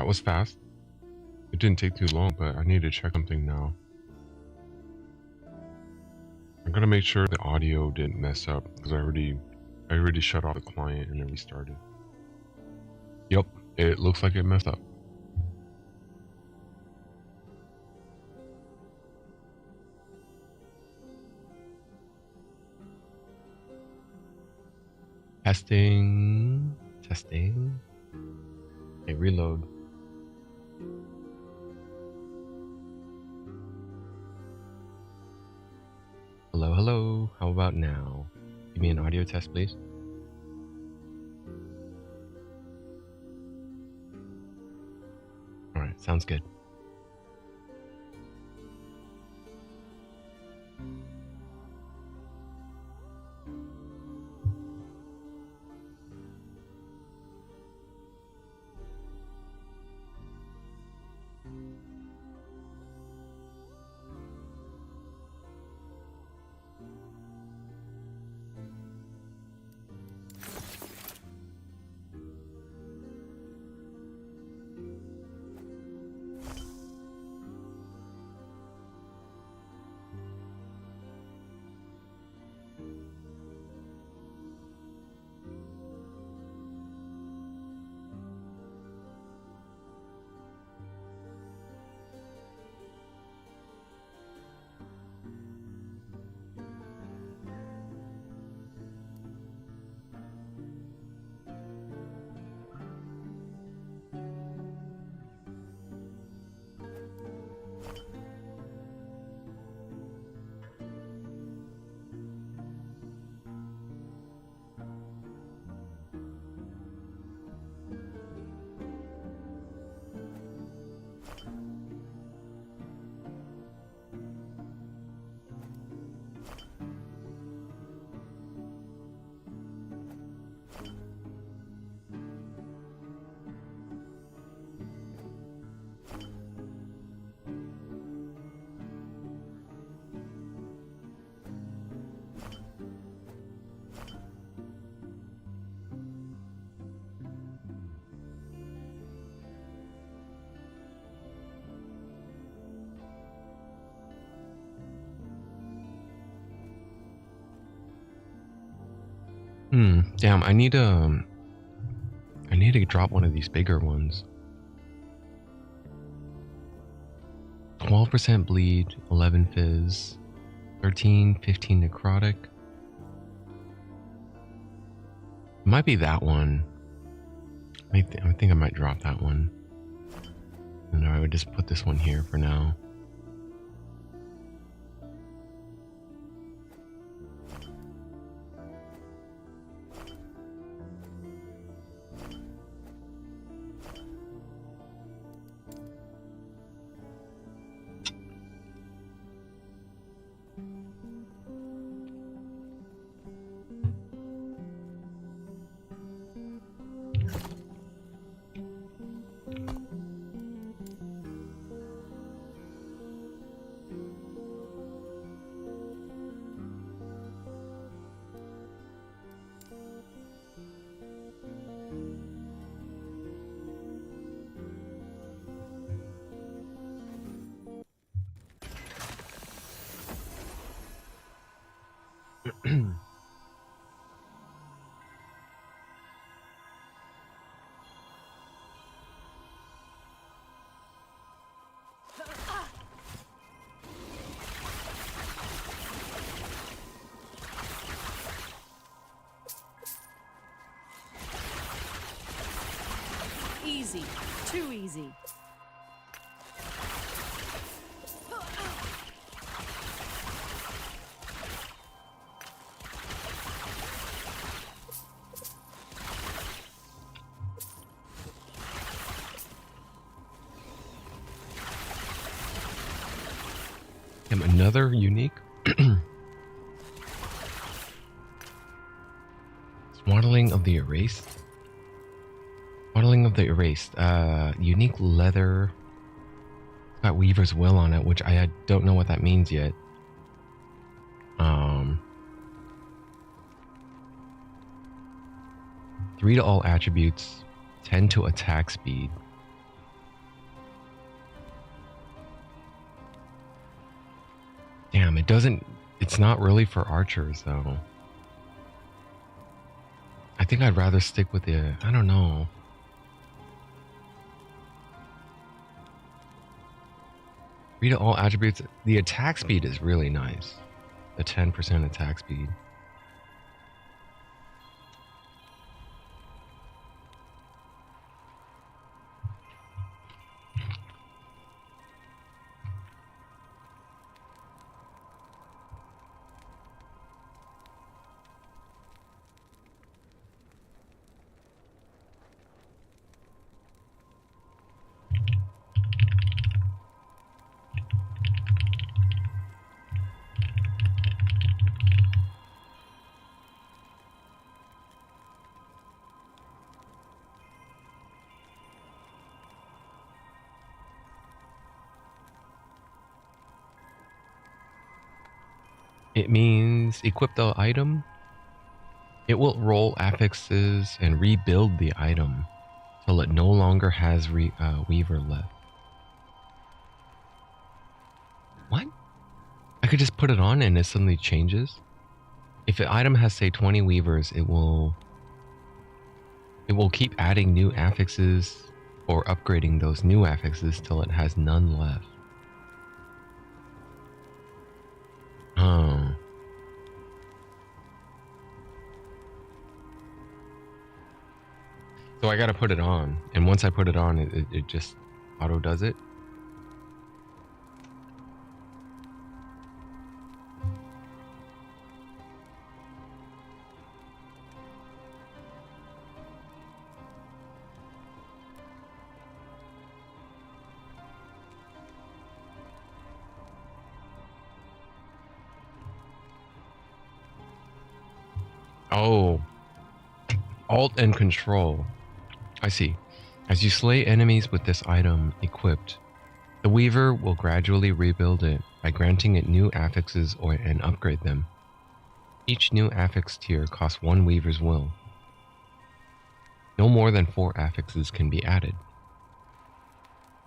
That was fast. It didn't take too long, but I need to check something now. I'm gonna make sure the audio didn't mess up because I already shut off the client and then restarted. Yep, it looks like it messed up. Testing. Okay, reload. Hello. How about now? Give me an audio test, please. All right, sounds good. Damn, I need to drop one of these bigger ones. 12% bleed, 11 fizz, 13, 15 necrotic. It might be that one. I think I might drop that one. And I would just put this one here for now. Easy. Too easy. Another unique. Swaddling of the Erased. Swaddling of the Erased. Unique leather. It's got Weaver's Will on it, which I don't know what that means yet. 3 to all attributes, 10 to attack speed. Damn, it doesn't... It's not really for archers, though. I think I'd rather stick with the... I don't know. Read all attributes. The attack speed is really nice. The 10% attack speed. It means equip the item. It will roll affixes and rebuild the item till it no longer has Weaver left. What? I could just put it on and it suddenly changes? If an item has, say, 20 Weavers, it will keep adding new affixes or upgrading those new affixes till it has none left. Oh. So I gotta put it on, and once I put it on, it just auto does it. Oh. Alt and Control. I see. As you slay enemies with this item equipped, the Weaver will gradually rebuild it by granting it new affixes and upgrade them. Each new affix tier costs 1 Weaver's Will. No more than 4 affixes can be added.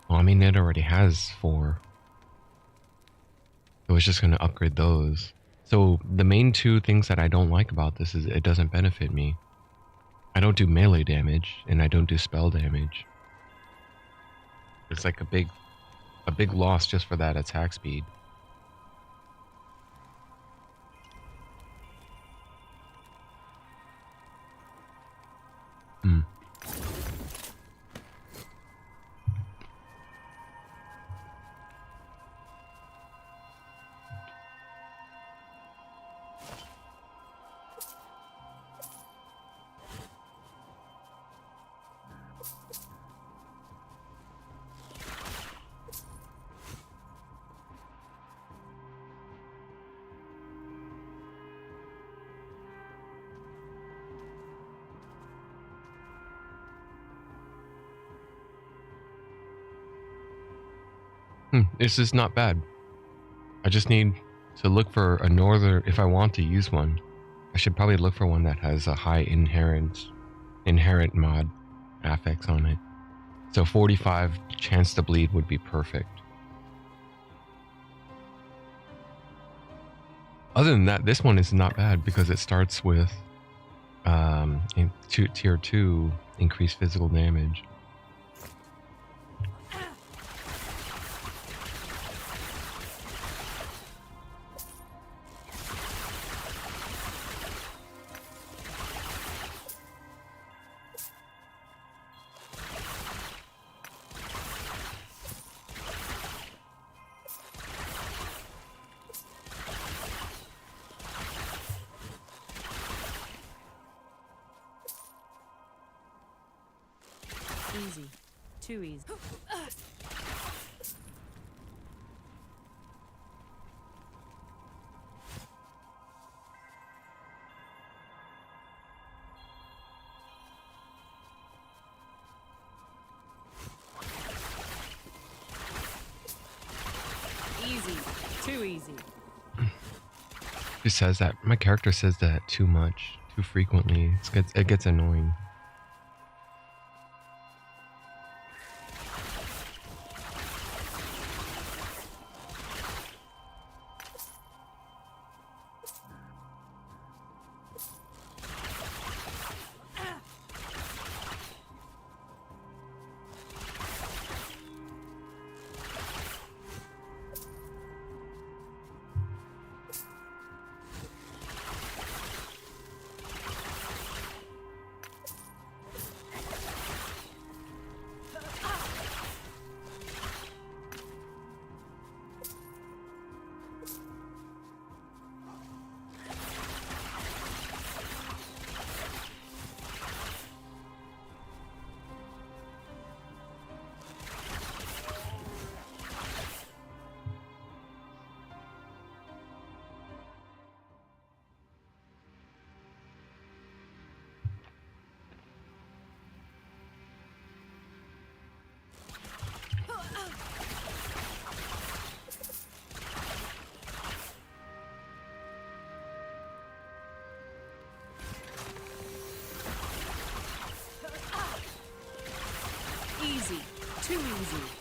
Well, I mean, it already has 4. So it's just going to upgrade those. So the main 2 things that I don't like about this is it doesn't benefit me. I don't do melee damage, and I don't do spell damage. It's like a big loss just for that attack speed. Hmm. This is not bad. I just need to look for a northern, if I want to use one. I should probably look for one that has a high inherent mod affix on it. So 45 chance to bleed would be perfect. Other than that, this one is not bad because it starts with in tier 2 increased physical damage. Easy. Too easy. Easy. Too easy. It says that. My character says that too much, too frequently. It gets annoying. Too easy.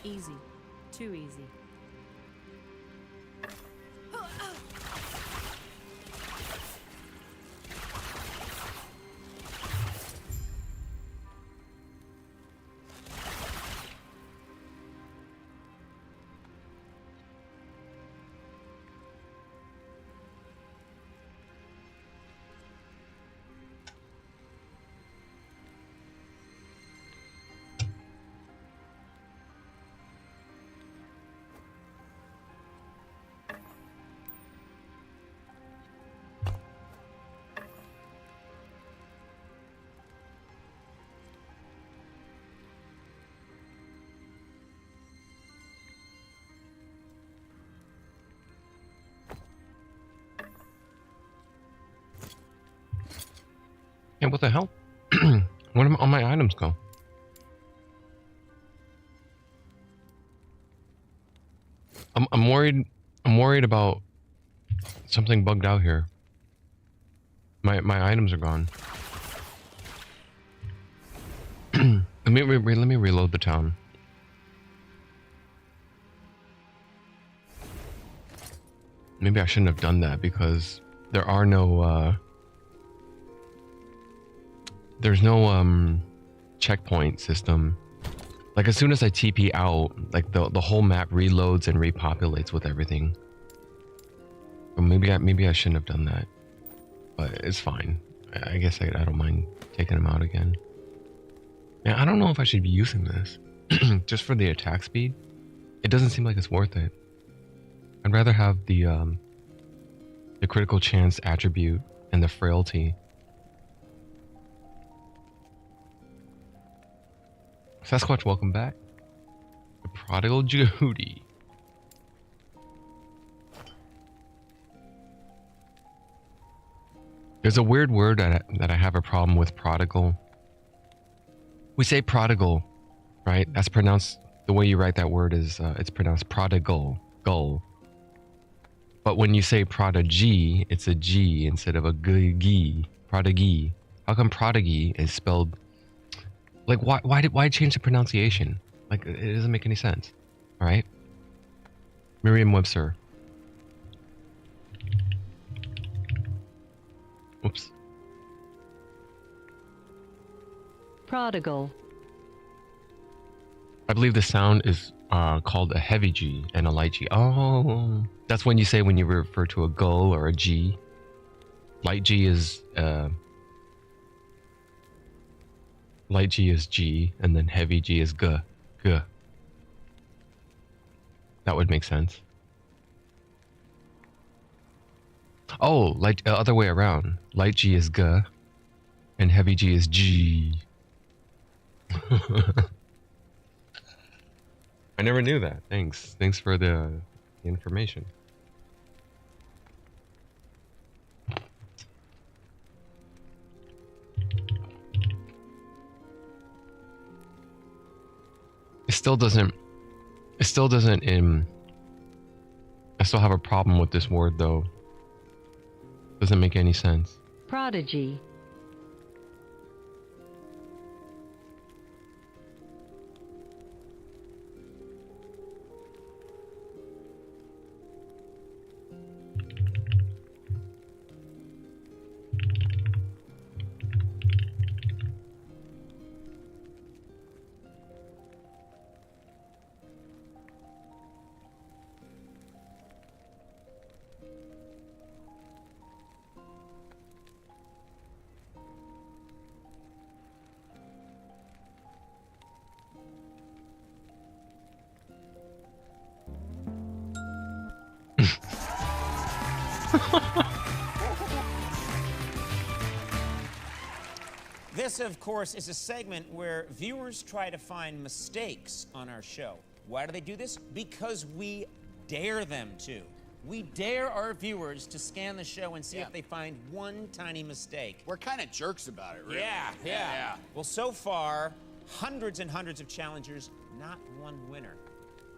Easy. Too easy. Hey, what the hell? Where did all my items go? I'm worried. I'm worried about something bugged out here. My items are gone. let me reload the town. Maybe I shouldn't have done that because there are no there's no checkpoint system. Like as soon as I TP out, like the whole map reloads and repopulates with everything. But maybe I shouldn't have done that. But it's fine. I guess I don't mind taking them out again. Yeah, I don't know if I should be using this just for the attack speed. It doesn't seem like it's worth it. I'd rather have the critical chance attribute and the frailty. Sasquatch, welcome back. The Prodigal Judy. There's a weird word that I have a problem with, prodigal. We say prodigal, right? That's pronounced, the way you write that word is, it's pronounced prodigal, gull. But when you say prodigy, it's a G instead of a G. Prodigy. How come prodigy is spelled, like why change the pronunciation? Like it doesn't make any sense. All right? Merriam-Webster. Oops. Prodigal. I believe the sound is called a heavy G and a light G. Oh, that's when you say when you refer to a gull or a G. Light G is G, and then heavy G is G. G. That would make sense. Oh, like other way around. Light G is G, and heavy G is G. I never knew that. Thanks. Thanks for the information. It still doesn't I still have a problem with this word though. Doesn't make any sense. Prodigy. This, of course, is a segment where viewers try to find mistakes on our show. Why do they do this? Because we dare them to. We dare our viewers to scan the show and see if they find one tiny mistake. We're kind of jerks about it, really. Yeah. Well, so far, hundreds and hundreds of challengers, not one winner.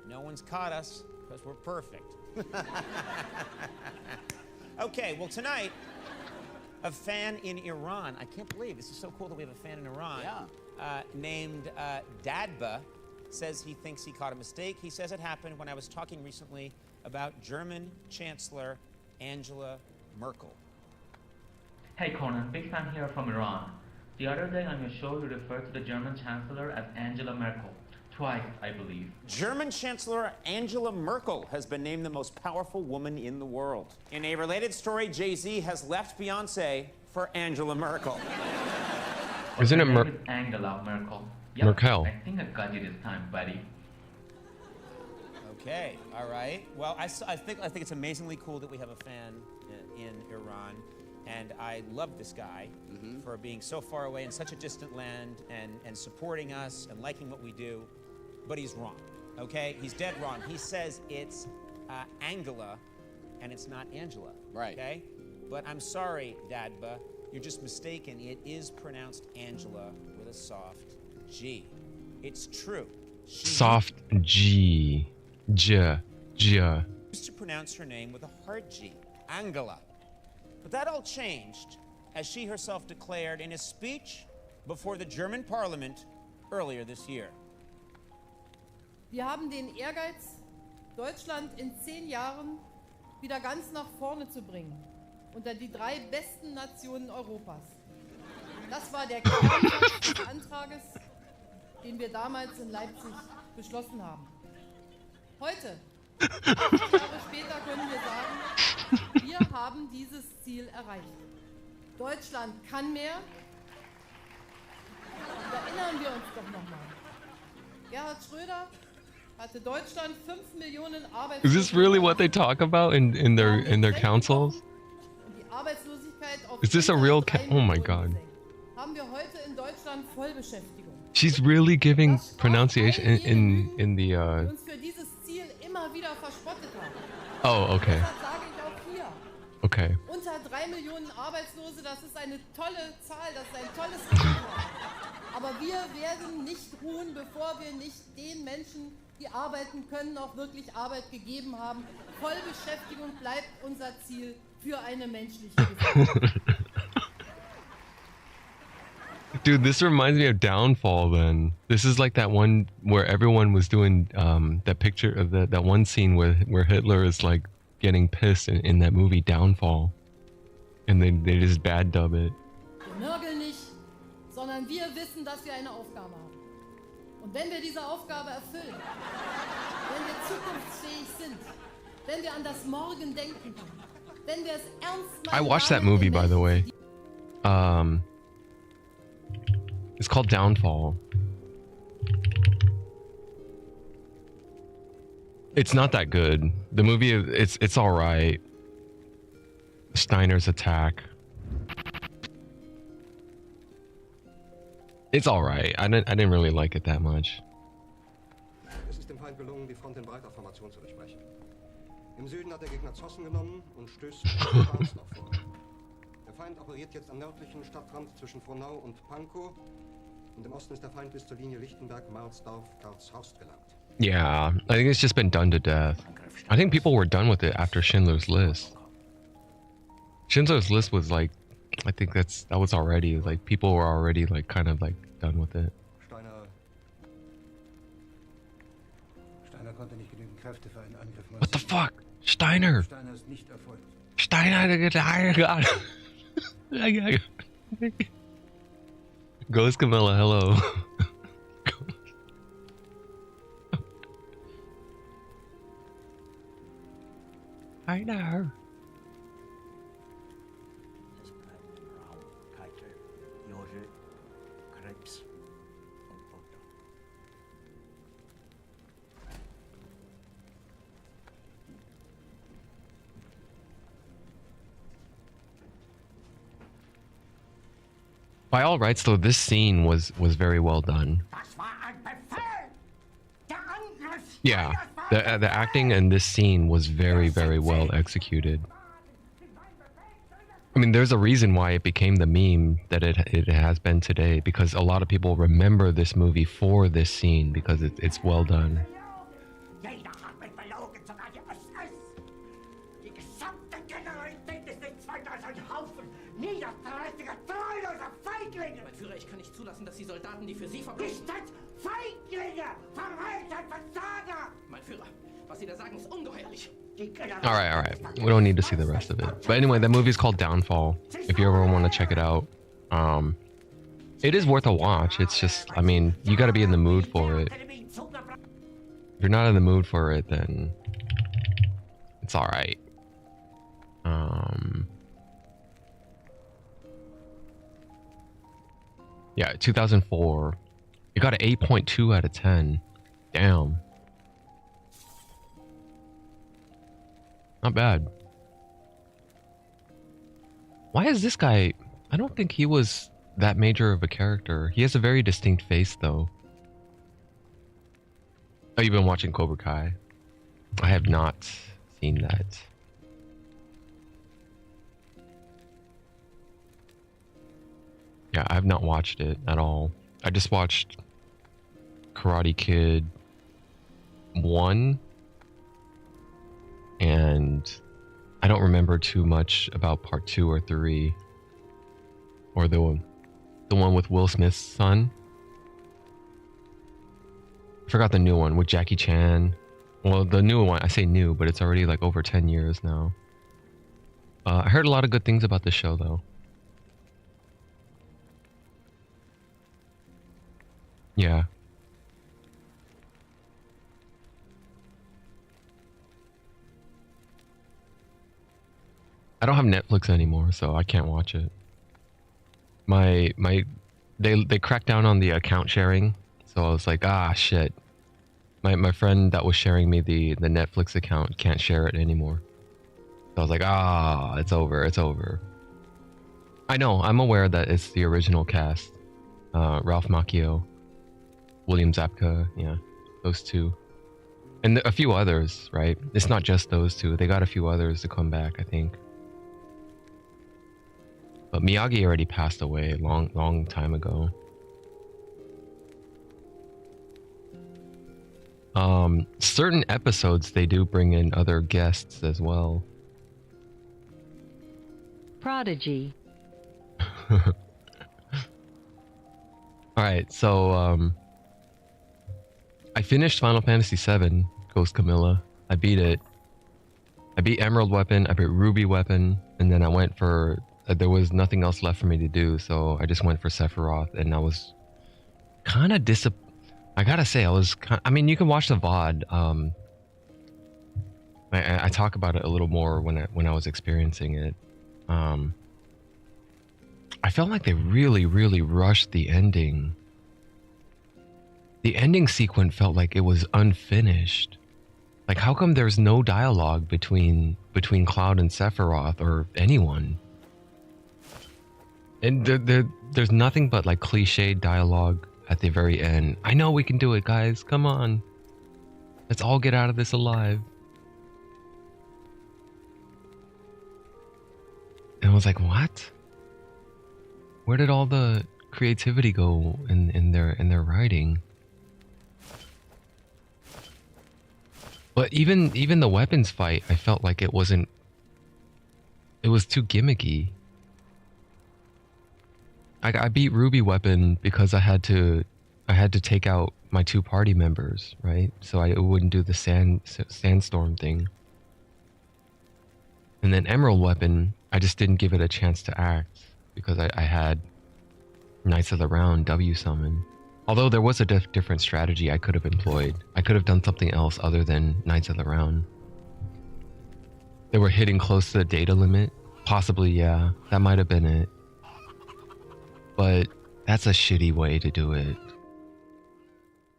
No one's caught us because we're perfect. Okay, well, tonight, a fan in Iran, I can't believe this is so cool that we have a fan in Iran, named Dadba, says he thinks he caught a mistake. He says it happened when I was talking recently about German Chancellor Angela Merkel. Hey Conan, big fan here from Iran. The other day on your show you referred to the German Chancellor as Angela Merkel. Twice, I believe. German Chancellor Angela Merkel has been named the most powerful woman in the world. In a related story, Jay-Z has left Beyonce for Angela Merkel. Isn't it Angela Merkel? Yep, Merkel? I think I got you this time, buddy. Okay, all right. Well, I think it's amazingly cool that we have a fan in Iran, and I love this guy for being so far away in such a distant land and supporting us and liking what we do. But he's wrong, okay? He's dead wrong. He says it's Angela, and it's not Angela. Right. Okay? But I'm sorry, Dadba. You're just mistaken. It is pronounced Angela with a soft G. It's true. She Soft G. J. J. used to pronounce her name with a hard G, Angela. But that all changed, as she herself declared in a speech before the German parliament earlier this year. Wir haben den Ehrgeiz, Deutschland in 10 Jahren wieder ganz nach vorne zu bringen, unter die 3 besten Nationen Europas. Das war der Kernsatz des Antrages, den wir damals in Leipzig beschlossen haben. Heute, 8 Jahre später, können wir sagen, wir haben dieses Ziel erreicht. Deutschland kann mehr. Und erinnern wir uns doch nochmal. Gerhard Schröder hatte Deutschland 5 Millionen Arbeitslose. Is this really what they talk about in their councils? Und die Arbeitslosigkeit auf Is this a real oh my god. Haben wir heute in Deutschland Vollbeschäftigung. She's really giving pronunciation in the Die uns für dieses Ziel immer wieder verspottet haben. Oh, okay. Deshalb sage ich auch hier, Okay. unter 3 Millionen Arbeitslose, das ist eine tolle Zahl, das ist ein tolles Resultat. Aber wir werden nicht ruhen, bevor wir nicht den Menschen, die arbeiten können, auch wirklich Arbeit gegeben haben. Vollbeschäftigung bleibt unser Ziel für eine menschliche Gesellschaft. Dude, this reminds me of Downfall then. This is like that one where everyone was doing that picture of that one scene where Hitler is like getting pissed in that movie Downfall. And they just bad dub it. Wir nörgeln nicht, sondern wir wissen, dass wir eine Aufgabe haben. Und wenn wir diese Aufgabe erfüllen, wenn wir zukunftsfähig sind, wenn wir an das Morgen denken können, wenn wir es ernst I meinen, watched that damit movie, den by the way. Menschen, It's called Downfall. It's not that good. The movie, it's all right. Steiner's attack. It's all right. I didn't really like it that much. Es ist dem Feind gelungen, die Front in breiter Formation zu durchbrechen. Im Süden hat der Gegner Zossen genommen und stößt den Barnslauf vor. Der Feind operiert jetzt am nördlichen Stadtrand zwischen Frohnau und Pankow. Und im Osten ist der Feind bis zur Linie Lichtenberg-Marsdorf-Karlshorst gelangt. Yeah, I think it's just been done to death. I think people were done with it after Schindler's List. Schindler's List was like, I think that was already like people were already like kind of like done with it. Steiner konnte nicht genügend Kräfte für einen Angriff What the fuck? Steiner! Steiner ist nicht erfolgt. Steiner! Ghost Camilla, hello. Steiner! Es bleibt im Raum Keitel, Jode, Krebs und Butter. By all rights, though, this scene was very well done. Das war ein Befehl! Der Angriff! Yeah, the acting in this scene was very well executed. I mean, there's a reason why it became the meme that it has been today, because a lot of people remember this movie for this scene because it's well done. Jeder hat mich belogen, sogar die SS! Die gesamte Generalität ist nichts weiter als ein Haufen niederträchtiger, treuloser Feiglinge! Mein Führer, ich kann nicht zulassen, dass die Soldaten, die für Sie verbringen... Nicht als Feiglinge! Verräter, Versager! Mein Führer, was Sie da sagen, ist ungeheuerlich. All right. We don't need to see the rest of it. But anyway, that movie is called Downfall. If you ever want to check it out, it is worth a watch. It's just, I mean, you got to be in the mood for it. If you're not in the mood for it, then it's all right. Yeah, 2004. It got an 8.2 out of 10. Damn. Not bad. Why is this guy... I don't think he was that major of a character. He has a very distinct face, though. Oh, you've been watching Cobra Kai? I have not seen that. Yeah, I have not watched it at all. I just watched Karate Kid 1, and I don't remember too much about part 2 or 3, or the one with Will Smith's son. I forgot the new one with Jackie Chan. Well, the new one, I say new, but it's already like over 10 years now. I heard a lot of good things about the show, though. Yeah. I don't have Netflix anymore, so I can't watch it. They cracked down on the account sharing, so I was like, ah, shit. My friend that was sharing me the Netflix account can't share it anymore. So I was like, ah, it's over, it's over. I know, I'm aware that it's the original cast. Ralph Macchio, William Zabka, yeah, those two. And a few others, right? It's not just those two. They got a few others to come back, I think. But Miyagi already passed away a long time ago. Certain episodes they do bring in other guests as well. Prodigy. Alright, so I finished Final Fantasy VII, Ghost Camilla. I beat it. I beat Emerald Weapon, I beat Ruby Weapon, and then I went for... there was nothing else left for me to do, so I just went for Sephiroth, and I was kind of I gotta say, I mean, you can watch the VOD. I talk about it a little more when I was experiencing it. I felt like they really rushed the ending. The ending sequence felt like it was unfinished. Like, how come there's no dialogue between Cloud and Sephiroth or anyone? And there's nothing but like cliched dialogue at the very end. I know we can do it, guys. Come on. Let's all get out of this alive. And I was like, what? Where did all the creativity go in their writing? But even the weapons fight, I felt like it was too gimmicky. I beat Ruby Weapon because I had to take out my 2 party members, right? So I wouldn't do the sandstorm thing. And then Emerald Weapon, I just didn't give it a chance to act because I had Knights of the Round W summon. Although there was a different strategy I could have employed. I could have done something else other than Knights of the Round. They were hitting close to the data limit. Possibly, yeah. That might have been it. But that's a shitty way to do it.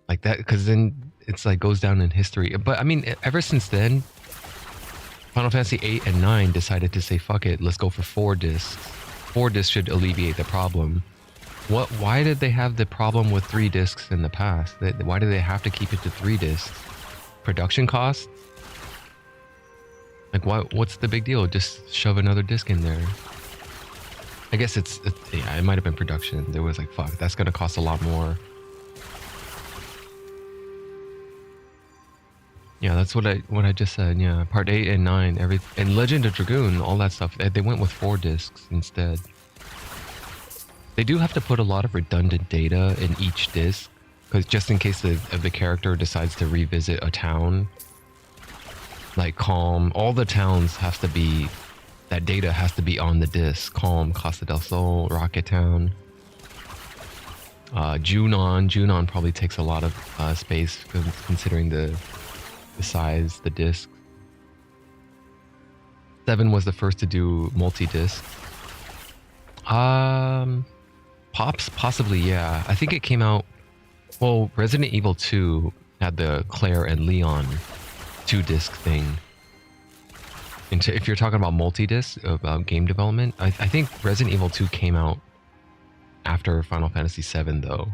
Like that, because then it's like goes down in history. But I mean, ever since then, Final Fantasy 8 and 9 decided to say, fuck it, let's go for 4 discs. 4 discs should alleviate the problem. Why did they have the problem with 3 discs in the past? Why do they have to keep it to 3 discs? Production costs? Like, what's the big deal? Just shove another disc in there. I guess yeah, it might have been production. There was like, fuck, that's gonna cost a lot more. Yeah, that's what I just said. Yeah, part 8 and 9, and Legend of Dragoon, all that stuff. They went with 4 discs instead. They do have to put a lot of redundant data in each disc, because just in case the character decides to revisit a town, like Calm, all the towns have to be. That data has to be on the disc. Calm, Costa del Sol, Rocket Town. Junon probably takes a lot of space considering the size, the disc. 7 was the first to do multi-disc. Possibly, yeah. I think it came out... Well, Resident Evil 2 had the Claire and Leon 2-disc thing. And if you're talking about multi-disc, about game development, I think Resident Evil 2 came out after Final Fantasy 7, though.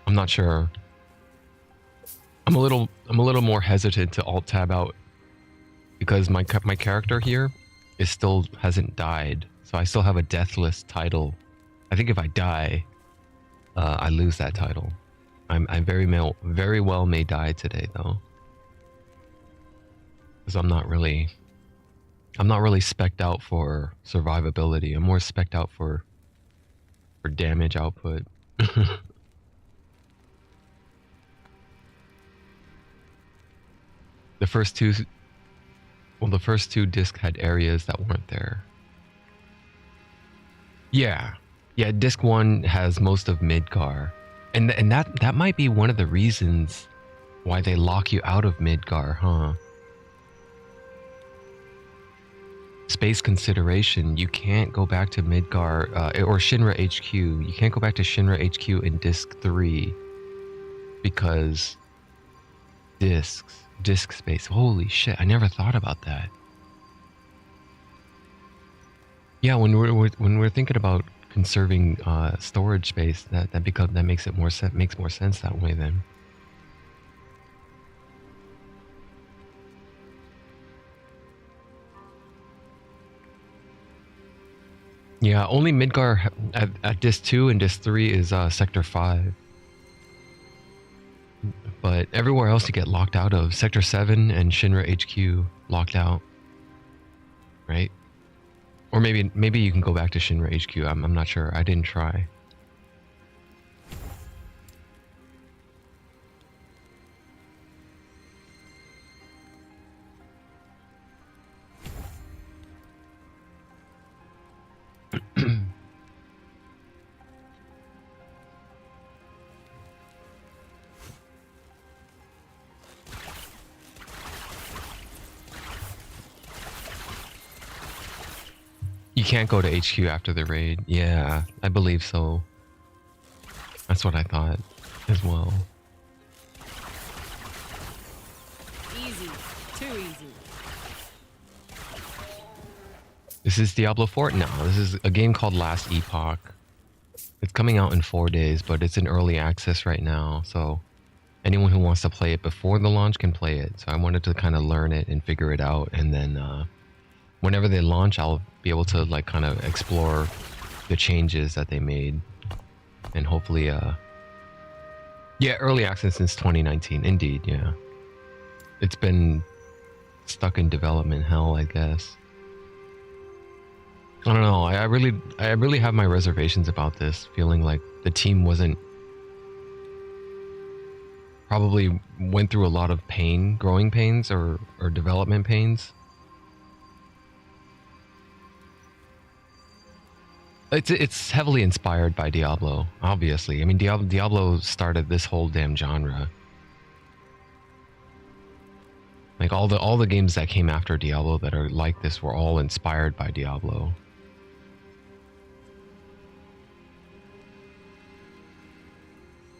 I'm not sure. I'm a little more hesitant to alt-tab out because my character here still hasn't died. So So I still have a deathless title. I think if I die, I lose that title. I very well may die today though, because I'm not really spec'd out for survivability. I'm more spec'd out for damage output. The first two discs had areas that weren't there. Yeah. Yeah, disc 1 has most of Midgar. And that might be one of the reasons why they lock you out of Midgar, huh? Space consideration, you can't go back to Midgar or Shinra HQ. You can't go back to Shinra HQ in disc 3 because disk space. Holy shit, I never thought about that. Yeah, when we're thinking about conserving storage space, that makes more sense that way then. Yeah, only Midgar at disc 2 and disc 3 is sector 5. But everywhere else you get locked out of. Sector 7 and Shinra HQ locked out. Right? Or maybe you can go back to Shinra HQ. I'm not sure. I didn't try. You can't go to HQ after the raid. Yeah, I believe so. That's what I thought as well. Easy. Too easy. This is Diablo 4? No, this is a game called Last Epoch. It's coming out in 4 days, but it's in early access right now, so anyone who wants to play it before the launch can play it. So I wanted to kind of learn it and figure it out, and then whenever they launch, I'll be able to like kind of explore the changes that they made, and hopefully, yeah, early access since 2019. Indeed, yeah, it's been stuck in development hell, I guess. I don't know. I really have my reservations about this, feeling like the team probably went through a lot of pain, growing pains or development pains. It's heavily inspired by Diablo, obviously. I mean, Diablo started this whole damn genre. Like all the games that came after Diablo that are like this were all inspired by Diablo.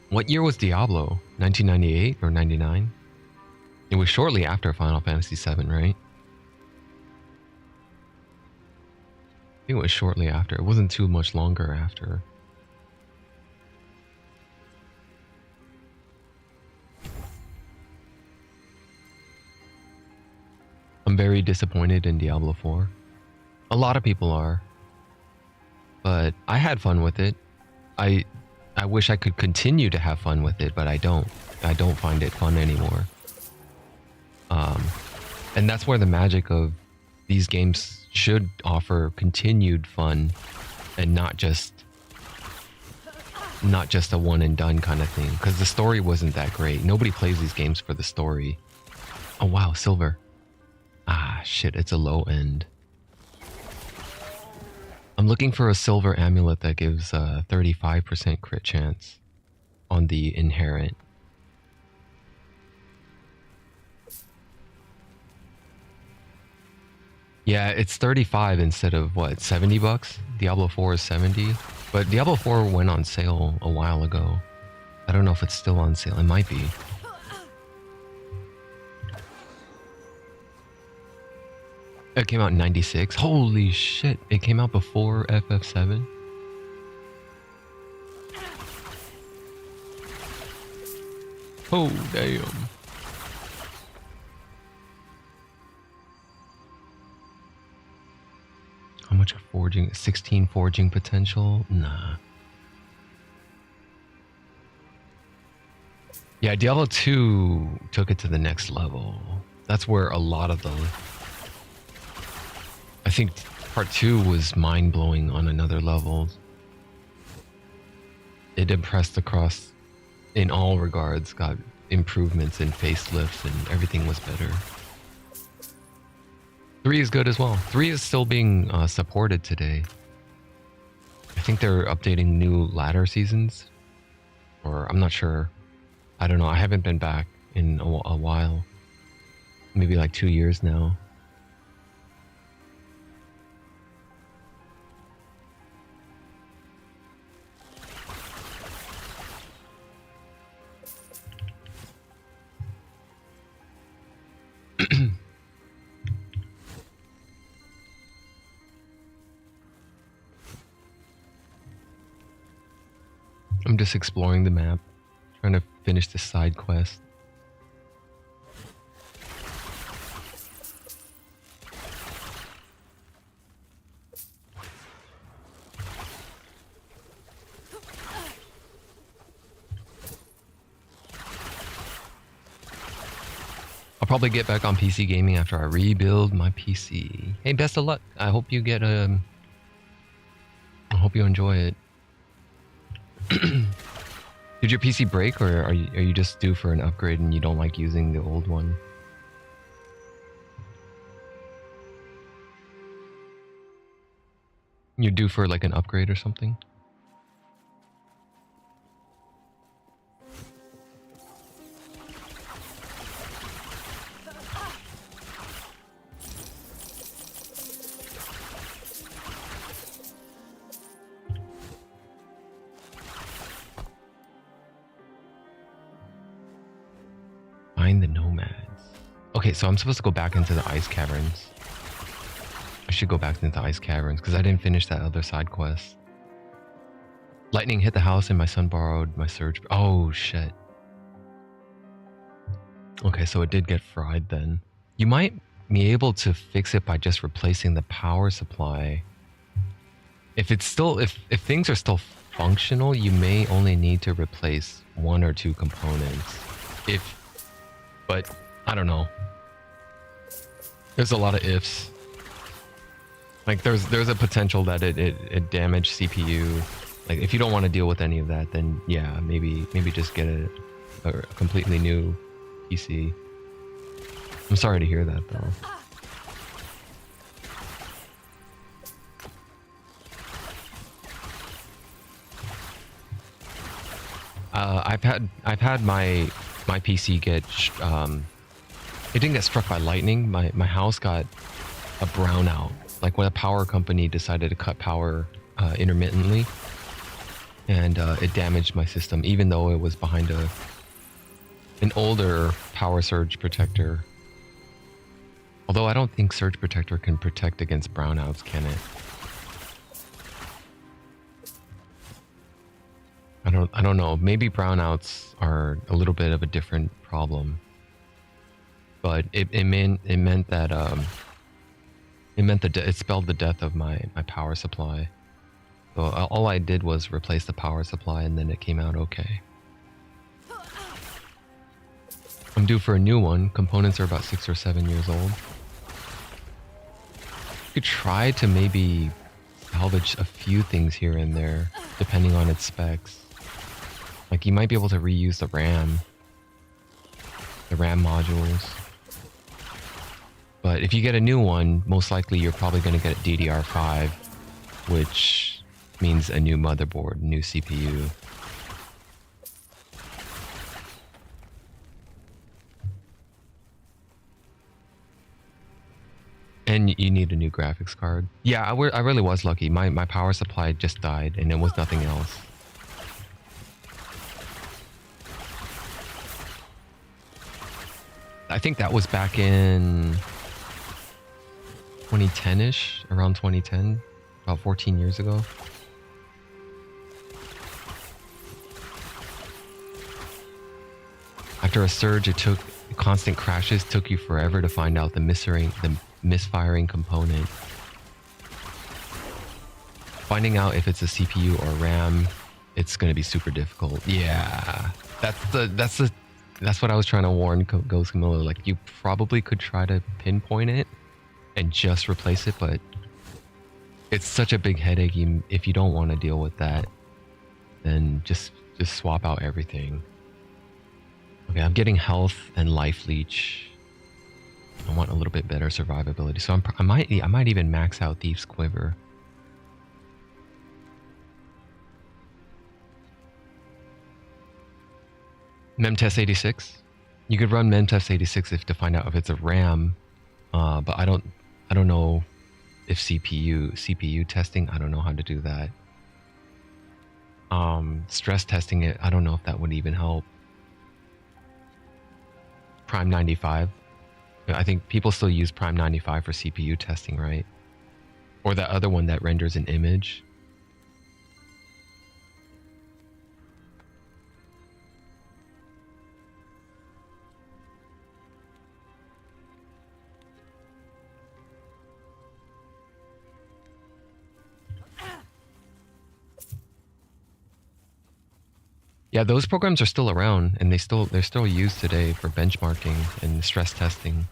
What year was Diablo? 1998 or 99? It was shortly after Final Fantasy VII, right? I think it was shortly after. It wasn't too much longer after. I'm very disappointed in Diablo 4. A lot of people are. But I had fun with it. I wish I could continue to have fun with it, but I don't. I don't find it fun anymore. And that's where the magic of these games should offer continued fun and not just a one and done kind of thing, because the story wasn't that great. Nobody plays these games for the story. Oh wow, silver. Ah shit, it's a low end. I'm looking for a silver amulet that gives a 35% crit chance on the inherent. Yeah, it's 35 instead of what, 70 bucks? Diablo 4 is 70, but Diablo 4 went on sale a while ago. I don't know if it's still on sale. It might be. It came out in 96. Holy shit, it came out before FF7. Oh, damn. How much forging? 16 forging potential? Nah. Yeah, Diablo 2 took it to the next level. That's where a lot of the... I think part 2 was mind-blowing on another level. It impressed across, in all regards, got improvements in facelifts and everything was better. 3 is good as well. 3 is still being supported today. I think they're updating new ladder seasons. Or I'm not sure. I don't know. I haven't been back in a while. Maybe like 2 years now. I'm just exploring the map, trying to finish the side quest. I'll probably get back on PC gaming after I rebuild my PC. Hey, best of luck. I hope you get I hope you enjoy it. Did your PC break, or are you just due for an upgrade and you don't like using the old one? You're due for like an upgrade or something? Find the nomads. Okay, so I'm supposed to go back into the ice caverns. I should go back into the ice caverns because I didn't finish that other side quest. Lightning hit the house and my son borrowed my surge. Oh shit. Okay, so it did get fried then. You might be able to fix it by just replacing the power supply. If it's still, if things are still functional, you may only need to replace 1 or 2 components. But I don't know. There's a lot of ifs. Like there's a potential that it damaged CPU. Like if you don't want to deal with any of that, then yeah, maybe just get a completely new PC. I'm sorry to hear that though. I've had my PC get it didn't get struck by lightning. My house got a brownout, like when a power company decided to cut power intermittently, and it damaged my system, even though it was behind an older power surge protector. Although I don't think surge protector can protect against brownouts, can it? I don't know. Maybe brownouts are a little bit of a different problem. But it meant that it spelled the death of my power supply. So all I did was replace the power supply and then it came out okay. I'm due for a new one. Components are about 6 or 7 years old. You could try to maybe salvage a few things here and there, depending on its specs. Like you might be able to reuse the RAM modules. But if you get a new one, most likely you're probably going to get DDR5, which means a new motherboard, new CPU. And you need a new graphics card. Yeah, I really was lucky. My power supply just died and it was nothing else. I think that was back in 2010-ish, around 2010, about 14 years ago. After a surge, constant crashes took you forever to find out the misfiring component. finding out if it's a CPU or RAM, it's going to be super difficult. Yeah, that's what I was trying to warn Ghost Camilla. Like, you probably could try to pinpoint it and just replace it, but it's such a big headache. If you don't want to deal with that, then just swap out everything. Okay, I'm getting health and life leech. I want a little bit better survivability, so I might even max out Thief's Quiver. Memtest 86. You could run Memtest 86 to find out if it's a RAM, but I don't know if CPU testing. I don't know how to do that. Stress testing it. I don't know if that would even help. Prime 95. I think people still use Prime 95 for CPU testing, right? Or that other one that renders an image. Yeah, those programs are still around, and they're still used today for benchmarking and stress testing.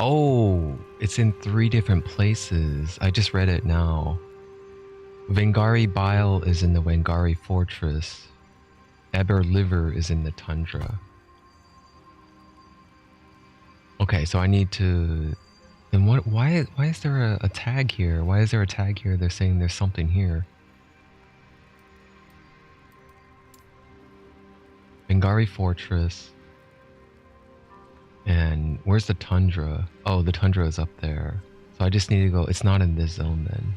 Oh, it's in 3 different places. I just read it now. Vengari Bile is in the Vengari Fortress. Eber Liver is in the Tundra. Okay, so I need to... Then what? Why is there a tag here? Why is there a tag here? They're saying there's something here. Vengari Fortress. And where's the Tundra? Oh, the Tundra is up there. So I just need to go... It's not in this zone then.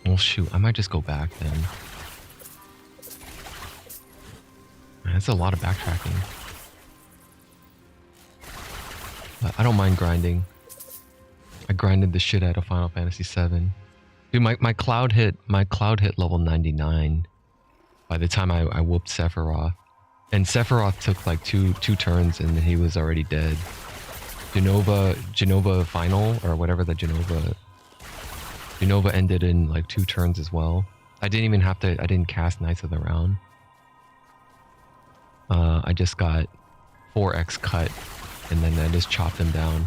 Well shoot, I might just go back then. That's a lot of backtracking. But I don't mind grinding. I grinded the shit out of Final Fantasy VII. Dude, my cloud hit level 99 by the time I whooped Sephiroth. And Sephiroth took like two turns and he was already dead. Genova final, or whatever the Genova ended in like 2 turns as well. I didn't cast Knights of the Round. I just got 4x cut and then I just chopped him down.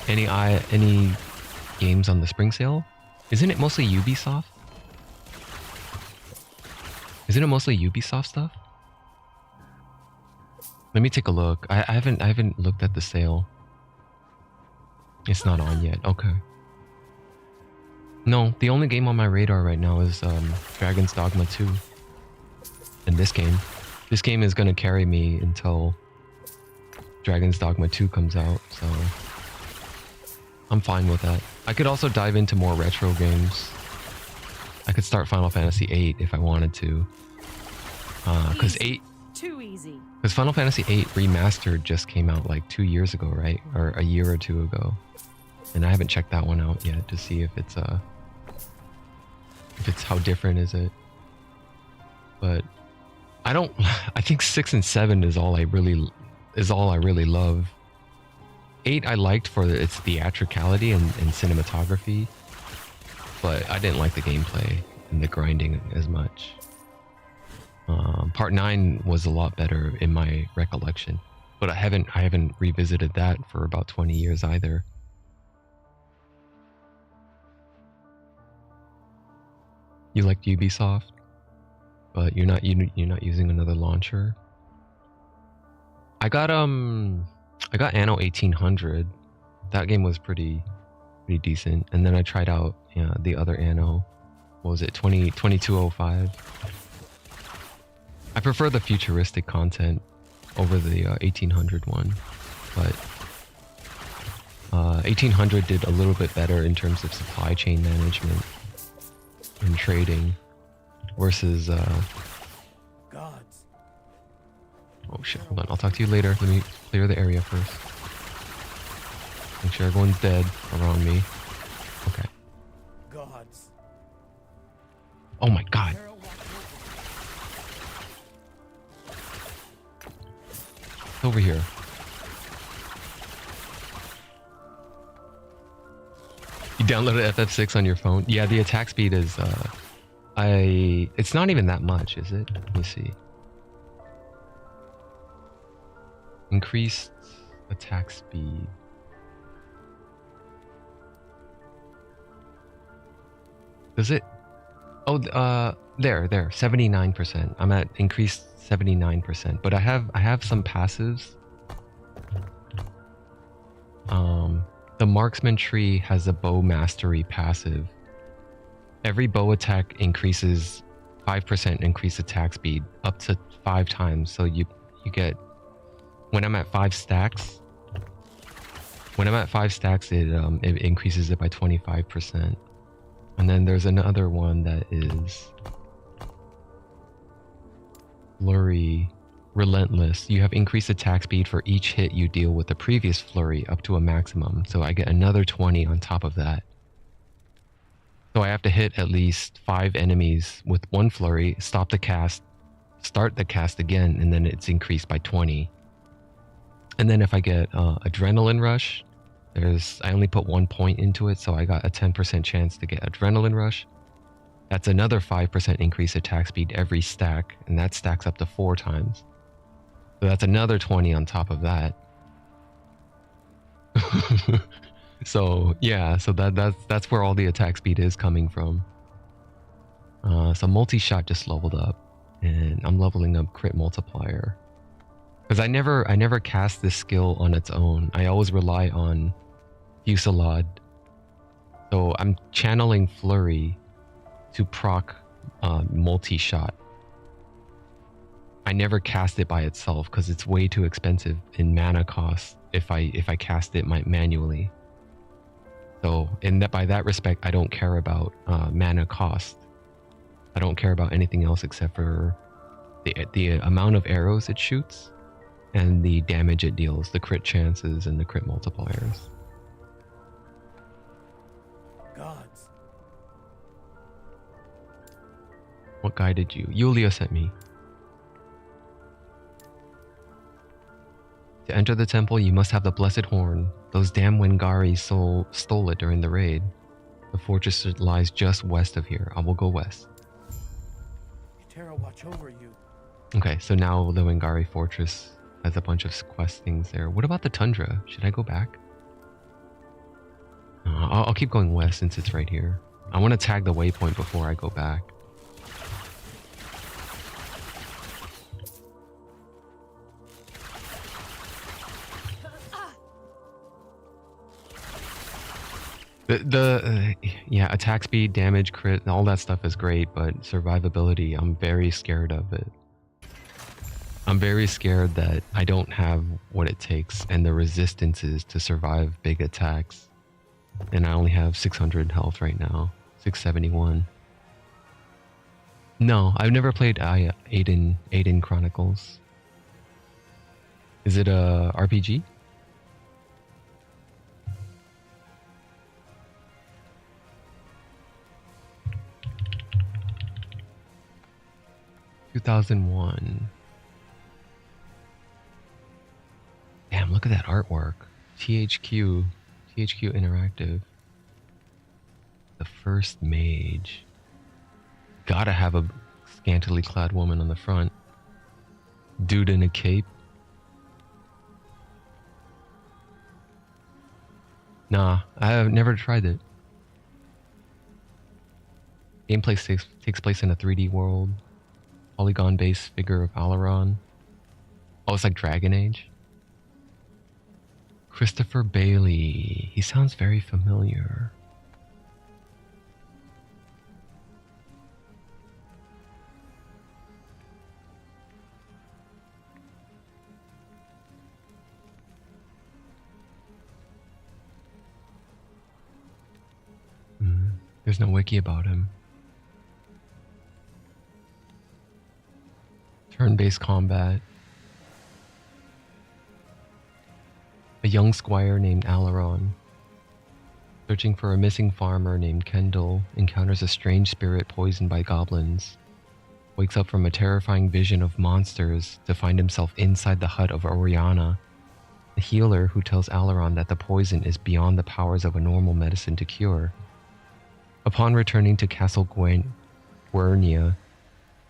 Any games on the spring sale? Isn't it mostly Ubisoft? Isn't it mostly Ubisoft stuff? Let me take a look. I haven't looked at the sale. It's not on yet. Okay. No, the only game on my radar right now is Dragon's Dogma 2. And this game is gonna carry me until Dragon's Dogma 2 comes out, so I'm fine with that. I could also dive into more retro games. I could start Final Fantasy VIII if I wanted to. Because Too easy. Because Final Fantasy VIII Remastered just came out like 2 years ago, right? Or a year or 2 ago. And I haven't checked that one out yet to see if it's how different is it. But I think 6 and 7 is all I really love. 8 I liked for its theatricality and cinematography, but I didn't like the gameplay and the grinding as much. Part 9 was a lot better in my recollection, but I haven't revisited that for about 20 years either. You liked Ubisoft, but you're not using another launcher. I got Anno 1800. That game was pretty decent, and then I tried out the other Anno. What was it? 2205. I prefer the futuristic content over the 1800 one, but 1800 did a little bit better in terms of supply chain management and trading versus Gods. Oh shit, hold on. I'll talk to you later. Let me clear the area first. Make sure everyone's dead around me. Okay. Gods. Oh my god. It's over here. You downloaded FF6 on your phone? Yeah, the attack speed is it's not even that much, is it? Let me see. Increased attack speed. Does it? Oh, there, 79%. I'm at increased 79%, but I have some passives. The Marksman tree has a bow mastery passive. Every bow attack increases 5% increased attack speed up to 5 times. So you get, when I'm at 5 stacks, it increases it by 25%. And then there's another one that is Flurry Relentless. You have increased attack speed for each hit you deal with the previous flurry up to a maximum. So I get another 20 on top of that. So I have to hit at least 5 enemies with one flurry, stop the cast, start the cast again, and then it's increased by 20. And then if I get Adrenaline Rush, I only put 1 point into it, so I got a 10% chance to get Adrenaline Rush. That's another 5% increase attack speed every stack, and that stacks up to 4 times. So that's another 20 on top of that. So yeah, so that's where all the attack speed is coming from. So multi-shot just leveled up, and I'm leveling up crit multiplier. Because I never cast this skill on its own. I always rely on Fusillade. So I'm channeling Flurry to proc multi-shot. I never cast it by itself because it's way too expensive in mana cost if I cast it manually. So by that respect, I don't care about mana cost. I don't care about anything else except for the amount of arrows it shoots and the damage it deals, the crit chances and the crit multipliers. Gods. What guided you? Yulia sent me. To enter the temple, you must have the Blessed Horn. Those damn Wengari stole it during the raid. The fortress lies just west of here. I will go west. Terra watch over you. Okay, so now the Wengari fortress has a bunch of quest things there. What about the tundra? Should I go back? I'll keep going west since it's right here. I want to tag the waypoint before I go back. Yeah, attack speed, damage, crit, all that stuff is great, but survivability, I'm very scared of it. I'm very scared that I don't have what it takes and the resistances to survive big attacks. And I only have 600 health right now, 671. No, I've never played Aiden Chronicles. Is it a RPG? ...2001. Damn, look at that artwork. THQ Interactive. The first mage. Gotta have a scantily clad woman on the front. Dude in a cape. Nah, I have never tried it. Gameplay takes place in a 3D world. Polygon-based figure of Alaron. Oh, it's like Dragon Age. Christopher Bailey. He sounds very familiar. There's no wiki about him. Turn-based combat. A young squire named Alaron, searching for a missing farmer named Kendall, encounters a strange spirit poisoned by goblins. Wakes up from a terrifying vision of monsters to find himself inside the hut of Oriana, the healer who tells Alaron that the poison is beyond the powers of a normal medicine to cure. Upon returning to Castle Guernia,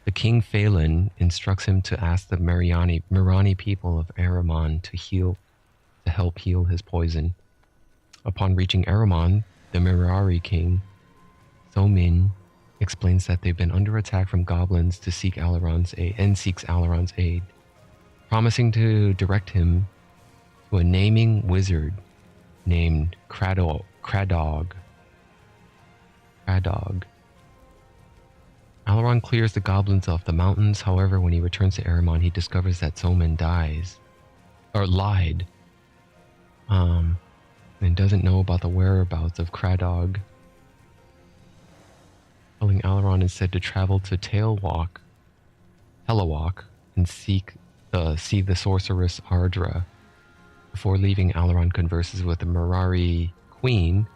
the King Phelan instructs him to ask the Mirani people of Aramon to help heal his poison. Upon reaching Aramon, the Mirari king, Somin, explains that they've been under attack from goblins to seek Alaron's aid and seeks Alaron's aid, promising to direct him to a naming wizard named Cradog. Alaron clears the goblins off the mountains. However, when he returns to Aramon, he discovers that Somin lied, and doesn't know about the whereabouts of Cradog, telling Alaron instead to travel to Helawak, and see the sorceress Ardra. Before leaving, Alaron converses with the Mirari queen,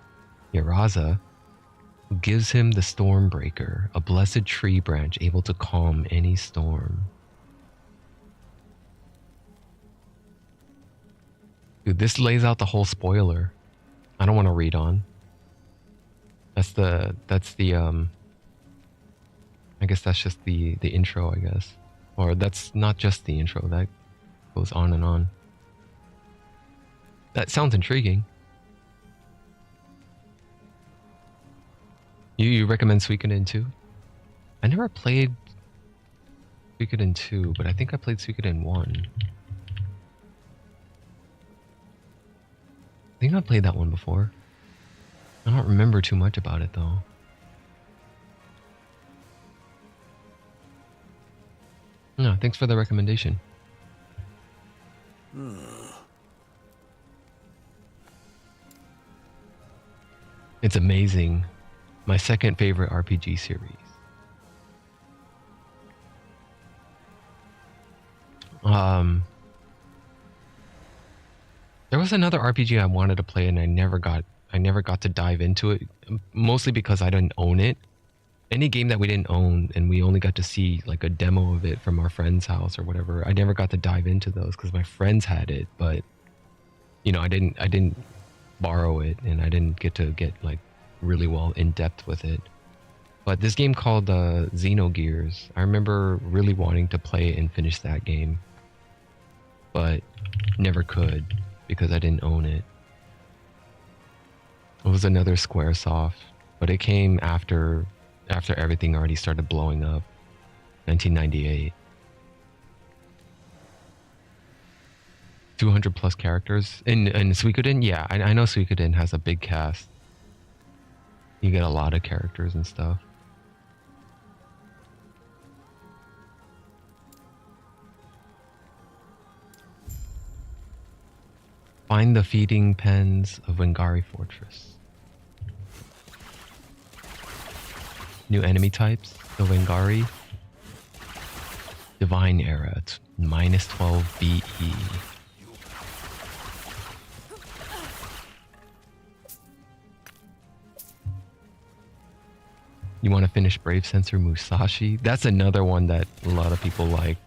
Yaraza, who gives him the Stormbreaker, a blessed tree branch able to calm any storm. Dude, this lays out the whole spoiler. I don't want to read on. That's the I guess that's just the intro, I guess. Or that's not just the intro, that goes on and on. That sounds intriguing. You recommend Suikoden 2? I never played Suikoden 2, but I think I played Suikoden 1. I think I played that one before. I don't remember too much about it though. No, thanks for the recommendation. It's amazing. My second favorite RPG series. There was another RPG I wanted to play and I never got to dive into it, mostly because I didn't own it. Any game that we didn't own and we only got to see like a demo of it from our friend's house or whatever, I never got to dive into those because my friends had it, but you know, I didn't borrow it and I didn't get like really well in depth with it. But this game called Xenogears, I remember really wanting to play and finish that game, but never could because I didn't own it. It was another Squaresoft, but it came after everything already started blowing up, 1998. 200 plus characters in Suikoden. Yeah, I know Suikoden has a big cast. You get a lot of characters and stuff. Find the feeding pens of Wingari Fortress. New enemy types, the Wingari. Divine Era, it's -12 BE. You want to finish Brave Sensor Musashi? That's another one that a lot of people liked.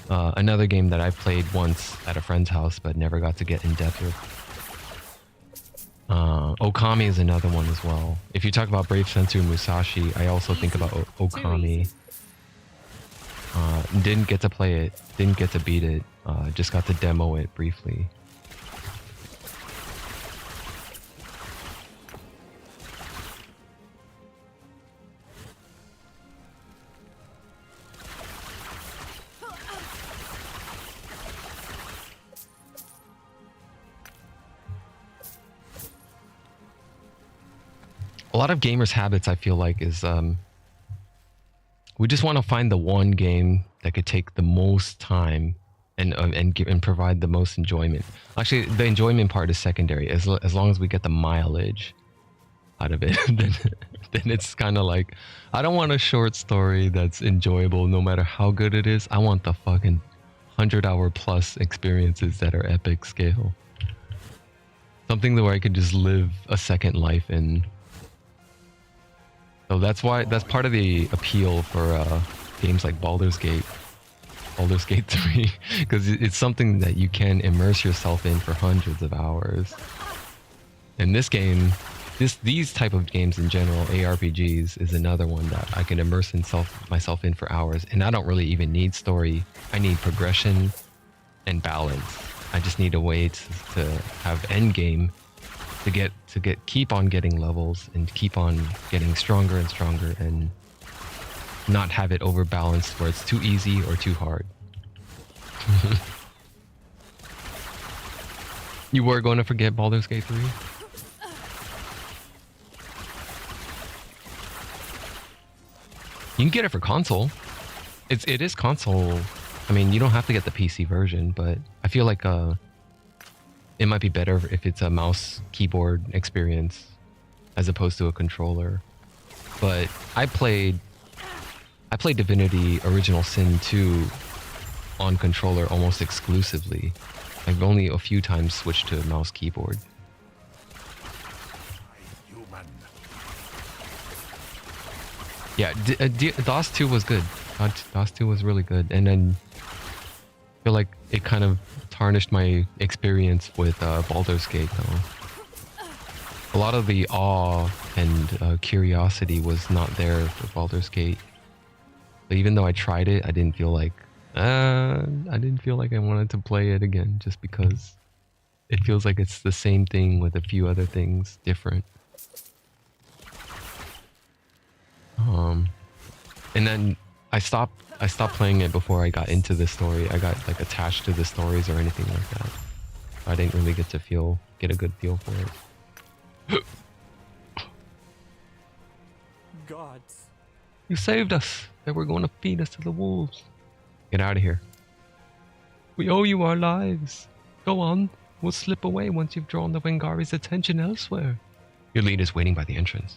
Another game that I played once at a friend's house but never got to get in depth with. Okami is another one as well. If you talk about Brave Sensor Musashi, I also think about Okami. Didn't get to play it, didn't get to beat it, just got to demo it briefly. A lot of gamers' habits, I feel like, is we just want to find the one game that could take the most time and provide the most enjoyment. Actually, the enjoyment part is secondary. As long as we get the mileage out of it, then it's kind of like, I don't want a short story that's enjoyable no matter how good it is. I want the fucking 100-hour plus experiences that are epic scale. Something where I could just live a second life in. So that's part of the appeal for games like Baldur's Gate 3, because it's something that you can immerse yourself in for hundreds of hours. In this game, these type of games in general, ARPGs, is another one that I can immerse myself in for hours, and I don't really even need story. I need progression and balance. I just need a way to have end game to keep on getting levels and keep on getting stronger and stronger, and not have it overbalanced where it's too easy or too hard. You were going to forget Baldur's Gate 3? You can get it for console. It is console. I mean, you don't have to get the PC version, but I feel like it might be better if it's a mouse keyboard experience as opposed to a controller. But I played Divinity Original Sin 2 on controller almost exclusively. I've only a few times switched to mouse keyboard. Yeah, DOS 2 was good. DOS 2 was really good, and then I feel like it kind of tarnished my experience with Baldur's Gate though. A lot of the awe and curiosity was not there for Baldur's Gate. But even though I tried it, I didn't feel like I wanted to play it again, just because it feels like it's the same thing with a few other things different. And then I stopped playing it before I got into the story. I got like attached to the stories or anything like that. I didn't really get a good feel for it. Gods. You saved us. They were going to feed us to the wolves. Get out of here. We owe you our lives. Go on. We'll slip away once you've drawn the Wengari's attention elsewhere. Your lead is waiting by the entrance.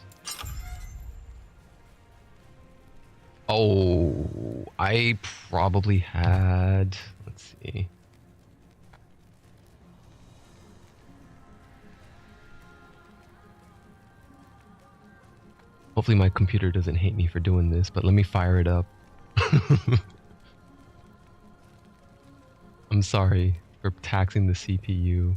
Oh, I probably had... Let's see. Hopefully my computer doesn't hate me for doing this, but let me fire it up. I'm sorry for taxing the CPU.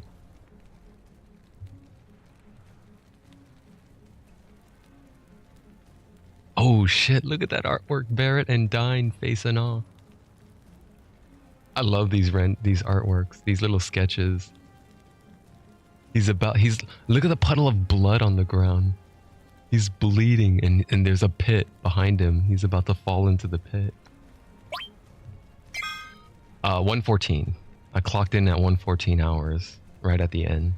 Oh shit, look at that artwork. Barrett and Dine facing off. I love these artworks, these little sketches. Look at the puddle of blood on the ground. He's bleeding and there's a pit behind him. He's about to fall into the pit. 114. I clocked in at 114 hours, right at the end.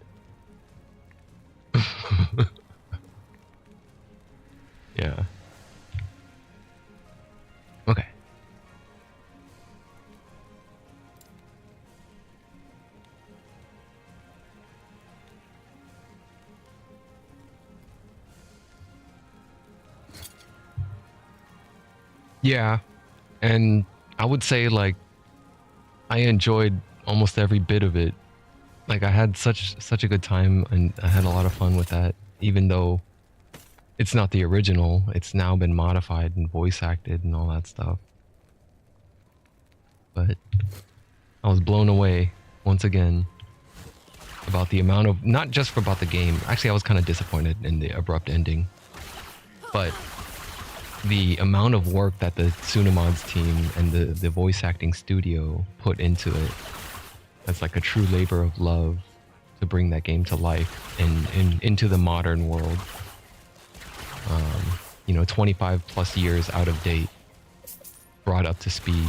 Yeah. Okay. Yeah, and I would say like I enjoyed almost every bit of it. Like I had such a good time, and I had a lot of fun with that, even though it's not the original. It's now been modified and voice acted and all that stuff. But I was blown away once again about the amount of, not just about the game. Actually, I was kind of disappointed in the abrupt ending, but the amount of work that the Tsunomods team and the voice acting studio put into it. That's like a true labor of love to bring that game to life and into the modern world. 25 plus years out of date, brought up to speed.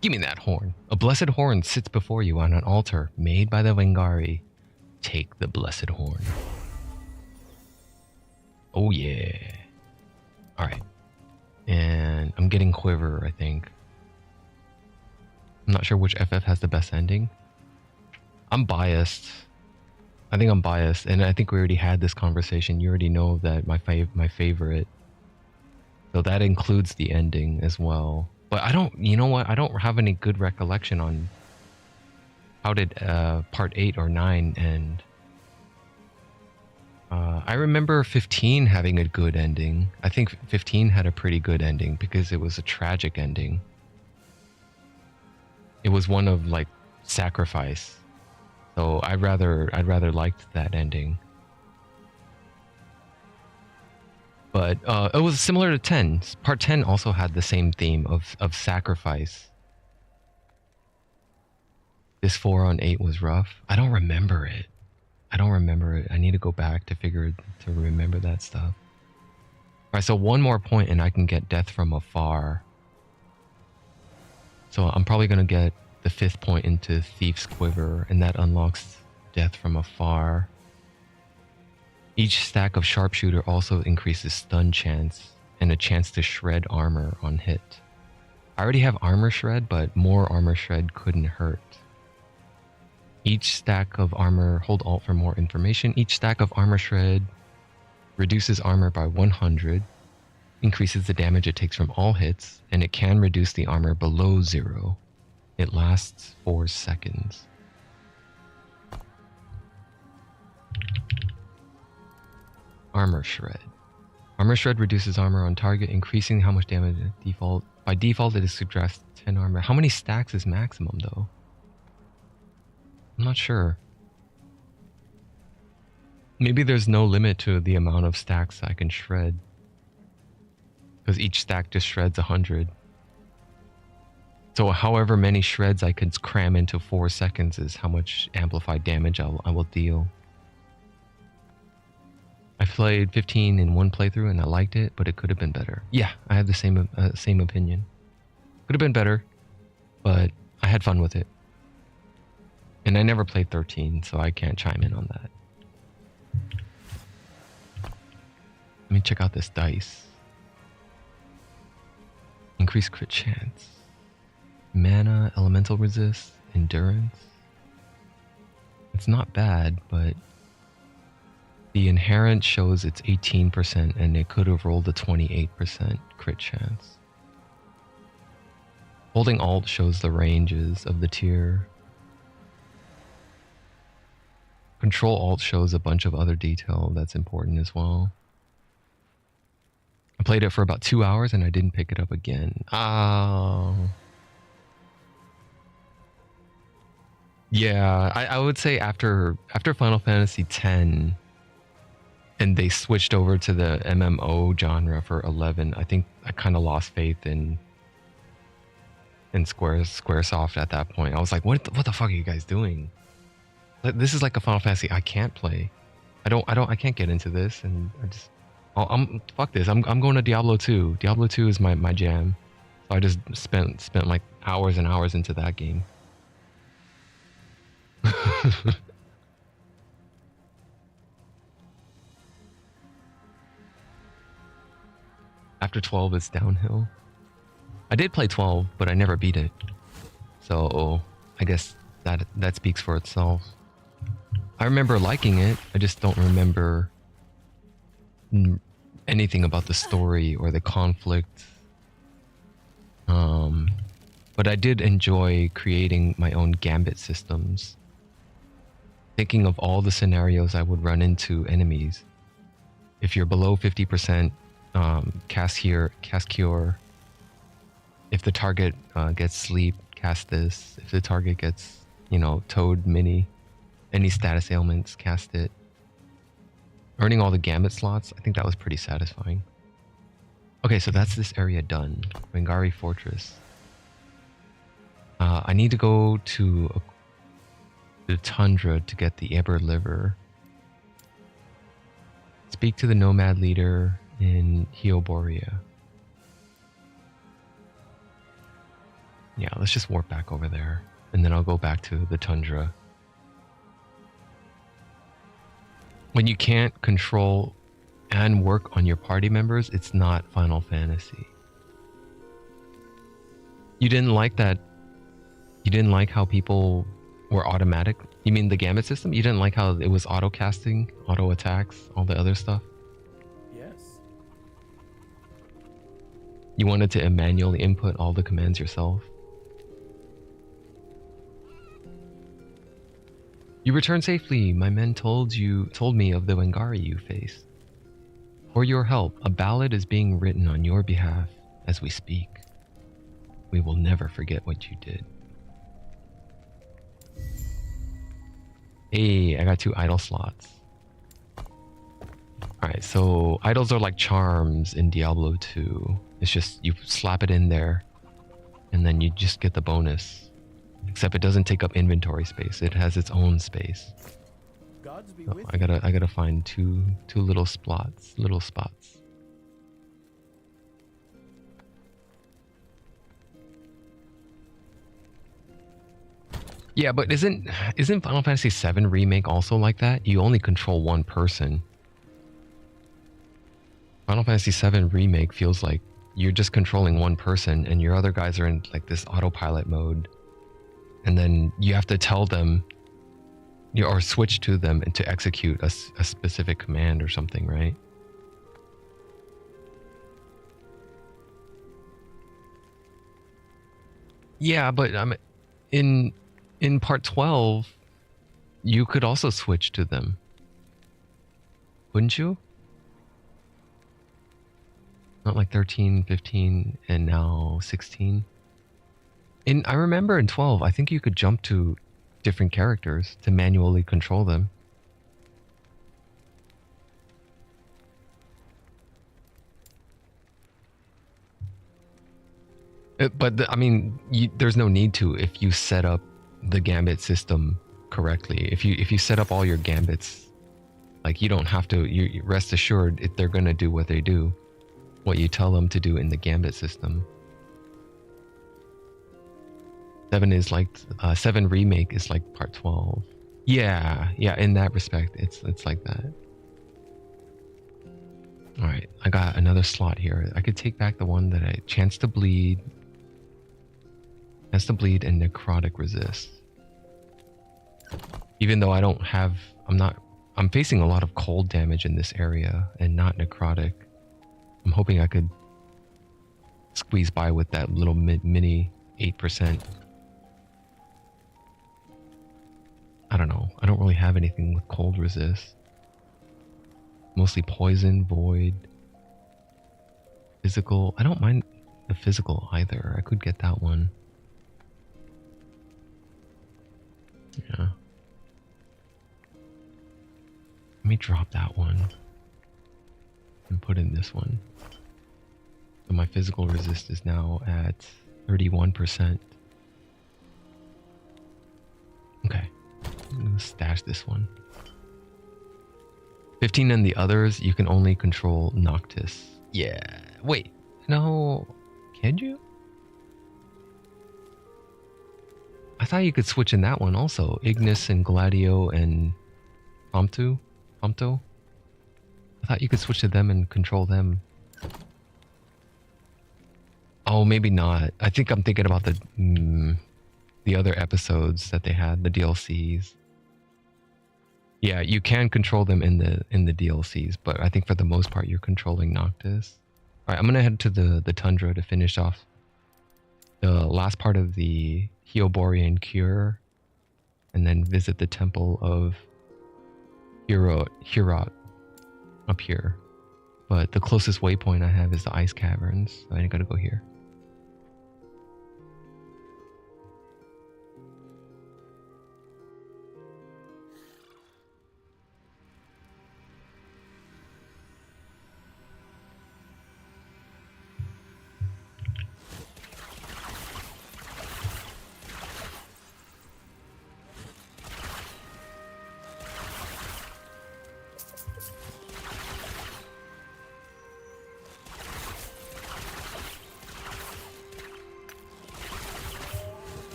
Give me that horn. A blessed horn sits before you on an altar made by the Wengari. take the blessed horn. Oh yeah. Alright. And I'm getting quiver, I think. I'm not sure which FF has the best ending. I'm biased. I think I'm biased, and I think we already had this conversation. You already know that my favorite. So that includes the ending as well. But I don't, you know what? I don't have any good recollection on how did part 8 or 9 end. I remember 15 having a good ending. I think 15 had a pretty good ending because it was a tragic ending. It was one of like sacrifice. So I'd rather liked that ending. But it was similar to 10. Part 10 also had the same theme of sacrifice. This 4 on 8 was rough. I don't remember it. I need to go back to remember that stuff. Alright, so one more point and I can get Death from Afar. So I'm probably going to get the 5th point into Thief's Quiver, and that unlocks Death from Afar. Each stack of Sharpshooter also increases stun chance and a chance to shred armor on hit. I already have Armor Shred, but more Armor Shred couldn't hurt. Each stack of armor, hold Alt for more information. Each stack of Armor Shred reduces armor by 100, increases the damage it takes from all hits, and it can reduce the armor below 0. It lasts 4 seconds. Armor Shred. Armor Shred reduces armor on target, increasing how much damage default. By default, it is subtracts 10 armor. How many stacks is maximum, though? I'm not sure. Maybe there's no limit to the amount of stacks I can shred. Because each stack just shreds 100. So however many shreds I could cram into 4 seconds is how much amplified damage I will deal. I played 15 in one playthrough and I liked it, but it could have been better. Yeah, I have the same opinion. Could have been better, but I had fun with it. And I never played 13, so I can't chime in on that. Let me check out this dice. Increased crit chance. Mana, elemental resist, endurance. It's not bad, but the inherent shows it's 18% and it could have rolled a 28% crit chance. Holding Alt shows the ranges of the tier. Control Alt shows a bunch of other detail that's important as well. I played it for about 2 hours and I didn't pick it up again. Oh. Yeah, I would say after Final Fantasy X and they switched over to the MMO genre for 11, I think I kind of lost faith in Squaresoft at that point. I was like, what the fuck are you guys doing? This is like a Final Fantasy I can't play. I can't get into this, and I'm fuck this. I'm going to Diablo 2. Diablo 2 is my jam. So I just spent like hours and hours into that game. After 12 it's downhill. I did play 12, but I never beat it. So I guess that speaks for itself. I remember liking it. I just don't remember anything about the story or the conflict. But I did enjoy creating my own gambit systems. Thinking of all the scenarios I would run into enemies. If you're below 50%, cast cure. If the target gets sleep, cast this. If the target gets, toad mini, any status ailments, cast it. Earning all the gambit slots, I think that was pretty satisfying. Okay, so that's this area done. Wangari Fortress. I need to go to the tundra to get the Eber liver. Speak to the nomad leader in Hyoboria. Yeah, let's just warp back over there. And then I'll go back to the tundra. When you can't control and work on your party members, it's not Final Fantasy. You didn't like that? You didn't like how people were automatic? You mean the gambit system? You didn't like how it was auto casting, auto attacks, all the other stuff? Yes. You wanted to manually input all the commands yourself? You returned safely. My men told me of the Wangari you faced. For your help, a ballad is being written on your behalf as we speak. We will never forget what you did. Hey, I got 2 idol slots. Alright, so idols are like charms in Diablo 2. It's just you slap it in there and then you just get the bonus. Except it doesn't take up inventory space. It has its own space. Gods be So with I gotta find two little spots. Yeah, but isn't Final Fantasy VII Remake also like that? You only control one person. Final Fantasy VII Remake feels like you're just controlling one person and your other guys are in like this autopilot mode. And then you have to tell them or switch to them and to execute a specific command or something, right? Yeah, but in part 12, you could also switch to them. Wouldn't you? Not like 13, 15, and now 16. I remember in 12, I think you could jump to different characters to manually control them. I mean, there's no need to if you set up the gambit system correctly. If you set up all your gambits, like you don't have to. You rest assured they're gonna do what they do, what you tell them to do in the gambit system. 7 Remake is like part 12. Yeah, in that respect, it's like that. All right, I got another slot here. I could take back the one that I chance to bleed and necrotic resist. Even though I'm facing a lot of cold damage in this area and not necrotic. I'm hoping I could squeeze by with that little mini 8%. I don't know. I don't really have anything with cold resist. Mostly poison, void, physical. I don't mind the physical either. I could get that one. Yeah. Let me drop that one and put in this one. So my physical resist is now at 31%. Okay. I'm gonna stash this one. 15 and the others, you can only control Noctis. Yeah. Wait. No. Can you? I thought you could switch in that one also. Ignis and Gladio and Prompto. I thought you could switch to them and control them. Oh, maybe not. I think I'm thinking about the other episodes that they had, the DLCs. Yeah, you can control them in the DLCs, but I think for the most part you're controlling Noctis. All right, I'm gonna head to the Tundra to finish off the last part of the Hyoborian Cure, and then visit the Temple of Hurot up here. But the closest waypoint I have is the Ice Caverns, so I gotta go here.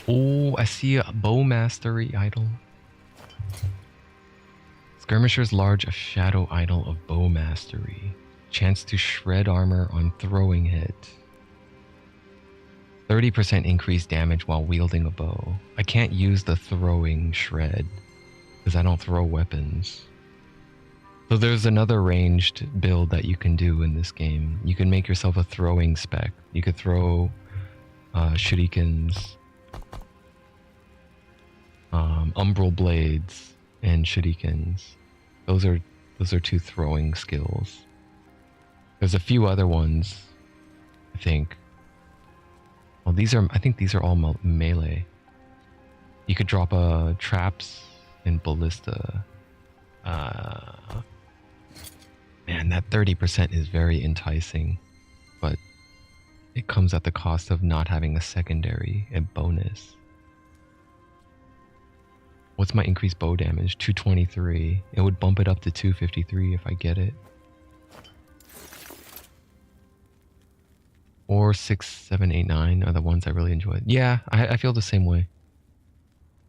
Oh, I see a bow mastery idol. Skirmisher's large shadow idol of bow mastery. Chance to shred armor on throwing hit. 30% increased damage while wielding a bow. I can't use the throwing shred because I don't throw weapons. So there's another ranged build that you can do in this game. You can make yourself a throwing spec. You could throw shurikens, umbral blades, and shurikens. Those are two throwing skills. There's a few other ones, I think. Well, I think these are all melee. You could drop traps and ballista. Man, that 30% is very enticing, but it comes at the cost of not having a secondary, a bonus. What's my increased bow damage? 223. It would bump it up to 253 if I get it. Or 6, 7, 8, 9 are the ones I really enjoy. Yeah, I feel the same way.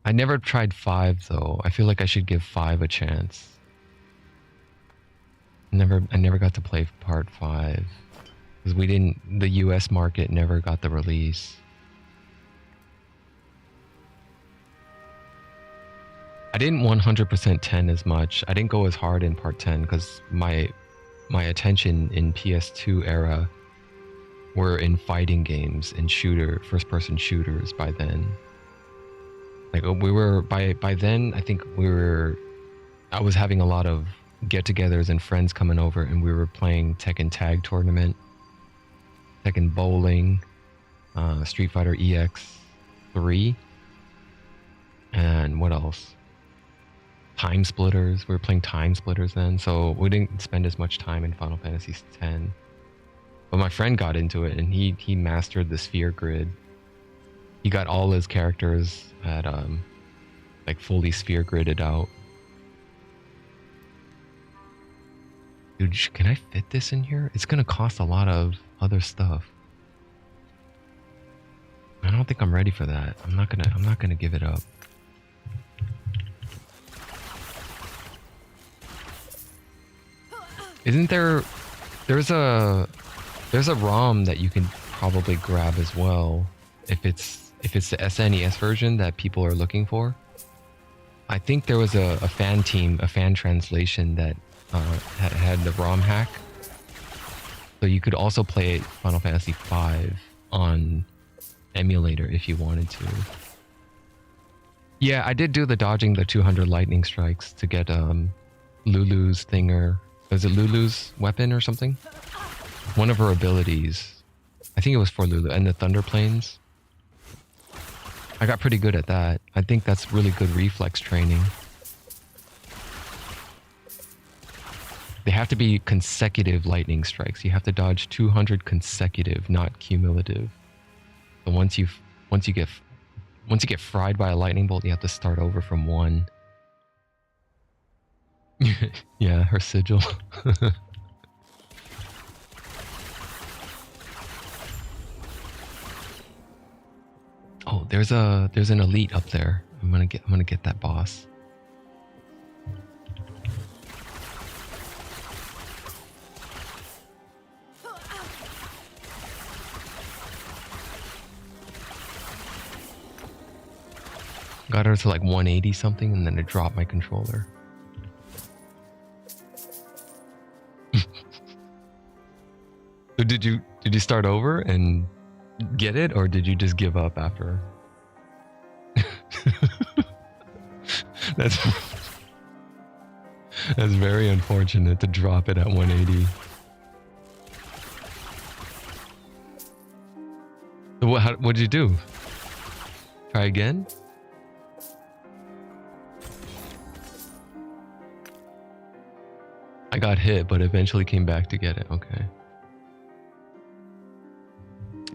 I never tried 5 though. I feel like I should give 5 a chance. I never got to play part 5 because the US market never got the release. I didn't 100% 10 as much. I didn't go as hard in part 10 because my attention in PS2 era were in fighting games and first person shooters by then. Like we were by then I think I was having a lot of get-togethers and friends coming over, and we were playing Tekken Tag Tournament, Tekken Bowling, Street Fighter EX3, and what else? Time Splitters. We were playing Time Splitters then, so we didn't spend as much time in Final Fantasy X. But my friend got into it, and he mastered the sphere grid. He got all his characters at like fully sphere gridded out. Dude, can I fit this in here? It's gonna cost a lot of other stuff. I don't think I'm ready for that. I'm not gonna give it up. Isn't there's a ROM that you can probably grab as well if it's the SNES version that people are looking for. I think there was a fan translation that had the ROM hack, so you could also play Final Fantasy V on emulator if you wanted to. Yeah, I did do the dodging the 200 lightning strikes to get Lulu's thinger. Was it Lulu's weapon or something? One of her abilities. I think it was for Lulu, and the Thunder Planes. I got pretty good at that. I think that's really good reflex training. They have to be consecutive lightning strikes. You have to dodge 200 consecutive, not cumulative. So once you get fried by a lightning bolt, you have to start over from 1. Yeah, her sigil. Oh, there's an elite up there. I'm gonna get that boss. Got her to like 180 something, and then it dropped my controller. So did you start over and get it, or did you just give up after? That's very unfortunate to drop it at 180. So what'd you do? Try again? I got hit, but eventually came back to get it. Okay.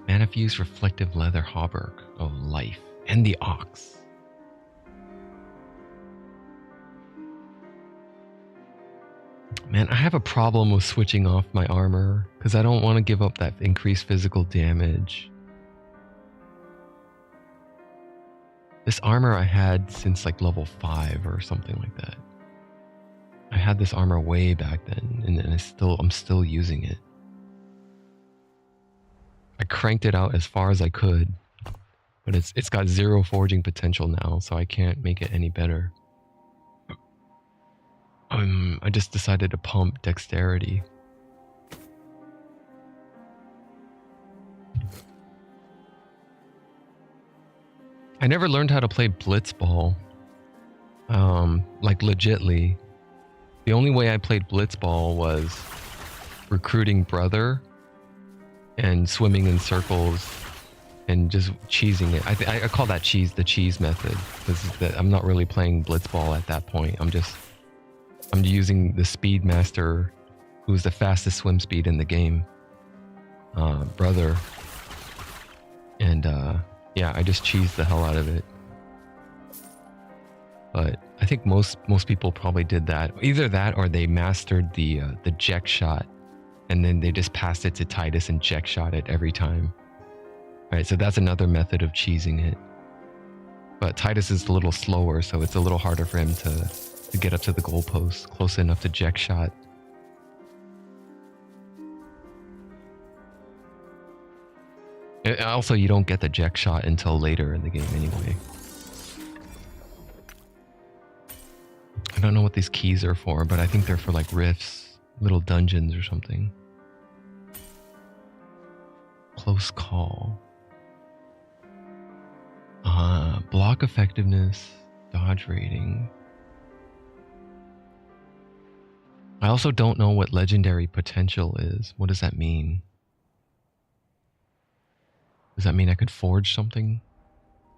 Mana-fused reflective leather hauberk. Oh, life. And the ox. Man, I have a problem with switching off my armor because I don't want to give up that increased physical damage. This armor I had since like level 5 or something like that. I had this armor way back then, and I'm still using it. I cranked it out as far as I could, but it's got 0 forging potential now, so I can't make it any better. I just decided to pump dexterity. I never learned how to play blitzball. Like legitly. The only way I played blitzball was recruiting brother and swimming in circles and just cheesing it. I call that the cheese method, because I'm not really playing blitzball at that point. I'm using the speed master, who's the fastest swim speed in the game, brother, and yeah, I just cheesed the hell out of it. But I think most people probably did that. Either that, or they mastered the Jek shot, and then they just passed it to Titus and Jek shot it every time. Right, so that's another method of cheesing it. But Titus is a little slower, so it's a little harder for him to get up to the goalpost close enough to Jek shot. Also, you don't get the Jek shot until later in the game anyway. I don't know what these keys are for, but I think they're for like rifts, little dungeons or something. Close call. Block effectiveness, dodge rating. I also don't know what legendary potential is. What does that mean? Does that mean I could forge something?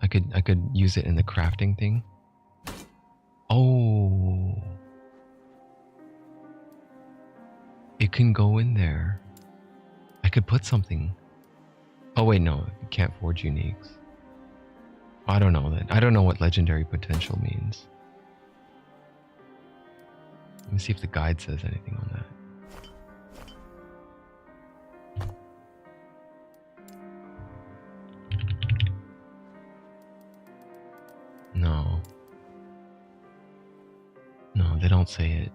I could use it in the crafting thing? Oh. It can go in there. I could put something. Oh wait, no, you can't forge uniques. I don't know that. I don't know what legendary potential means. Let me see if the guide says anything on that. No. No, they don't say it.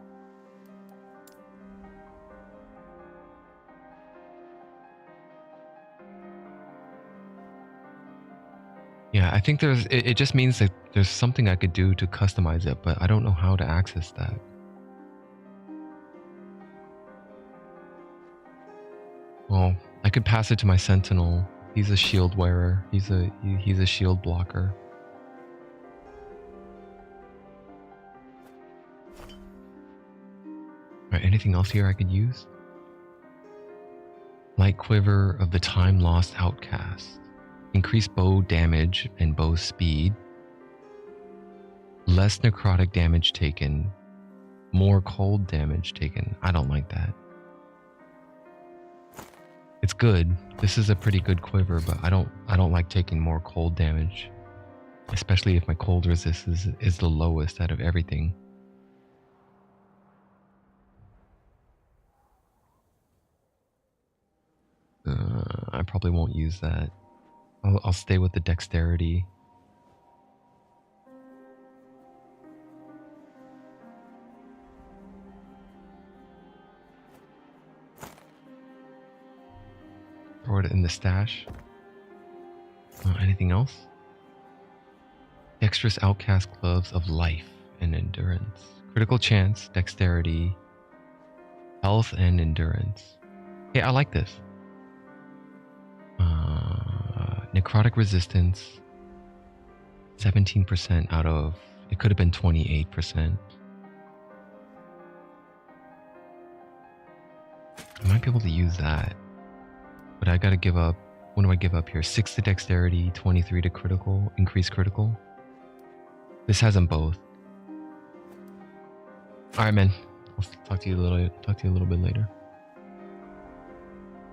Yeah, I think it just means that there's something I could do to customize it, but I don't know how to access that. Well, I could pass it to my sentinel. He's a shield wearer. He's a shield blocker. Alright, anything else here I could use? Light Quiver of the Time Lost Outcast. Increase bow damage and bow speed. Less necrotic damage taken. More cold damage taken. I don't like that. It's good. This is a pretty good quiver, but I don't like taking more cold damage. Especially if my cold resist is the lowest out of everything. I probably won't use that. I'll stay with the dexterity. Throw it in the stash. Anything else? Dexterous Outcast Gloves of Life and Endurance. Critical chance, dexterity, health, and endurance. Hey, I like this. Necrotic resistance, 17% out of, it could have been 28%. I might be able to use that, but I gotta give up, what do I give up here? 6 to dexterity, 23 to critical, increased critical. This has them both. Alright, man. I'll talk to you a little bit later.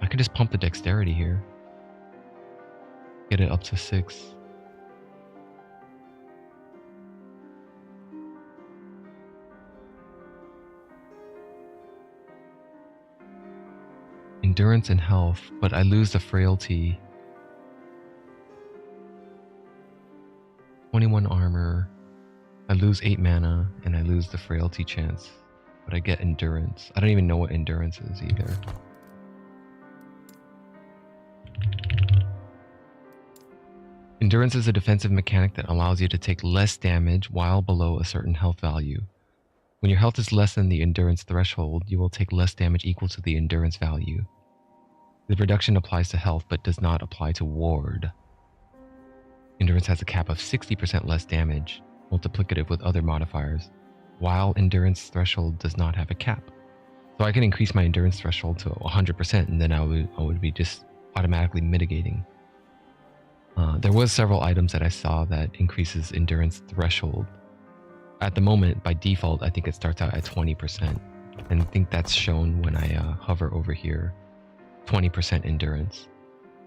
I could just pump the dexterity here. Get it up to 6. Endurance and health, but I lose the frailty. 21 armor. I lose 8 mana, and I lose the frailty chance. But I get endurance. I don't even know what endurance is either. Endurance is a defensive mechanic that allows you to take less damage while below a certain health value. When your health is less than the endurance threshold, you will take less damage equal to the endurance value. The reduction applies to health, but does not apply to ward. Endurance has a cap of 60% less damage, multiplicative with other modifiers, while endurance threshold does not have a cap. So I can increase my endurance threshold to 100%, and then I would be just automatically mitigating. There was several items that I saw that increases endurance threshold. At the moment, by default, I think it starts out at 20%, and I think that's shown when I hover over here, 20% endurance.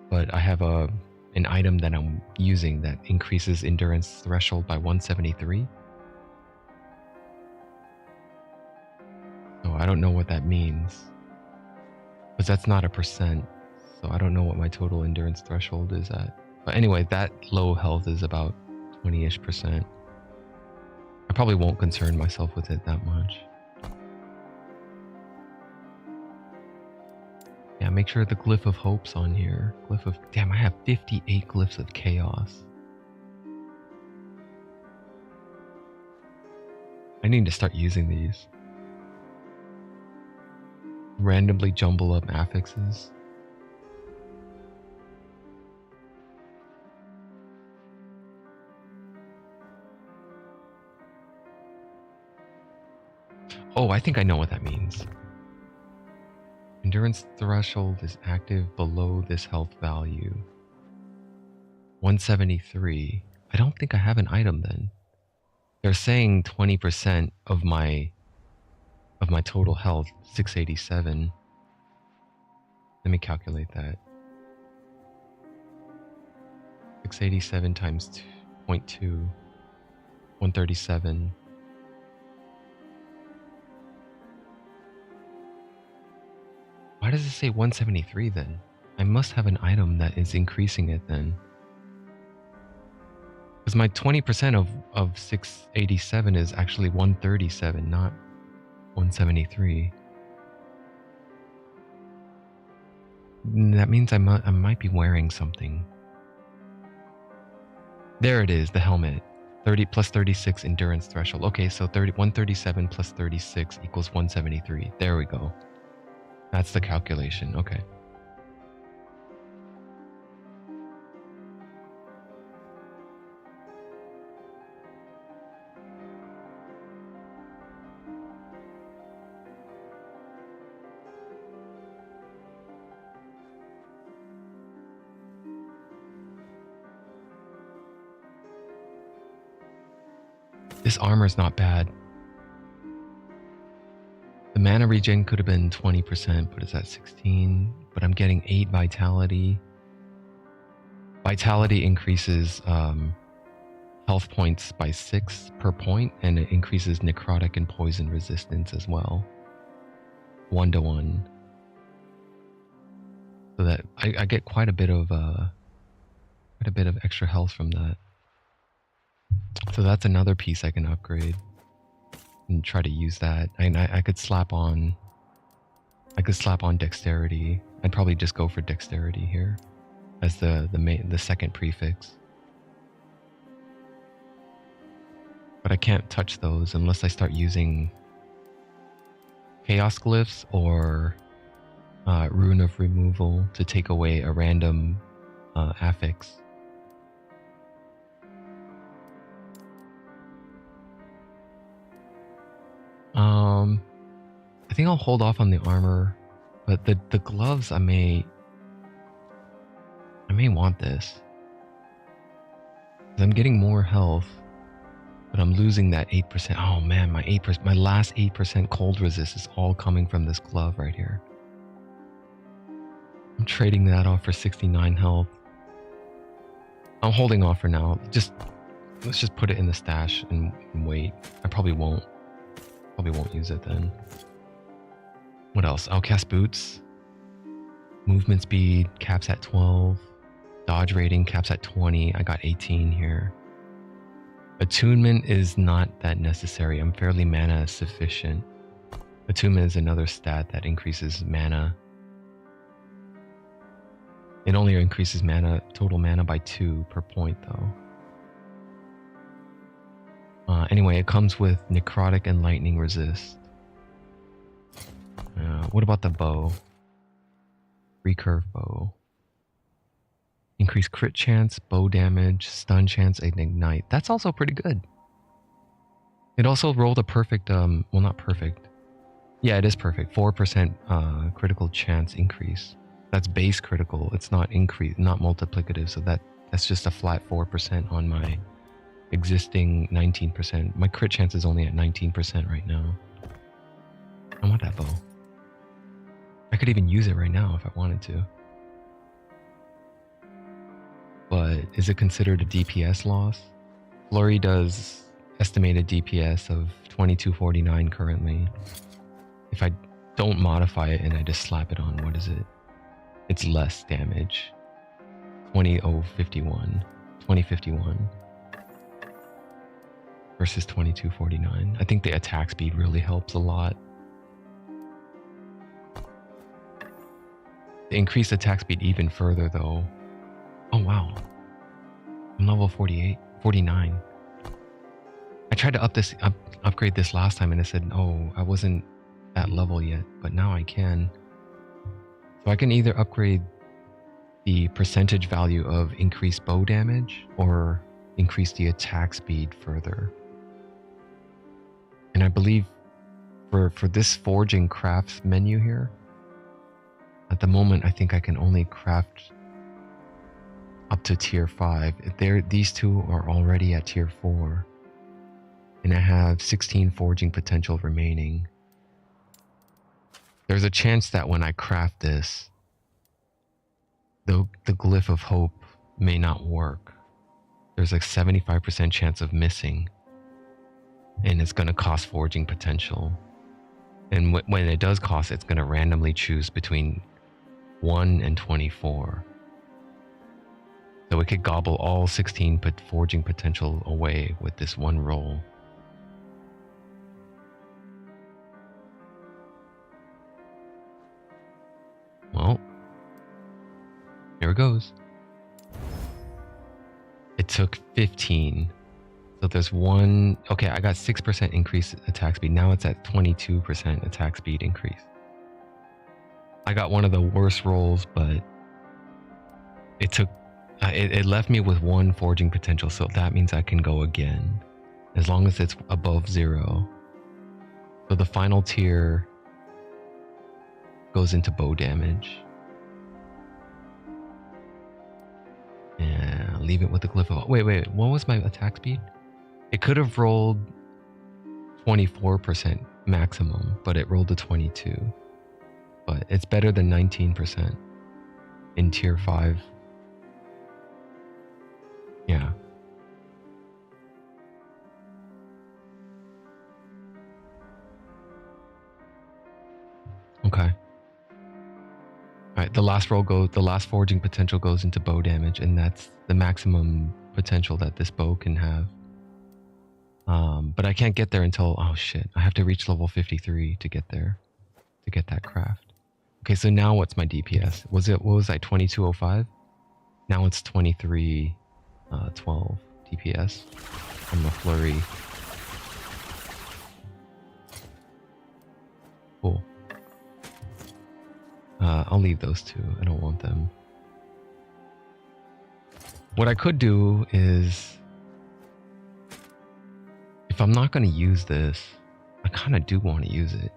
But I have an item that I'm using that increases endurance threshold by 173. So I don't know what that means, because that's not a percent. So I don't know what my total endurance threshold is at. But anyway, that low health is about 20-ish%. I probably won't concern myself with it that much. Yeah, make sure the Glyph of Hope's on here. Damn, I have 58 Glyphs of Chaos. I need to start using these. Randomly jumble up affixes. Oh, I think I know what that means. Endurance threshold is active below this health value. 173. I don't think I have an item then. They're saying 20% of my total health, 687. Let me calculate that. 687 times 0.2, 137. Why does it say 173 then? I must have an item that is increasing it then. Because my 20% of 687 is actually 137, not 173. That means I might be wearing something. There it is, the helmet. 30 plus 36 endurance threshold. Okay, so 137 plus 36 equals 173. There we go. That's the calculation. Okay. This armor's not bad. The mana regen could have been 20%, but it's at 16. But I'm getting 8 vitality. Vitality increases health points by 6 per point, and it increases necrotic and poison resistance as well. 1-to-1. So that I get quite a bit of extra health from that. So that's another piece I can upgrade and try to use that. I could slap on dexterity. I'd probably just go for dexterity here as the second prefix. But I can't touch those unless I start using chaos glyphs or rune of removal to take away a random affix. I think I'll hold off on the armor, but the gloves I may want this. I'm getting more health, but I'm losing that 8%. Oh man, my last 8% cold resist is all coming from this glove right here. I'm trading that off for 69 health. I'm holding off for now. Let's just put it in the stash and wait. I probably won't use it then. What else? I'll cast boots. Movement speed caps at 12. Dodge rating caps at 20. I got 18 here. Attunement is not that necessary. I'm fairly mana sufficient. Attunement is another stat that increases mana. It only increases mana, total mana by 2 per point though. Anyway, it comes with necrotic and lightning resist. What about the bow? Recurve bow. Increase crit chance, bow damage, stun chance, and ignite. That's also pretty good. It also rolled a perfect, well, not perfect. Yeah, it is perfect. 4% critical chance increase. That's base critical. It's not increase, not multiplicative. So that's just a flat 4% on my existing 19%. My crit chance is only at 19% right now. I want that bow. I could even use it right now if I wanted to. But is it considered a DPS loss? Flurry does estimated DPS of 2249 currently. If I don't modify it and I just slap it on, what is it? It's less damage. 2051 versus 2249. I think the attack speed really helps a lot. The increased attack speed even further though. Oh wow. I'm level 49. I tried to upgrade this last time and it said, oh, I wasn't at level yet, but now I can. So I can either upgrade the percentage value of increased bow damage or increase the attack speed further. And I believe for this forging crafts menu here, at the moment I think I can only craft up to tier 5. These two are already at tier 4. And I have 16 forging potential remaining. There's a chance that when I craft this, the glyph of hope may not work. There's a 75% chance of missing. And it's going to cost forging potential. And when it does cost, it's going to randomly choose between 1 and 24. So it could gobble all 16 forging potential away with this one roll. Well, here it goes. It took 15. So there's one. Okay, I got 6% increased attack speed. Now it's at 22% attack speed increase. I got one of the worst rolls, but it took. It left me with 1 forging potential, so that means I can go again, as long as it's above 0. So the final tier goes into bow damage. Yeah, leave it with the glyph of... Wait, what was my attack speed? It could have rolled 24% maximum, but it rolled a 22. But it's better than 19% in tier 5. Yeah. Okay. Alright, the last forging potential goes into bow damage, and that's the maximum potential that this bow can have. But I can't get there until, oh shit, I have to reach level 53 to get there, to get that craft. Okay, so now what's my DPS? What was I, 2205? Now it's 2312 DPS from the flurry. Cool. I'll leave those two. I don't want them. What I could do is, if I'm not going to use this, I kind of do want to use it.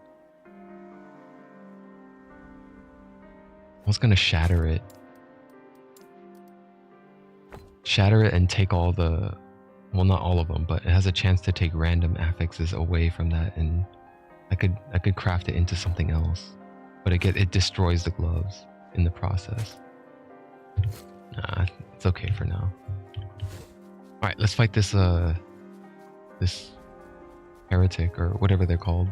I was going to shatter it. Shatter it and take all the... Well, not all of them, but it has a chance to take random affixes away from that, and I could craft it into something else. But it destroys the gloves in the process. Nah, it's okay for now. Alright, let's fight this this heretic, or whatever they're called.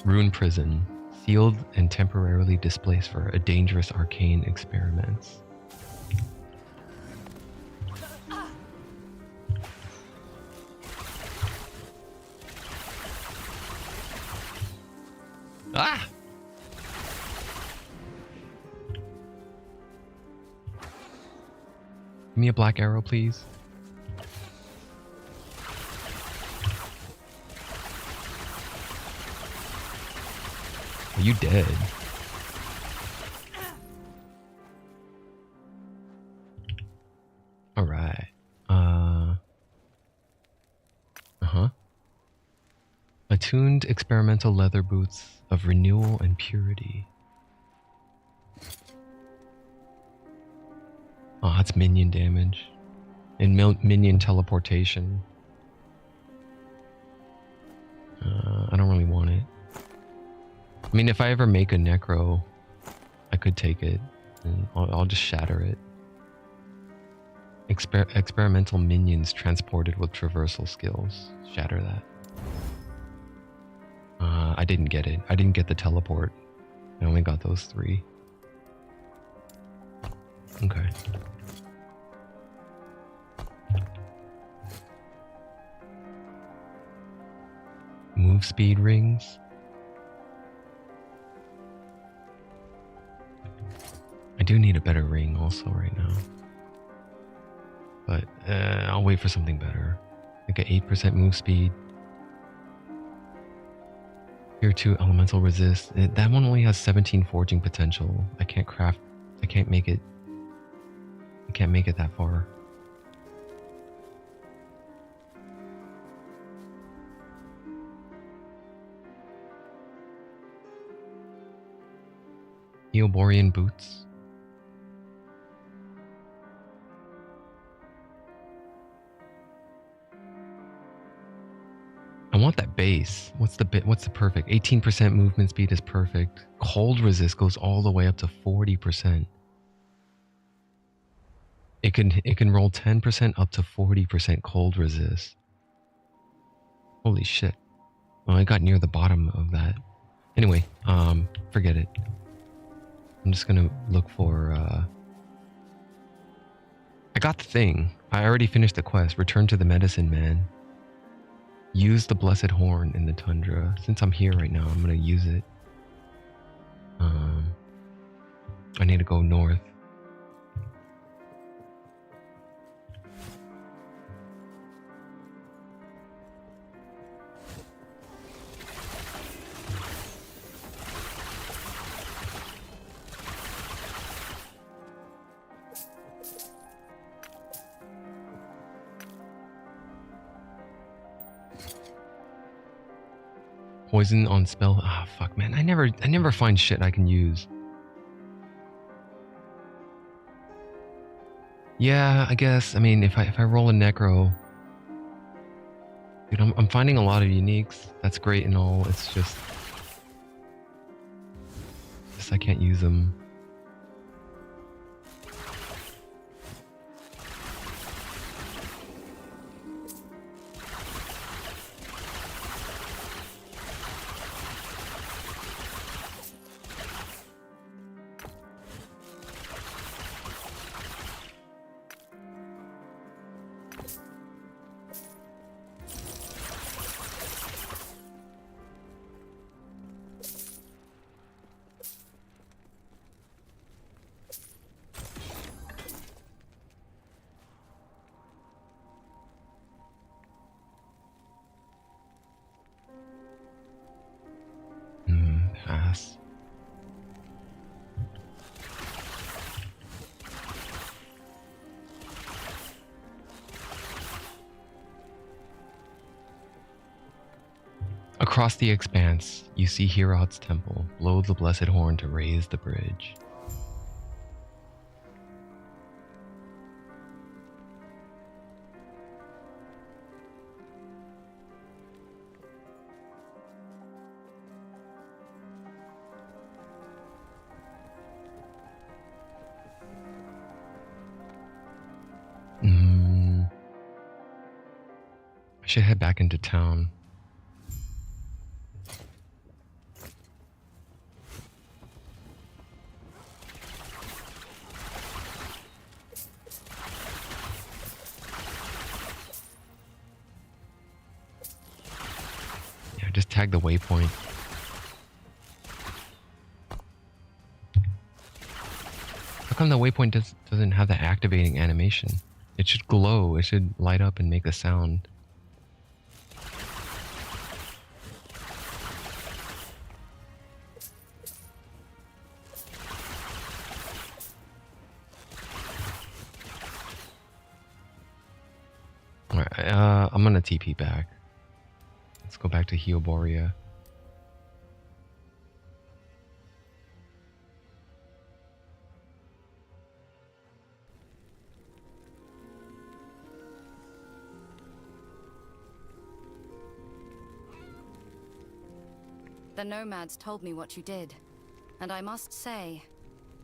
Rune Prison. Sealed and temporarily displaced for a dangerous arcane experiments. Ah! Give me a black arrow, please. Are you dead? Alright. Attuned experimental leather boots of renewal and purity. Oh, that's minion damage. And minion teleportation. I don't really want it. I mean, if I ever make a necro, I could take it. And I'll just shatter it. Experimental minions transported with traversal skills. Shatter that. I didn't get it. I didn't get the teleport. I only got those 3. Okay. Move speed rings. I do need a better ring also right now. But I'll wait for something better. Like an 8% move speed. Tier 2 elemental resist. That one only has 17 forging potential. I can't craft. I can't make it. I can't make it that far. Eoborian boots. I want that base. What's the perfect? 18% movement speed is perfect. Cold resist goes all the way up to 40%. It can roll 10% up to 40% cold resist. Holy shit. Oh, I got near the bottom of that. Anyway, forget it. I'm just gonna look for I got the thing. I already finished the quest. Return to the medicine man. Use the blessed horn in the tundra. Since I'm here right now, I'm gonna use it. I need to go north. Poison on spell. Ah, fuck, man. I never find shit I can use. Yeah, I guess. I mean, if I roll a necro, dude, I'm finding a lot of uniques. That's great and all. It's just I can't use them. Pass. Across the expanse, you see Herod's temple. Blow the blessed horn to raise the bridge. I should head back into town. Yeah, just tag the waypoint. come the waypoint doesn't have the activating animation? It should glow. It should light up and make a sound. Alright, I'm gonna TP back. Let's go back to Hioboria. The nomads told me what you did, and I must say,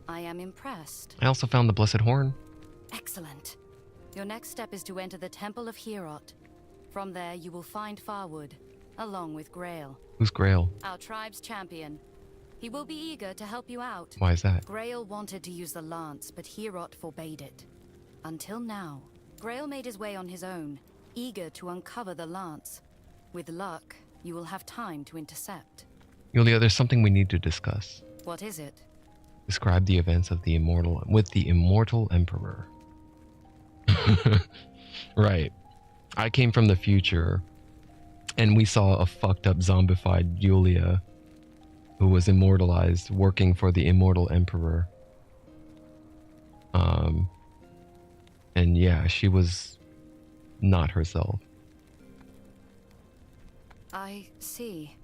I am impressed. I also found the Blessed Horn. Excellent. Your next step is to enter the Temple of Hierot. From there, you will find Farwood, along with Grail. Who's Grail? Our tribe's champion. He will be eager to help you out. Why is that? Grail wanted to use the lance, but Hierot forbade it. Until now, Grail made his way on his own, eager to uncover the lance. With luck, you will have time to intercept. Yulia, there's something we need to discuss. What is it? Describe the events of the immortal emperor. Right. I came from the future, and we saw a fucked up zombified Yulia who was immortalized working for the immortal emperor. And yeah, she was not herself. I see.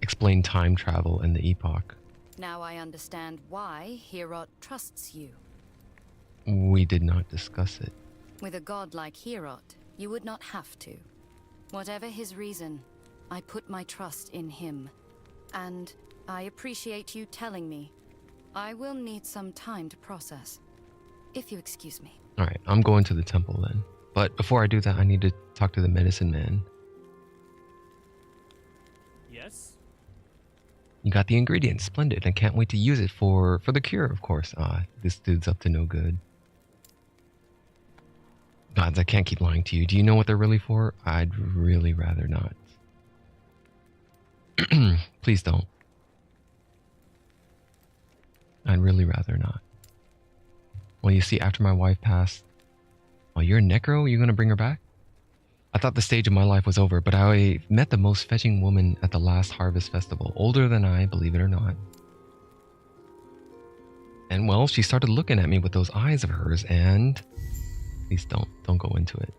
Explain time travel and the Epoch. Now I understand why Hierot trusts you. We did not discuss it. With a god like Hierot, you would not have to. Whatever his reason, I put my trust in him. And I appreciate you telling me. I will need some time to process. If you excuse me. Alright, I'm going to the temple then. But before I do that, I need to talk to the medicine man. Yes? You got the ingredients. Splendid. I can't wait to use it for the cure, of course. This dude's up to no good. Gods, I can't keep lying to you. Do you know what they're really for? I'd really rather not. Please don't. I'd really rather not. Well, you see, after my wife passed... Oh, you're a necro? You're gonna bring her back? I thought the stage of my life was over, but I met the most fetching woman at the last Harvest Festival. Older than I, believe it or not. And well, she started looking at me with those eyes of hers, and... Please don't go into it.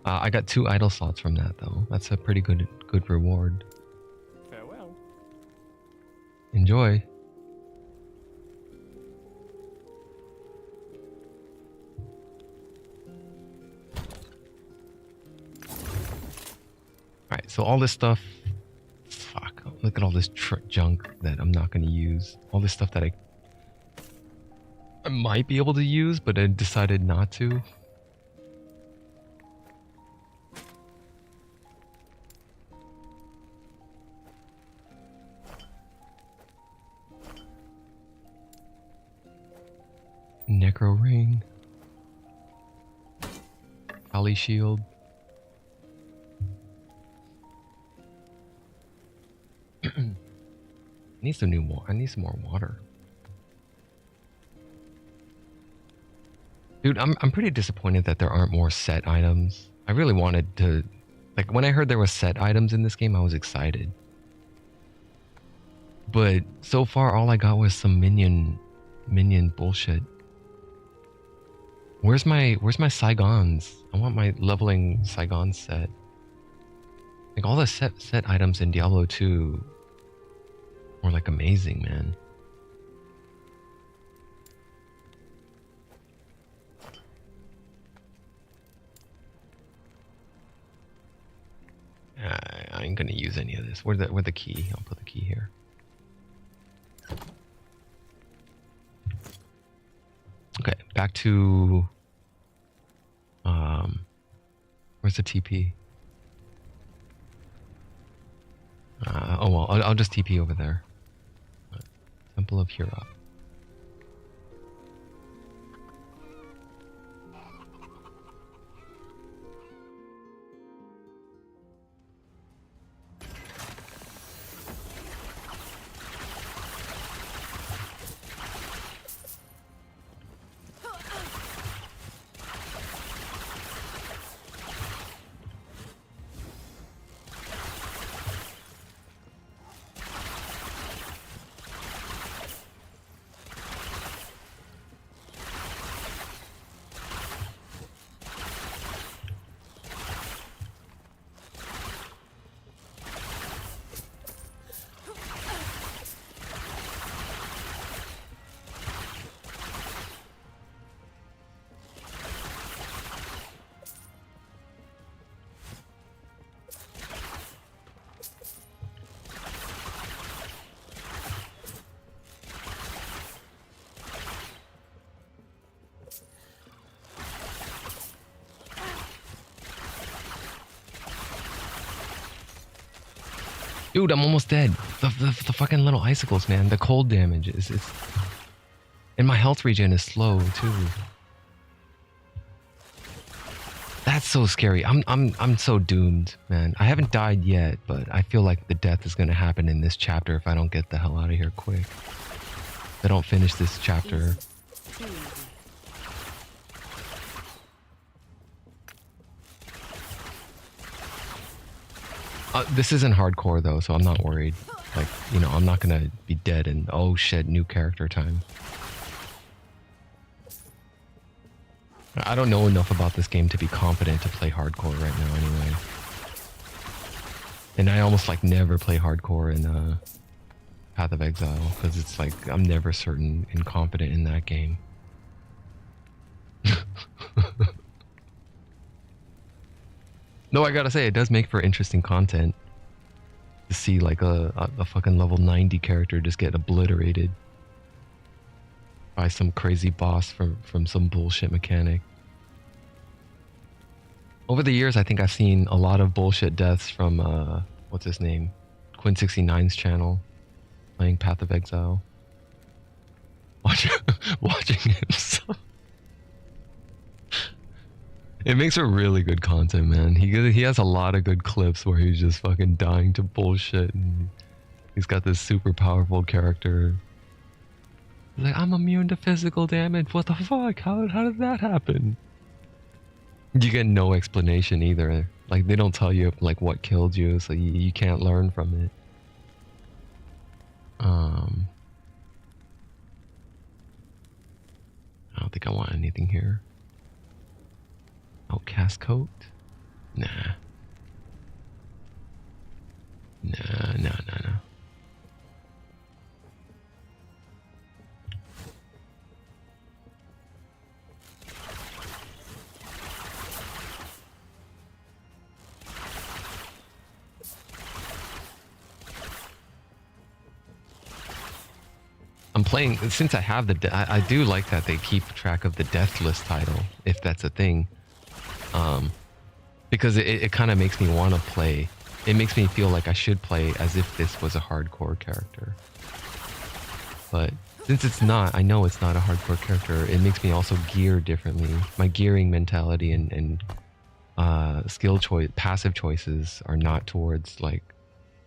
I got 2 idol slots from that, though. That's a pretty good reward. Farewell. Enjoy. Alright, so all this stuff... Fuck, look at all this junk that I'm not going to use. All this stuff that I might be able to use, but I decided not to. Necro ring. Kali shield. I need some more water. Dude, I'm pretty disappointed that there aren't more set items. I really wanted to... Like, when I heard there was set items in this game, I was excited. But so far, all I got was some minion bullshit. Where's my Saigons? I want my leveling Saigon set. Like, all the set items in Diablo 2 were like amazing, man. I ain't gonna use any of this. Where's the key? I'll put the key here. Okay, back to where's the TP? Oh well, I'll just TP over there. Temple of Hierot. Dude, I'm almost dead. The fucking little icicles, man. The cold damage is and my health regen is slow too. That's so scary. I'm so doomed, man. I haven't died yet, but I feel like the death is gonna happen in this chapter if I don't get the hell out of here quick. If I don't finish this chapter. This isn't hardcore though, so I'm not worried. Like, you know, I'm not gonna be dead and oh shit, new character time. I don't know enough about this game to be confident to play hardcore right now anyway. And I almost like never play hardcore in Path of Exile, because it's like I'm never certain and confident in that game. No, I gotta say, it does make for interesting content. To see like a fucking level 90 character just get obliterated by some crazy boss from some bullshit mechanic. Over the years, I think I've seen a lot of bullshit deaths from, what's his name? Quinn69's channel, playing Path of Exile. Watching him so... It makes for really good content, man. He has a lot of good clips where he's just fucking dying to bullshit, and he's got this super powerful character. He's like, I'm immune to physical damage. What the fuck? How did that happen? You get no explanation either. Like, they don't tell you like what killed you, so you can't learn from it. I don't think I want anything here. Outcast coat? Nah. Nah. I'm playing, since I have I do like that they keep track of the death list title, if that's a thing. Because it kind of makes me want to play. It makes me feel like I should play as if this was a hardcore character. But since it's not, I know it's not a hardcore character, it makes me also gear differently. My gearing mentality and skill choice, passive choices are not towards like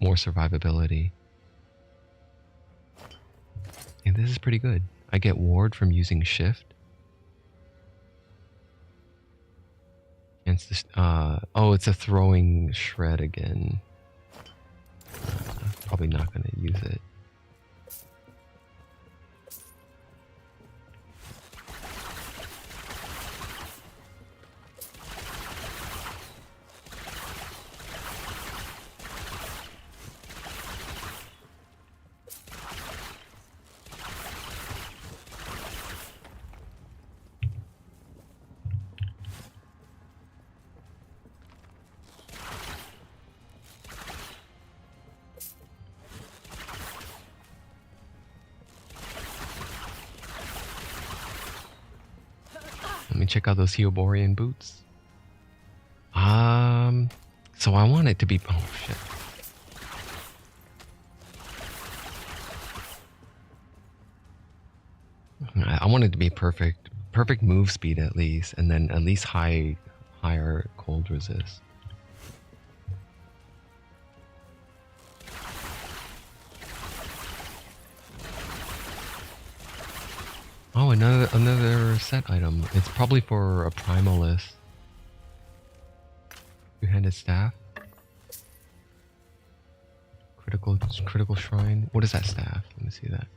more survivability. And this is pretty good. I get ward from using shift. And it's just, oh, it's a throwing shred again. Probably not gonna use it. Let me check out those Heoborian boots. So I want it to be, oh shit. I want it to be perfect move speed at least, and then at least higher cold resist. Oh, another set item. It's probably for a primalist. Two-handed staff. Critical shrine. What is that staff? Let me see that.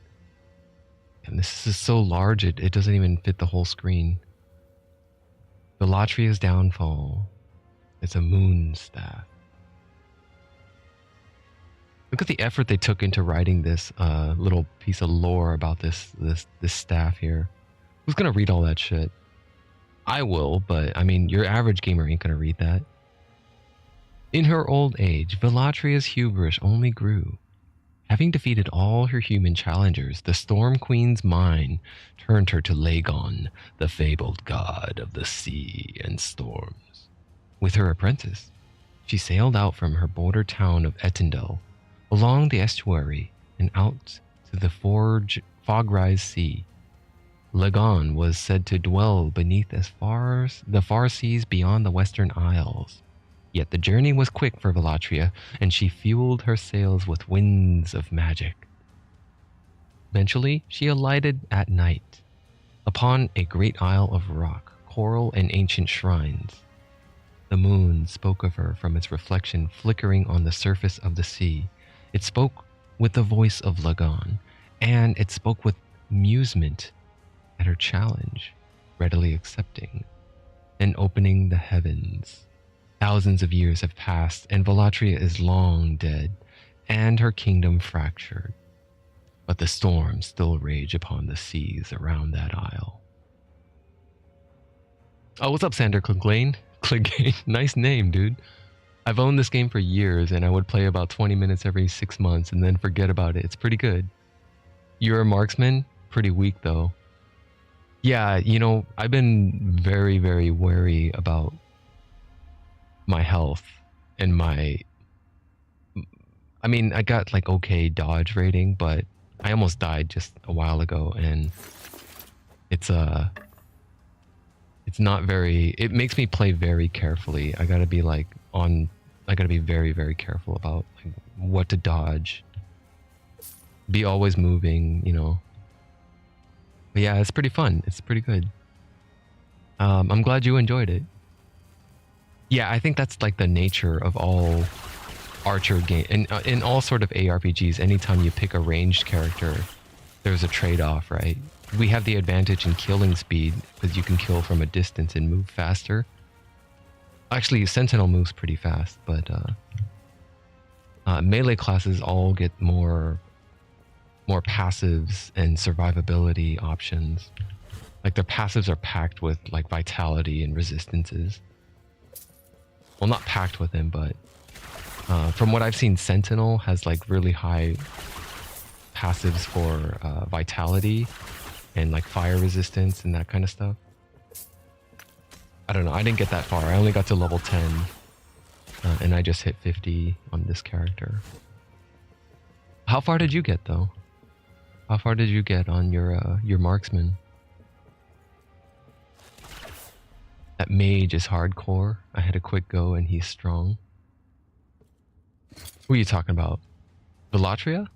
And this is so large it doesn't even fit the whole screen. Velatria's downfall. It's a moon staff. Look at the effort they took into writing this little piece of lore about this staff here. Who's gonna read all that shit? I will, but I mean, your average gamer ain't gonna read that. In her old age, Velatria's hubris only grew. Having defeated all her human challengers, the Storm Queen's mind turned her to Lagon, the fabled god of the sea and storms. With her apprentice, she sailed out from her border town of Etendel, Along the estuary and out to the fog-rise sea, Lagon was said to dwell beneath as far as the far seas beyond the Western Isles. Yet the journey was quick for Velatria, and she fueled her sails with winds of magic. Eventually, she alighted at night upon a great isle of rock, coral, and ancient shrines. The moon spoke of her from its reflection flickering on the surface of the sea. It spoke with the voice of Lagon, and it spoke with amusement at her challenge, readily accepting and opening the heavens. Thousands of years have passed, and Velatria is long dead, and her kingdom fractured. But the storms still rage upon the seas around that isle. Oh, what's up, Sander Clegane? Clegane, nice name, dude. I've owned this game for years, and I would play about 20 minutes every 6 months and then forget about it. It's pretty good. You're a marksman? Pretty weak, though. Yeah, you know, I've been very, very wary about my health and my... I mean, I got like okay dodge rating, but I almost died just a while ago, and it's not very... It makes me play very carefully. I gotta be like I gotta be very, very careful about like, what to dodge. Be always moving, you know. But yeah, it's pretty fun. It's pretty good. I'm glad you enjoyed it. Yeah, I think that's like the nature of all Archer game and in all sort of ARPGs. Anytime you pick a ranged character, there's a trade-off, right? We have the advantage in killing speed because you can kill from a distance and move faster. Actually, Sentinel moves pretty fast, but melee classes all get more passives and survivability options. Like their passives are packed with like vitality and resistances. Well, not packed with them, but from what I've seen, Sentinel has like really high passives for vitality and like fire resistance and that kind of stuff. I don't know. I didn't get that far. I only got to level 10, and I just hit 50 on this character. How far did you get, though? How far did you get on your marksman? That mage is hardcore. I had a quick go, and he's strong. Who are you talking about? Velatria?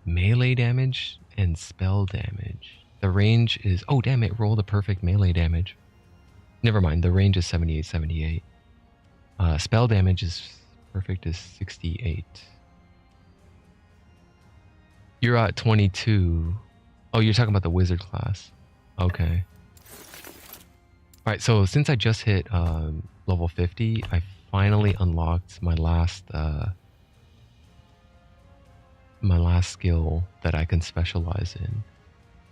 Melee damage and spell damage. The range is... Oh, damn it. Roll the perfect melee damage. Never mind. The range is 78, 78. Spell damage is perfect is 68. You're at 22. Oh, you're talking about the wizard class. Okay. Alright, so since I just hit level 50, I finally unlocked my last skill that I can specialize in.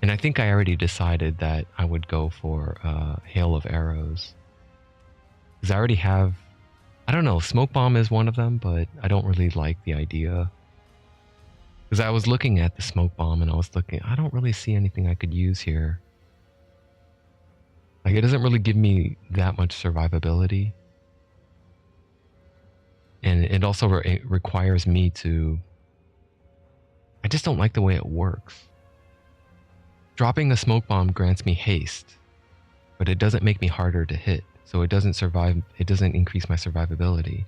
And I think I already decided that I would go for Hail of Arrows. Because I already have... I don't know, Smoke Bomb is one of them, but I don't really like the idea. Because I was looking at the Smoke Bomb and I was looking... I don't really see anything I could use here. Like, it doesn't really give me that much survivability. And it also requires me to... I just don't like the way it works. Dropping a smoke bomb grants me haste, but it doesn't make me harder to hit, so it doesn't increase my survivability.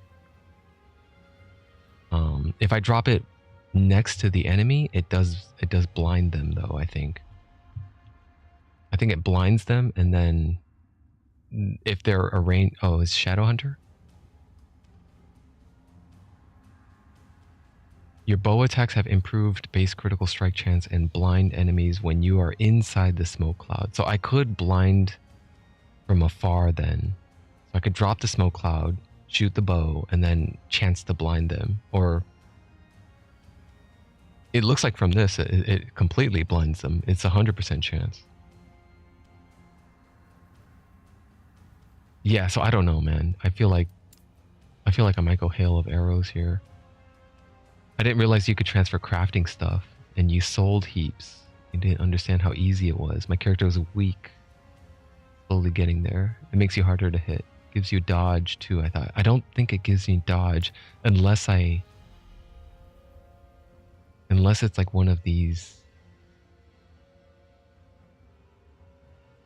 If I drop it next to the enemy, it does blind them though, I think. I think it blinds them, and then if they're a range... Oh, is Shadow Hunter? Your bow attacks have improved base critical strike chance and blind enemies when you are inside the smoke cloud. So I could blind from afar then. So I could drop the smoke cloud, shoot the bow, and then chance to blind them. Or it looks like from this, it completely blinds them. It's 100% chance. Yeah, so I don't know, man. I feel like I might go Hail of Arrows here. I didn't realize you could transfer crafting stuff, and you sold heaps. You didn't understand how easy it was. My character was weak. Slowly getting there. It makes you harder to hit. gives you dodge too, I thought. I don't think it gives me dodge unless it's like one of these.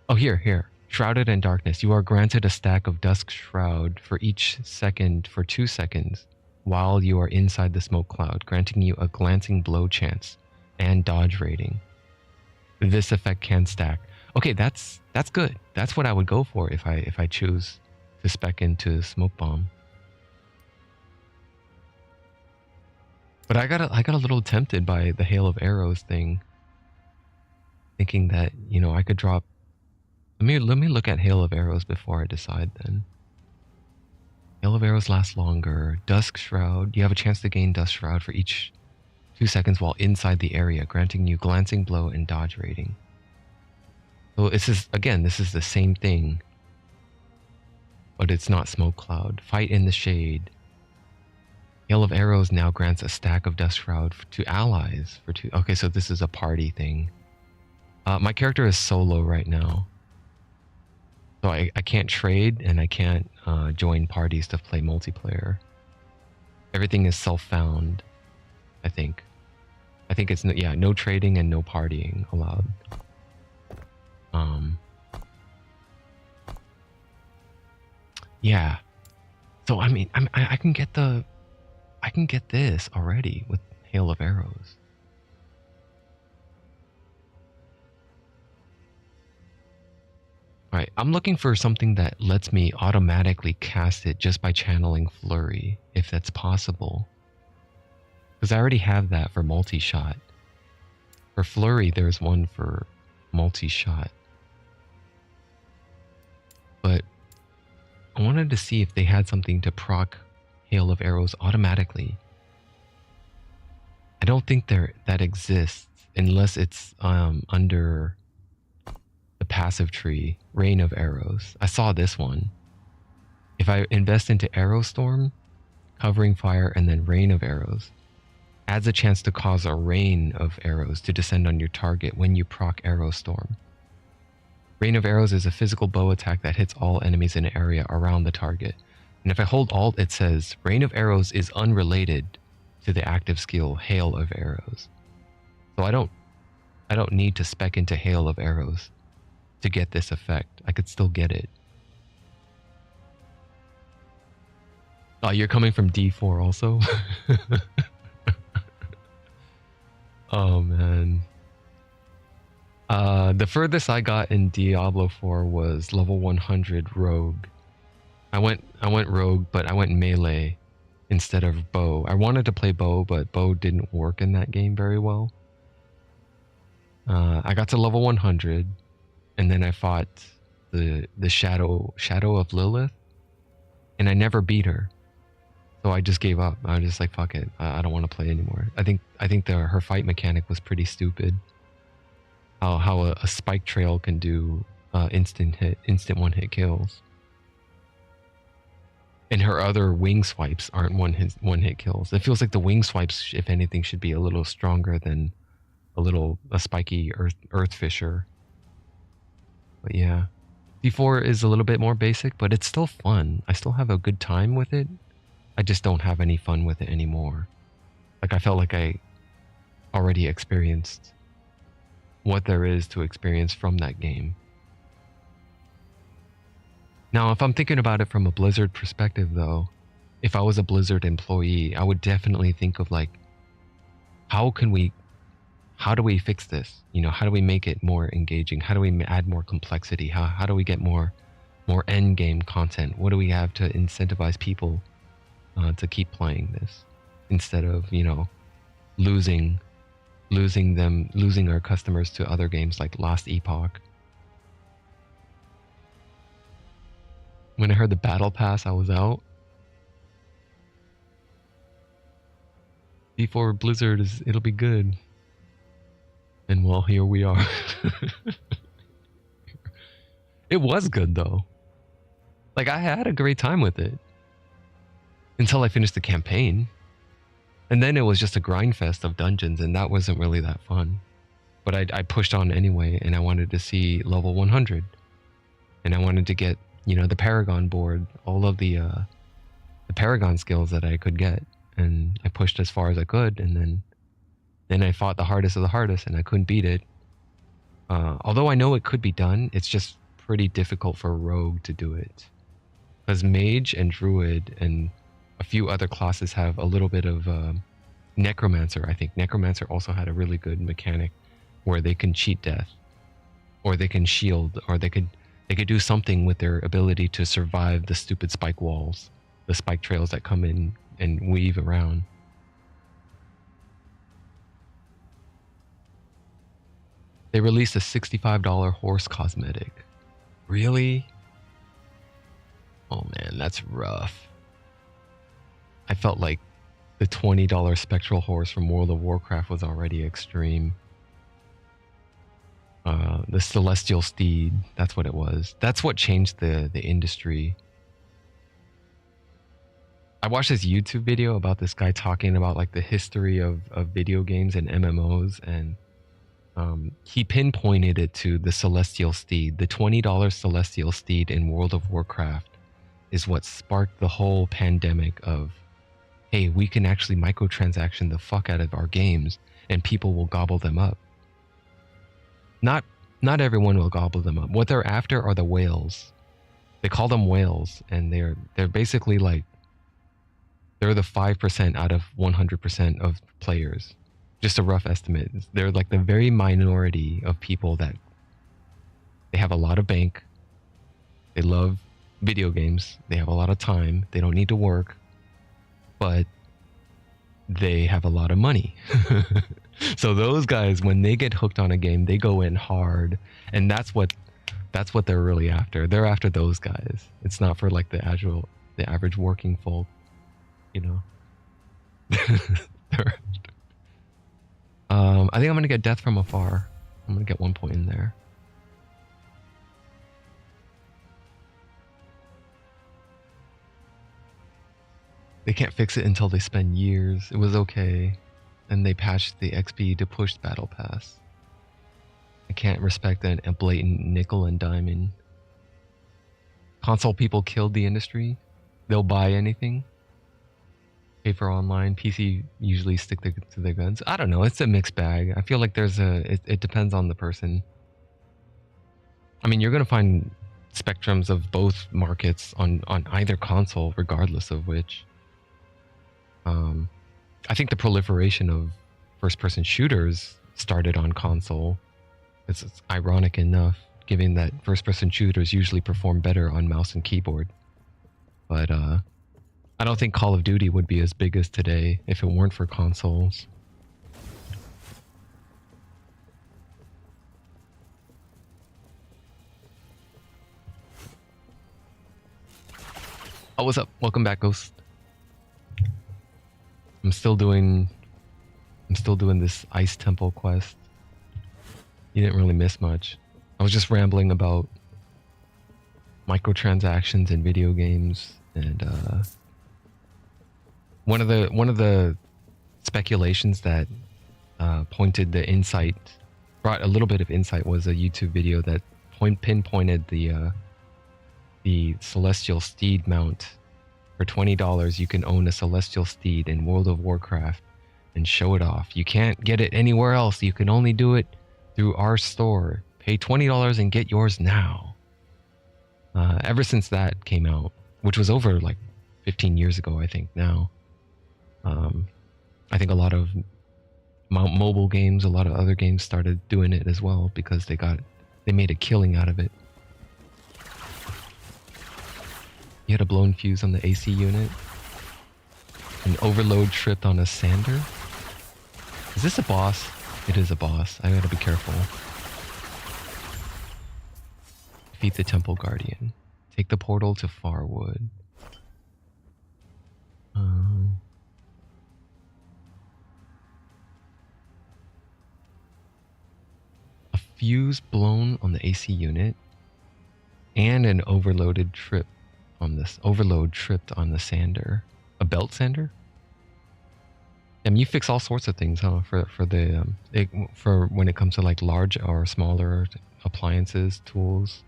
Oh, here. Shrouded in darkness. You are granted a stack of Dusk Shroud for each second for 2 seconds while you are inside the smoke cloud, granting you a glancing blow chance and dodge rating. This effect can stack. Okay, that's good. That's what I would go for if I choose to spec into Smoke Bomb. But I got a little tempted by the Hail of Arrows thing, thinking that, you know, I could drop. Let me look at Hail of Arrows before I decide then. Hail of Arrows lasts longer. Dusk Shroud. You have a chance to gain Dusk Shroud for each 2 seconds while inside the area, granting you glancing blow and dodge rating. So this is the same thing, but it's not Smoke Cloud. Fight in the Shade. Hail of Arrows now grants a stack of Dusk Shroud to allies for 2. Okay, so this is a party thing. My character is solo right now. So I can't trade and I can't join parties to play multiplayer. Everything is self-found, I think. I think it's no trading and no partying allowed. Yeah. So I mean, I can get this already with Hail of Arrows. Alright, I'm looking for something that lets me automatically cast it just by channeling Flurry, if that's possible. Because I already have that for multi-shot. For Flurry, there's one for multi-shot. But I wanted to see if they had something to proc Hail of Arrows automatically. I don't think that exists unless it's under the passive tree, Rain of Arrows. I saw this one. If I invest into Arrow Storm, Covering Fire, and then Rain of Arrows, adds a chance to cause a rain of arrows to descend on your target when you proc Arrow Storm. Rain of Arrows is a physical bow attack that hits all enemies in an area around the target. And if I hold Alt, it says Rain of Arrows is unrelated to the active skill Hail of Arrows. So I don't need to spec into Hail of Arrows to get this effect. I could still get it. Oh, you're coming from D4 also? Oh man. The furthest I got in Diablo 4 was level 100 Rogue. I went Rogue, but I went melee instead of bow. I wanted to play bow, but bow didn't work in that game very well. I got to level 100, and then I fought the Shadow of Lilith, and I never beat her. So I just gave up. I was just like, fuck it. I don't want to play anymore. I think her fight mechanic was pretty stupid. How a spike trail can do instant one-hit kills. And her other wing swipes aren't one-hit kills. It feels like the wing swipes, if anything, should be a little stronger than a spiky earth fisher. But yeah. D4 is a little bit more basic, but it's still fun. I still have a good time with it. I just don't have any fun with it anymore. Like, I felt like I already experienced what there is to experience from that game. Now, if I'm thinking about it from a Blizzard perspective, though, if I was a Blizzard employee, I would definitely think of like, how do we fix this? You know, how do we make it more engaging? How do we add more complexity? How do we get more end game content? What do we have to incentivize people to keep playing this instead of, you know, losing our customers to other games like Lost Epoch? When I heard the battle pass, I was out. D4 Blizzard it'll be good. And well, here we are. It was good though. Like, I had a great time with it. Until I finished the campaign. And then it was just a grind fest of dungeons, and that wasn't really that fun. But I pushed on anyway, and I wanted to see level 100. And I wanted to get you know, the Paragon board, all of the Paragon skills that I could get, and I pushed as far as I could, and then I fought the hardest of the hardest, and I couldn't beat it. Although I know it could be done, it's just pretty difficult for a rogue to do it. Because mage and druid and a few other classes have a little bit of necromancer. I think necromancer also had a really good mechanic where they can cheat death, or they can shield, or they could do something with their ability to survive the stupid spike walls, the spike trails that come in and weave around. They released a $65 horse cosmetic. Really? Oh man, that's rough. I felt like the $20 spectral horse from World of Warcraft was already extreme. The Celestial Steed, that's what it was. That's what changed the industry. I watched this YouTube video about this guy talking about like the history of video games and MMOs, and he pinpointed it to the Celestial Steed. The $20 Celestial Steed in World of Warcraft is what sparked the whole pandemic of, hey, we can actually microtransaction the fuck out of our games and people will gobble them up. Not everyone will gobble them up. What they're after are the whales. They call them whales, and they're basically like, they're the 5% out of 100% of players. Just a rough estimate. They're like the very minority of people that they have a lot of bank. They love video games. They have a lot of time. They don't need to work, but they have a lot of money. So those guys, when they get hooked on a game, they go in hard, and that's what they're really after. They're after those guys. It's not for like the average working folk, you know. I think I'm gonna get Death from Afar. I'm gonna get 1 point in there. They can't fix it until they spend years. It was okay. And they patched the XP to push Battle Pass. I can't respect a blatant nickel and diamond. Console people killed the industry. They'll buy anything. Pay for online. PC usually stick to their guns. I don't know. It's a mixed bag. I feel like it depends on the person. I mean, you're going to find spectrums of both markets on either console, regardless of which. I think the proliferation of first-person shooters started on console. It's ironic enough, given that first-person shooters usually perform better on mouse and keyboard. But I don't think Call of Duty would be as big as today if it weren't for consoles. Oh, what's up? Welcome back, Ghost. I'm still doing this Ice Temple quest. You didn't really miss much. I was just rambling about microtransactions in video games, and one of the speculations that pointed the insight, brought a little bit of insight, was a YouTube video that pinpointed the Celestial Steed mount. For $20, you can own a Celestial Steed in World of Warcraft and show it off. You can't get it anywhere else. You can only do it through our store. Pay $20 and get yours now. Ever since that came out, which was over like 15 years ago, I think now. I think a lot of mobile games, a lot of other games started doing it as well because they made a killing out of it. You had a blown fuse on the AC unit. An overload tripped on a sander. Is this a boss? It is a boss. I gotta be careful. Defeat the Temple Guardian. Take the portal to Farwood. A fuse blown on the AC unit. And an overload tripped on the sander. A belt sander? I mean, you fix all sorts of things, huh? For when it comes to like large or smaller appliances, tools.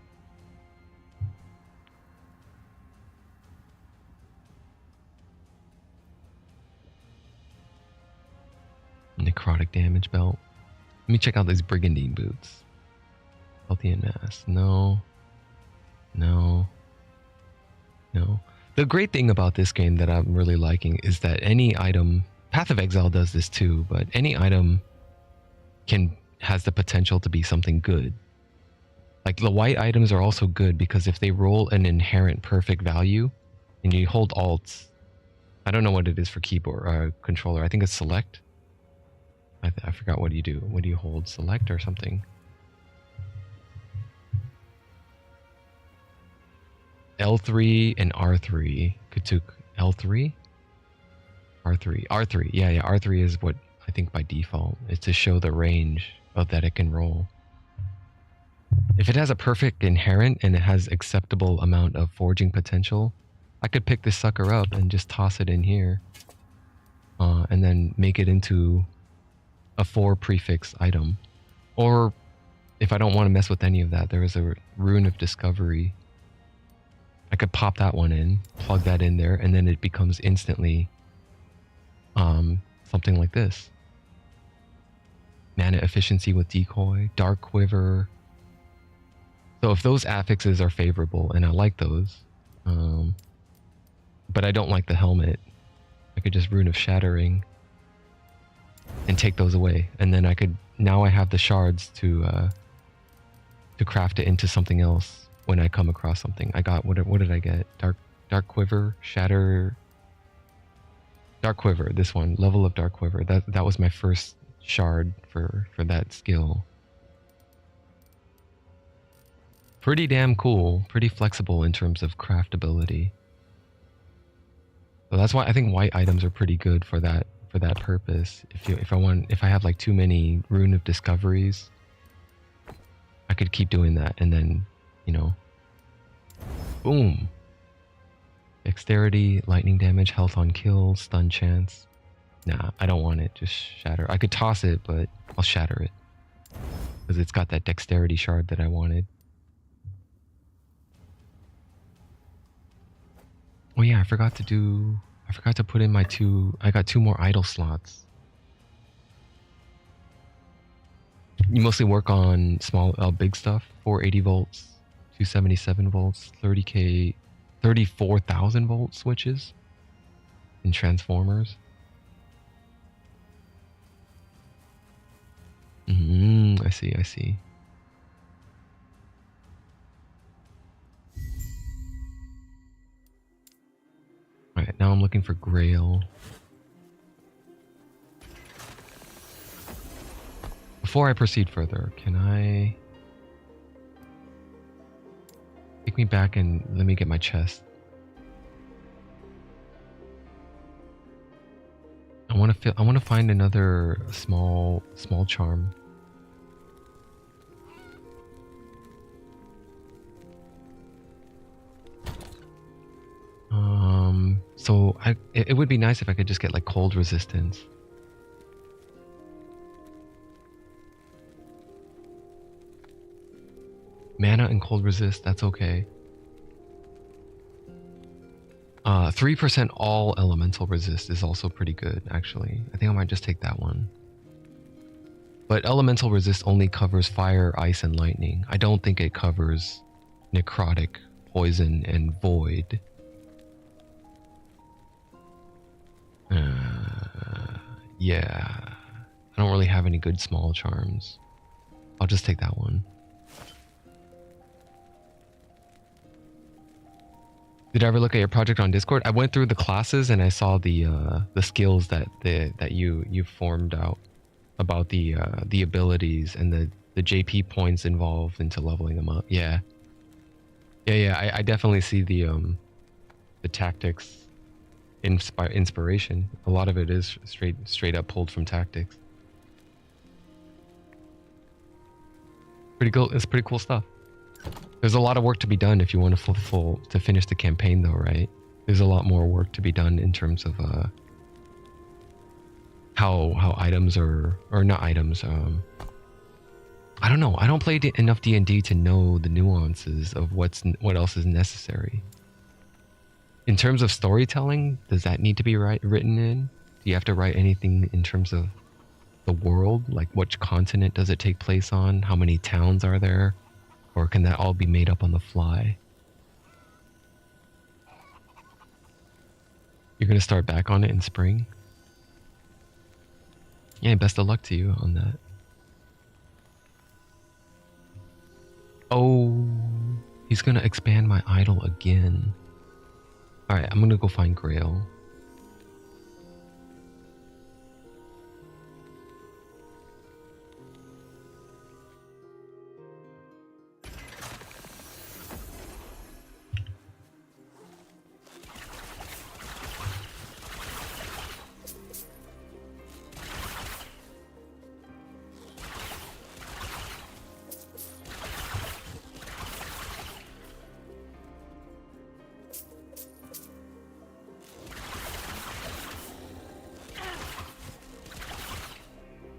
Necrotic damage belt. Let me check out these Brigandine boots. Healthy and mass. No. No. No. The great thing about this game that I'm really liking is that any item, Path of Exile does this too, but any item has the potential to be something good. Like the white items are also good because if they roll an inherent perfect value and you hold Alt, I don't know what it is for keyboard controller. I think it's select. I forgot what do you do. What do you hold? Select or something? L3 and R3. Katuk. L3? R3. R3. Yeah. R3 is what I think by default. It's to show the range of that it can roll. If it has a perfect inherent and it has acceptable amount of forging potential, I could pick this sucker up and just toss it in here. And then make it into a 4 prefix item. Or if I don't want to mess with any of that, there is a Rune of Discovery. I could pop that one in, plug that in there, and then it becomes instantly something like this. Mana efficiency with decoy, dark quiver. So if those affixes are favorable, and I like those, but I don't like the helmet, I could just Rune of Shattering and take those away, and then now I have the shards to craft it into something else when I come across something. I got what did I get? Dark quiver, shatter, dark quiver. This one, level of dark quiver. That was my first shard for that skill. Pretty damn cool, pretty flexible in terms of craftability. So that's why I think white items are pretty good for that purpose. If I have like too many Rune of Discoveries, I could keep doing that and then, boom. Dexterity, lightning damage, health on kill, stun chance. Nah, I don't want it. Just shatter. I could toss it, but I'll shatter it because it's got that dexterity shard that I wanted. Oh yeah, I forgot to put in my I got 2 more idle slots. You mostly work on big stuff, 480 volts, 277 volts, 30k, 34,000 volt switches and transformers. I see. Alright, now I'm looking for Grail. Before I proceed further, can I... Take me back and let me get my chest. I want to find another small charm. So it would be nice if I could just get like cold resistance. Mana and cold resist, that's okay. 3% all elemental resist is also pretty good, actually. I think I might just take that one. But elemental resist only covers fire, ice, and lightning. I don't think it covers necrotic, poison, and void. Yeah. I don't really have any good small charms. I'll just take that one. Did I ever look at your project on Discord? I went through the classes and I saw the skills that you formed out about the abilities and the JP points involved into leveling them up. Yeah. I definitely see the tactics inspiration. A lot of it is straight up pulled from tactics. Pretty cool. It's pretty cool stuff. There's a lot of work to be done if you want to finish the campaign, though, right? There's a lot more work to be done in terms of how items or not items. I don't know. I don't play enough D&D to know the nuances of what else is necessary. In terms of storytelling, does that need to be written in? Do you have to write anything in terms of the world? Like, which continent does it take place on? How many towns are there? Or can that all be made up on the fly? You're gonna start back on it in spring? Yeah, best of luck to you on that. Oh, he's gonna expand my idol again. Alright, I'm gonna go find Grail.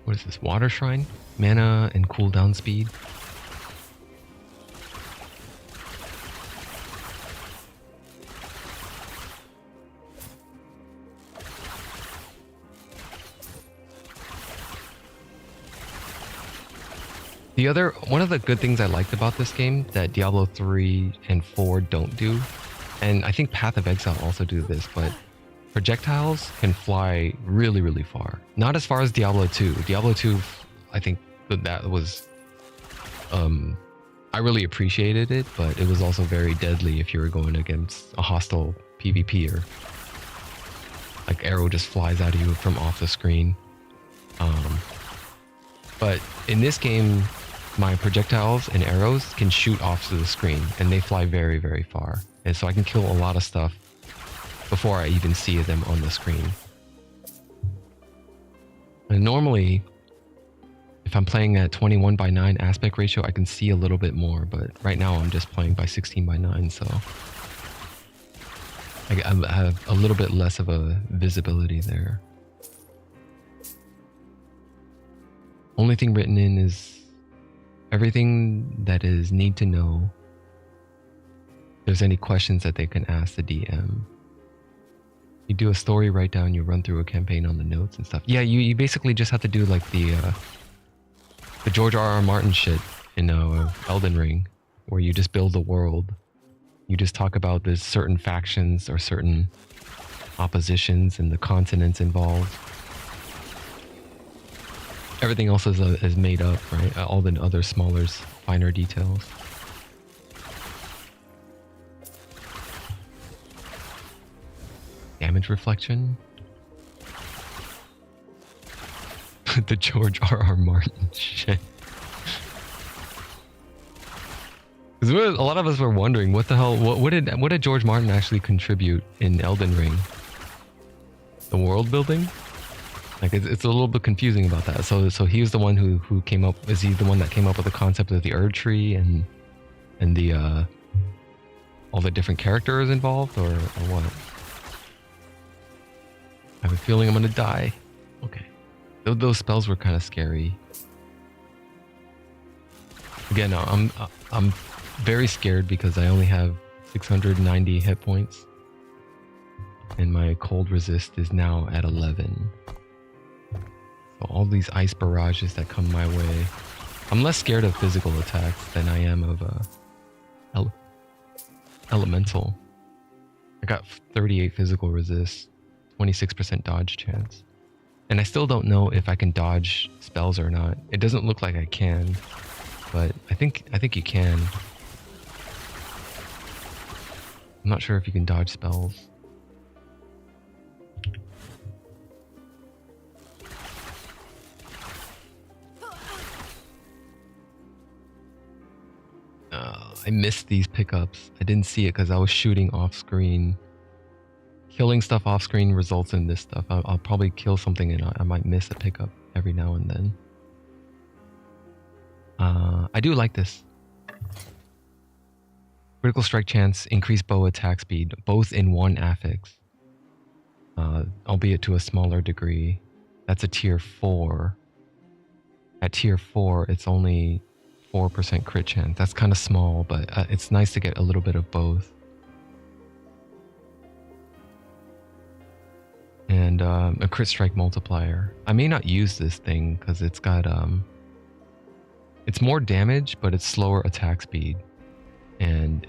What is this? Water Shrine? Mana and cooldown speed? One of the good things I liked about this game that Diablo 3 and 4 don't do, and I think Path of Exile also do this, but projectiles can fly really, really far. Not as far as Diablo 2. Diablo 2, I think that was... I really appreciated it, but it was also very deadly if you were going against a hostile PvPer. Like, arrow just flies out of you from off the screen. But in this game, my projectiles and arrows can shoot off to the screen, and they fly very, very far. And so I can kill a lot of stuff before I even see them on the screen. And normally, if I'm playing at 21:9 aspect ratio, I can see a little bit more, but right now I'm just playing by 16:9, so I have a little bit less of a visibility there. Only thing written in is everything that is need to know. If there's any questions that they can ask the DM. You do a story write down, you run through a campaign on the notes and stuff. Yeah, you basically just have to do like the George R.R. Martin shit in Elden Ring, where you just build the world. You just talk about there's certain factions or certain oppositions and the continents involved. Everything else is made up, right? All the other smaller, finer details. Damage reflection. The George R.R. Martin shit. Because a lot of us were wondering what the hell, what did George Martin actually contribute in Elden Ring? The world building? Like it's a little bit confusing about that. So he was the one who came up. Is he the one that came up with the concept of the Erd Tree and the all the different characters involved, or what? I have a feeling I'm gonna die. Okay, those spells were kind of scary. Again, I'm very scared because I only have 690 hit points, and my cold resist is now at 11. So all these ice barrages that come my way, I'm less scared of physical attacks than I am of elemental. I got 38 physical resist, 26% dodge chance, and I still don't know if I can dodge spells or not. It doesn't look like I can, but I think you can. I'm not sure if you can dodge spells. I missed these pickups. I didn't see it because I was shooting off screen. Killing stuff off screen results in this stuff. I'll probably kill something and I might miss a pickup every now and then. I do like this. Critical strike chance, increased bow attack speed, both in one affix. Albeit to a smaller degree. That's a tier 4. At tier 4, it's only 4% crit chance. That's kind of small, but it's nice to get a little bit of both. and a crit strike multiplier. I may not use this thing because it's got it's more damage, but it's slower attack speed, and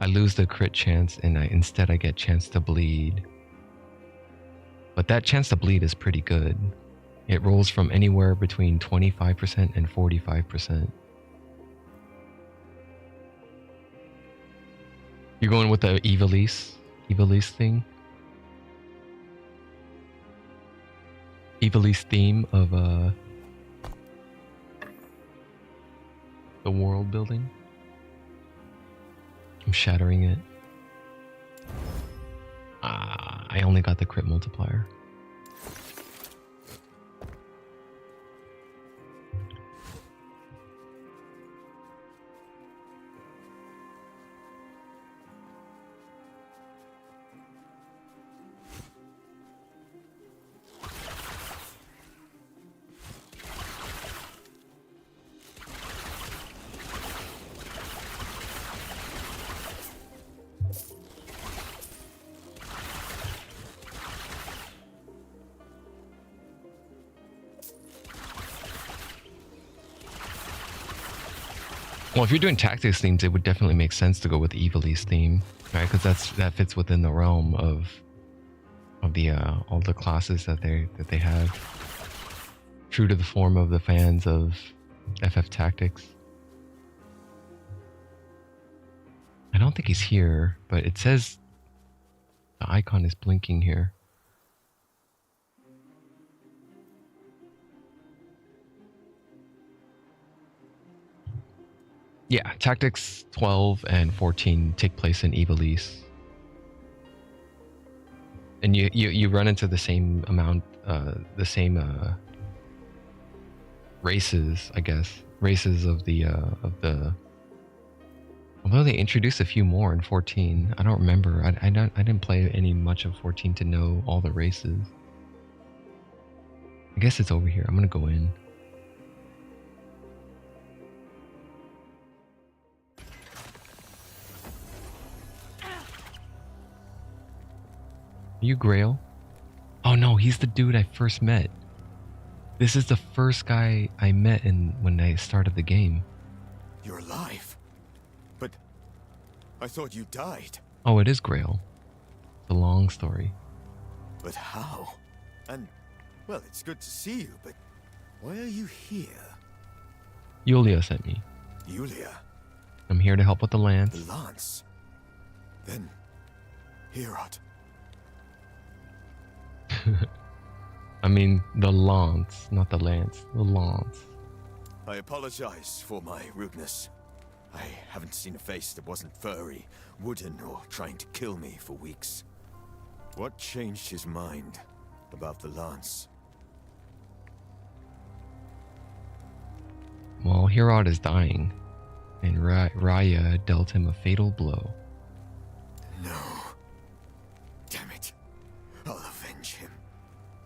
I lose the crit chance, and instead I get chance to bleed. But that chance to bleed is pretty good. It rolls from anywhere between 25% and 45%. You're going with the Evilise thing? Evilise theme of the world building. I'm shattering it. I only got the crit multiplier. Well, if you're doing tactics themes, it would definitely make sense to go with the Evilise theme, right? Because that fits within the realm of the all the classes that they have. True to the form of the fans of FF Tactics. I don't think he's here, but it says the icon is blinking here. Yeah, Tactics 12 and 14 take place in Evilise. And you run into the same amount, the same races, I guess. Races of the although they introduced a few more in 14. I don't remember. I didn't play any much of 14 to know all the races. I guess it's over here. I'm gonna go in. Are you Grail? Oh no, he's the dude I first met. This is the first guy I met when I started the game. You're alive. But I thought you died. Oh, it is Grail. It's a long story. But how? And, well, it's good to see you, but why are you here? Yulia sent me. Yulia? I'm here to help with the lance. The lance? Then, Herod. I mean, the lance, not the lance. The lance. I apologize for my rudeness. I haven't seen a face that wasn't furry, wooden, or trying to kill me for weeks. What changed his mind about the lance? Well, Herod is dying, and Raya dealt him a fatal blow. No. Damn it. I'll avenge him.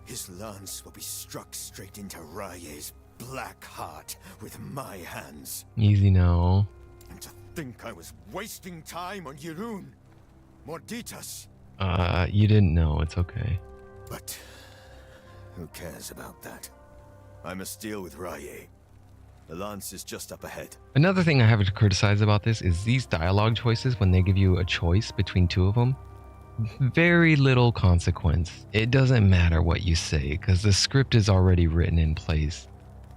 His lance will be struck straight into Raye's black heart with my hands. Easy now. And to think I was wasting time on Yirun. Morditas. You didn't know. It's okay. But who cares about that? I must deal with Raye. The lance is just up ahead. Another thing I have to criticize about this is these dialogue choices when they give you a choice between two of them. Very little consequence. It doesn't matter what you say because the script is already written in place.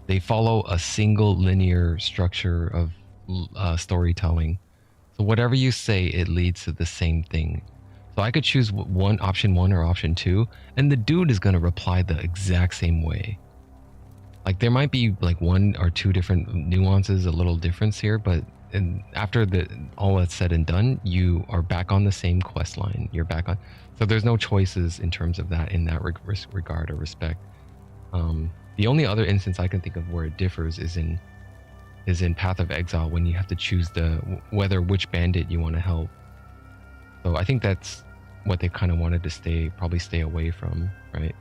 They follow a single linear structure of storytelling. So whatever you say, it leads to the same thing. So I could choose option one or option two, and the dude is going to reply the exact same way. Like there might be like one or two different nuances, a little difference here, but after all that's said and done, you are back on the same quest line. You're back on. So there's no choices in terms of that in that regard or respect. The only other instance I can think of where it differs is in Path of Exile when you have to choose which bandit you want to help. So I think that's what they kind of wanted to probably stay away from, right?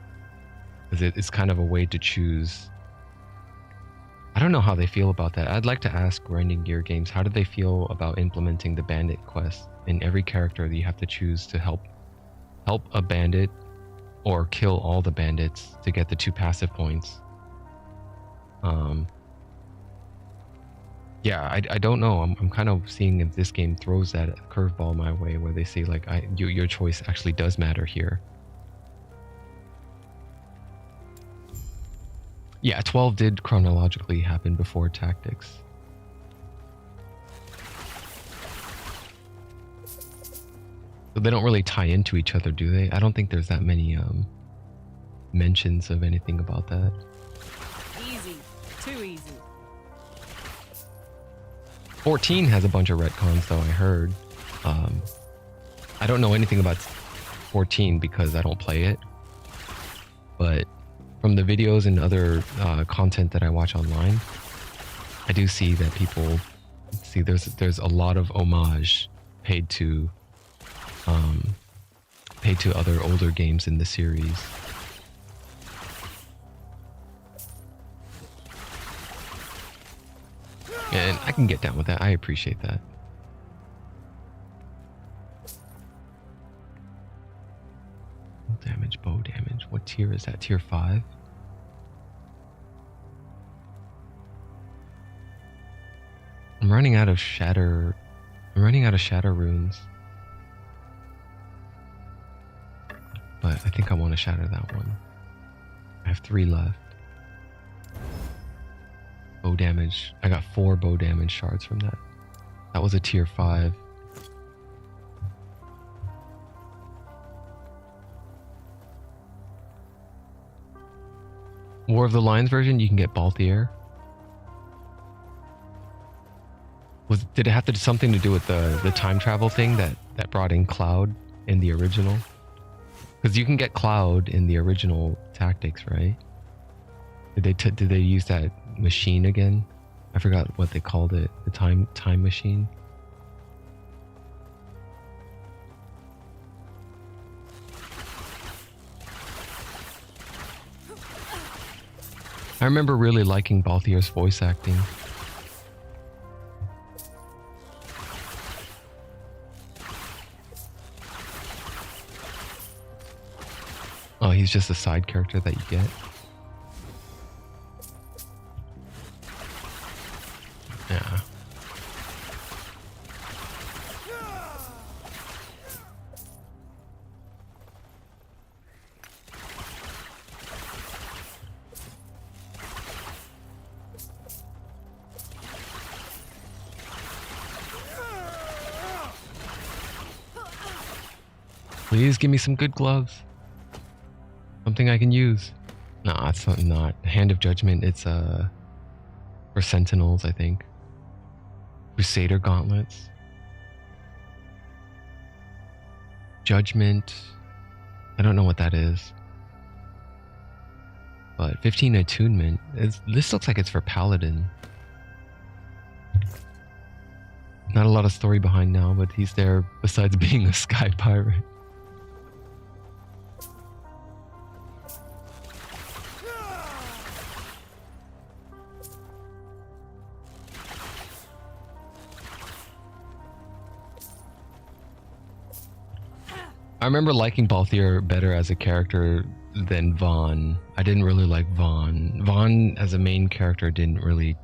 Because it's kind of a way to choose. I don't know how they feel about that. I'd like to ask Grinding Gear Games, how do they feel about implementing the bandit quest in every character that you have to choose to help a bandit or kill all the bandits to get the 2 passive points. Yeah, I don't know. I'm kind of seeing if this game throws that curveball my way where they say like your choice actually does matter here. Yeah, 12 did chronologically happen before tactics. So they don't really tie into each other, do they? I don't think there's that many mentions of anything about that. Easy. Too easy. 14 has a bunch of retcons, though, I heard. I don't know anything about 14 because I don't play it. But from the videos and other content that I watch online, I do see that people see there's a lot of homage paid to other older games in the series. And I can get down with that. I appreciate that. Damage, bow damage. What tier is that? Tier 5? I'm running out of shatter. I'm running out of shatter runes. But I think I want to shatter that one. I have 3 left. Bow damage. I got 4 bow damage shards from that. That was a tier 5. War of the Lions version, you can get Balthier. Did it have to do something to do with the time travel thing that brought in Cloud in the original? Because you can get Cloud in the original Tactics, right? Did they use that machine again? I forgot what they called it. The time machine. I remember really liking Balthier's voice acting. Oh, he's just a side character that you get. Yeah. Please give me some good gloves. Something I can use. Nah, it's not. Hand of Judgment, it's for Sentinels, I think. Crusader Gauntlets. Judgment. I don't know what that is. But 15 Attunement. This looks like it's for Paladin. Not a lot of story behind now, but he's there besides being a sky pirate. I remember liking Balthier better as a character than Vaughn. I didn't really like Vaughn. Vaughn as a main character didn't really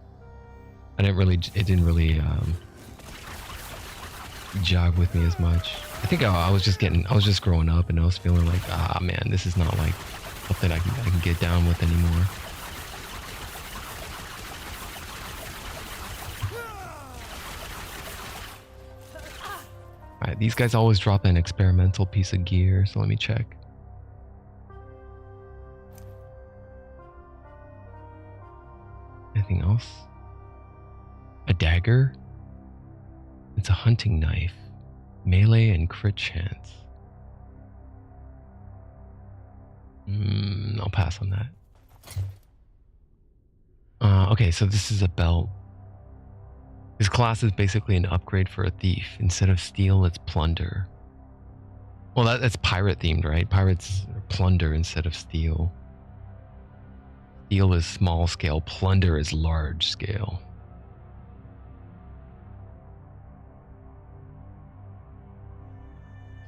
jive with me as much. I think I was just growing up and I was feeling like, ah man, this is not like something I can get down with anymore. Alright, these guys always drop an experimental piece of gear, so let me check. Anything else? A dagger? It's a hunting knife. Melee and crit chance. I'll pass on that. Okay, so this is a belt. This class is basically an upgrade for a thief. Instead of steel, it's plunder. Well, that's pirate themed, right? Pirates plunder instead of steel. Steel is small scale, plunder is large scale.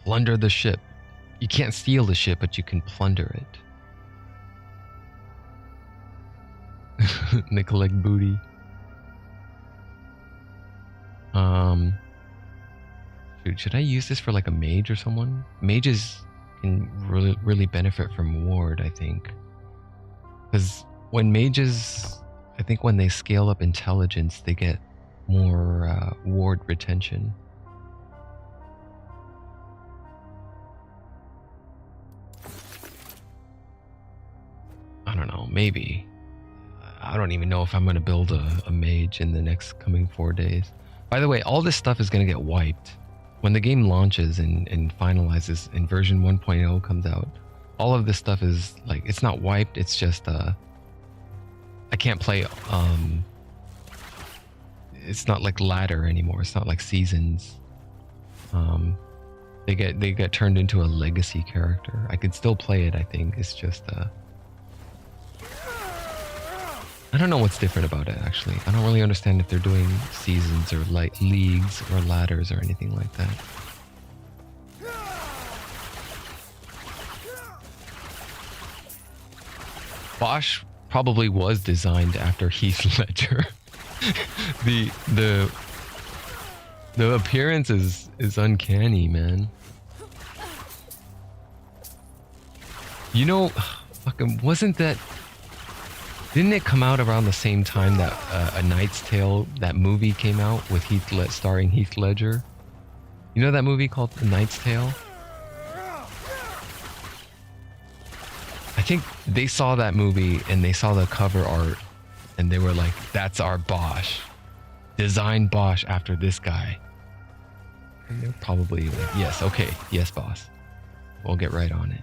Plunder the ship. You can't steal the ship, but you can plunder it. They collect booty. Shoot, should I use this for like a mage or someone? Mages can really benefit from ward, I think. Because when mages, I think when they scale up intelligence, they get more ward retention. I don't know, maybe. I don't even know if I'm going to build a mage in the next coming 4 days. By the way, all this stuff is going to get wiped. When the game launches and finalizes and version 1.0 comes out, all of this stuff is like, it's not wiped, it's just, I can't play, it's not like ladder anymore, it's not like seasons. They get turned into a legacy character. I could still play it, I think, it's just, I don't know what's different about it, actually. I don't really understand if they're doing seasons or like leagues or ladders or anything like that. Bosch probably was designed after Heath Ledger. the appearance is uncanny, man. You know, fucking wasn't that... Didn't it come out around the same time that A Knight's Tale, that movie came out with starring Heath Ledger? You know that movie called A Knight's Tale? I think they saw that movie and they saw the cover art and they were like, that's our Bosch. Design Bosch after this guy. And they're probably like, yes, okay, yes, boss. We'll get right on it.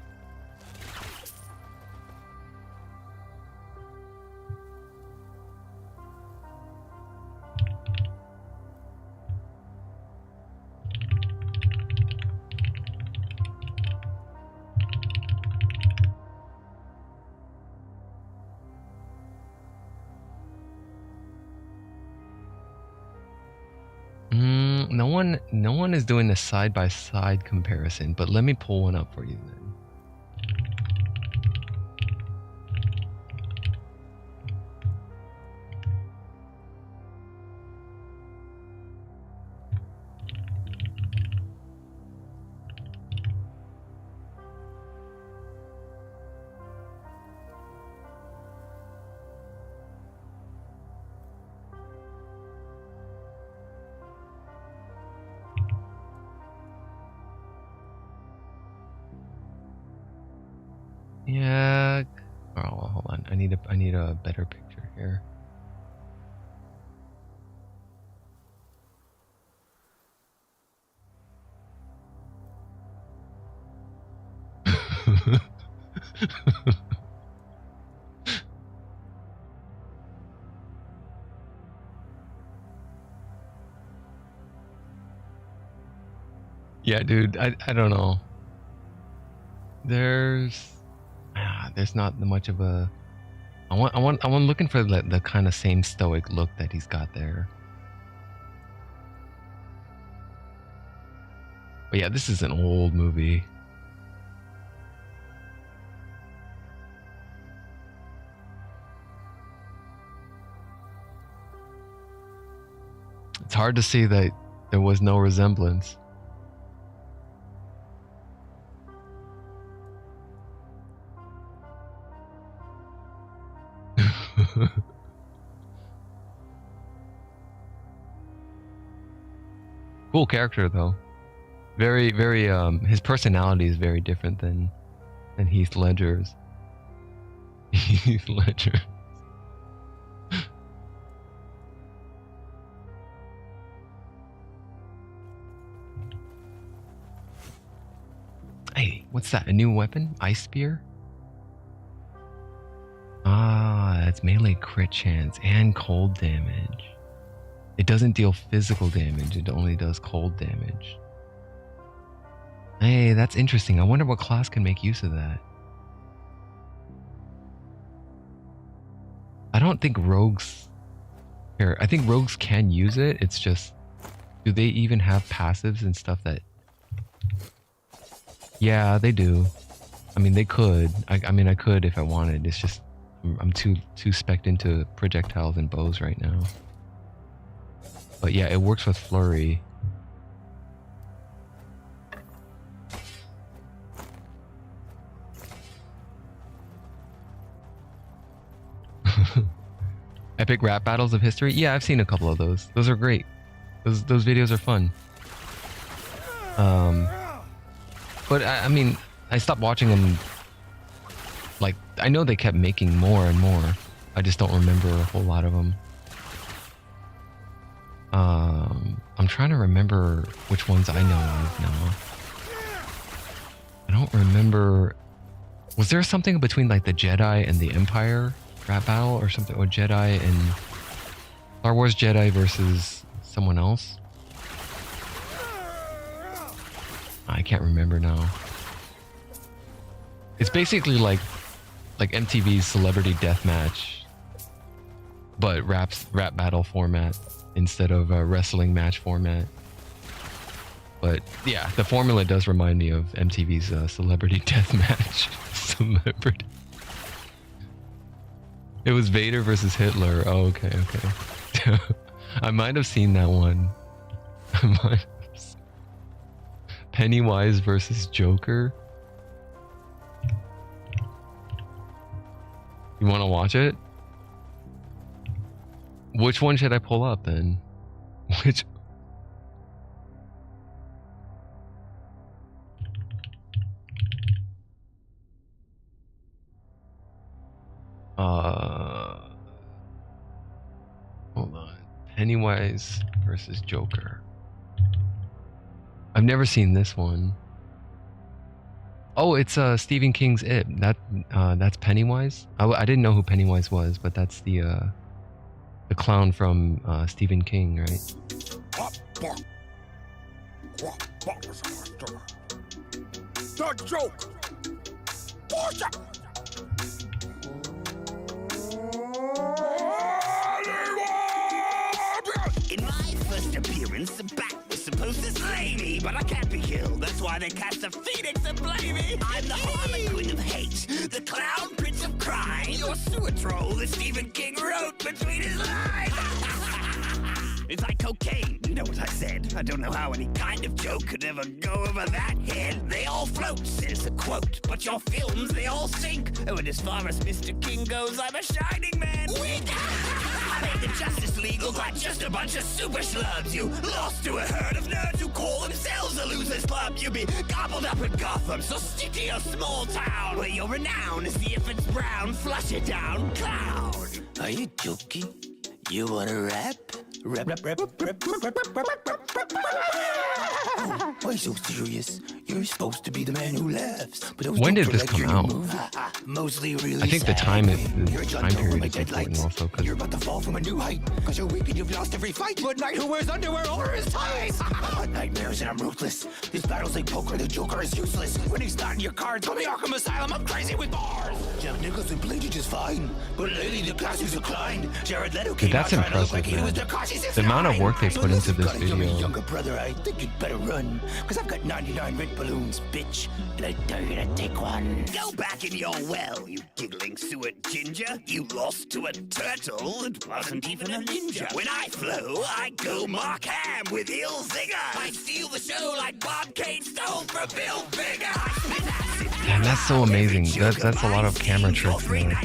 No one is doing a side-by-side comparison, but let me pull one up for you then. Yeah. Oh, hold on. I need a better picture here. Yeah, dude. I don't know. There's not much of a... I'm looking for the kind of same stoic look that he's got there. But yeah, this is an old movie. It's hard to see that there was no resemblance. Cool character though. Very his personality is very different than Heath Ledger's. Heath Ledger. Hey, what's that? A new weapon? Ice Spear? Ah, that's melee crit chance and cold damage. It doesn't deal physical damage, it only does cold damage. Hey, that's interesting. I wonder what class can make use of that. I don't think rogues... Here, I think rogues can use it, it's just... Do they even have passives and stuff that... Yeah, they do. I mean, they could. I mean, I could if I wanted. It's just I'm too spec'd into projectiles and bows right now. But yeah, it works with flurry. Epic rap battles of history? Yeah, I've seen a couple of those. Those are great. Those videos are fun. But I mean, I stopped watching them. Like, I know they kept making more and more. I just don't remember a whole lot of them. I'm trying to remember which ones I know of now. I don't remember. Was there something between like the Jedi and the Empire rap battle or something? Or Jedi and Star Wars Jedi versus someone else? I can't remember now. It's basically like MTV's Celebrity Deathmatch, but rap battle format instead of a wrestling match format. But yeah, the formula does remind me of MTV's Celebrity Deathmatch. Celebrity. It was Vader versus Hitler. Oh, okay. I might have seen that one. Pennywise versus Joker. You want to watch it? Which one should I pull up then? Which? Hold on. Pennywise versus Joker. I've never seen this one. Oh, it's Stephen King's It. That's Pennywise. I didn't know who Pennywise was, but that's the clown from Stephen King, right? The joke. In my first appearance, the bat was supposed to slay me, but I can't be killed. That's why they cast a phoenix to play me. I'm the harlequin of hate, the clown prince of crime, your sewer troll that Stephen King wrote between his lines. It's like cocaine, you know what I said. I don't know how any kind of joke could ever go over that head. They all float, says the quote, but your films, they all sink. Oh, and as far as Mr. King goes, I'm a shining man. Wink! I made the Justice League look like just a bunch of super schlubs. You lost to a herd of nerds who call themselves a losers club. You be gobbled up in Gotham, so stick to your small town where your renown is see if it's brown, flush it down, clown. Are you joking? You wanna rap? Rap. Why so serious? You're supposed to be the man who laughs. But when did this come out? Mostly really I think the time period is important also. You're about to fall from a new height. Cause you're weak and you've lost every fight. But knight who wears underwear over his ties. Nightmares and I'm ruthless. This battle's like poker, the Joker is useless. When he's not in your cards, call me Arkham Asylum, I'm crazy with bars. Jack Nicholson played you just fine. But lately the class has declined. Jared Leto came that's out trying to look like impressive, he was man. Tekashi The amount of work they put into this You're my video. younger brother, I think you'd better run. Cause I've got 99 red balloons, bitch. And I dare you to take one. Go back in your well, you giggling sewer ginger. You lost to a turtle that wasn't even a ninja. When I flow, I go Mark Ham with ill vigor. I steal the show like Bob Kane stole from Bill Finger. Man, that's so amazing. That's a lot of camera tricks in there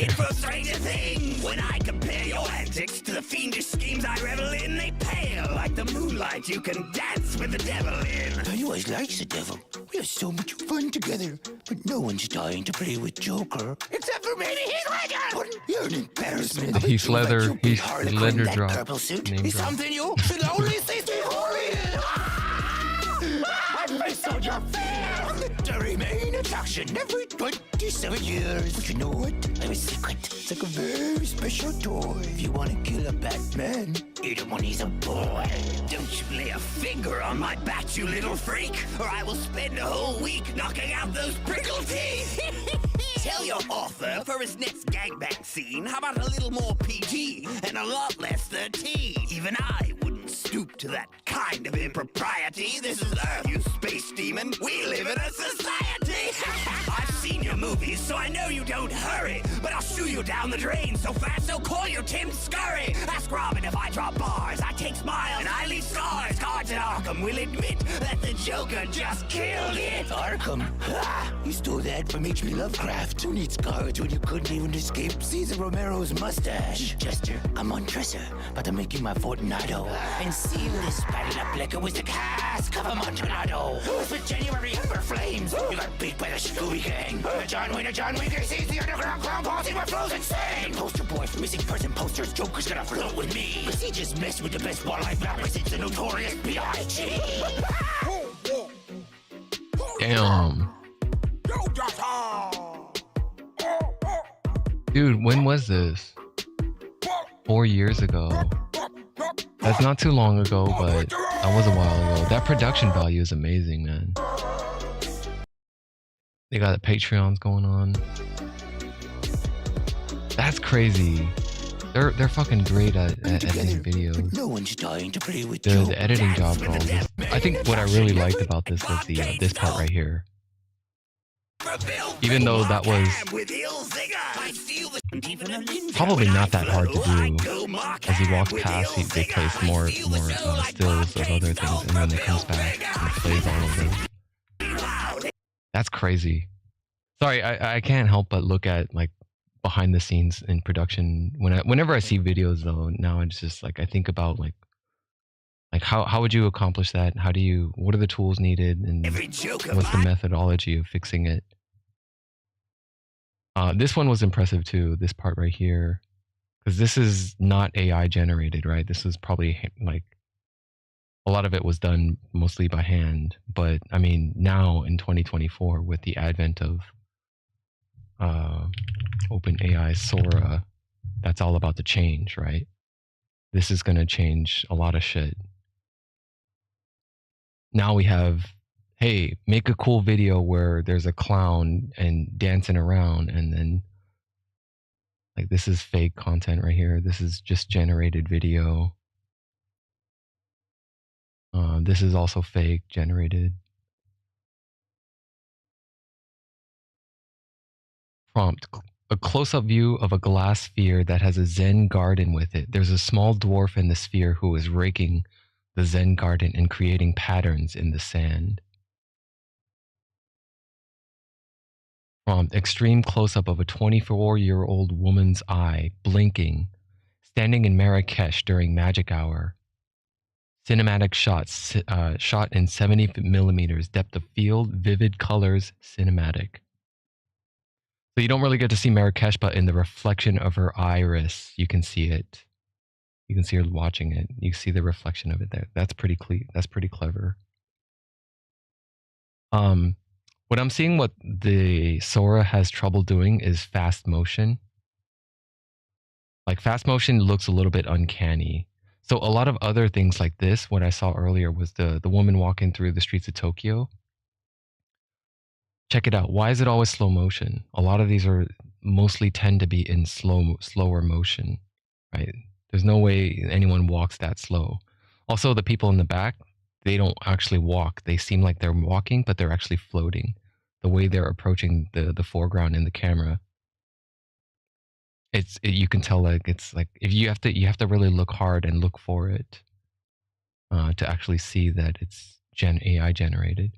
for When I compare your antics to the fiendish schemes I revel in, they pale like the moonlight you can dance with the devil in. Pennywise likes the devil. We have so much fun together. But no one's dying to play with Joker. Except for maybe Heath Ledger! You're an embarrassment. Heath Ledger. Heath Ledger That drop. purple suit Name is drop. something you should only see Steve Harvey in. I faced all your fear to remain attraction every 27 years. But you know what? I'm a secret. It's like a very special toy. If you want to kill a Batman, eat him when he's a boy. Don't you lay a finger on my bat, you little freak, or I will spend a whole week knocking out those prickle teeth. Tell your author for his next gangbang scene, how about a little more PG and a lot less 13? Even I wouldn't stoop to that kind of impropriety. This is Earth, you space demon. We live in a society. I've seen your movies, so I know you don't hurry. But I'll shoo you down the drain so fast they'll call you Tim Scurry. Ask Robin if I drop bars. I take smiles and I leave scars. Guards at Arkham will admit that the Joker just killed it. Arkham? Ah, you stole that from H.P. Lovecraft. Who needs guards when you couldn't even escape Cesar Romero's mustache? Jester, I'm on dresser, but I'm making my Fortunato. And seal this battle up like it was the cask of a Amontillado. With January Ember Flames, you got beat by the Scooby Gang. John Wayne sees the underground clown posse where flows insane. Poster boy for missing person posters, Joker's gonna float with me. Cause he just messed with the best wildlife rapper since the notorious B.I.G. Damn. Dude, when was this? 4 years ago. That's not too long ago, but that was a while ago. That production value is amazing, man. They got the Patreons going on. That's crazy. They're fucking great at editing videos. No one's dying to play with the editing job for all this. I think what I really liked about this was the this part right here. Even though that was probably not that hard to do. As he walks past, they place more stills of other things, and then it comes back and it plays all over. That's crazy. Sorry, I can't help but look at like behind the scenes in production. Whenever I see videos though, now it's just like I think about like how would you accomplish that? What are the tools needed, and what's the methodology of fixing it? This one was impressive too, this part right here, because this is not AI generated, right? This was probably like a lot of it was done mostly by hand. But I mean, now in 2024, with the advent of OpenAI Sora, that's all about to change, right? This is going to change a lot of shit. Now we have, hey, make a cool video where there's a clown and dancing around, and then like this is fake content right here. This is just generated video. This is also fake generated. Prompt: a close-up view of a glass sphere that has a Zen garden with it. There's a small dwarf in the sphere who is raking the Zen garden and creating patterns in the sand. Prompt: extreme close-up of a 24-year-old woman's eye, blinking, standing in Marrakesh during magic hour. Cinematic shots, shot in 70 millimeters, depth of field, vivid colors, cinematic. So you don't really get to see Marrakesh, but in the reflection of her iris, you can see it. You can see her watching it. You see the reflection of it there. That's pretty clever. What I'm seeing, what the Sora has trouble doing is fast motion. Like fast motion looks a little bit uncanny. So a lot of other things like this, what I saw earlier was the woman walking through the streets of Tokyo. Check it out. Why is it always slow motion? A lot of these are mostly tend to be in slower motion, right? There's no way anyone walks that slow. Also, the people in the back, they don't actually walk. They seem like they're walking, but they're actually floating. The way they're approaching the foreground in the camera, you can tell like it's like if you have to really look hard and look for it to actually see that it's AI generated.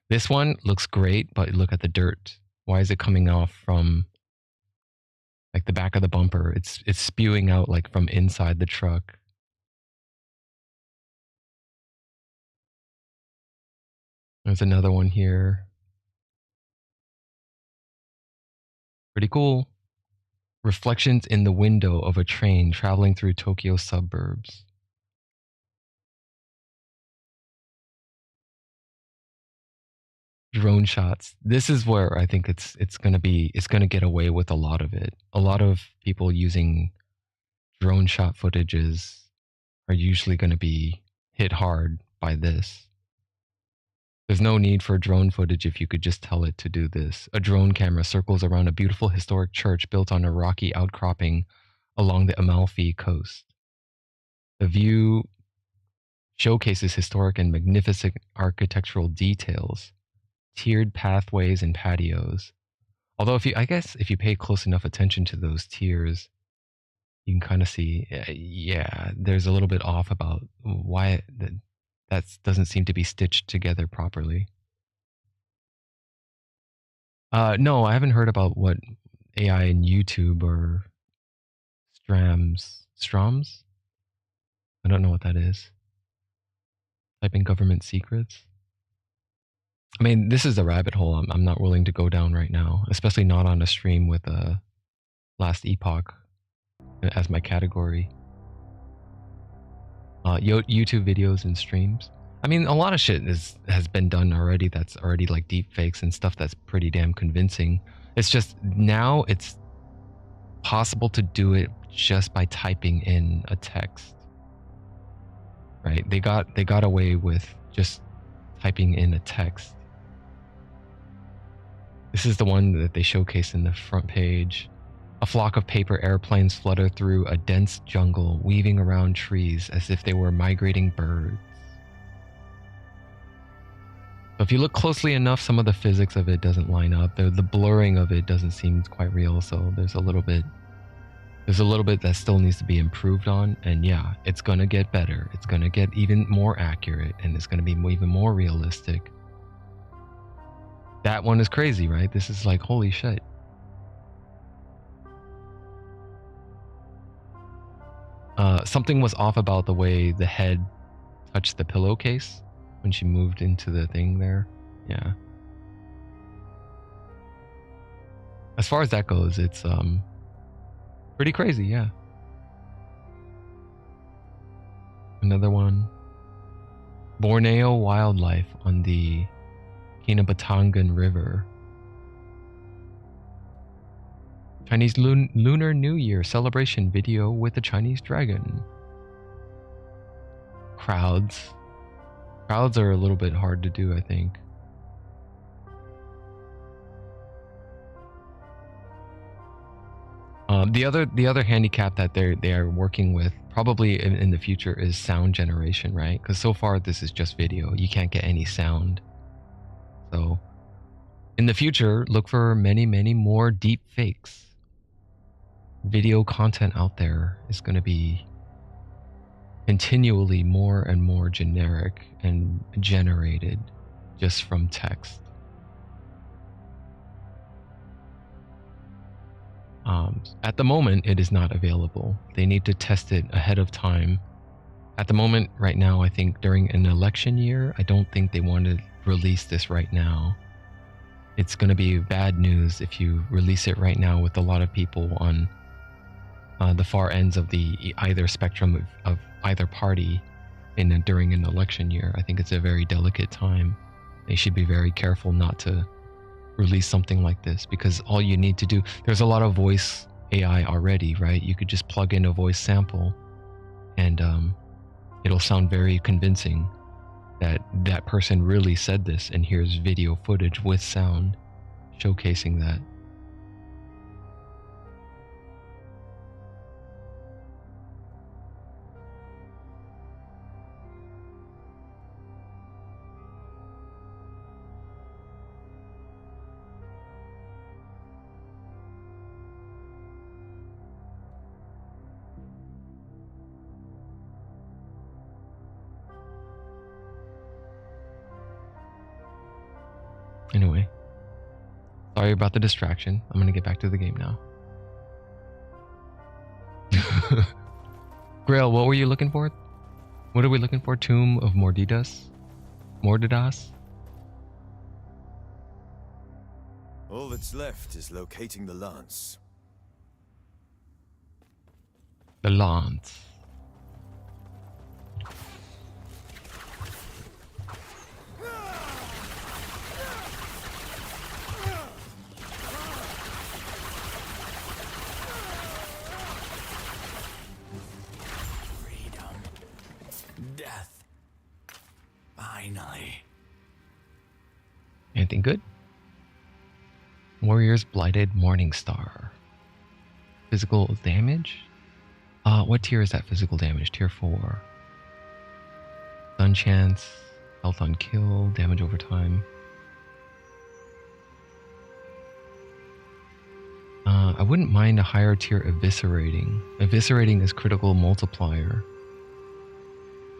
This one looks great, but look at the dirt. Why is it coming off from like the back of the bumper? It's spewing out like from inside the truck. There's another one here. Pretty cool. Reflections in the window of a train traveling through Tokyo suburbs. Drone shots. This is where I think it's gonna get away with a lot of it. A lot of people using drone shot footages are usually gonna be hit hard by this. There's no need for drone footage if you could just tell it to do this. A drone camera circles around a beautiful historic church built on a rocky outcropping along the Amalfi coast. The view showcases historic and magnificent architectural details, tiered pathways and patios. Although I guess if you pay close enough attention to those tiers, you can kind of see, yeah, there's a little bit off about why that doesn't seem to be stitched together properly. No, I haven't heard about what AI in YouTube or Stroms? I don't know what that is. Typing government secrets. I mean, this is a rabbit hole I'm not willing to go down right now, especially not on a stream with Last Epoch as my category. YouTube videos and streams. I mean, a lot of shit has been done already that's already like deep fakes and stuff that's pretty damn convincing. It's just now it's possible to do it just by typing in a text. Right? They got away with just typing in a text. This is the one that they showcase in the front page. A flock of paper airplanes flutter through a dense jungle, weaving around trees as if they were migrating birds. So if you look closely enough, some of the physics of it doesn't line up. The blurring of it doesn't seem quite real, so there's a little bit that still needs to be improved on. And yeah, it's gonna get better. It's gonna get even more accurate, and it's gonna be even more realistic. That one is crazy, right? This is like, holy shit. Something was off about the way the head touched the pillowcase when she moved into the thing there. Yeah. As far as that goes, it's pretty crazy, yeah. Another one. Borneo wildlife on the Kinabatangan River. Chinese Lunar New Year celebration video with the Chinese dragon. Crowds. Crowds are a little bit hard to do, I think. The other handicap that they are working with probably in the future is sound generation, right? Because so far this is just video. You can't get any sound. So in the future, look for many more deep fakes. Video content out there is going to be continually more and more generic and generated just from text. At the moment, it is not available. They need to test it ahead of time. At the moment, right now, I think during an election year, I don't think they want to release this right now. It's going to be bad news if you release it right now with a lot of people on the far ends of the either spectrum of either party during an election year. I think it's a very delicate time. They should be very careful not to release something like this, because all you need to do, there's a lot of voice AI already, right? You could just plug in a voice sample and it'll sound very convincing that that person really said this, and here's video footage with sound showcasing that. Anyway, sorry about the distraction. I'm gonna get back to the game now. Grail, what were you looking for? What are we looking for? Tomb of Mordidas? Mordidas? All that's left is locating the lance. The lance. Death. Finally. Anything good? Warriors Blighted Morning Star. Physical damage? What tier is that physical damage? Tier 4. stun chance, health on kill, damage over time. I wouldn't mind a higher tier eviscerating. Eviscerating is critical multiplier.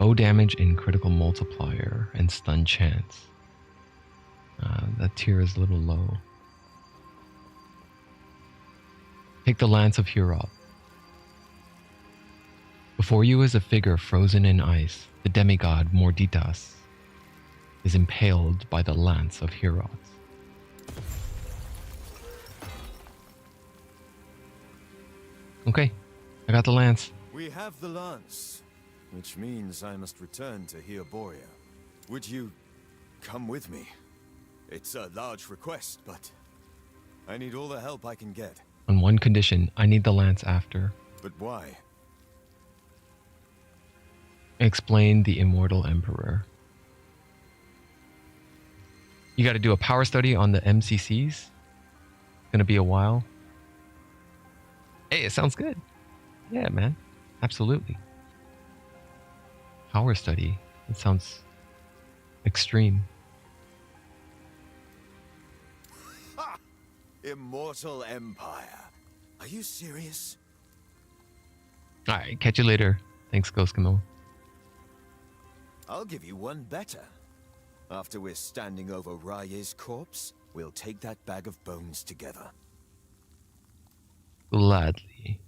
Bow damage and critical multiplier and stun chance. That tier is a little low. Take the Lance of Hurot. Before you is a figure frozen in ice. The demigod Morditas is impaled by the Lance of Hurot. Okay, I got the lance. We have the lance, which means I must return to Heoboria. Would you come with me? It's a large request, but I need all the help I can get. On one condition, I need the lance after. But why? Explain the Immortal Emperor. You got to do a power study on the MCCs. It's gonna be a while. Hey, it sounds good. Yeah, man. Absolutely. Power study. It sounds extreme. Ha! Immortal Empire. Are you serious? Alright, catch you later. Thanks, Ghoskimo. I'll give you one better. After we're standing over Raye's corpse, we'll take that bag of bones together. Gladly.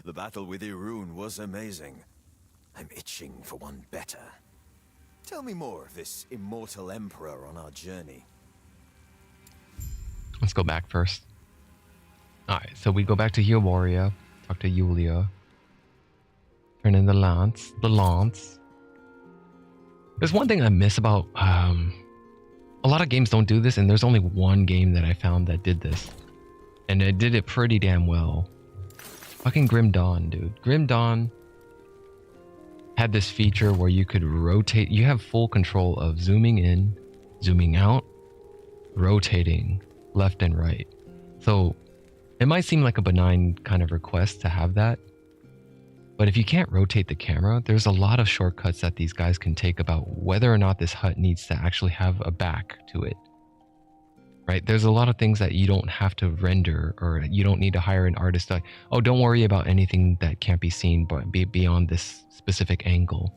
The battle with Irun was amazing. I'm itching for one better. Tell me more of this immortal emperor on our journey. Let's go back first. Alright, so we go back to Heoboria, talk to Yulia. Turn in the lance. There's one thing I miss about a lot of games don't do this, and there's only one game that I found that did this. And it did it pretty damn well. Fucking Grim Dawn, dude. Grim Dawn had this feature where you could rotate. You have full control of zooming in, zooming out, rotating left and right. So it might seem like a benign kind of request to have that. But if you can't rotate the camera, there's a lot of shortcuts that these guys can take about whether or not this hut needs to actually have a back to it. Right? There's a lot of things that you don't have to render, or you don't need to hire an artist to, like, oh, don't worry about anything that can't be seen but be beyond this specific angle.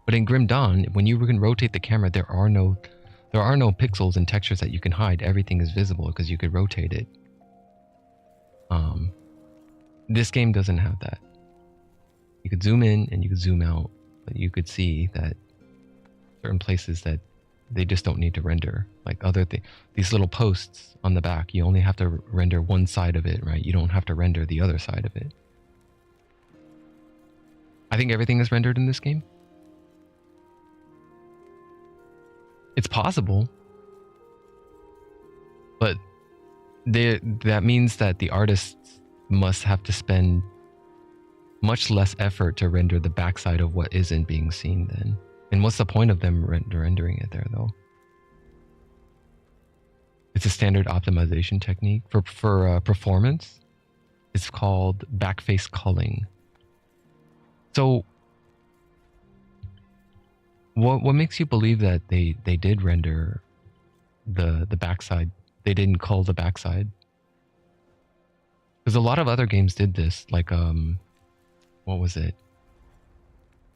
But in Grim Dawn, when you can rotate the camera, there are no pixels and textures that you can hide. Everything is visible because you could rotate it. This game doesn't have that. You could zoom in and you could zoom out, but you could see that certain places that they just don't need to render. Like these little posts on the back, you only have to render one side of it, right? You don't have to render the other side of it. I think everything is rendered in this game. It's possible, but that means that the artists must have to spend much less effort to render the backside of what isn't being seen then. And what's the point of them rendering it there, though? It's a standard optimization technique. For performance, it's called backface culling. So, what makes you believe that they did render the backside? They didn't cull the backside? Because a lot of other games did this, like, what was it?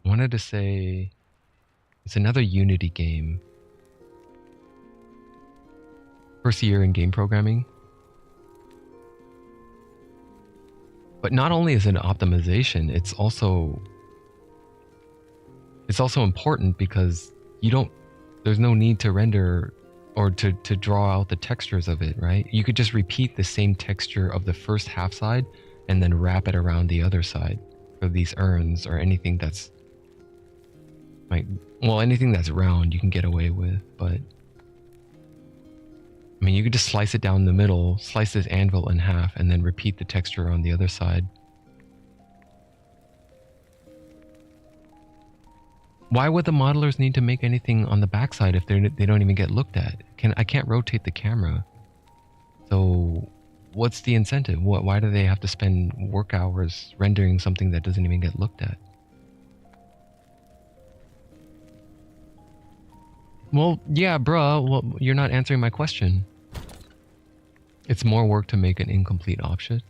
I wanted to say, it's another Unity game. First year in game programming. But not only is it an optimization, it's also important because there's no need to render or to draw out the textures of it, right? You could just repeat the same texture of the first half side and then wrap it around the other side for these urns or anything that's like, well, anything that's round you can get away with, but I mean, you could just slice it down the middle, slice this anvil in half, and then repeat the texture on the other side. Why would the modelers need to make anything on the backside if they don't even get looked at? I can't rotate the camera. So what's the incentive? Why do they have to spend work hours rendering something that doesn't even get looked at? Well, yeah, bruh. Well, you're not answering my question. It's more work to make an incomplete object.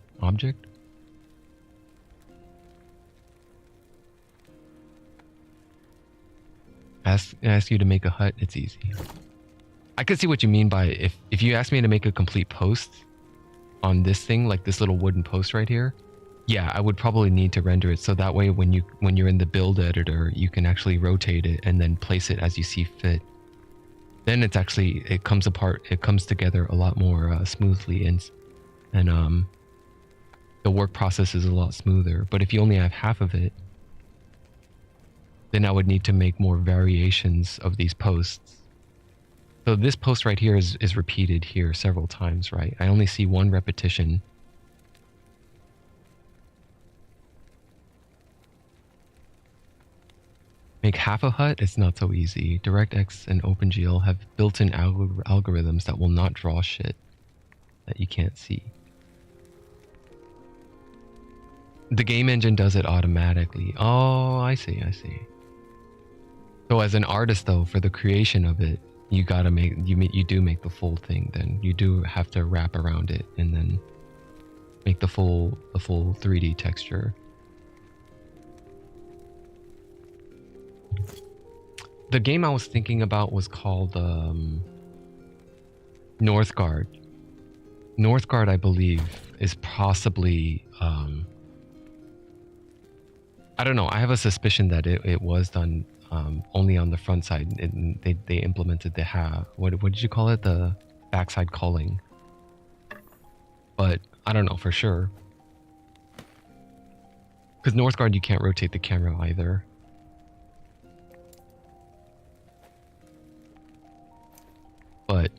Ask you to make a hut, it's easy. I could see what you mean by if you ask me to make a complete post on this thing, like this little wooden post right here, yeah, I would probably need to render it so that way when you're in the build editor, you can actually rotate it and then place it as you see fit. Then it comes together a lot more smoothly, and the work process is a lot smoother. But if you only have half of it, then I would need to make more variations of these posts. So this post right here is repeated here several times, right? I only see one repetition. Make half a hut? It's not so easy. DirectX and OpenGL have built-in algorithms that will not draw shit that you can't see. The game engine does it automatically. Oh, I see. So as an artist, though, for the creation of it, you gotta you do make the full thing. Then you do have to wrap around it and then make the full 3D texture. The game I was thinking about was called Northgard. Northgard, I believe, is possibly I don't know. I have a suspicion that it was done only on the front side. They implemented the what did you call it? The backside culling. But I don't know for sure. Because Northgard, you can't rotate the camera either. But,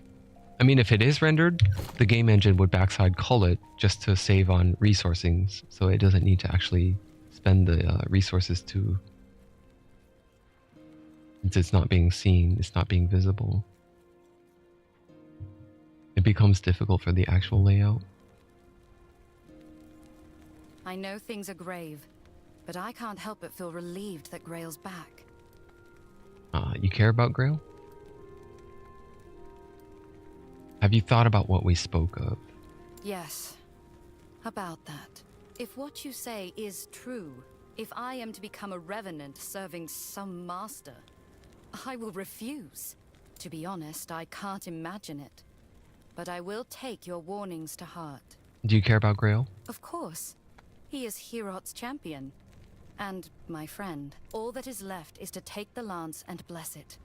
I mean, if it is rendered, the game engine would backside cull it just to save on resourcing, so it doesn't need to actually spend the resources to... Since it's not being seen, it's not being visible. It becomes difficult for the actual layout. I know things are grave, but I can't help but feel relieved that Grail's back. You care about Grail? Have you thought about what we spoke of? Yes, about that. If what you say is true, if I am to become a revenant serving some master, I will refuse. To be honest, I can't imagine it. But I will take your warnings to heart. Do you care about Grail? Of course. He is Herot's champion. And my friend. All that is left is to take the lance and bless it.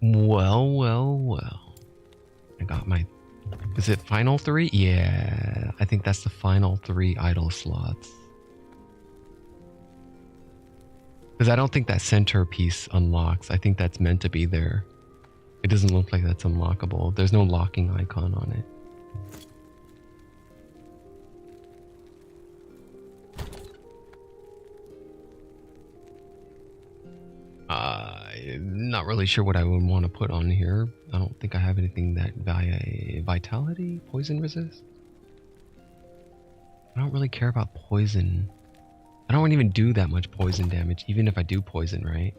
Well. I got my... Is it final 3? Yeah, I think that's the final 3 idle slots. Because I don't think that center piece unlocks. I think that's meant to be there. It doesn't look like that's unlockable. There's no locking icon on it. I'm not really sure what I would want to put on here. I don't think I have anything that vitality, poison resist. I don't really care about poison. I don't even do that much poison damage, even if I do poison, right?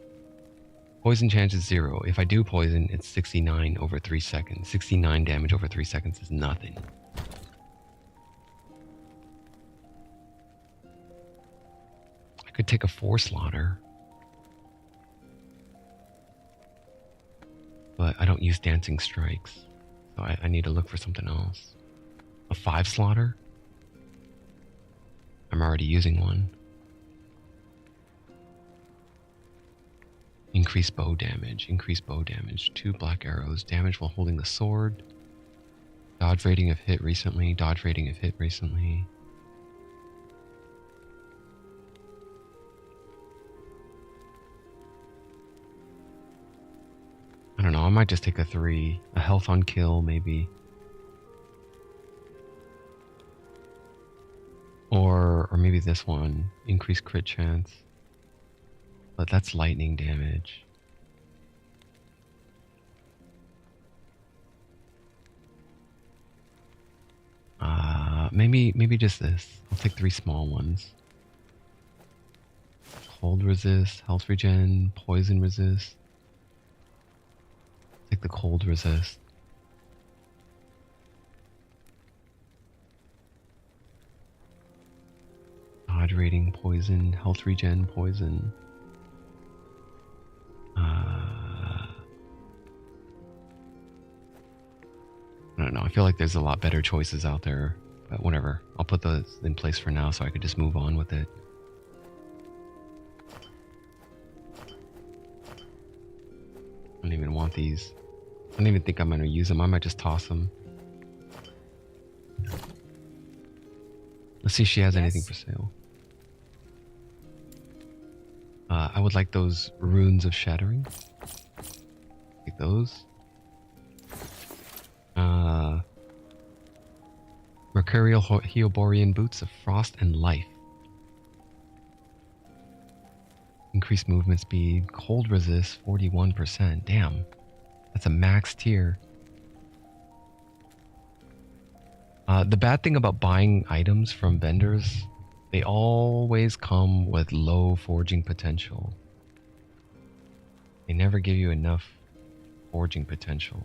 Poison chance is 0. If I do poison, it's 69 over 3 seconds. 69 damage over 3 seconds is nothing. I could take a 4 slaughter. But I don't use dancing strikes. So I need to look for something else. A 5 slaughter? I'm already using one. Increase bow damage. 2 black arrows. Damage while holding the sword. Dodge rating if hit recently. I don't know, I might just take a 3. A health on kill, maybe. Or maybe this one. Increased crit chance. But that's lightning damage. Maybe just this. I'll take 3 small ones. Cold resist, health regen, poison resist. Take the cold resist. Dodge rating, poison, health regen, poison. I don't know. I feel like there's a lot better choices out there, but whatever. I'll put those in place for now so I could just move on with it. I don't even want these. I don't even think I'm going to use them. I might just toss them. Let's see if she has anything for sale. I would like those runes of shattering. Take those. Mercurial Heoborean boots of frost and life. Increased movement speed. Cold resist 41%. Damn. That's a max tier. The bad thing about buying items from vendors, they always come with low forging potential. They never give you enough forging potential.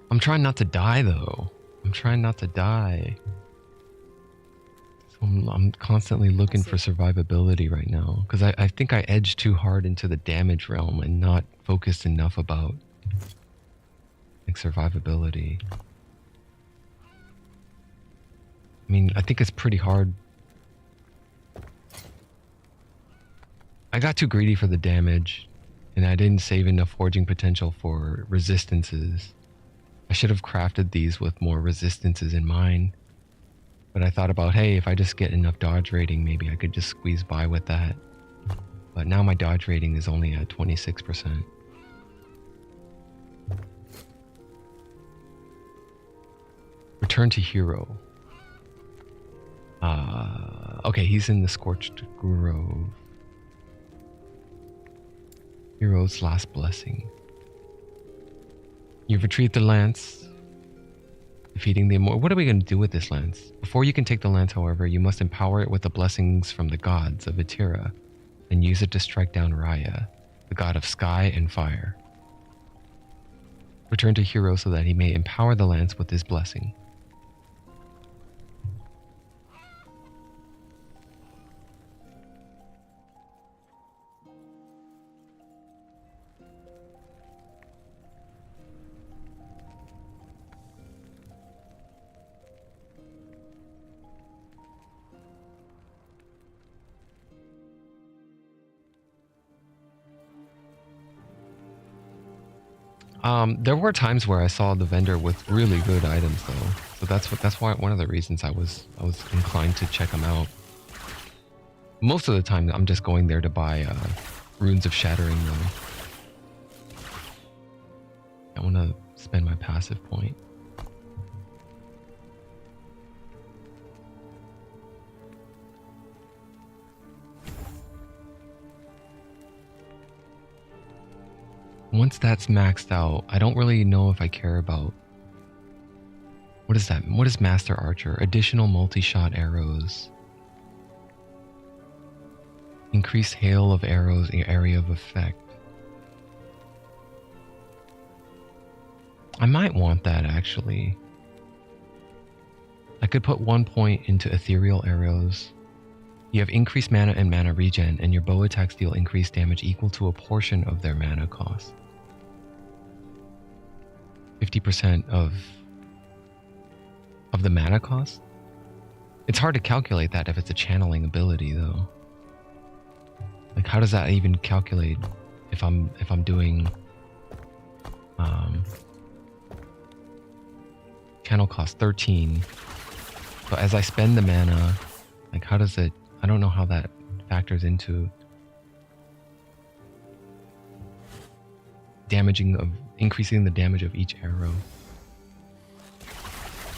I'm trying not to die though. I'm trying not to die. So I'm constantly looking for survivability right now. Because I think I edged too hard into the damage realm and not focused enough about like survivability. I mean, I think it's pretty hard. I got too greedy for the damage and I didn't save enough forging potential for resistances. I should have crafted these with more resistances in mind. But I thought about, hey, if I just get enough dodge rating, maybe I could just squeeze by with that. But now my dodge rating is only at 26%. Return to hero. Okay, he's in the Scorched Grove. Hero's last blessing. You've retrieved the lance, defeating the immortal. What are we going to do with this lance? Before you can take the lance, however, you must empower it with the blessings from the gods of Etira, and use it to strike down Raya, the god of sky and fire. Return to hero so that he may empower the lance with his blessing. There were times where I saw the vendor with really good items though. So that's why one of the reasons I was inclined to check them out. Most of the time I'm just going there to buy runes of shattering though. I want to spend my passive point. Once that's maxed out, I don't really know if I care about... What is that? What is Master Archer? Additional multi-shot arrows. Increased hail of arrows in area of effect. I might want that actually. I could put 1 point into ethereal arrows. You have increased mana and mana regen, and your bow attacks deal increased damage equal to a portion of their mana cost. 50% of the mana cost? It's hard to calculate that if it's a channeling ability though. Like how does that even calculate if I'm doing channel cost 13. But as I spend the mana, like how does it, I don't know how that factors into. increasing the damage of each arrow.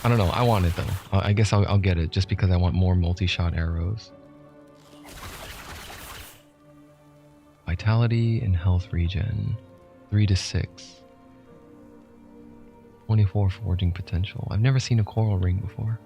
I don't know. I want it though. I guess I'll get it just because I want more multi-shot arrows. Vitality and health regen, 3 to 6. 24 forging potential. I've never seen a coral ring before.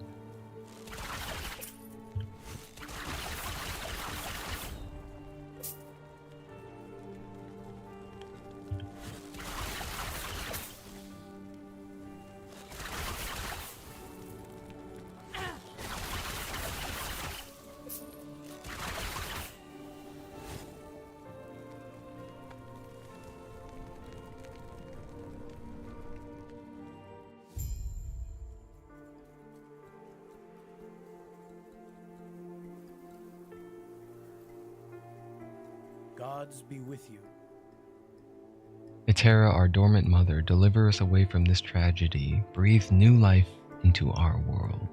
Gods be with you. Etera, our dormant mother, deliver us away from this tragedy. Breathe new life into our world.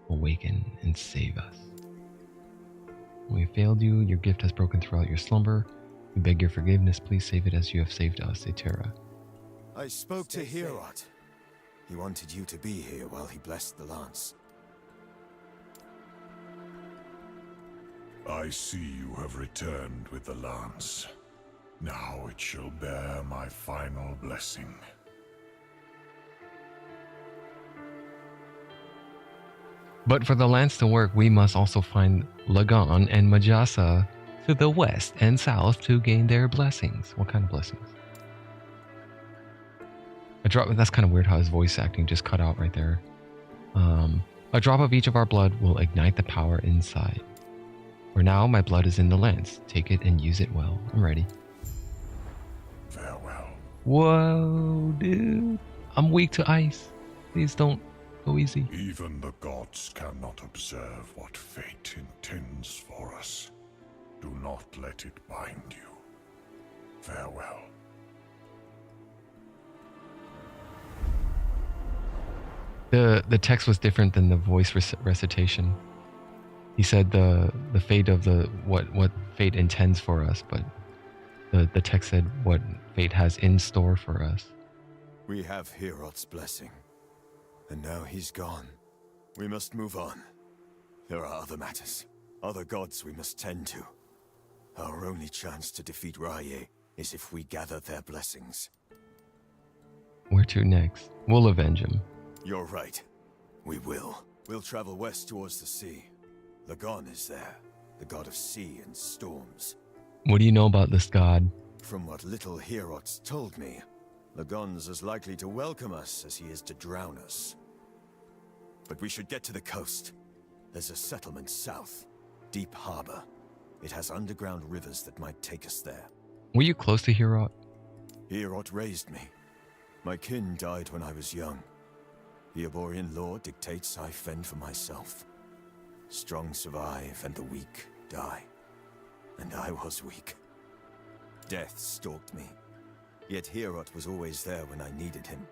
Awaken and save us. We have failed you. Your gift has broken throughout your slumber. We beg your forgiveness. Please save it as you have saved us, Etera. I spoke to Herod. He wanted you to be here while he blessed the lance. I see you have returned with the lance. Now it shall bear my final blessing. But for the lance to work, we must also find Lagon and Majasa to the west and south to gain their blessings. What kind of blessings? That's kind of weird how his voice acting just cut out right there. A drop of each of our blood will ignite the power inside. For now, my blood is in the lance. Take it and use it well. I'm ready. Farewell. Whoa, dude. I'm weak to ice. Please don't go easy. Even the gods cannot observe what fate intends for us. Do not let it bind you. Farewell. The text was different than the voice recitation. He said the fate of what fate intends for us, but the text said what fate has in store for us. We have Herod's blessing, and now he's gone. We must move on. There are other matters, other gods we must tend to. Our only chance to defeat Raye is if we gather their blessings. Where to next? We'll avenge him. You're right. We will. We'll travel west towards the sea. Lagon is there, the god of sea and storms. What do you know about this god? From what little Herod's told me, Lagon's as likely to welcome us as he is to drown us. But we should get to the coast. There's a settlement south, Deep Harbor. It has underground rivers that might take us there. Were you close to Herod? Herod raised me. My kin died when I was young. The Aborian law dictates I fend for myself. Strong survive and the weak die. And I was weak. Death stalked me. Yet Herod was always there when I needed him.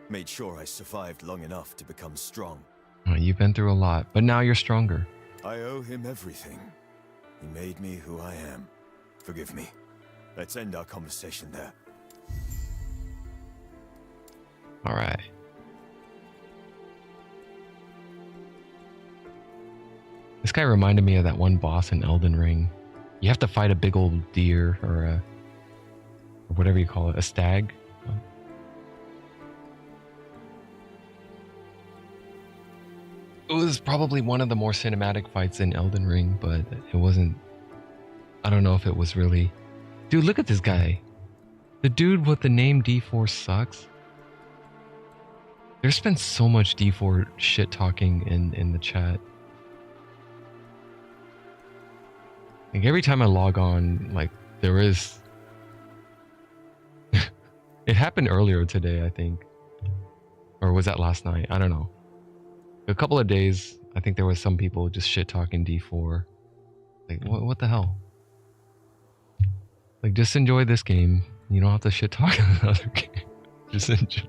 Made sure I survived long enough to become strong. You've been through a lot, but now you're stronger. I owe him everything. He made me who I am. Forgive me. Let's end our conversation there. All right. This guy reminded me of that one boss in Elden Ring. You have to fight a big old deer or whatever you call it, a stag. It was probably one of the more cinematic fights in Elden Ring, but it wasn't. I don't know if it was really. Dude, look at this guy. The dude with the name D4 sucks. There's been so much D4 shit talking in the chat. Like every time I log on, like there is. It happened earlier today, I think. Or was that last night? I don't know. A couple of days, I think there was some people just shit talking D4. Like, what the hell? Like, just enjoy this game. You don't have to shit talk another game. Just enjoy.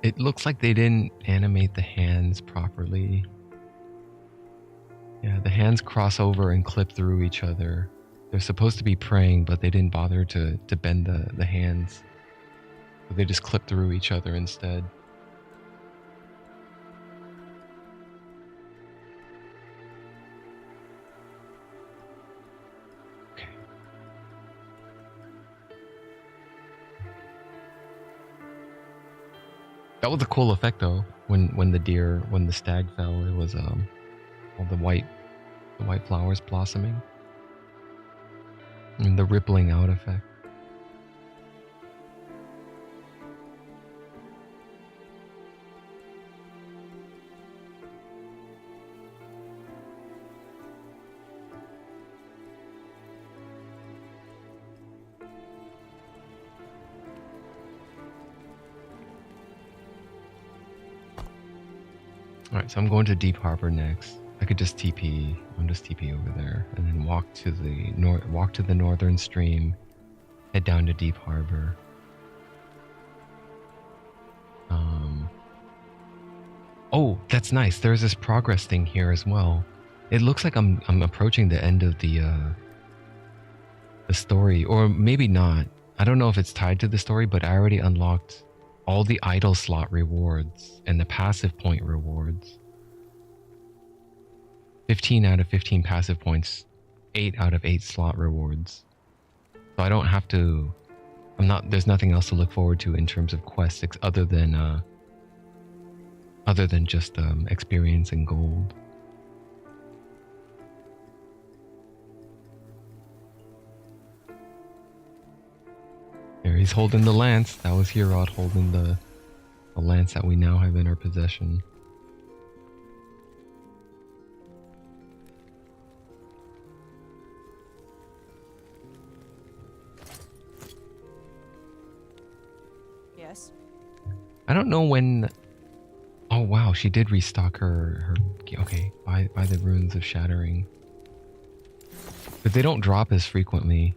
It looks like they didn't animate the hands properly. Yeah, the hands cross over and clip through each other. They're supposed to be praying, but they didn't bother to bend the hands. So they just clip through each other instead. Okay. That was a cool effect though. When the stag fell, it was all the white flowers blossoming. And the rippling out effect. Alright, so I'm going to Deep Harbor next. I could just TP. I'm just TP over there, and then walk to the northern stream, head down to Deep Harbor. Oh, that's nice. There's this progress thing here as well. It looks like I'm approaching the end of the story, or maybe not. I don't know if it's tied to the story, but I already unlocked all the idle slot rewards and the passive point rewards. 15 out of 15 passive points, 8 out of 8 slot rewards. So I don't have to... there's nothing else to look forward to in terms of quests other than just experience and gold. There he's holding the lance. That was Herod holding the lance that we now have in our possession. Yes. I don't know when... Oh wow, she did restock her... Okay, by the runes of shattering. But they don't drop as frequently.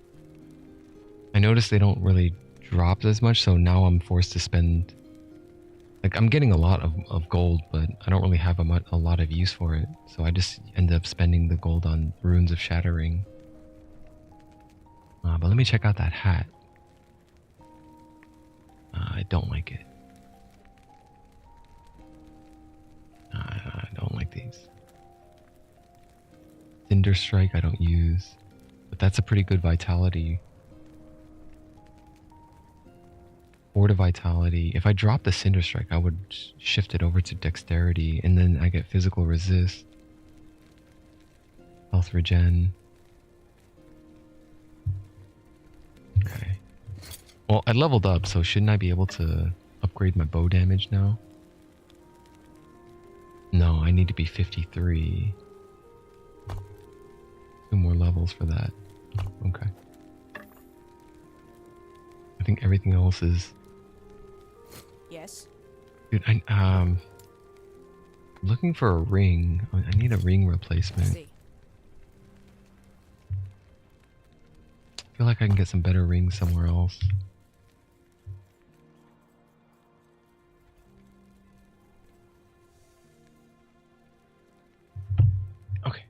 I noticed they don't really drop as much, so now I'm forced to spend... Like, I'm getting a lot of gold, but I don't really have a lot of use for it. So I just end up spending the gold on runes of shattering. But let me check out that hat. I don't like it. I don't like these. Cinder Strike I don't use, but that's a pretty good vitality. 4 to vitality. If I drop the Cinder Strike, I would shift it over to dexterity, and then I get physical resist, health regen. Okay. Well, I leveled up, so shouldn't I be able to upgrade my bow damage now? No, I need to be 53. 2 more levels for that. Okay. I think everything else is... Yes. Dude, looking for a ring. I need a ring replacement. I feel like I can get some better rings somewhere else. Okay.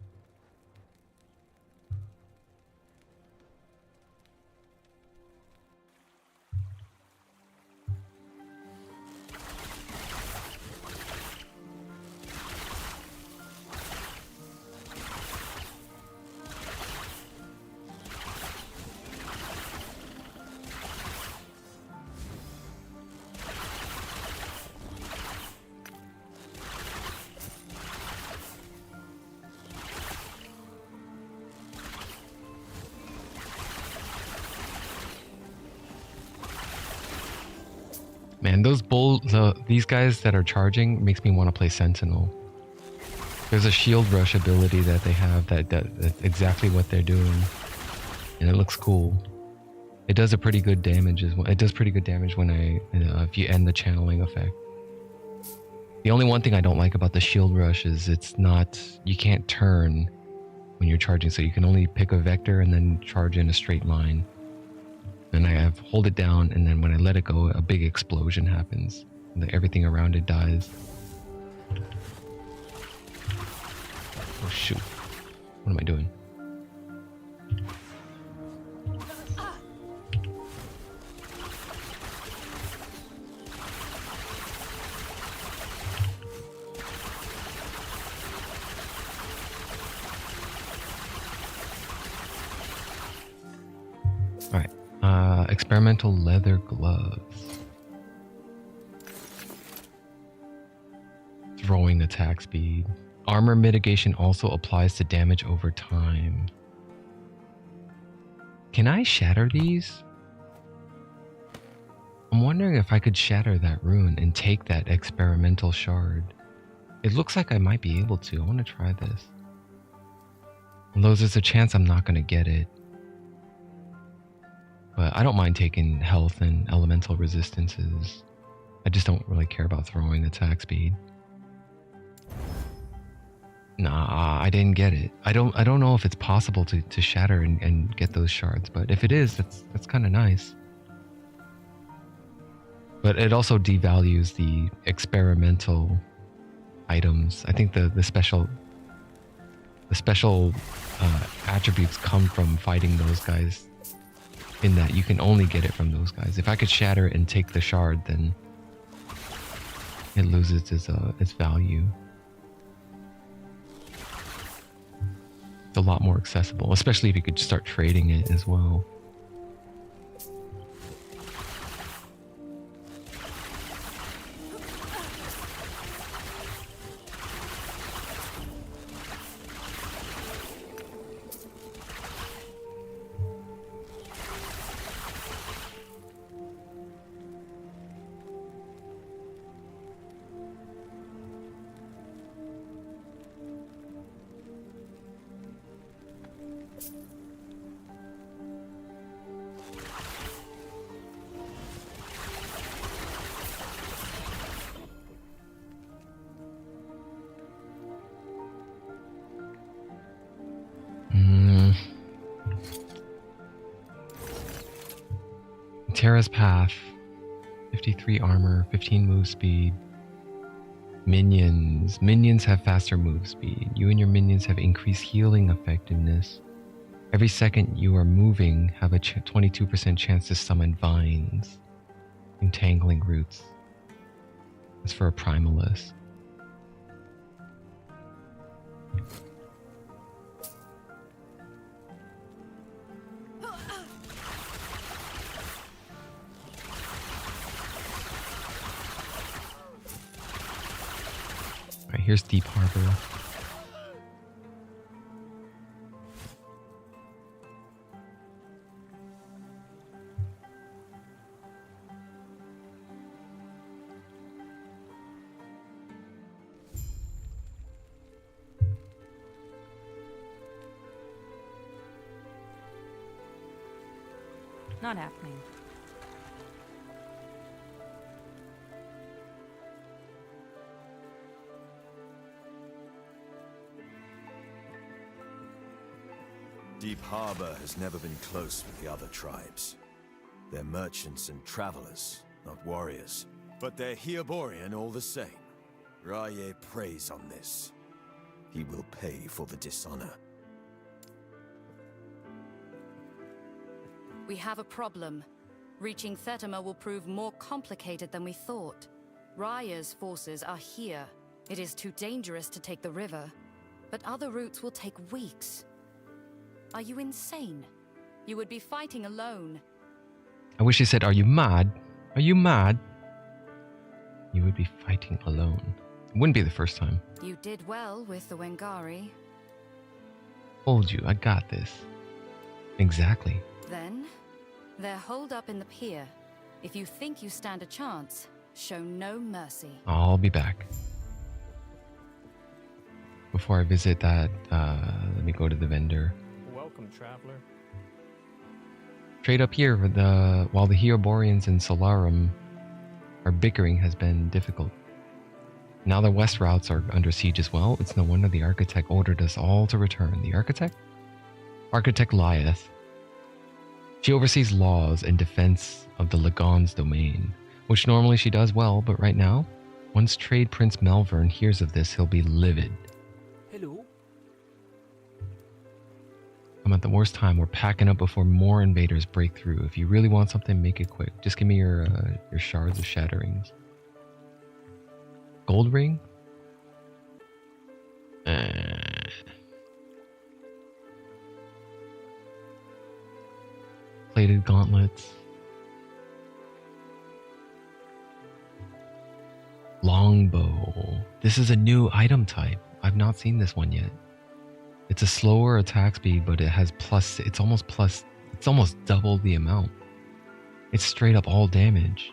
Man, these guys that are charging makes me want to play Sentinel. There's a shield rush ability that they have that's exactly what they're doing, and it looks cool. It does a pretty good damage as well. It does pretty good damage when if you end the channeling effect. The only one thing I don't like about the shield rush is you can't turn when you're charging, so you can only pick a vector and then charge in a straight line. And I hold it down, and then when I let it go, a big explosion happens. everything around it dies. Oh shoot. What am I doing? Alright. Experimental leather gloves. Throwing attack speed. Armor mitigation also applies to damage over time. Can I shatter these? I'm wondering if I could shatter that rune and take that experimental shard. It looks like I might be able to. I want to try this. Although there's a chance I'm not going to get it. But I don't mind taking health and elemental resistances. I just don't really care about throwing attack speed. Nah, I didn't get it. I don't know if it's possible to shatter and get those shards, but if it is, that's kind of nice. But it also devalues the experimental items. I think the special attributes come from fighting those guys, in that you can only get it from those guys. If I could shatter it and take the shard, then it loses its value. It's a lot more accessible, especially if you could start trading it as well. Terra's Path, 53 armor, 15 move speed. Minions. Minions have faster move speed. You and your minions have increased healing effectiveness. Every second you are moving, have a 22% chance to summon vines. Entangling roots. That's for a primalist. Here's Deep Harbor. Not happening. Deep Harbor has never been close with the other tribes. They're merchants and travelers, not warriors. But they're Hyoborian all the same. Raye preys on this. He will pay for the dishonor. We have a problem. Reaching Thetima will prove more complicated than we thought. Raya's forces are here. It is too dangerous to take the river, but other routes will take weeks. Are you insane? You would be fighting alone. I wish he said, "Are you mad? Are you mad?" You would be fighting alone. It wouldn't be the first time. You did well with the Wengari. Told you, I got this. Exactly. Then, they're holed up in the pier. If you think you stand a chance, show no mercy. I'll be back. Before I visit that, let me go to the vendor. Welcome, traveler. Trade up here while the Hyoborians in Solarum are bickering has been difficult. Now the west routes are under siege as well. It's no wonder the architect ordered us all to return. The architect? Architect Lyeth. She oversees laws in defense of the Lagon's domain. which normally she does well, but right now, once Trade Prince Malvern hears of this, he'll be livid. Hello. I'm at the worst time. We're packing up before more invaders break through. If you really want something, make it quick. Just give me your shards of shatterings. Gold ring? Plated gauntlets. Longbow. This is a new item type. I've not seen this one yet. It's a slower attack speed, but it has plus. It's almost double the amount. It's straight up all damage.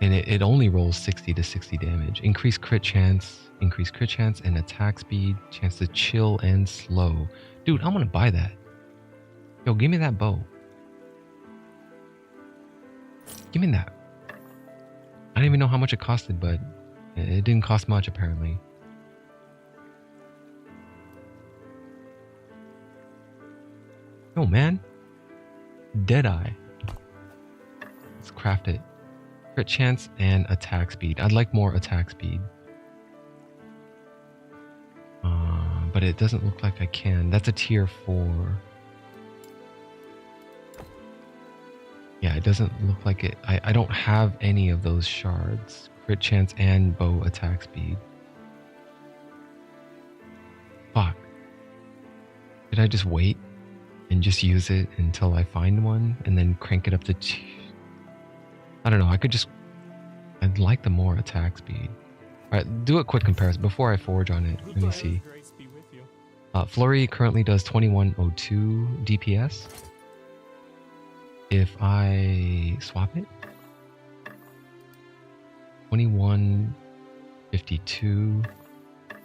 And it only rolls 60 to 60 damage. Increased crit chance, and attack speed, chance to chill and slow. Dude, I'm gonna buy that. Yo, give me that bow. Give me that. I don't even know how much it costed, but it didn't cost much apparently. Oh man. Deadeye. Let's craft it. Crit chance and attack speed. I'd like more attack speed. But it doesn't look like I can. That's a tier 4. Yeah, it doesn't look like it. I don't have any of those shards. Crit chance and bow attack speed. Fuck. Did I just wait and just use it until I find one and then crank it up to 2? I don't know. I'd like the more attack speed. Alright, do a quick comparison before I forge on it. Let me see. Flurry currently does 2102 DPS. If I swap it, 2152.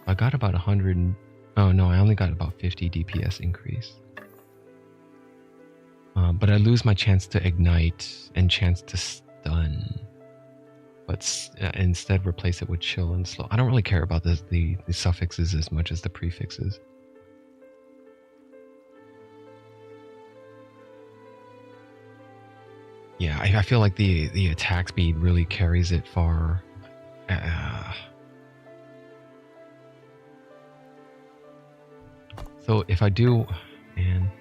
I got about 100. Oh no, I only got about 50 DPS increase. But I lose my chance to ignite and chance to stun. But instead replace it with chill and slow. I don't really care about the suffixes as much as the prefixes. Yeah, I feel like the attack speed really carries it far. So if I do, man,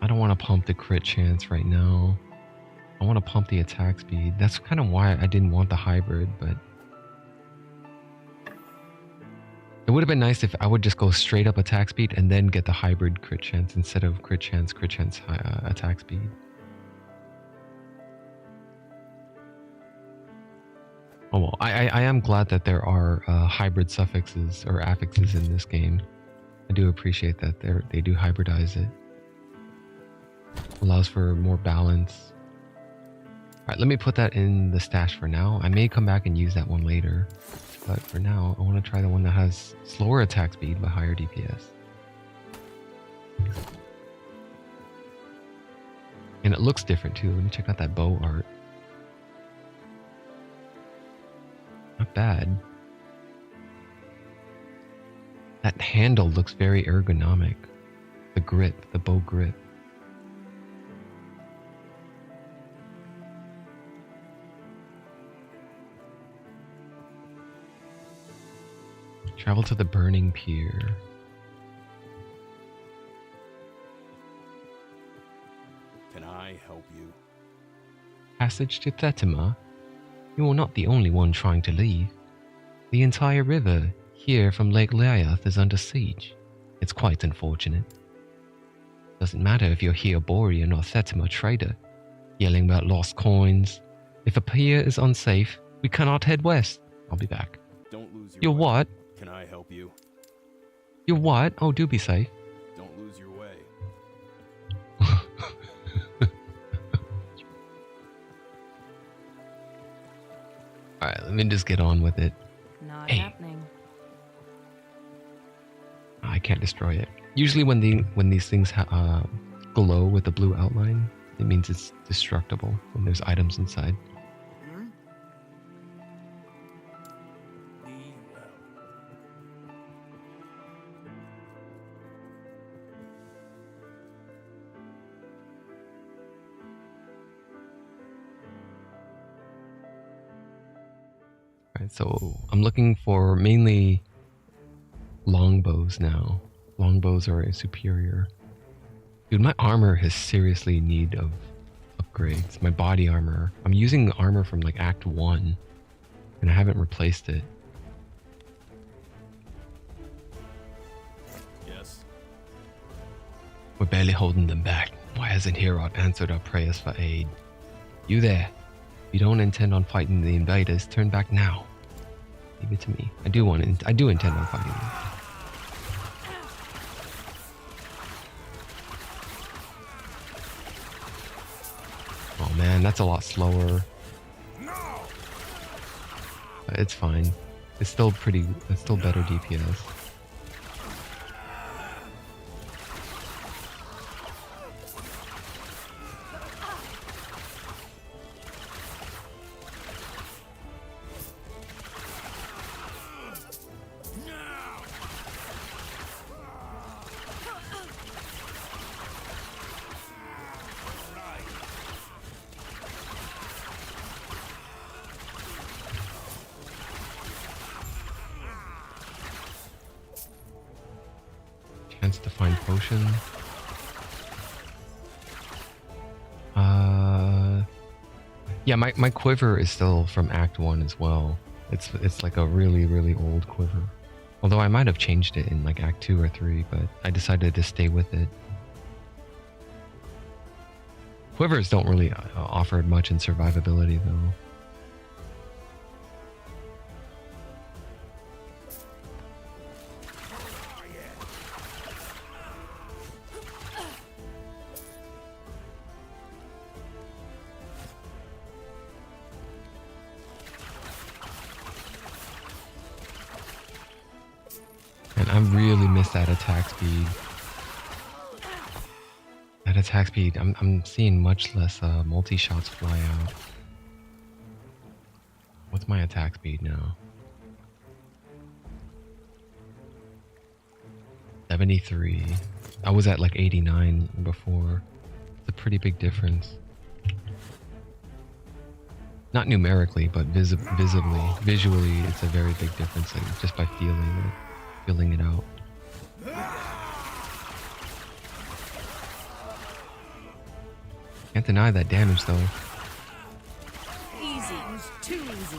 I don't want to pump the crit chance right now. I want to pump the attack speed. That's kind of why I didn't want the hybrid, but it would have been nice if I would just go straight up attack speed and then get the hybrid crit chance instead of crit chance, attack speed. Oh well, I am glad that there are hybrid suffixes or affixes in this game. I do appreciate that they do hybridize it. Allows for more balance. Alright, let me put that in the stash for now. I may come back and use that one later. But for now, I want to try the one that has slower attack speed but higher DPS. And it looks different too. Let me check out that bow art. Not bad. That handle looks very ergonomic. The grip, the bow grip. Travel to the burning pier. Can I help you? Passage to Thetima? You are not the only one trying to leave. The entire river here from Lake Lyath is under siege. It's quite unfortunate. Doesn't matter if you're Hyoborian or Thetima trader, yelling about lost coins. If a pier is unsafe, we cannot head west. I'll be back. Don't lose your You're way. what? Can I help you? You're what? Oh, do be safe. Don't lose your way. Alright, let me just get on with it. Not happening. I can't destroy it. Usually when these things glow with a blue outline, it means it's destructible when there's items inside. Alright, so I'm looking for mainly longbows now. Longbows are superior. Dude, my armor has seriously need of upgrades. My body armor. I'm using armor from like Act 1, and I haven't replaced it. Yes. We're barely holding them back. Why hasn't Herod answered our prayers for aid? You there? If you don't intend on fighting the invaders, turn back now. Leave it to me. I do intend on fighting them. Oh man, that's a lot slower. But it's fine. It's still better DPS. Chance to find potion. Yeah, my quiver is still from Act 1 as well. It's like a really, really old quiver. Although I might have changed it in like Act 2 or 3, but I decided to stay with it. Quivers don't really offer much in survivability though. And I really miss that attack speed. That attack speed, I'm seeing much less multi-shots fly out. What's my attack speed now? 73. I was at like 89 before. It's a pretty big difference. Not numerically, but visually, it's a very big difference, like, just by feeling it out. Can't deny that damage though. Easy. Too easy.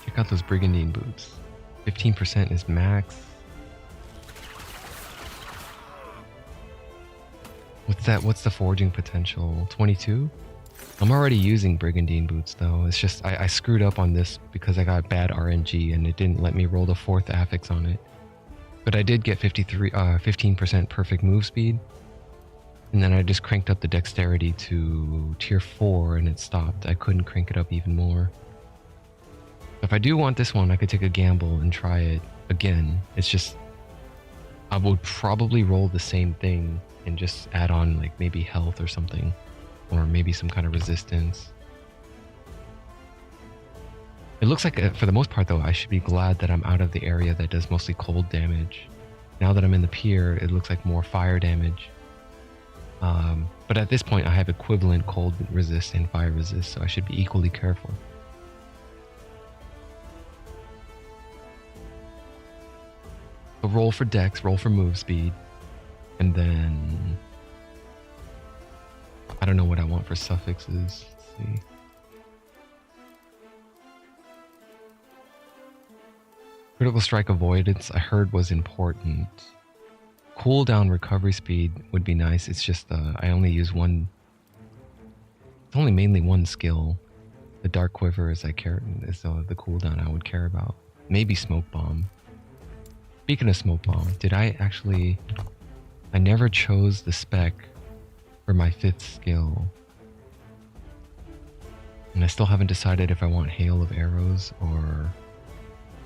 Check out those brigandine boots. 15% is max. What's the forging potential? 22? I'm already using brigandine boots though. It's just I screwed up on this because I got bad RNG and it didn't let me roll the 4th affix on it. But I did get 15% perfect move speed. And then I just cranked up the dexterity to tier 4 and it stopped. I couldn't crank it up even more. If I do want this one, I could take a gamble and try it again. It's just I would probably roll the same thing and just add on like maybe health or something, or maybe some kind of resistance. It looks like for the most part though, I should be glad that I'm out of the area that does mostly cold damage. Now that I'm in the pier, it looks like more fire damage. But at this point I have equivalent cold resist and fire resist, so I should be equally careful. So roll for dex, roll for move speed. And then I don't know what I want for suffixes. Let's see. Critical strike avoidance I heard was important. Cooldown recovery speed would be nice. It's just I only use one. It's only mainly one skill. The dark quiver is the cooldown I would care about. Maybe smoke bomb. Speaking of smoke bomb, did I actually? I never chose the spec for my 5th skill. And I still haven't decided if I want hail of arrows or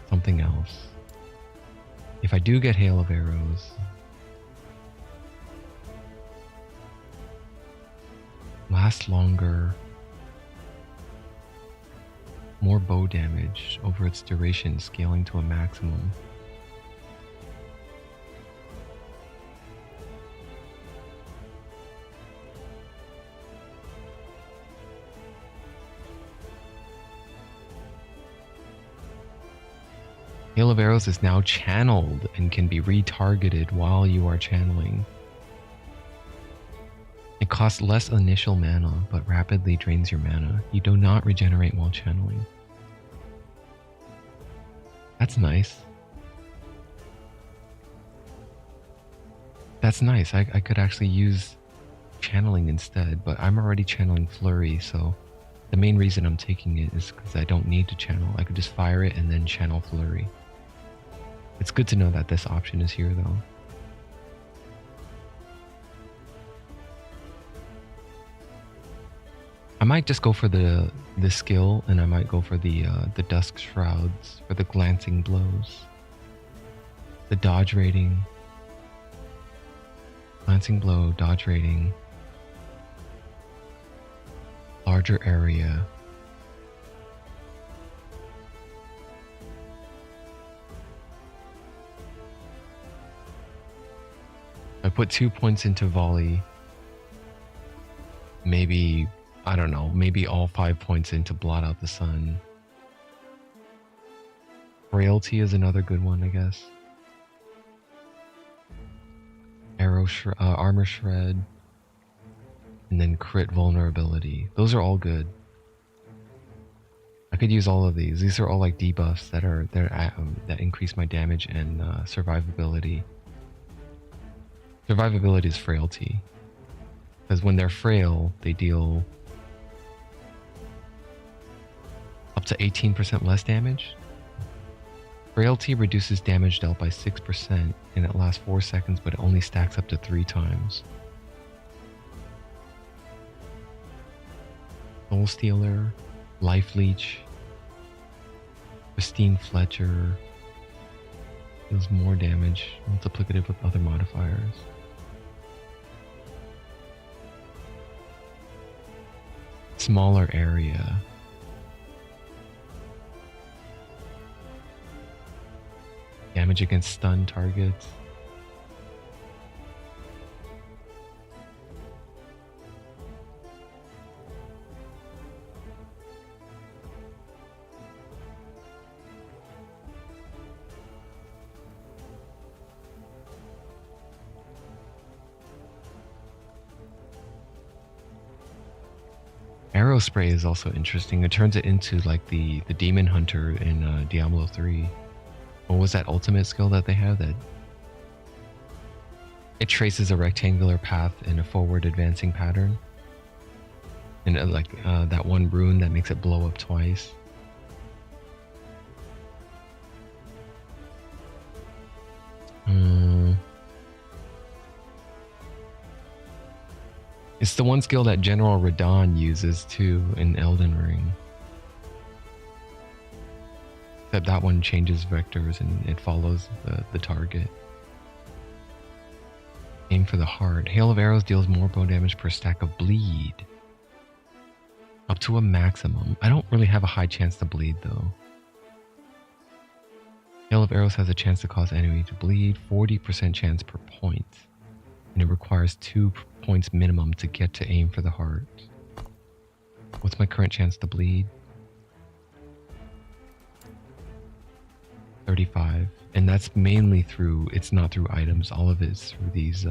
something else. If I do get hail of arrows, Last longer. More bow damage over its duration, scaling to a maximum. Hail of Arrows is now channeled and can be retargeted while you are channeling. It costs less initial mana, but rapidly drains your mana. You do not regenerate while channeling. That's nice. That's nice. I could actually use channeling instead, but I'm already channeling Flurry, so the main reason I'm taking it is because I don't need to channel. I could just fire it and then channel Flurry. It's good to know that this option is here, though. I might just go for the skill, and I might go for the Dusk Shrouds for the glancing blows. The dodge rating. Glancing blow, dodge rating. Larger area. I put 2 points into volley. Maybe, I don't know, maybe all 5 points into blot out the sun. Frailty is another good one, I guess. Armor shred. And then crit vulnerability. Those are all good. I could use all of these. These are all like debuffs that increase my damage and survivability. Survivability is frailty. Because when they're frail, they deal up to 18% less damage. Frailty reduces damage dealt by 6% and it lasts 4 seconds, but it only stacks up to 3 times. Soul Stealer, Life Leech, Pristine Fletcher, deals more damage, multiplicative with other modifiers. Smaller area. Damage against stun targets. Arrow Spray is also interesting. It turns it into like the Demon Hunter in Diablo 3. What was that ultimate skill that they have? That it traces a rectangular path in a forward advancing pattern. And that one rune that makes it blow up twice. It's the one skill that General Radahn uses too in Elden Ring. Except that one changes vectors and it follows the target. Aim for the heart. Hail of Arrows deals more bow damage per stack of bleed. Up to a maximum. I don't really have a high chance to bleed though. Hail of Arrows has a chance to cause enemy to bleed. 40% chance per point. And it requires 2 points minimum to get to aim for the heart. What's my current chance to bleed? 35. And that's mainly through, it's not through items, all of it's through these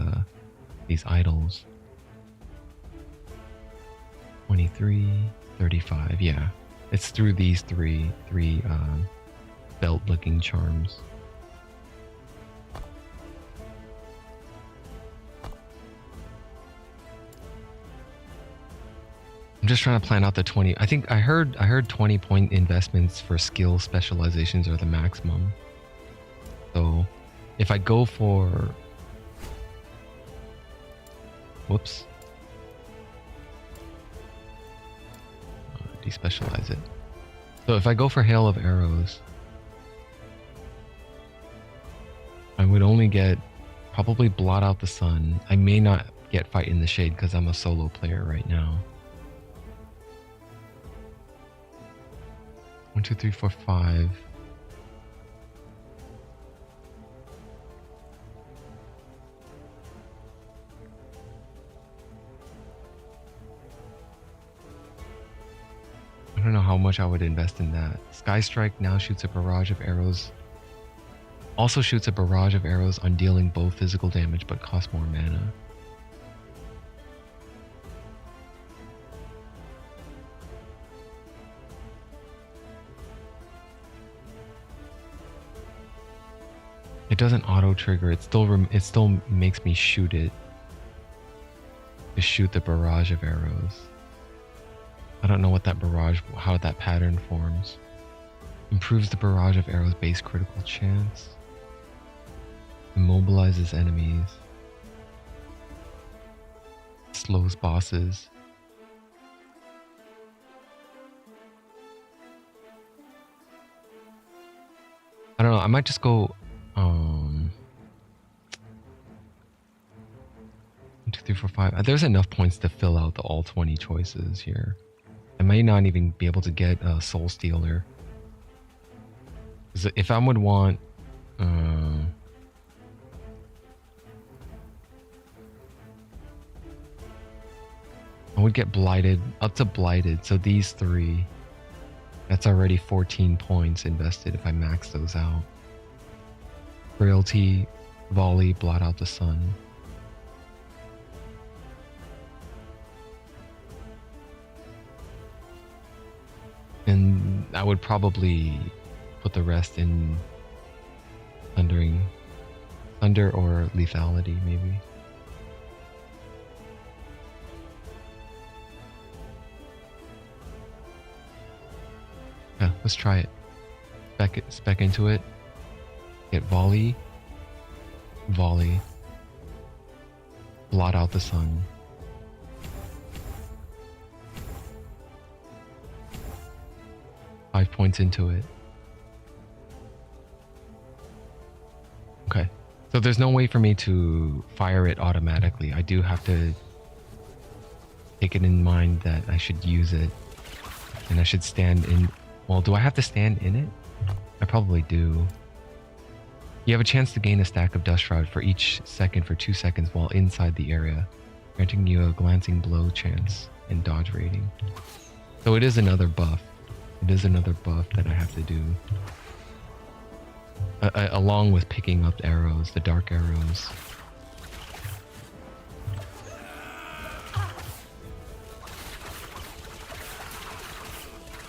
idols. 23, 35, yeah. It's through these three belt-looking charms. I'm just trying to plan out the 20. I think I heard 20 point investments for skill specializations are the maximum. So if I go for despecialize it. So if I go for Hail of Arrows, I would only get probably blot out the sun. I may not get Fight in the Shade because I'm a solo player right now. 1, 2, 3, 4, 5. I don't know how much I would invest in that. Sky Strike now shoots a barrage of arrows. Also shoots a barrage of arrows on dealing both physical damage but costs more mana. It doesn't auto trigger. It still makes me shoot it. To shoot the barrage of arrows. I don't know what that barrage, how that pattern forms. Improves the barrage of arrows base critical chance. Immobilizes enemies. Slows bosses. I don't know, I might just go 1, 2, 3, 4, 5. There's enough points to fill out the all 20 choices here. I may not even be able to get a Soul Stealer. If I would want I would get Blighted, up to Blighted, so these 3. That's already 14 points invested if I max those out. Frailty, Volley, Blot Out the Sun. And I would probably put the rest in Thunder or Lethality, maybe. Yeah, let's try it. Spec into it. Get Volley. Volley. Blot Out the Sun. Five points into it. Okay. So there's no way for me to fire it automatically. I do have to take it in mind that I should use it. And I should stand in... Well, do I have to stand in it? I probably do. You have a chance to gain a stack of Dust Shroud for each second for 2 seconds while inside the area, granting you a glancing blow chance and dodge rating. So it is another buff. It is another buff that I have to do. Along with picking up arrows, the dark arrows.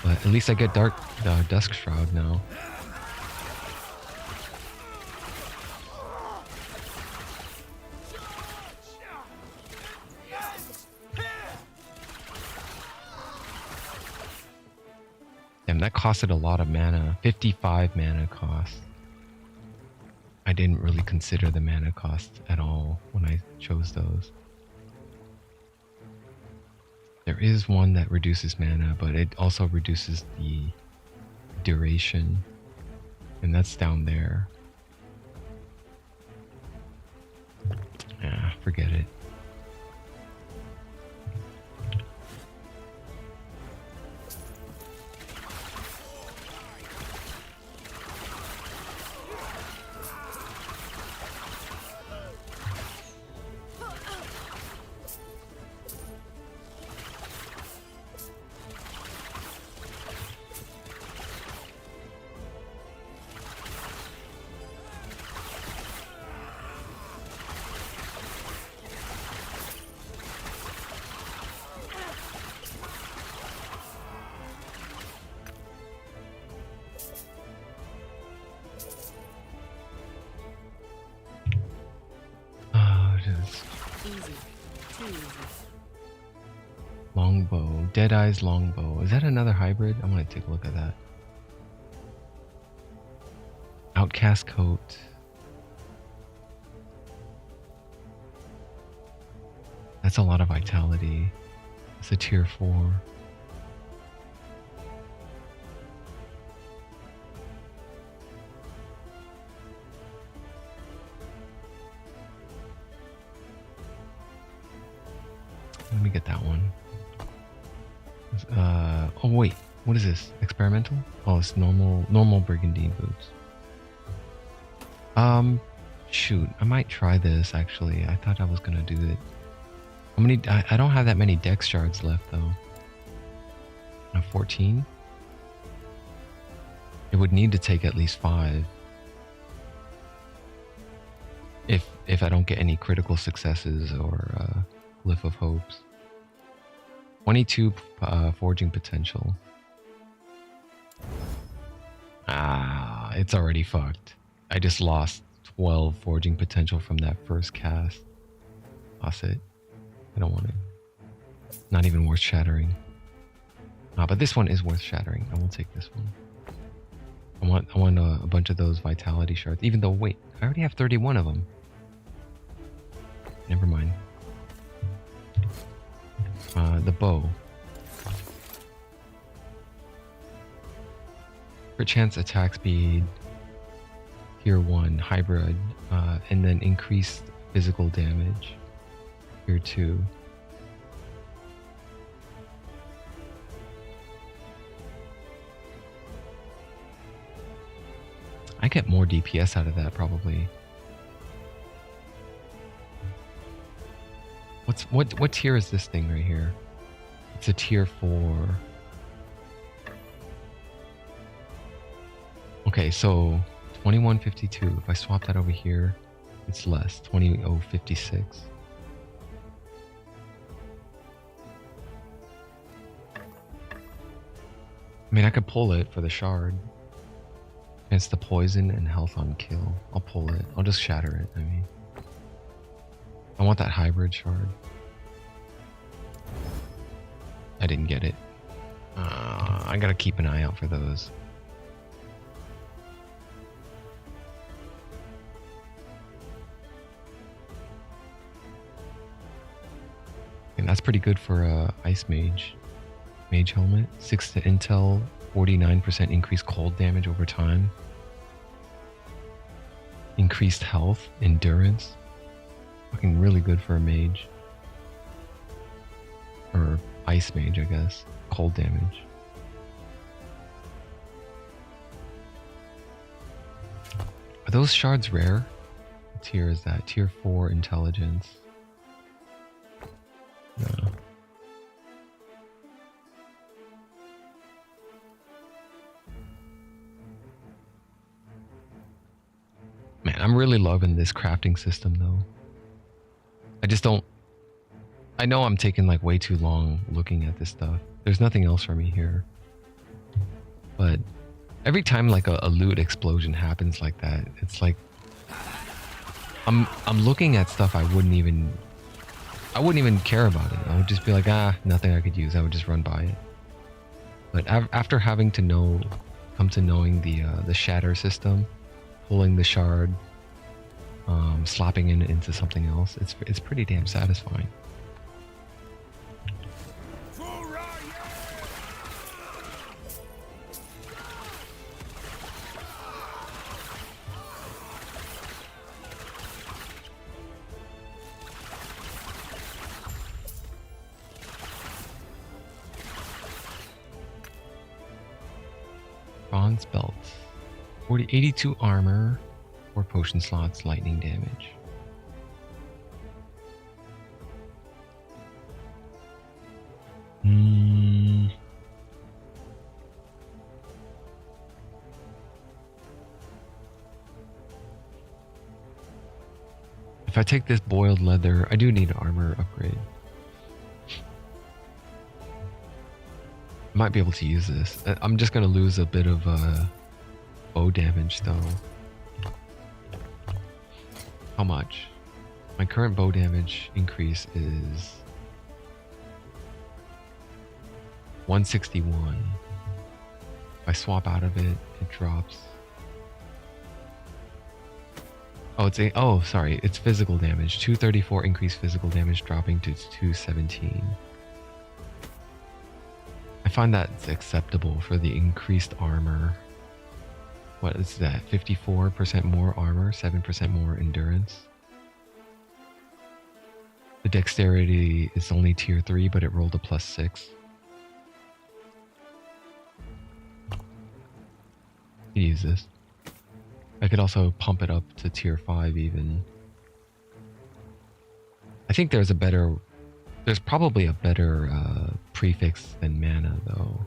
But at least I get Dusk Shroud now. Damn, that costed a lot of mana. 55 mana cost. I didn't really consider the mana cost at all when I chose those. There is one that reduces mana, but it also reduces the duration. And that's down there. Ah, forget it. Longbow. Deadeye's Longbow. Is that another hybrid? I'm gonna take a look at that. Outcast Coat. That's a lot of vitality. It's a tier 4. me get that one. Oh wait, what is this? Experimental? Oh, it's normal brigandine boots. Shoot, I might try this actually. I thought I was gonna do it. How many? I don't have that many dex shards left though. I have 14. It would need to take at least 5. If I don't get any critical successes or Glyph of Hopes. 22 forging potential. Ah, it's already fucked. I just lost 12 forging potential from that first cast. Lost it. I don't want it. Not even worth shattering. Ah, but this one is worth shattering. I will take this one. I want a bunch of those vitality shards. Even though, wait, I already have 31 of them. Never mind. The bow. For chance attack speed, tier 1 hybrid, and then increased physical damage, tier 2. I get more DPS out of that probably. What tier is this thing right here? It's a tier 4. Okay, so 2152. If I swap that over here, it's less. 20056. I mean, I could pull it for the shard. It's the poison and health on kill. I'll pull it. I'll just shatter it. I mean, I want that hybrid shard. I didn't get it. I gotta keep an eye out for those. And that's pretty good for Ice Mage. Mage helmet. 6 to intel. 49% increased cold damage over time. Increased health. Endurance. Fucking really good for a mage. Or Ice Mage, I guess. Cold damage. Are those shards rare? What tier is that? Tier 4 intelligence. No. Man, I'm really loving this crafting system though. I just don't... I know I'm taking like way too long looking at this stuff. There's nothing else for me here. But every time like a loot explosion happens like that, it's like... I'm looking at stuff I wouldn't even care about it. I would just be like, nothing I could use. I would just run by it. But after having to come to knowing the shatter system, pulling the shard, slapping it into something else, it's pretty damn satisfying. Bronze belt. 82 armor, 4 potion slots, lightning damage. If I take this boiled leather, I do need an armor upgrade. I might be able to use this. I'm just gonna lose a bit of bow damage though. How much? My current bow damage increase is 161. If I swap out of it, it drops. Oh, sorry, it's physical damage. 234 increased physical damage dropping to 217. I find that's acceptable for the increased armor. What is that? 54% more armor, 7% more endurance. The dexterity is only tier 3, but it rolled a +6. Use this. I could also pump it up to tier 5 even. I think there's probably a better prefix than mana though.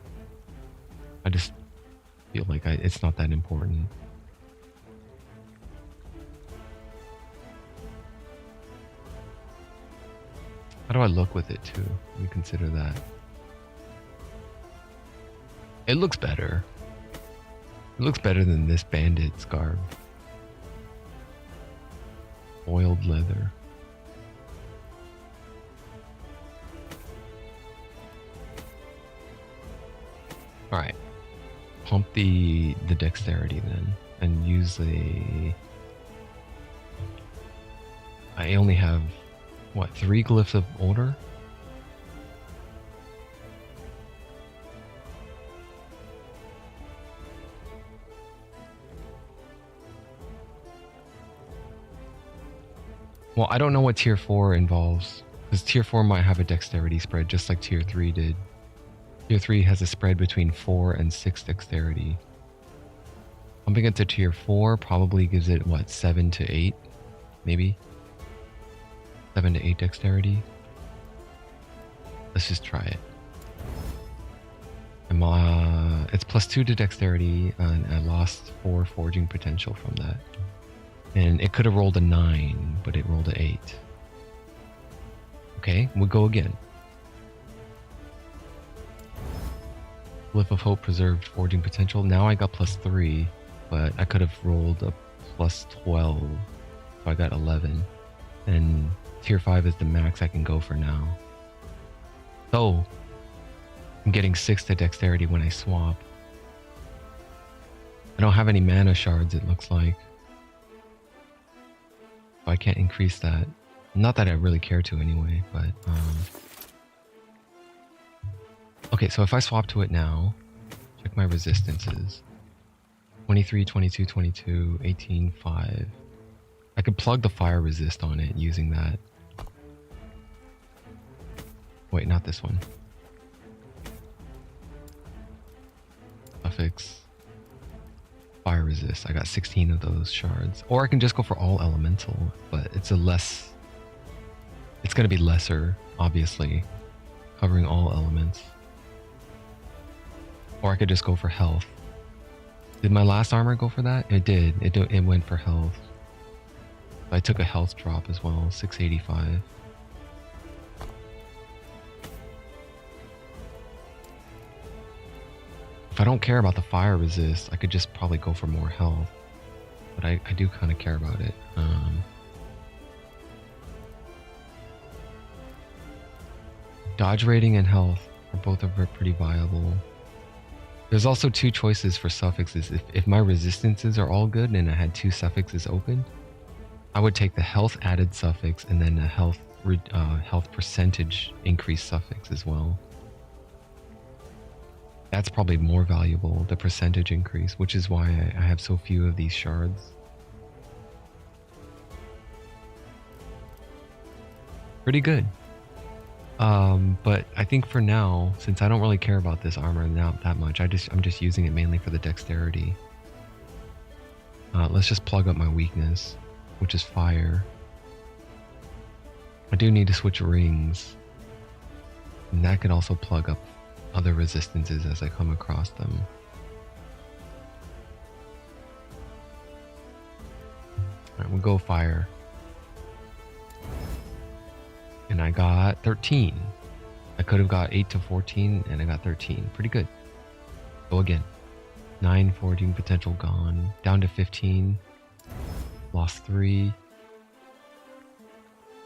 I just feel like it's not that important. How do I look with it too? Let me consider that. It looks better. It looks better than this bandit's garb. Oiled leather. Alright. Pump the dexterity then. And use the... I only have, what, 3 glyphs of order? Well, I don't know what tier 4 involves, because tier 4 might have a dexterity spread just like tier 3 did. Tier 3 has a spread between 4 and 6 dexterity. Pumping it to tier 4 probably gives it, what, 7 to 8? Maybe? 7 to 8 dexterity? Let's just try it. It's +2 to dexterity, and I lost 4 forging potential from that. And it could have rolled a 9, but it rolled an 8. Okay, we'll go again. Glyph of Hope preserved forging potential. Now I got +3, but I could have rolled a +12, so I got 11. And tier 5 is the max I can go for now. So, I'm getting 6 to dexterity when I swap. I don't have any mana shards, it looks like. So I can't increase that. Not that I really care to anyway, but... Okay, so if I swap to it now, check my resistances. 23, 22, 22, 18, 5. I could plug the fire resist on it using that. Wait, not this one. Suffix. Fire resist. I got 16 of those shards. Or I can just go for all elemental, but it's going to be lesser, obviously, covering all elements. Or I could just go for health. Did my last armor go for that? It did. It went for health. I took a health drop as well, 685. If I don't care about the fire resist, I could just probably go for more health. But I do kind of care about it. Dodge rating and health are both pretty viable. There's also 2 choices for suffixes. If my resistances are all good and I had 2 suffixes open, I would take the health added suffix and then a health percentage increase suffix as well. That's probably more valuable, the percentage increase, which is why I have so few of these shards. Pretty good. But I think for now, since I don't really care about this armor not that much, I'm just using it mainly for the dexterity. Let's just plug up my weakness, which is fire. I do need to switch rings, and that could also plug up other resistances as I come across them. Alright, we'll go fire. And I got 13. I could have got 8 to 14, and I got 13. Pretty good. Go again. 9 forging potential gone. Down to 15. Lost 3.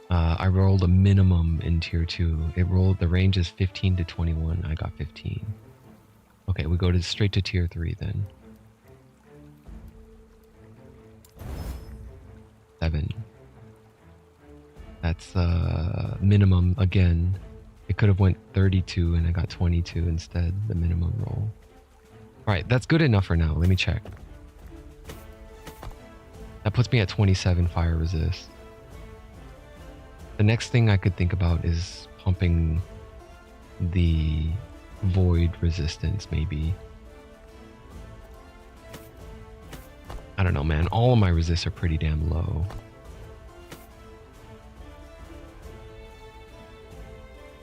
I rolled a minimum in tier 2. The range is 15 to 21. I got 15. Okay, we go straight to tier 3 then. 7. That's minimum again. It could have went 32 and I got 22 instead, the minimum roll. Alright, that's good enough for now. Let me check. That puts me at 27 fire resist. The next thing I could think about is pumping the void resistance, maybe. I don't know, man. All of my resists are pretty damn low.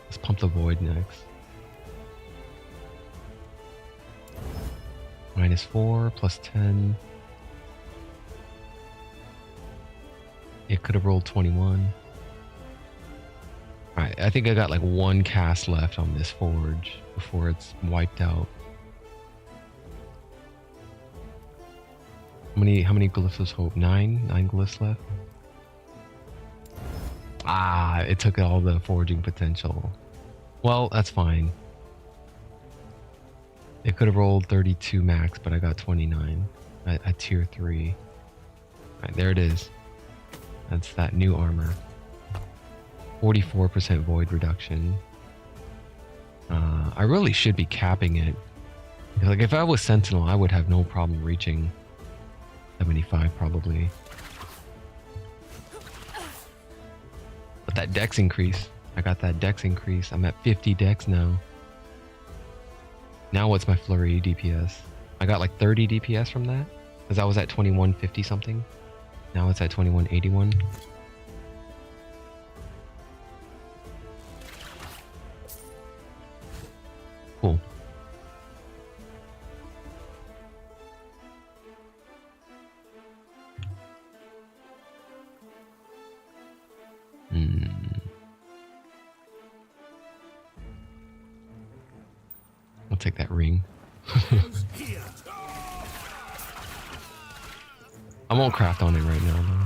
Let's pump the void next. -4 plus 10. It could have rolled 21. Alright, I think I got like one cast left on this forge before it's wiped out. How many glyphs of hope? 9? 9 glyphs left? Ah, it took all the forging potential. Well, that's fine. It could have rolled 32 max, but I got 29 at tier 3. Alright, there it is. That's that new armor. 44% void reduction. I really should be capping it. Like, if I was Sentinel, I would have no problem reaching 75 probably. But that dex increase. I got that dex increase. I'm at 50 dex now. Now what's my flurry DPS? I got like 30 DPS from that? Because I was at 2150 something. Now it's at 2181. Cool. I'll take that ring. I won't craft on it right now though.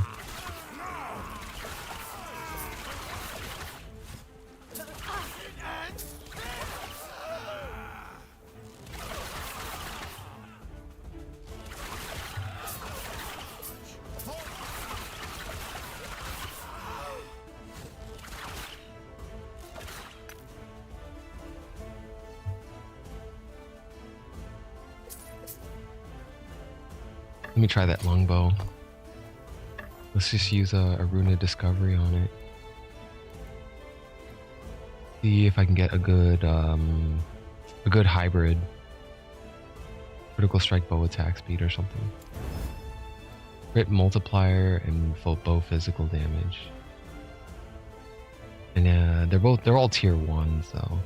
Let me try that longbow. Let's just use a rune of discovery on it. See if I can get a good hybrid. Critical strike bow attack speed or something. Crit multiplier and full bow physical damage. And they're all tier 1, so.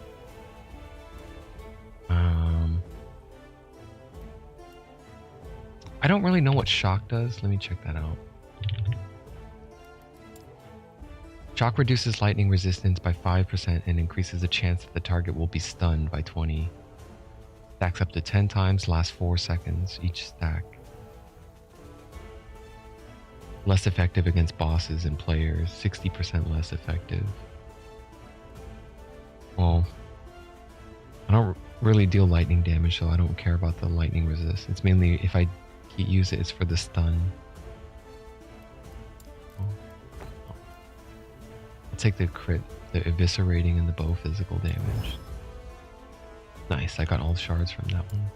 I don't really know what shock does. Let me check that out. Shock reduces lightning resistance by 5% and increases the chance that the target will be stunned by 20. Stacks up to 10 times, lasts 4 seconds each stack. Less effective against bosses and players, 60% less effective. Well, I don't really deal lightning damage, so I don't care about the lightning resist. It's mainly if I use it, it's for the stun. I'll take the crit, the eviscerating, and the bow physical damage. Nice, I got all the shards from that one.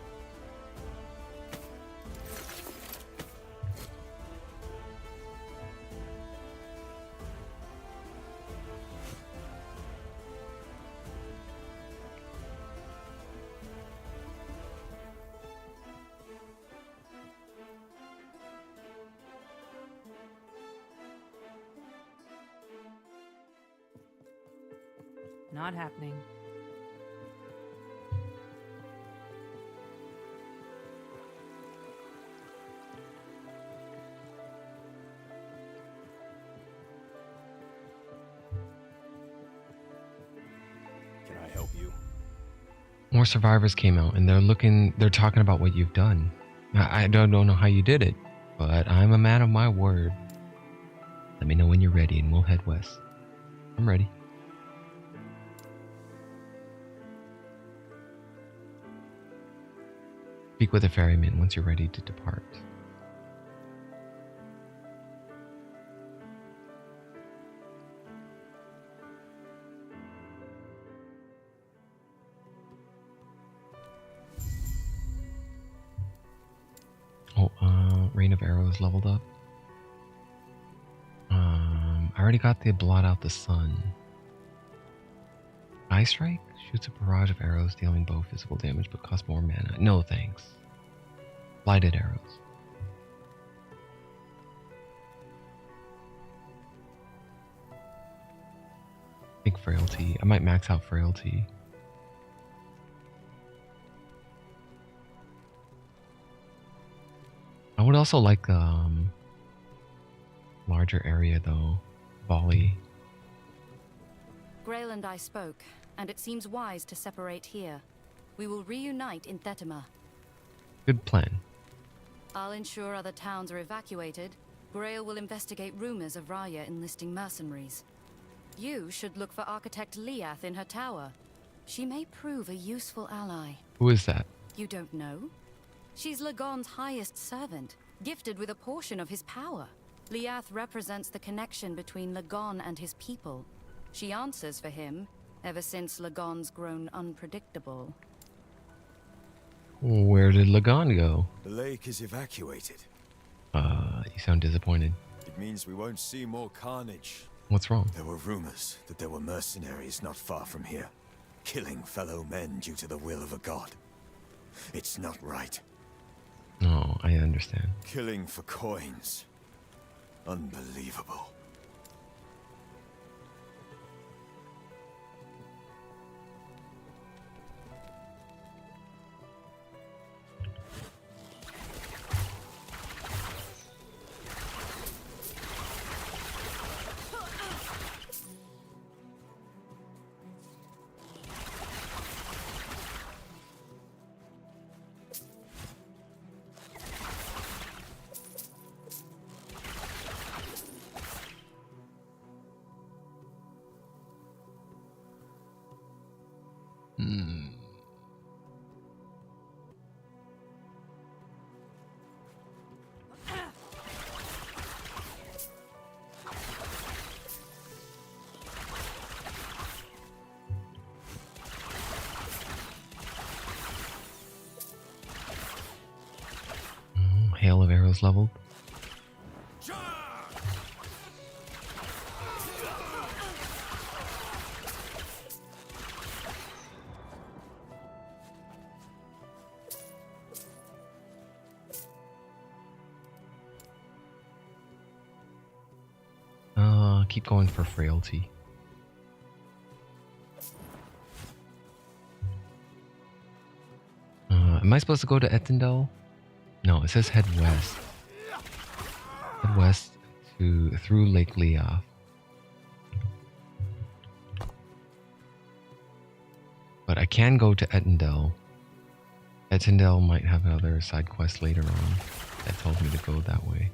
Not happening. Can I help you? More survivors came out and they're talking about what you've done. I don't know how you did it, but I'm a man of my word. Let me know when you're ready and we'll head west. I'm ready. Speak with the ferryman once you're ready to depart. Rain of Arrows leveled up. I already got the blot out the sun. Eye Strike shoots a barrage of arrows, dealing both physical damage but costs more mana. No thanks. Lighted arrows. Big frailty. I might max out frailty. I would also like larger area though. Volley. Grail and I spoke, and it seems wise to separate here. We will reunite in Thetima. Good plan. I'll ensure other towns are evacuated. Grail will investigate rumors of Raya enlisting mercenaries. You should look for Architect Liath in her tower. She may prove a useful ally. Who is that? You don't know? She's Lagon's highest servant, gifted with a portion of his power. Liath represents the connection between Lagon and his people. She answers for him, ever since Lagon's grown unpredictable. Where did Lagon go? The lake is evacuated. You sound disappointed. It means we won't see more carnage. What's wrong? There were rumors that there were mercenaries not far from here, killing fellow men due to the will of a god. It's not right. No, I understand. Killing for coins. Unbelievable. Hail of arrows leveled. Keep going for frailty. Am I supposed to go to Etendel? No, it says head west. Head west through Lake Liath. But I can go to Etendel. Etendel might have another side quest later on that told me to go that way.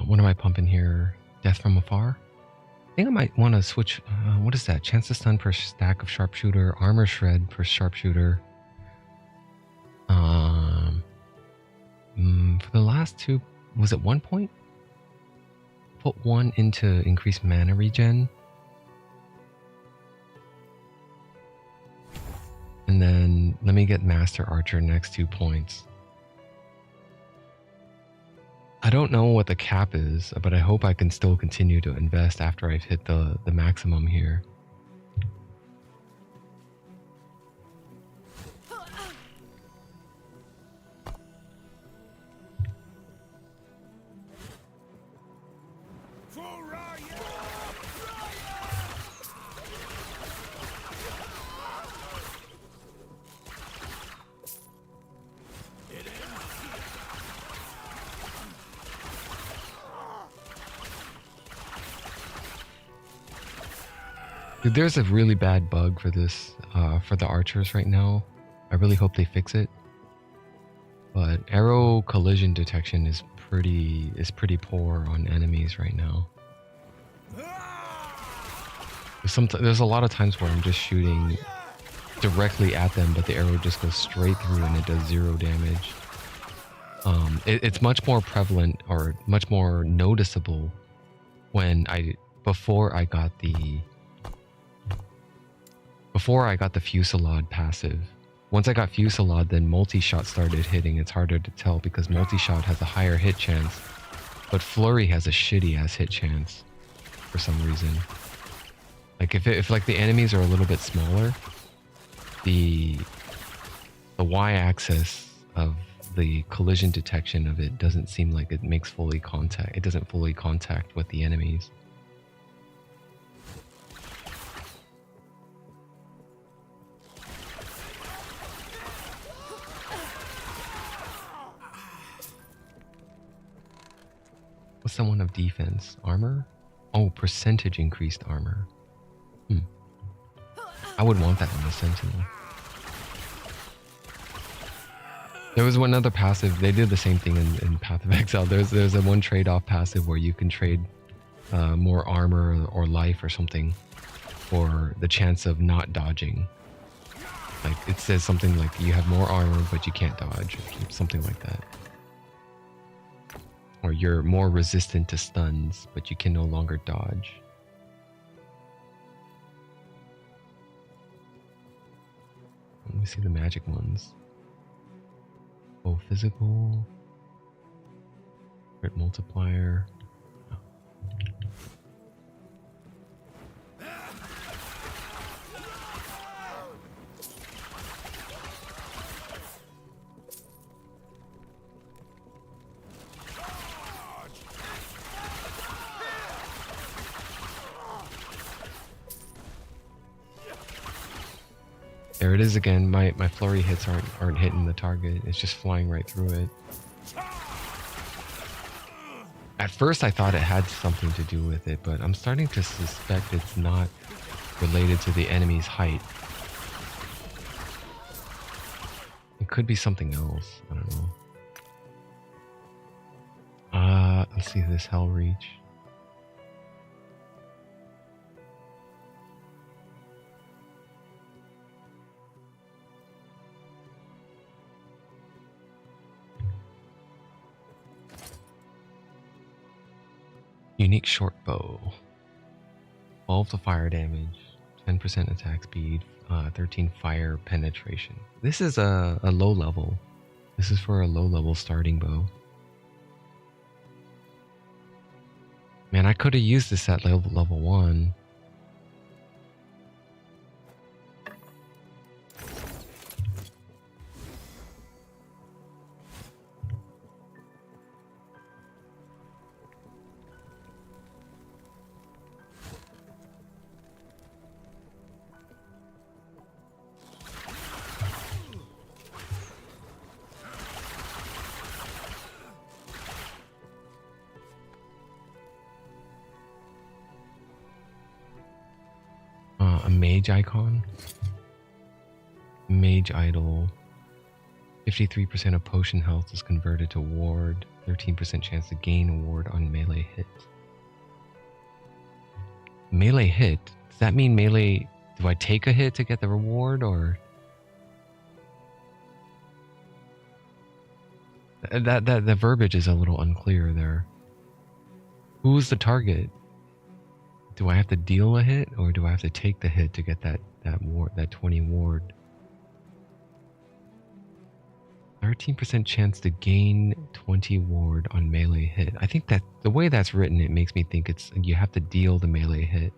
What am I pumping here? Death from afar? I think I might want to switch. What is that? Chance to stun per stack of sharpshooter. Armor shred per sharpshooter. For the last two, was it 1 point? Put one into increased mana regen. And then let me get Master Archer next 2 points. I don't know what the cap is, but I hope I can still continue to invest after I've hit the maximum here. Dude, there's a really bad bug for this, for the archers right now. I really hope they fix it. But arrow collision detection is pretty poor on enemies right now. There's a lot of times where I'm just shooting directly at them, but the arrow just goes straight through and it does 0 damage. It's much more prevalent or much more noticeable when before I got the Fusillade passive. Once I got Fusillade, then multi-shot started hitting. It's harder to tell because multi-shot has a higher hit chance, but Flurry has a shitty ass hit chance for some reason. Like if like the enemies are a little bit smaller, the y-axis of the collision detection of it doesn't seem like it makes fully contact. It doesn't fully contact with the enemies. What's the one of defense? Armor? Oh, percentage increased armor. I would want that in the Sentinel. There was one other passive. They did the same thing in Path of Exile. There's a one trade-off passive where you can trade more armor or life or something for the chance of not dodging. Like it says something like you have more armor but you can't dodge or something like that. Or you're more resistant to stuns but you can no longer dodge. Let me see the magic ones. Oh, physical, crit multiplier. Oh. There it is again. My flurry hits aren't hitting the target. It's just flying right through it. At first I thought it had something to do with it, but I'm starting to suspect it's not related to the enemy's height. It could be something else. I don't know. Let's see this Hell Reach. Unique short bow. 12 to fire damage, 10% attack speed, 13 fire penetration. This is a low level. This is for a low level starting bow. Man, I could have used this at level 1. A mage icon. Mage idol. 53% of potion health is converted to ward. 13% chance to gain a ward on melee hit. Melee hit? Does that mean melee... Do I take a hit to get the reward, or... The verbiage is a little unclear there. Who's the target? Do I have to deal a hit, or do I have to take the hit to get that ward, that 20 ward? 13% chance to gain 20 ward on melee hit. I think that the way that's written, it makes me think it's you have to deal the melee hit.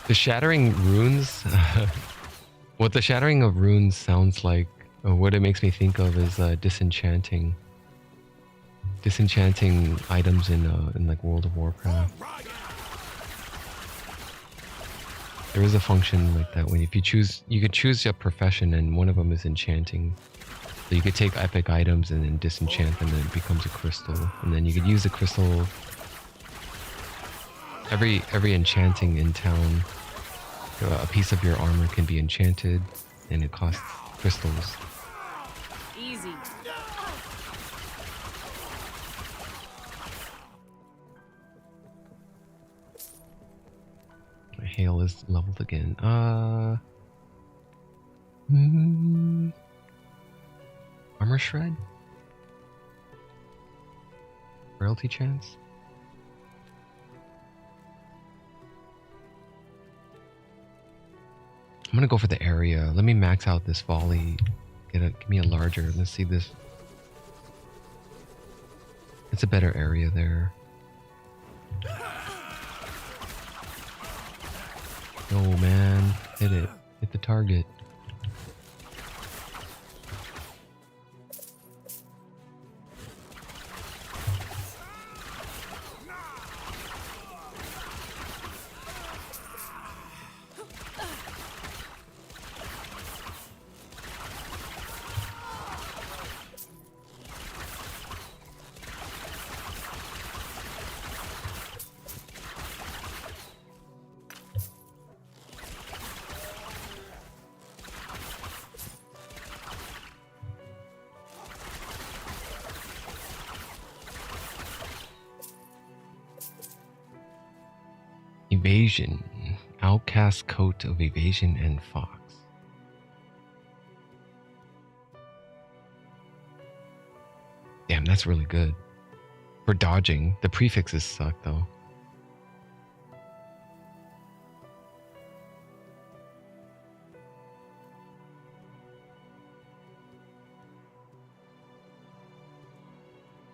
The shattering runes, what the shattering of runes sounds like, or what it makes me think of is disenchanting items in like World of Warcraft. There is a function like that when if you choose, you could choose a profession and one of them is enchanting. So you could take epic items and then disenchant them and it becomes a crystal. And then you could use the crystal. Every enchanting in town, a piece of your armor can be enchanted and it costs crystals. Easy. My hail is leveled again. Armor shred? Royalty chance? I'm gonna go for the area. Let me max out this volley. Give me a larger. Let's see this. It's a better area there. Oh man, hit it. Hit the target. Evasion. Outcast coat of evasion and fox. Damn, that's really good. For dodging, the prefixes suck though.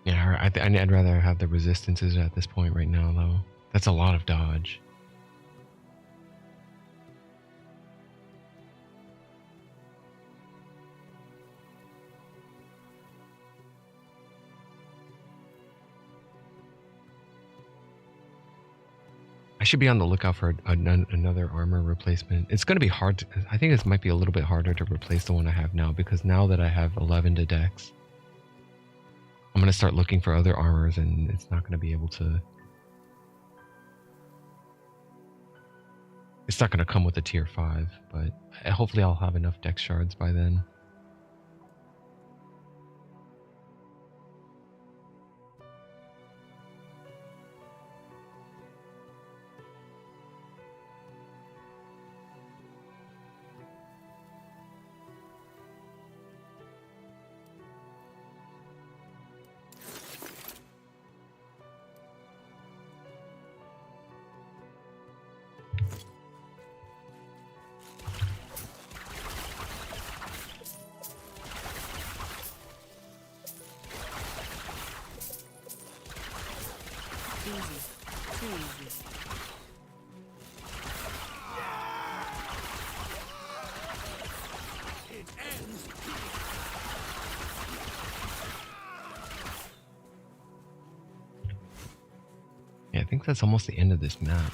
Yeah, I'd rather have the resistances at this point right now though. That's a lot of dodge. I should be on the lookout for another armor replacement. It's going to be hard to, I think this might be a little bit harder to replace the one I have now because now that I have 11 to dex, I'm going to start looking for other armors and it's not going to be able to. It's not going to come with a tier 5, but hopefully I'll have enough dex shards by then. Yeah, I think that's almost the end of this map.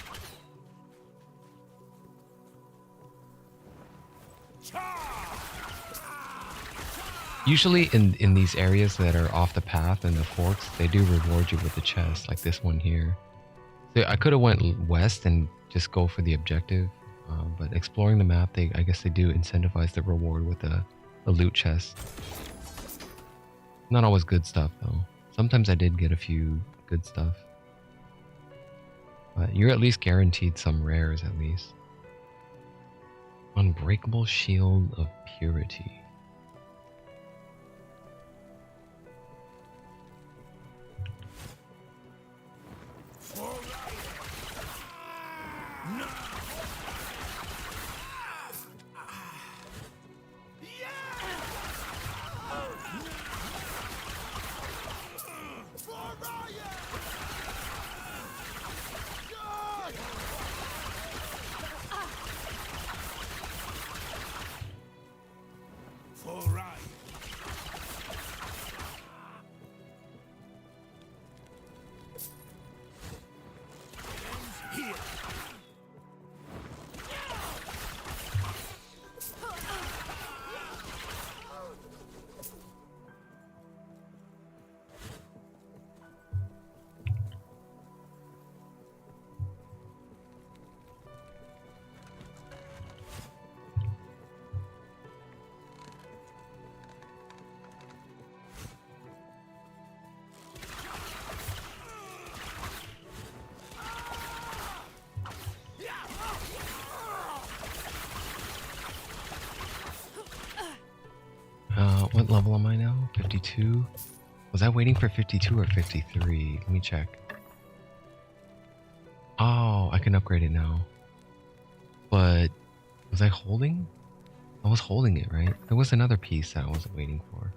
Usually in these areas that are off the path and the forks, they do reward you with the chest, like this one here. So I could have went west and just go for the objective, but exploring the map, I guess they do incentivize the reward with a loot chest. Not always good stuff though. Sometimes I did get a few good stuff. But you're at least guaranteed some rares at least. Unbreakable Shield of Purity. level am I now? 52? Was I waiting for 52 or 53? Let me check. Oh, I can upgrade it now. But was I holding? I was holding it, right? There was another piece that I wasn't waiting for.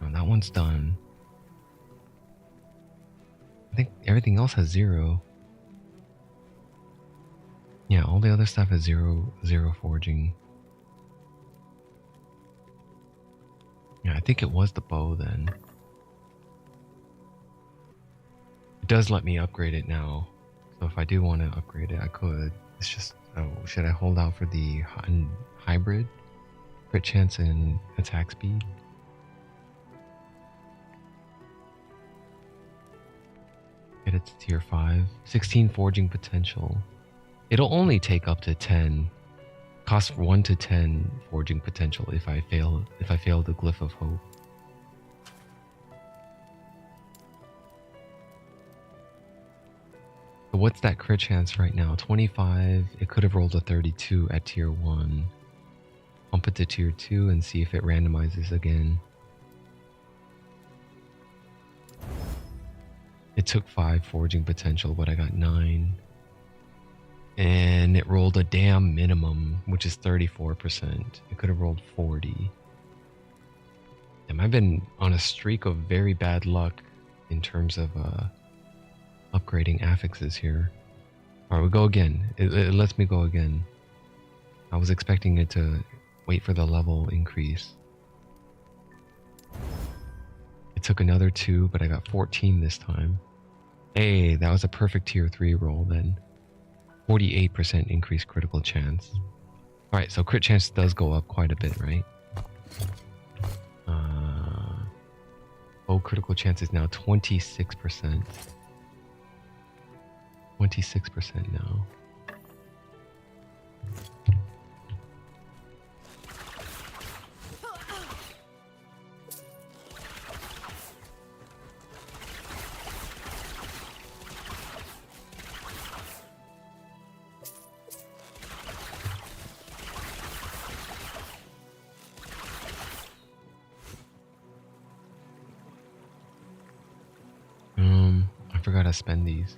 Oh, that one's done. I think everything else has 0. Yeah, all the other stuff is 0 forging. Yeah, I think it was the bow then. It does let me upgrade it now. So if I do want to upgrade it, I could. It's just, oh, should I hold out for the hybrid? Crit chance and attack speed? Get it to tier 5. 16 forging potential. It'll only take up to 10. Costs 1 to 10 forging potential if I fail the glyph of hope. So what's that crit chance right now? 25. It could have rolled a 32 at tier 1. Pump it to tier 2 and see if it randomizes again. It took 5 forging potential, but I got 9. And it rolled a damn minimum, which is 34%. It could have rolled 40. Damn, I've been on a streak of very bad luck in terms of upgrading affixes here. Alright, we go again. It lets me go again. I was expecting it to wait for the level increase. It took another 2, but I got 14 this time. Hey, that was a perfect tier 3 roll then. 48% increased critical chance. Alright, so crit chance does go up quite a bit, right? Critical chance is now 26%. 26% now. I forgot to spend these.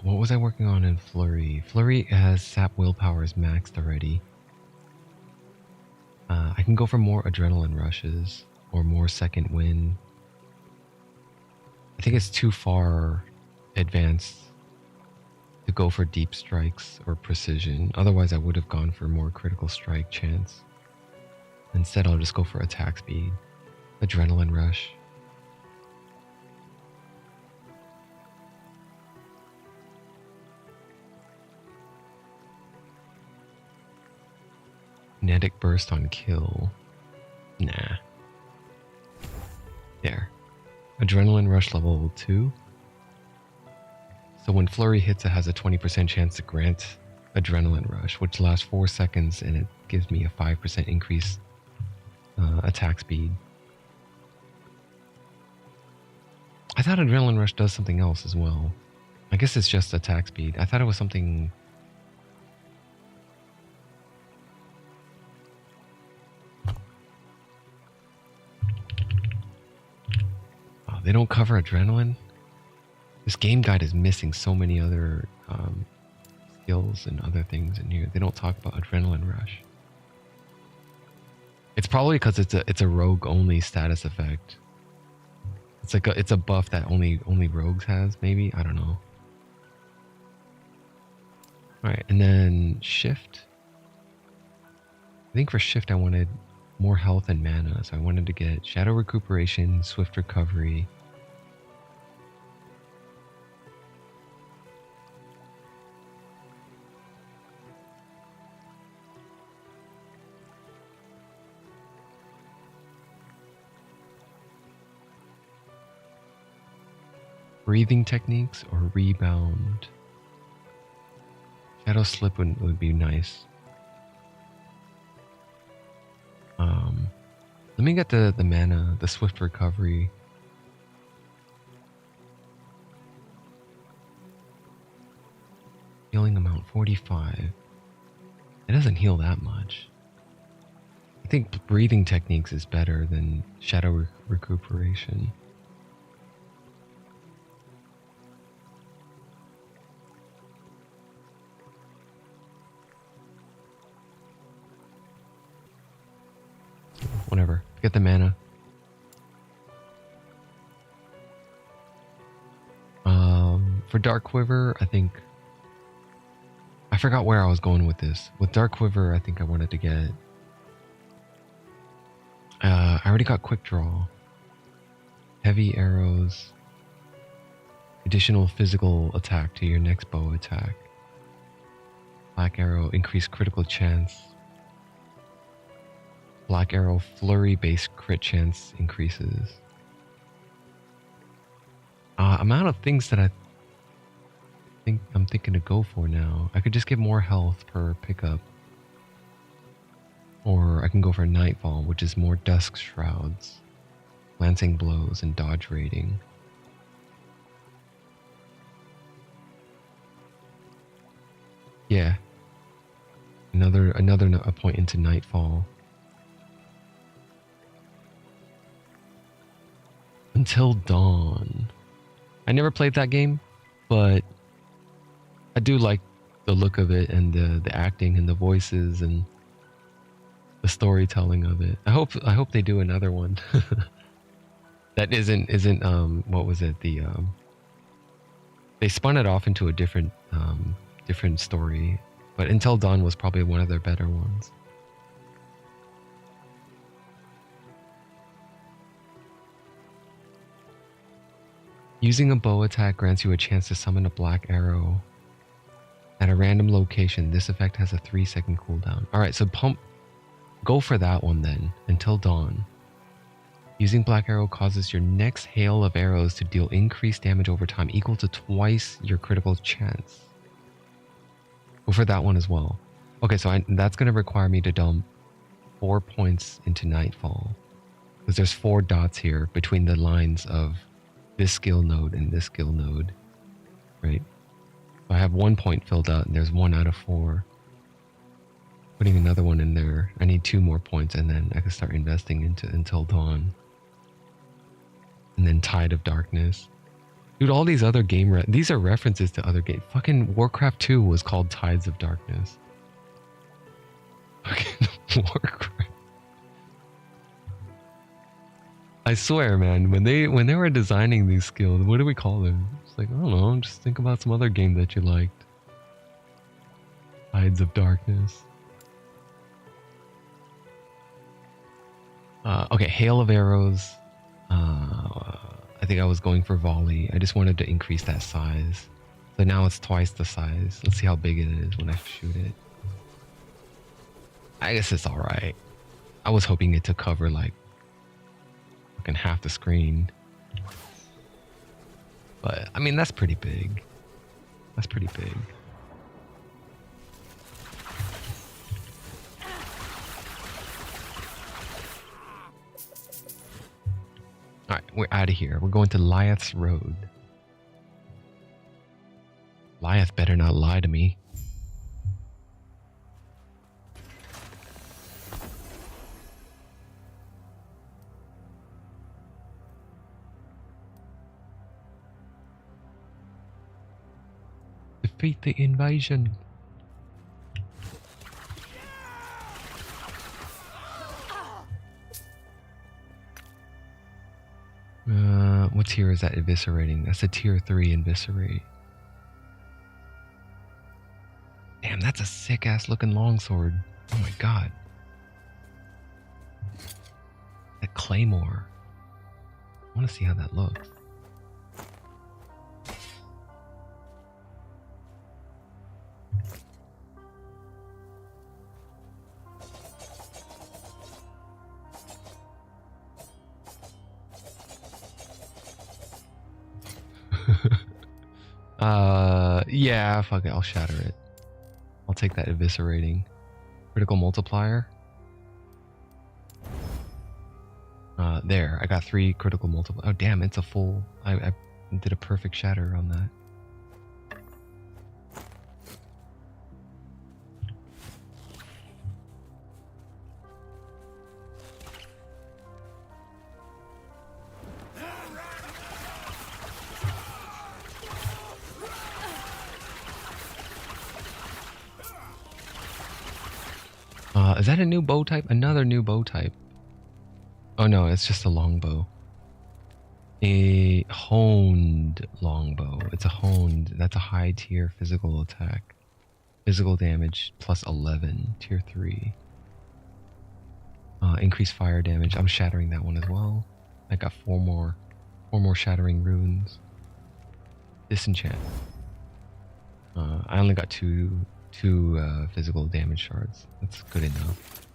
What was I working on in Flurry? Flurry has sap willpower is maxed already. I can go for more adrenaline rushes or more second wind. I think it's too far advanced to go for deep strikes or precision. Otherwise, I would have gone for more critical strike chance. Instead, I'll just go for attack speed, adrenaline rush. Kinetic burst on kill. Nah. There. Adrenaline rush level 2. So when Flurry hits, it has a 20% chance to grant adrenaline rush, which lasts 4 seconds, and it gives me a 5% increase attack speed. I thought adrenaline rush does something else as well. I guess it's just attack speed. I thought it was something. They don't cover adrenaline? This game guide is missing so many other skills and other things in here. They don't talk about adrenaline rush. It's probably because it's a rogue only status effect. It's a buff that only rogues has, maybe? I don't know. Alright, and then shift. I think for shift I wanted more health and mana, so I wanted to get shadow recuperation, swift recovery. Breathing techniques or rebound. Shadow slip would be nice. Let me get the mana, the swift recovery. Healing amount 45. It doesn't heal that much. think breathing techniques is better than shadow recuperation. Whatever. Get the mana. For Dark Quiver, I think... I forgot where I was going with this. With Dark Quiver, I think I wanted to get... I already got Quick Draw. Heavy arrows. Additional physical attack to your next bow attack. Black Arrow, increased critical chance. Black Arrow, flurry-based crit chance increases. Amount of things that I'm thinking to go for now. I could just get more health per pickup. Or I can go for Nightfall, which is more Dusk Shrouds, Lancing Blows, and Dodge Rating. Yeah. Another point into Nightfall. Until Dawn. I never played that game, but I do like the look of it and the acting and the voices and the storytelling of it. I hope they do another one. That isn't what was it? They spun it off into a different story, but Until Dawn was probably one of their better ones. Using a bow attack grants you a chance to summon a black arrow at a random location. This effect has a 3-second cooldown. Alright, so go for that one then, Until Dawn. Using Black Arrow causes your next hail of arrows to deal increased damage over time equal to twice your critical chance. Go for that one as well. Okay, so that's going to require me to dump 4 points into Nightfall. Because there's 4 dots here between the lines of this skill node and this skill node. Right? So I have 1 point filled out and there's 1 out of 4. Putting another one in there. I need 2 more points and then I can start investing into Until Dawn. And then Tide of Darkness. Dude, all these other these are references to other games. Fucking Warcraft 2 was called Tides of Darkness. Fucking Warcraft. I swear, man, when they were designing these skills, what do we call them? It's like, I don't know, just think about some other game that you liked. Tides of Darkness. Okay, Hail of Arrows. I think I was going for Volley. I just wanted to increase that size. So now it's twice the size. Let's see how big it is when I shoot it. I guess it's alright. I was hoping it to cover like fucking half the screen. But, I mean, that's pretty big. That's pretty big. Alright, we're out of here. We're going to Lyeth's Road. Lyeth better not lie to me. Defeat the invasion. What tier is that eviscerating? That's a tier 3 eviscerate. Damn, that's a sick ass looking longsword. Oh my god. That claymore. I want to see how that looks. Yeah, fuck it, I'll shatter it. I'll take that eviscerating. Critical multiplier. There, I got 3 critical multiplier. Oh damn, it's a full, I did a perfect shatter on that. Is that a new bow type? Another new bow type. Oh no, it's just a longbow. A honed longbow. It's a honed. That's a high tier physical attack. Physical damage plus 11, tier 3. Increased fire damage. I'm shattering that one as well. I got four more shattering runes. Disenchant. I only got two physical damage shards. That's good enough.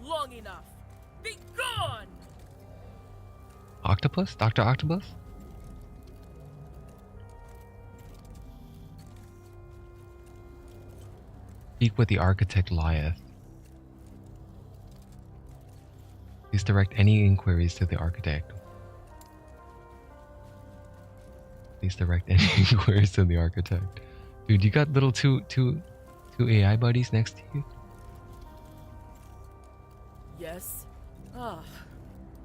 Long enough. Be gone. Octopus? Dr. Octopus? Speak with the architect Lieth. Please direct any inquiries to the architect. Please direct any inquiries to the architect. Dude, you got little two AI buddies next to you? Yes. Ah,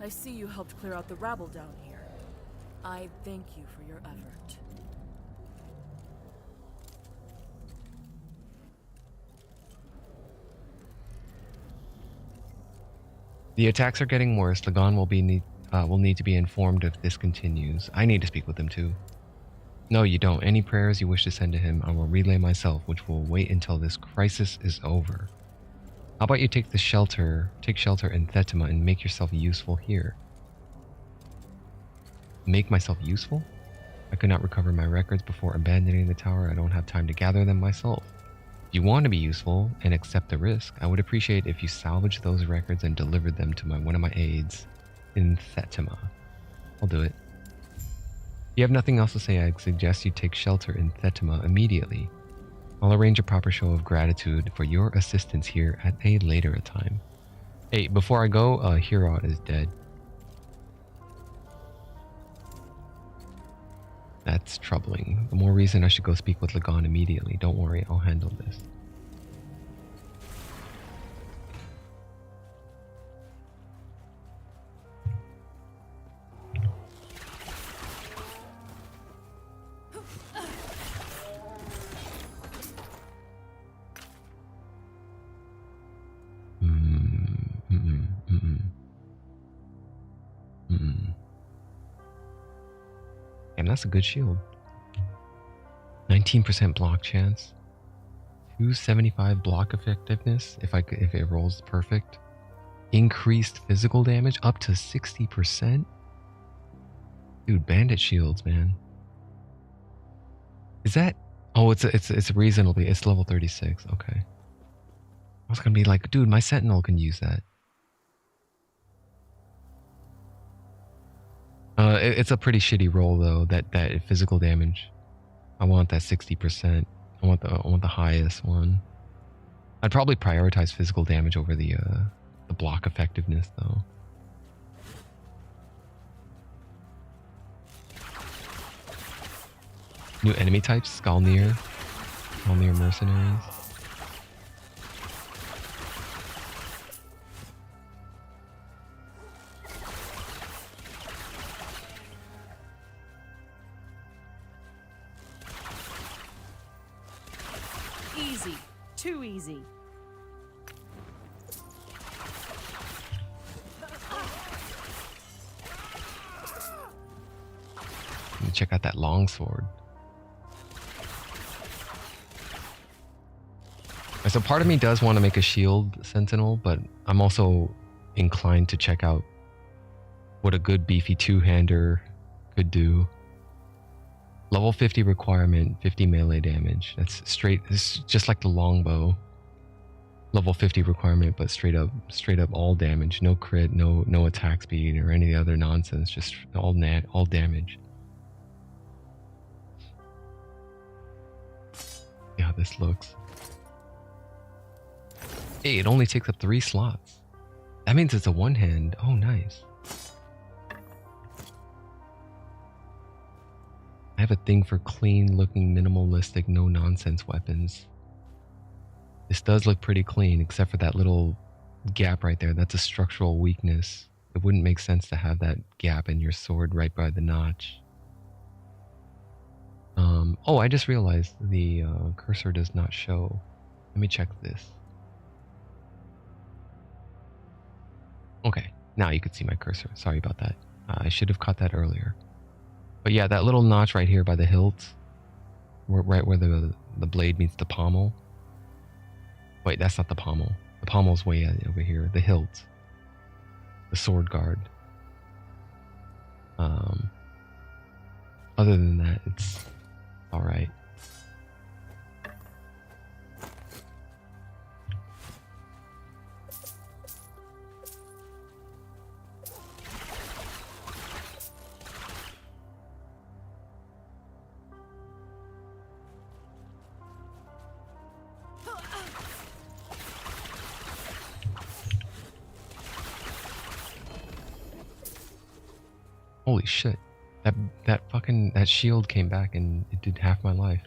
I see you helped clear out the rabble down here. I thank you for your effort. The attacks are getting worse. Lagan will need to be informed if this continues. I need to speak with him too. No, you don't. Any prayers you wish to send to him, I will relay myself, which will wait until this crisis is over. How about you take shelter in Thetima and make yourself useful here? Make myself useful? I could not recover my records before abandoning the tower. I don't have time to gather them myself. If you want to be useful and accept the risk, I would appreciate if you salvaged those records and delivered them to one of my aides in Thetima. I'll do it. If you have nothing else to say, I suggest you take shelter in Thetima immediately. I'll arrange a proper show of gratitude for your assistance here at a later time. Hey, before I go, Herod is dead. That's troubling. The more reason I should go speak with Lagan immediately. Don't worry, I'll handle this. Damn, that's a good shield. 19% block chance. 275 block effectiveness if it rolls perfect. Increased physical damage up to 60%. Dude, bandit shields, man. Is that? Oh, it's reasonably. It's level 36. Okay. I was gonna be like, dude, my sentinel can use that. It's a pretty shitty roll though. That physical damage. I want that 60%. I want the highest one. I'd probably prioritize physical damage over the block effectiveness though. New enemy types: Skalnir mercenaries. Easy. Too easy. Let me check out that longsword. So part of me does want to make a shield sentinel, but I'm also inclined to check out what a good beefy two-hander could do. Level 50 requirement, 50 melee damage. That's straight. It's just like the longbow. level 50 requirement, but straight up all damage, no crit, no attack speed or any other nonsense, just all damage. See how this looks. Hey, it only takes up 3 slots. That means it's a one-hand. Oh, nice. I have a thing for clean-looking, minimalistic, no-nonsense weapons. This does look pretty clean, except for that little gap right there. That's a structural weakness. It wouldn't make sense to have that gap in your sword right by the notch. Oh, I just realized the cursor does not show. Let me check this. Okay, now you can see my cursor. Sorry about that. I should have caught that earlier. But yeah, that little notch right here by the hilt, right where the blade meets the pommel. Wait, that's not the pommel. The pommel's way over here. The hilt. The sword guard. Other than that, it's alright. Holy shit. That shield came back and it did half my life.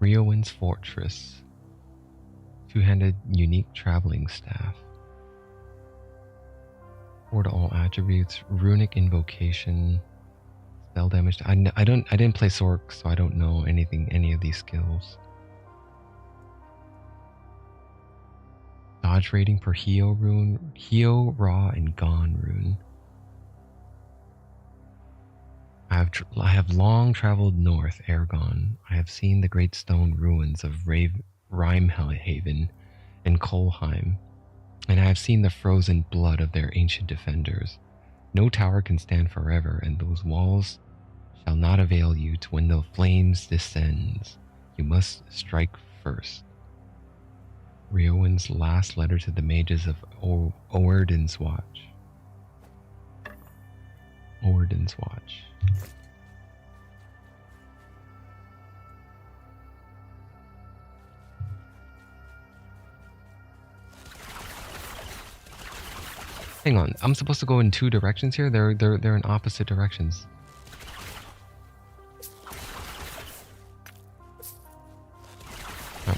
Riowin's Fortress. Two-handed unique traveling staff. 4 to all attributes. Runic invocation. Spell damage. I didn't play Sork, so I don't know any of these skills. Dodge rating per Heo rune, Heo, Ra, and Gon rune. I have long traveled north, Ergon. I have seen the great stone ruins of Rimehaven and Kolheim, and I have seen the frozen blood of their ancient defenders. No tower can stand forever, and those walls shall not avail you to when the flames descends. You must strike first. Riowin's last letter to the mages of Oerden's Watch. Oerden's Watch. Hang on, I'm supposed to go in 2 directions here? They're in opposite directions.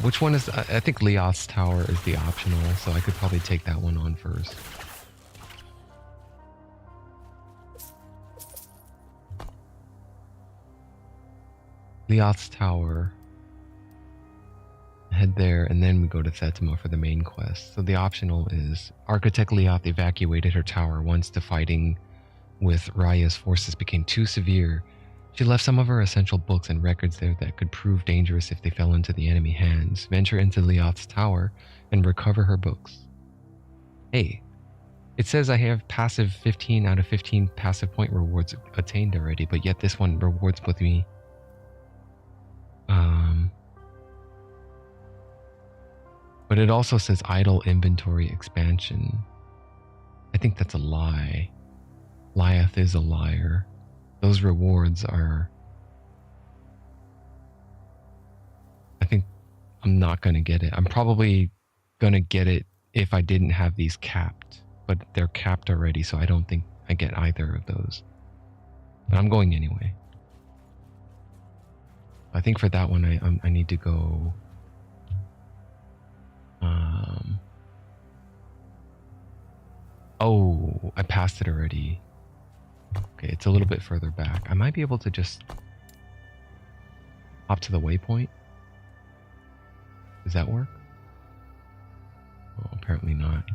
Which one is... I think Leoth's Tower is the optional, so I could probably take that one on first. Leoth's Tower. Head there, and then we go to Thetima for the main quest. So the optional is... Architect Leoth evacuated her tower once the fighting with Raya's forces became too severe. She left some of her essential books and records there that could prove dangerous if they fell into the enemy hands. Venture into Leoth's tower and recover her books. Hey, it says I have passive 15 out of 15 passive point rewards attained already, but yet this one rewards with me. But it also says idle inventory expansion. I think that's a lie. Liath is a liar. Those rewards are... I think I'm not going to get it. I'm probably going to get it if I didn't have these capped. But they're capped already, so I don't think I get either of those. But I'm going anyway. I think for that one, I need to go... Oh, I passed it already. Okay, it's a little bit further back. I might be able to just hop to the waypoint. Does that work? Oh, apparently not.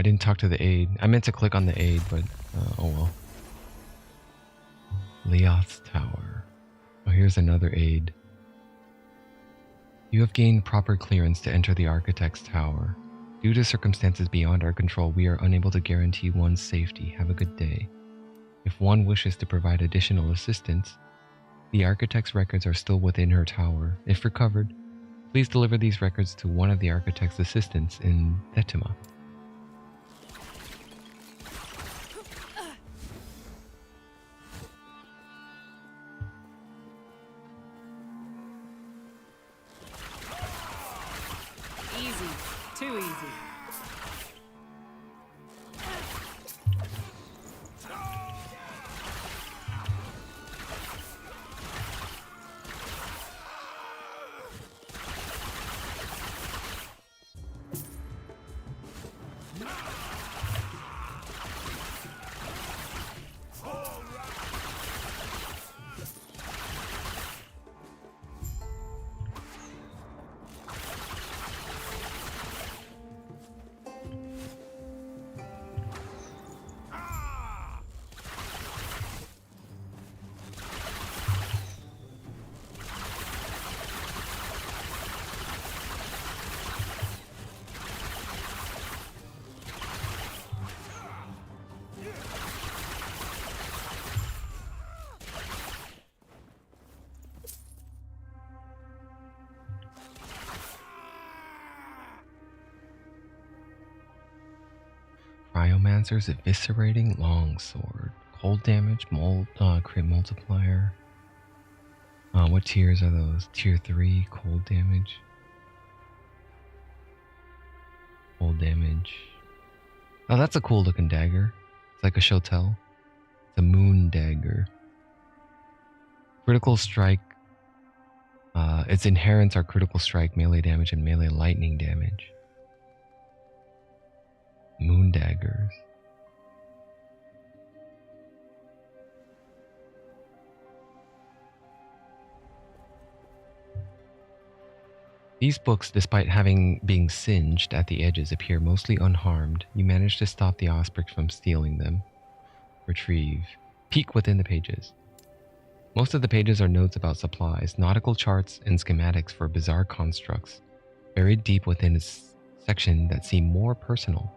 I didn't talk to the aide. I meant to click on the aide, but oh well. Leoth's Tower. Oh, here's another aide. You have gained proper clearance to enter the Architect's Tower. Due to circumstances beyond our control, we are unable to guarantee one's safety. Have a good day. If one wishes to provide additional assistance, the Architect's records are still within her tower. If recovered, please deliver these records to one of the Architect's assistants in Thetima. Easy. Too easy. Cryomancer's Eviscerating Longsword. Cold damage, crit multiplier. What tiers are those? Tier 3, cold damage. Cold damage. Oh, that's a cool looking dagger. It's like a Shotel. It's a moon dagger. Critical strike. Its inherents are critical strike, melee damage, and melee lightning damage. Moon daggers. These books, despite being singed at the edges, appear mostly unharmed. You manage to stop the Osprix from stealing them. Retrieve. Peek within the pages. Most of the pages are notes about supplies, nautical charts, and schematics for bizarre constructs, buried deep within a section that seem more personal.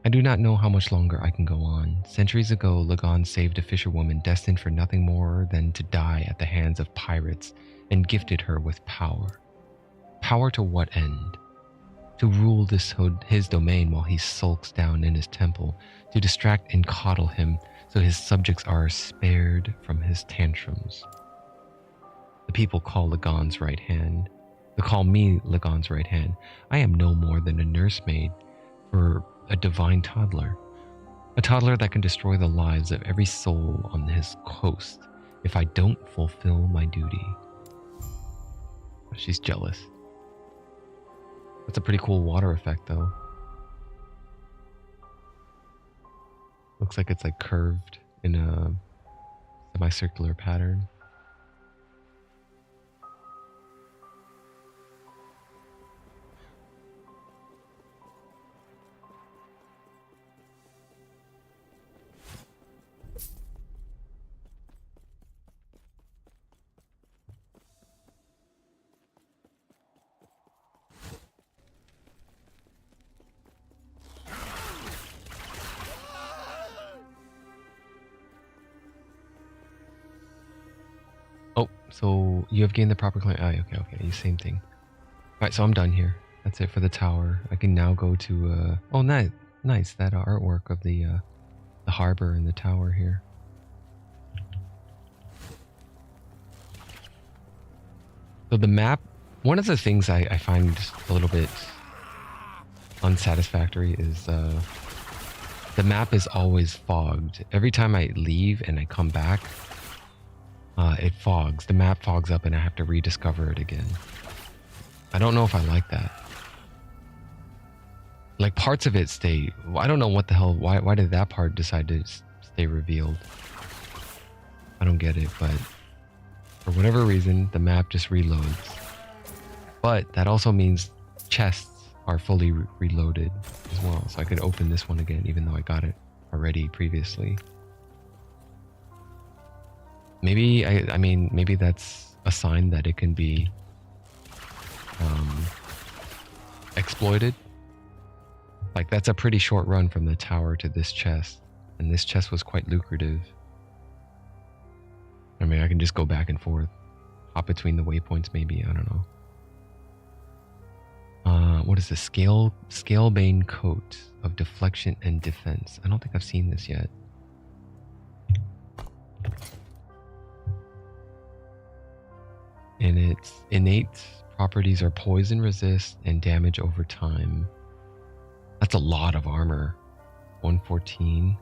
I do not know how much longer I can go on. Centuries ago, Lagan saved a fisherwoman destined for nothing more than to die at the hands of pirates and gifted her with power. Power to what end? To rule his domain while he sulks down in his temple, to distract and coddle him so his subjects are spared from his tantrums. The people call Lagan's right hand. They call me Lagan's right hand. I am no more than a nursemaid for a divine toddler. A toddler that can destroy the lives of every soul on his coast if I don't fulfill my duty. She's jealous. That's a pretty cool water effect though. Looks like it's like curved in a semicircular pattern. Oh, so you have gained the proper claim. Oh, okay, same thing. Alright, so I'm done here. That's it for the tower. I can now go to, oh, nice, that artwork of the harbor and the tower here. So the map, one of the things I find a little bit unsatisfactory is the map is always fogged. Every time I leave and I come back, it fogs. The map fogs up and I have to rediscover it again. I don't know if I like that. Like parts of it stay, I don't know what the hell, why did that part decide to stay revealed? I don't get it, but for whatever reason, the map just reloads. But that also means chests are fully reloaded as well. So I could open this one again, even though I got it already previously. Maybe, I mean, maybe that's a sign that it can be exploited. Like, that's a pretty short run from the tower to this chest. And this chest was quite lucrative. I mean, I can just go back and forth. Hop between the waypoints, maybe. I don't know. What is this? Scalebane Coat of Deflection and Defense. I don't think I've seen this yet. And its innate properties are poison resist and damage over time. That's a lot of armor. 114.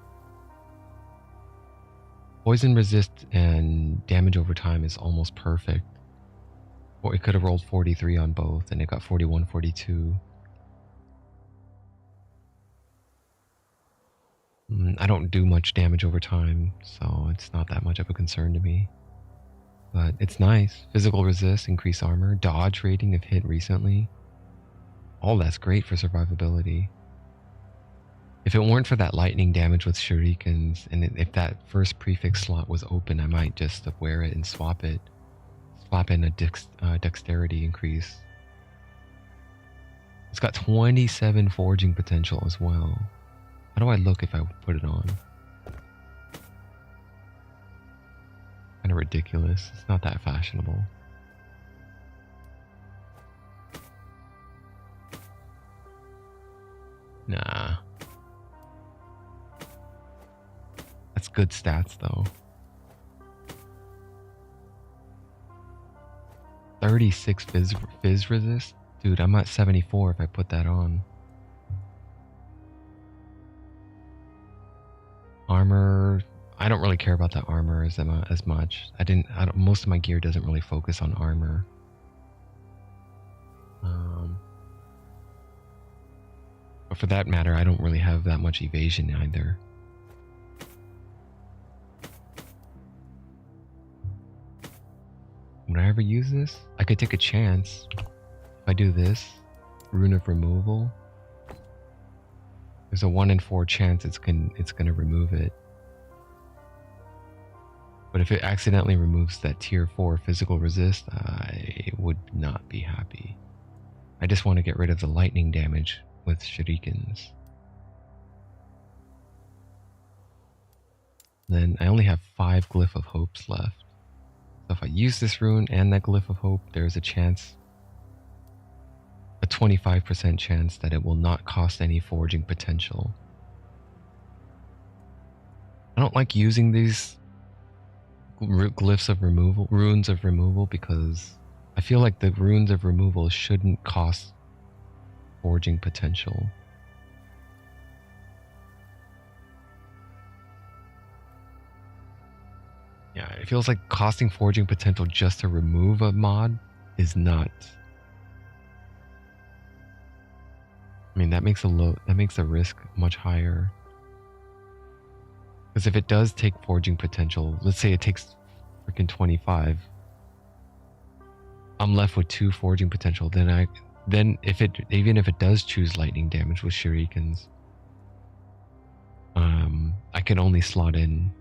Poison resist and damage over time is almost perfect. Or it could have rolled 43 on both and it got 41, 42. I don't do much damage over time, so it's not that much of a concern to me. But it's nice. Physical resist, increased armor, dodge rating if hit recently. All that's great for survivability. If it weren't for that lightning damage with shurikens, and if that first prefix slot was open, I might just wear it and swap it. Swap in a dexterity increase. It's got 27 forging potential as well. How do I look if I put it on? Kind of ridiculous. It's not that fashionable. Nah. That's good stats though. 36 fizz resist? Dude, I'm at 74 if I put that on. Armor, I don't really care about that armor as much. Most of my gear doesn't really focus on armor. But for that matter, I don't really have that much evasion either. Would I ever use this? I could take a chance. If I do this, Rune of Removal, there's a 1 in 4 chance it's gonna remove it. But if it accidentally removes that tier 4 physical resist, I would not be happy. I just want to get rid of the lightning damage with shurikens. Then I only have 5 Glyph of Hopes left. So if I use this rune and that Glyph of Hope, there's a 25% chance that it will not cost any forging potential. I don't like using these glyphs of removal, runes of removal, because I feel like the runes of removal shouldn't cost forging potential. Yeah, it feels like costing forging potential just to remove a mod is not. I mean, that makes the risk much higher. Because if it does take forging potential, let's say it takes freaking 25, I'm left with 2 forging potential. Then even if it does choose lightning damage with shurikens, I can only slot in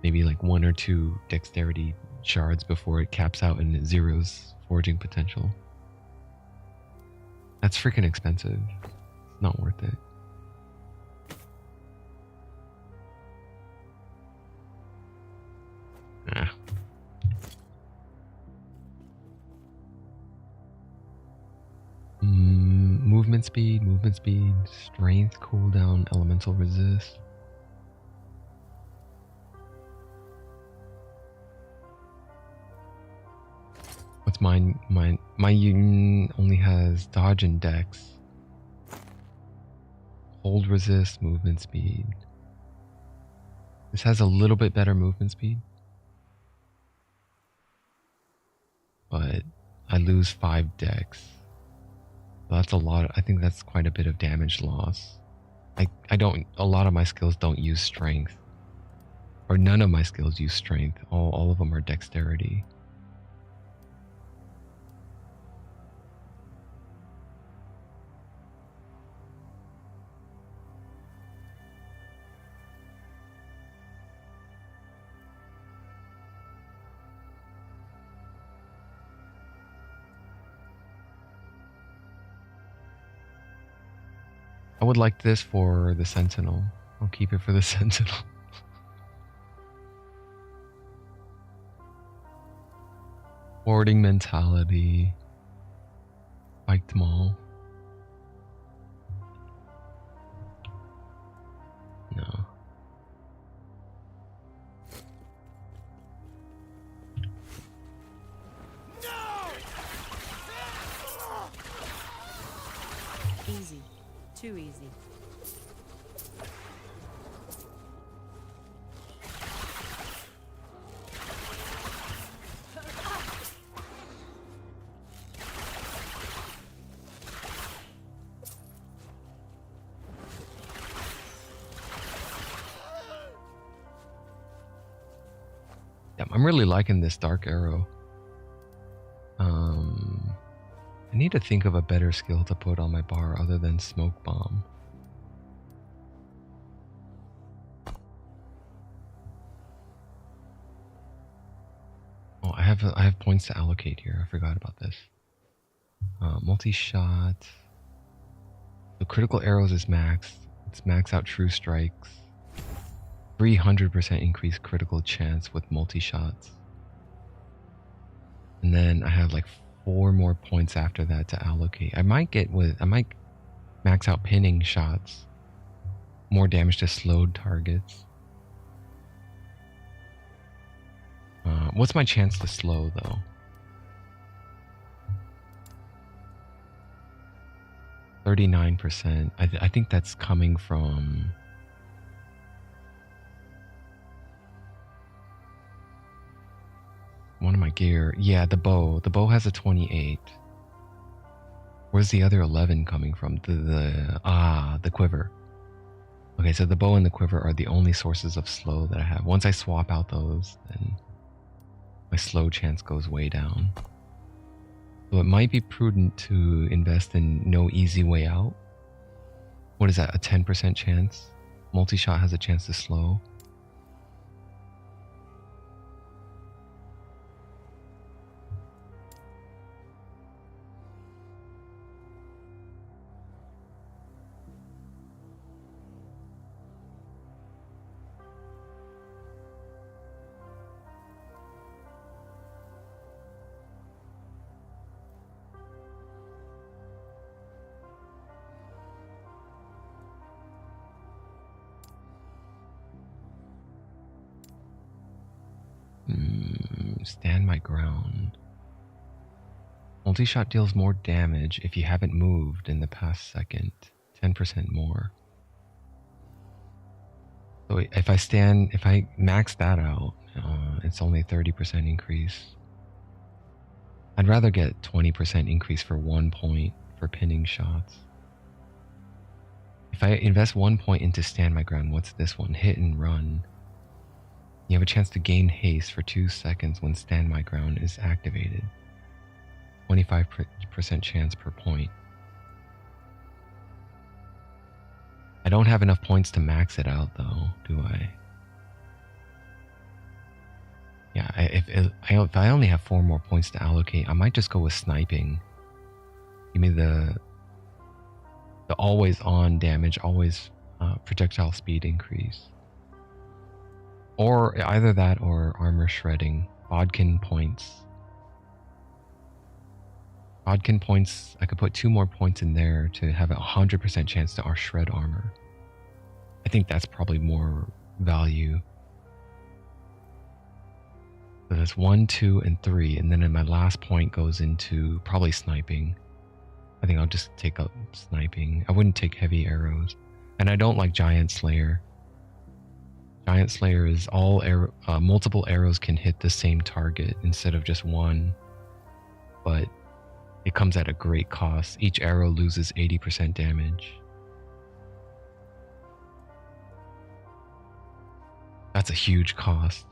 maybe like 1 or 2 dexterity shards before it caps out and it zeroes forging potential. That's freaking expensive. It's not worth it. Ah. Movement speed, strength, cooldown, elemental resist. What's mine? My Yun only has dodge and dex. Hold resist, movement speed. This has a little bit better movement speed. But I lose 5 dex. That's a lot. I think that's quite a bit of damage loss. A lot of my skills don't use strength. Or none of my skills use strength. All of them are dexterity. I would like this for the Sentinel. I'll keep it for the Sentinel. Hoarding mentality. Spiked them all. No. Easy. Too easy. Yeah, I'm really liking this dark arrow. I need to think of a better skill to put on my bar other than smoke bomb. Oh, I have points to allocate here. I forgot about this. Multi-shot. The critical arrows is maxed. Let's max out true strikes. 300% increased critical chance with multi-shots. And then I have like 4 more points after that to allocate. I might max out pinning shots. More damage to slowed targets. What's my chance to slow though? %39%. I think that's coming from one of my gear. Yeah, the bow. The bow has a 28. Where's the other 11 coming from? The quiver. Okay, so the bow and the quiver are the only sources of slow that I have. Once I swap out those, then my slow chance goes way down. So it might be prudent to invest in no easy way out. What is that, a 10% chance? Multi-shot has a chance to slow. Stand my ground. Multi-shot deals more damage if you haven't moved in the past second. 10% more. So if I max that out, it's only 30% increase. I'd rather get 20% increase for 1 point for pinning shots. If I invest 1 point into stand my ground, what's this one? Hit and run. You have a chance to gain haste for 2 seconds when stand my ground is activated. 25% chance per point. I don't have enough points to max it out though, do I? Yeah, if I only have 4 more points to allocate, I might just go with sniping. Give me the always on damage, always projectile speed increase. Or either that or armor shredding. Bodkin points. Bodkin points, I could put 2 more points in there to have a 100% chance to shred armor. I think that's probably more value. So that's 1, 2, and 3, and then in my last point goes into probably sniping. I think I'll just take up sniping. I wouldn't take heavy arrows. And I don't like Giant Slayer. Giant Slayer is multiple arrows can hit the same target instead of just one, but it comes at a great cost. Each arrow loses 80% damage. That's a huge cost,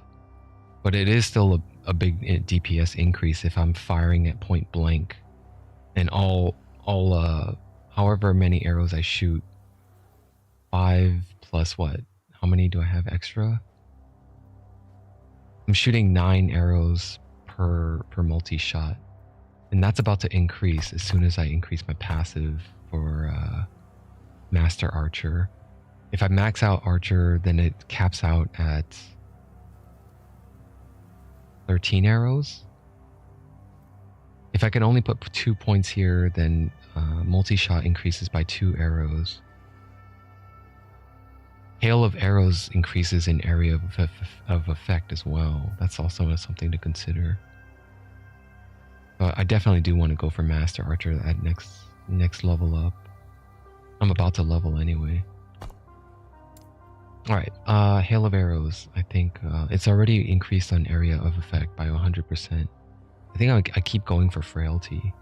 but it is still a big DPS increase if I'm firing at point blank, and however many arrows I shoot, 5 plus what? How many do I have extra? I'm shooting 9 arrows per multi-shot. And that's about to increase as soon as I increase my passive for Master Archer. If I max out Archer, then it caps out at 13 arrows. If I can only put 2 points here, then multi-shot increases by 2 arrows. Hail of arrows increases in area of effect as well. That's also something to consider. But I definitely do want to go for Master Archer at next level up. I'm about to level anyway. Alright, Hail of Arrows. I think it's already increased on area of effect by 100%. I think I keep going for Frailty.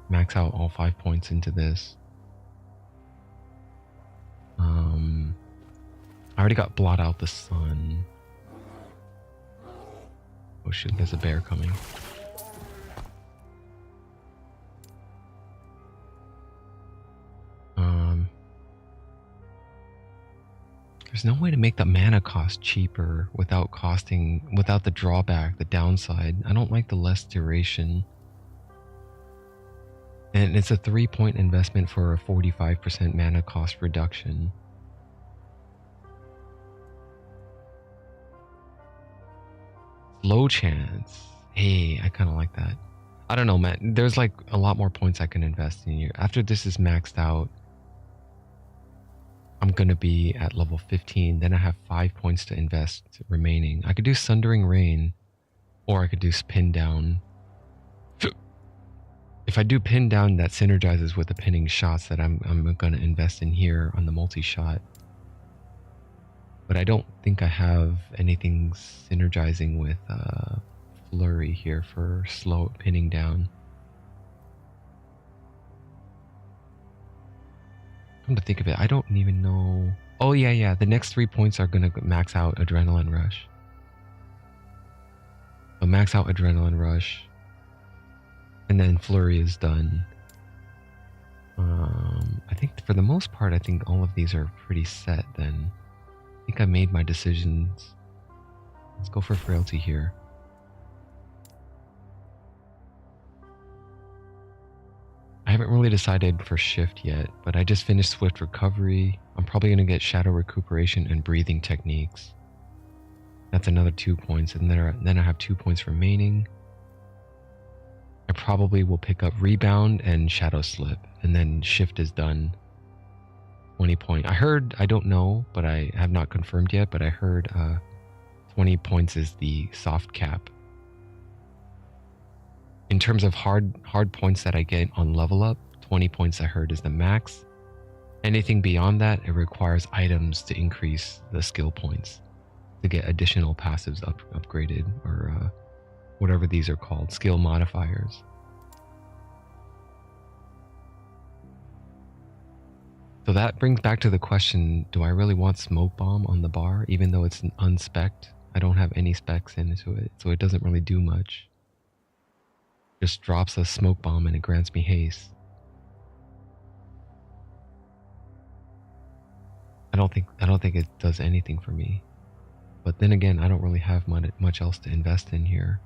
Max out all 5 points into this. I already got Blot Out the Sun. Oh shoot, there's a bear coming. There's no way to make the mana cost cheaper without the drawback, the downside. I don't like the less duration. And it's a 3-point investment for a 45% mana cost reduction. Low chance. Hey, I kind of like that. I don't know, man. There's like a lot more points I can invest in here. After this is maxed out, I'm gonna be at level 15. Then I have 5 points to invest remaining. I could do Sundering Rain, or I could do Pin Down. If I do Pin Down, that synergizes with the pinning shots that I'm gonna invest in here on the multi-shot. But I don't think I have anything synergizing with Flurry here for slow pinning down. Come to think of it, I don't even know. Oh yeah, the next 3 points are gonna max out Adrenaline Rush. So max out Adrenaline Rush, and then Flurry is done. I think for the most part, I think all of these are pretty set then. I think I made my decisions. Let's go for Frailty here. I haven't really decided for Shift yet, but I just finished Swift Recovery. I'm probably going to get Shadow Recuperation and Breathing Techniques. That's another 2 points, and then I have 2 points remaining. I probably will pick up Rebound and Shadow Slip, and then Shift is done. 20 point. I don't know, but I have not confirmed yet, but I heard 20 points is the soft cap. In terms of hard points that I get on level up, 20 points I heard is the max. Anything beyond that, it requires items to increase the skill points to get additional passives upgraded, or whatever these are called, skill modifiers. So that brings back to the question, do I really want Smoke Bomb on the bar, even though it's unspec'd? I don't have any specs into it, so it doesn't really do much. Just drops a Smoke Bomb and it grants me haste. I don't think it does anything for me. But then again, I don't really have much else to invest in here.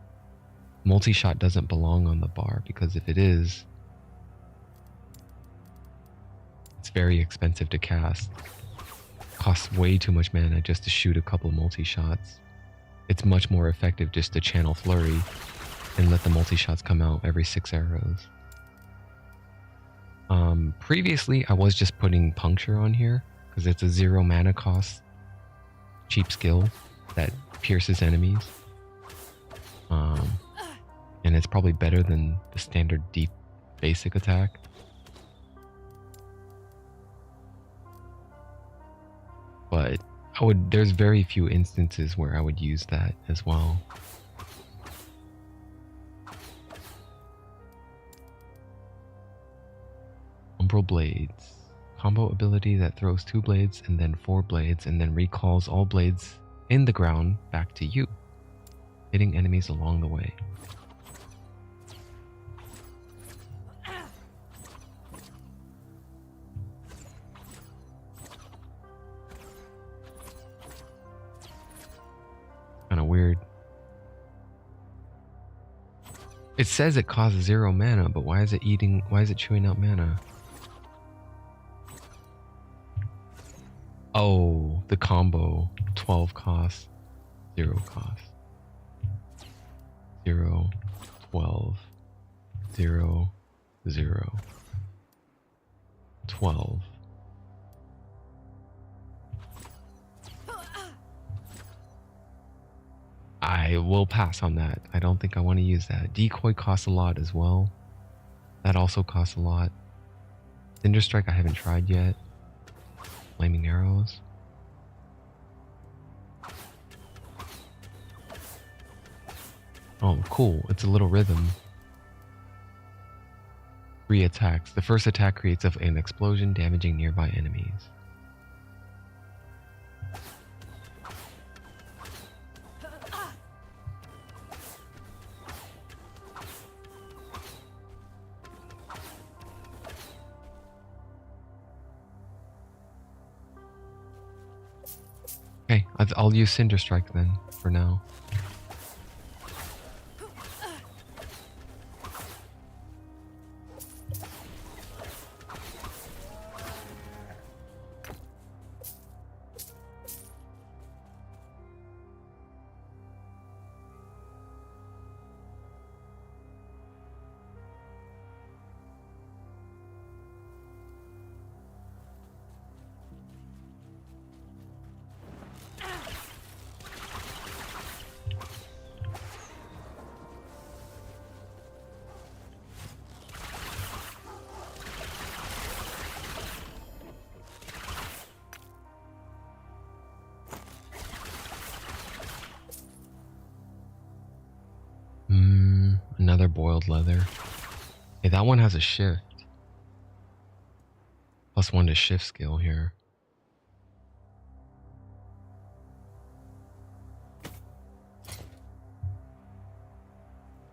Multi-shot doesn't belong on the bar, because if it is, it's very expensive to cast. Costs way too much mana just to shoot a couple multi-shots. It's much more effective just to channel Flurry and let the multi-shots come out every 6 arrows. Previously, I was just putting Puncture on here, because it's a 0 mana cost cheap skill that pierces enemies. And it's probably better than the standard deep basic attack. But there's very few instances where I would use that as well. Umbral Blades. Combo ability that throws 2 blades and then 4 blades and then recalls all blades in the ground back to you, hitting enemies along the way. Kinda weird. It says it causes 0 mana, but why is it chewing out mana? Oh, the combo. 12 cost, 0 cost. 0, 12, 0, 0, 12. I will pass on that. I don't think I want to use that. Decoy costs a lot as well. That also costs a lot. Cinder Strike I haven't tried yet. Flaming Arrows. Oh, cool. It's a little rhythm. 3 attacks. The first attack creates an explosion, damaging nearby enemies. Okay, I'll use Cinder Strike then, for now. Another boiled leather. Hey, that one has a shift. +1 to shift skill here.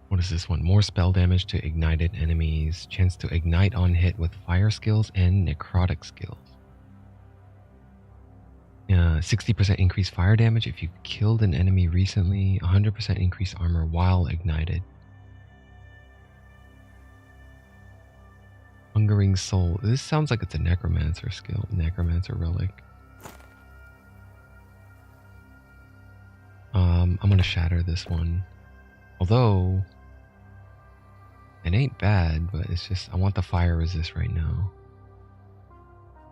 What is this one? More spell damage to ignited enemies. Chance to ignite on hit with fire skills and necrotic skills. 60% increased fire damage if you killed an enemy recently. 100% increased armor while ignited. Hungering Soul. This sounds like it's a necromancer skill. Necromancer relic. I'm gonna shatter this one. Although it ain't bad, but it's just I want the fire resist right now.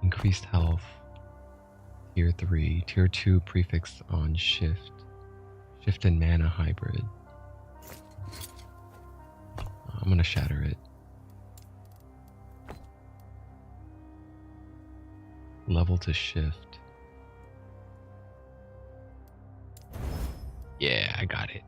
Increased health. Tier 3. Tier 2 prefix on shift. Shift and mana hybrid. I'm gonna shatter it. Level to shift. Yeah, I got it.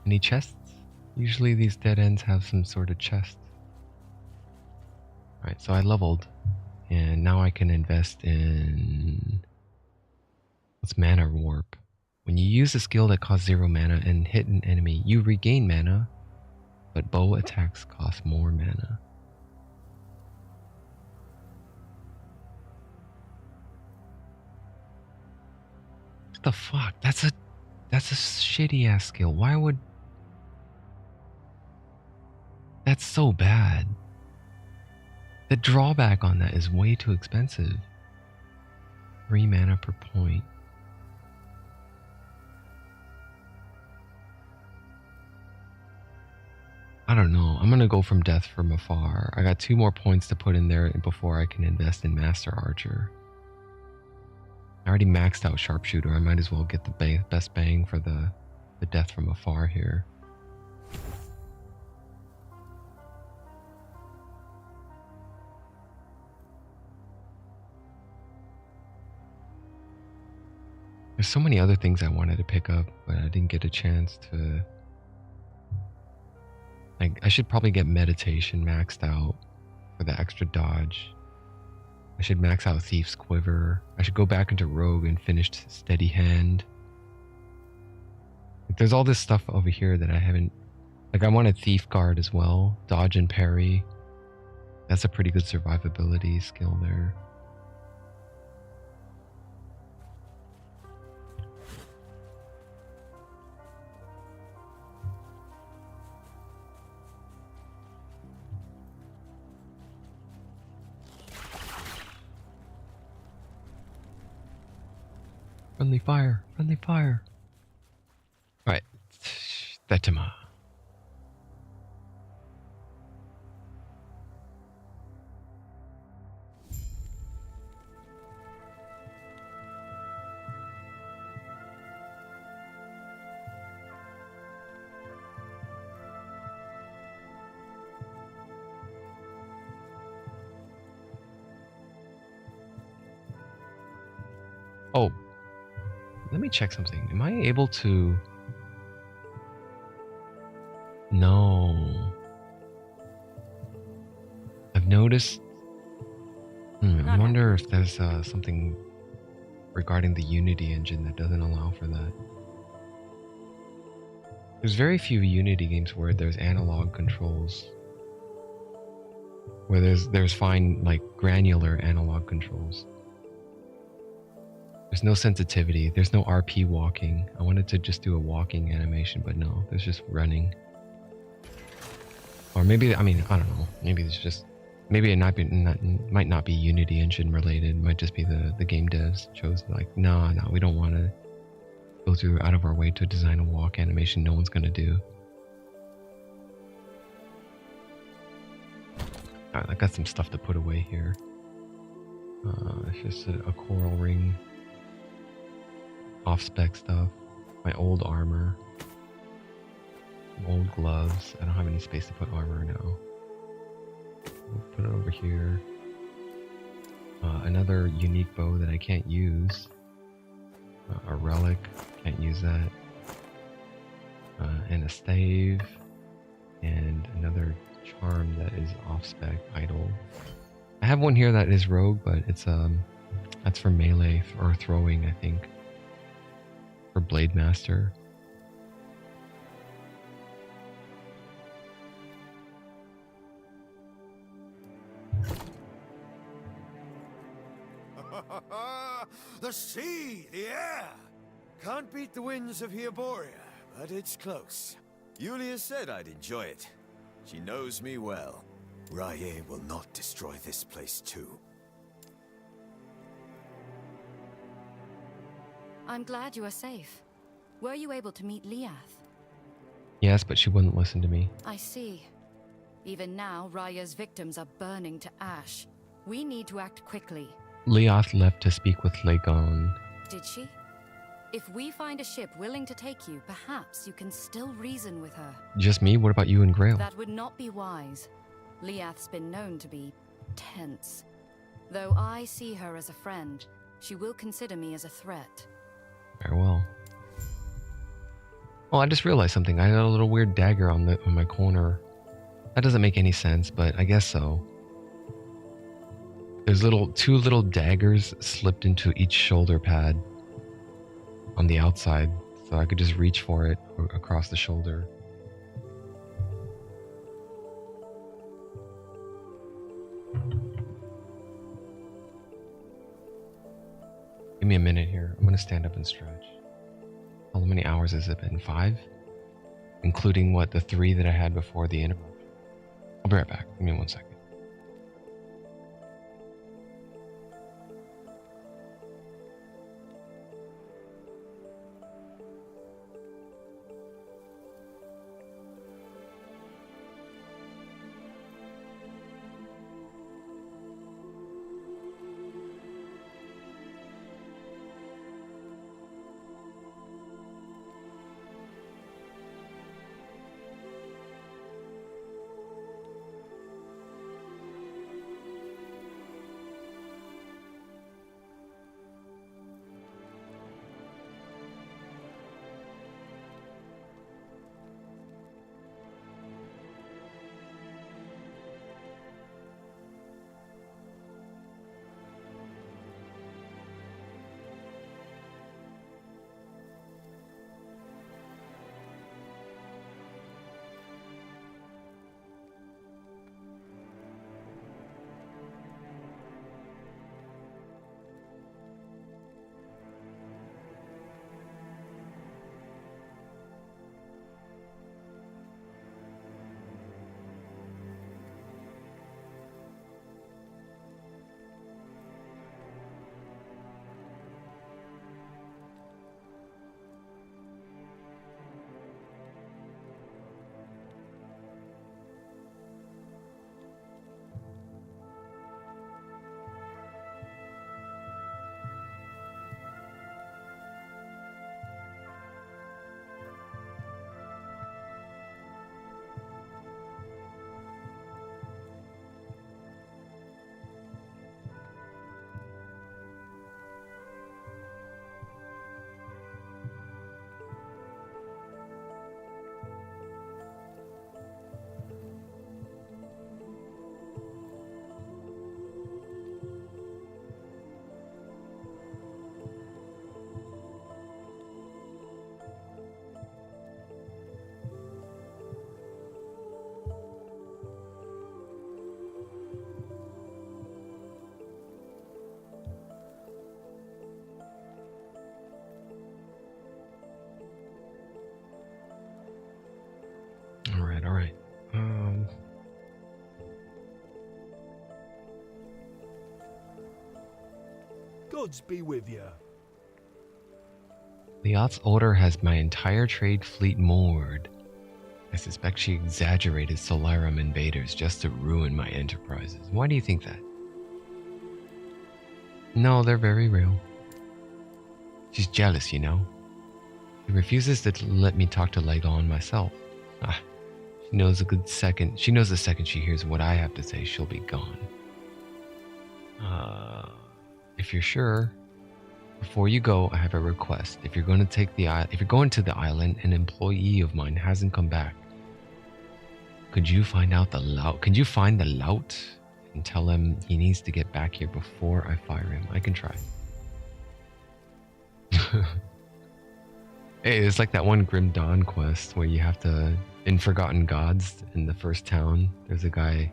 Any chests? Usually these dead ends have some sort of chest. Alright, so I leveled. And now I can invest in... What's Mana Warp? When you use a skill that costs 0 mana and hit an enemy, you regain mana, but bow attacks cost more mana. What the fuck? That's a shitty ass skill. Why would... That's so bad. The drawback on that is way too expensive. 3 mana per point. I don't know. I'm gonna go from Death from Afar. I got 2 more points to put in there before I can invest in Master Archer. I already maxed out Sharpshooter. I might as well get the best bang for the Death from Afar here. There's so many other things I wanted to pick up, but I didn't get a chance to. Like, I should probably get Meditation maxed out for the extra dodge. I should max out Thief's Quiver. I should go back into Rogue and finish Steady Hand. Like, there's all this stuff over here that I haven't... Like, I wanted Thief Guard as well. Dodge and Parry. That's a pretty good survivability skill there. Friendly fire! Friendly fire! Alright. Thetima. Oh. Let me check something. Am I able to... No. I've noticed... I wonder if there's something regarding the Unity engine that doesn't allow for that. There's very few Unity games where there's analog controls. Where there's fine, like, granular analog controls. There's no sensitivity. There's no RP walking. I wanted to just do a walking animation, but no. There's just running. Or maybe, I mean, I don't know. Maybe it's just... Maybe it might not be Unity engine related. It might just be the game devs chose, like, no, we don't want to go through out of our way to design a walk animation no one's going to do. Alright, I got some stuff to put away here. It's just a coral ring. Off-spec stuff. My old armor. Old gloves. I don't have any space to put armor now. We'll put it over here. Another unique bow that I can't use. A relic. Can't use that. And a stave. And another charm that is off-spec idle. I have one here that is rogue, but it's that's for melee or throwing, I think. For Blade Master. The sea, the air. Can't beat the winds of Hyboria, but it's close. Yulia said I'd enjoy it. She knows me well. Raye will not destroy this place too. I'm glad you are safe. Were you able to meet Liath? Yes, but she wouldn't listen to me. I see. Even now, Raya's victims are burning to ash. We need to act quickly. Liath left to speak with Lagon. Did she? If we find a ship willing to take you, perhaps you can still reason with her. Just me? What about you and Grail? That would not be wise. Liath's been known to be tense. Though I see her as a friend, she will consider me as a threat. Very well. Oh, I just realized something. I got a little weird dagger on my corner. That doesn't make any sense, but I guess so. There's two little daggers slipped into each shoulder pad on the outside, so I could just reach for it across the shoulder. Give me a minute here. I'm gonna stand up and stretch. How many hours has it been? 5? Including what, the 3 that I had before the interval? I'll be right back. Give me 1 second. Gods be with you. The yacht's order has my entire trade fleet moored. I suspect she exaggerated Solarum invaders just to ruin my enterprises. Why do you think that? No, they're very real. She's jealous, you know. She refuses to let me talk to Legon myself. She knows the second she hears what I have to say, she'll be gone. If you're sure, before you go, I have a request. If you're going to the island, an employee of mine hasn't come back. Could you find out the lout? Could you find the lout and tell him he needs to get back here before I fire him? I can try. Hey, it's like that one Grim Dawn quest where you have to, in Forgotten Gods, in the first town, there's a guy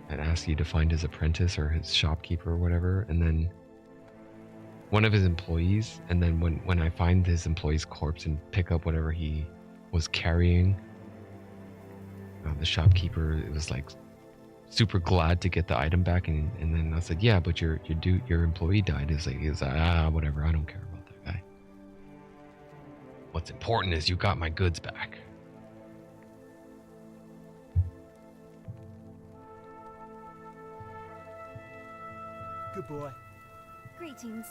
that asks you to find his apprentice or his shopkeeper or whatever, and then one of his employees, and then when I find his employee's corpse and pick up whatever he was carrying, the shopkeeper was like super glad to get the item back, and then I said, yeah, but your employee died. He's like, whatever, I don't care about that guy. What's important is you got my goods back. Good boy. Greetings.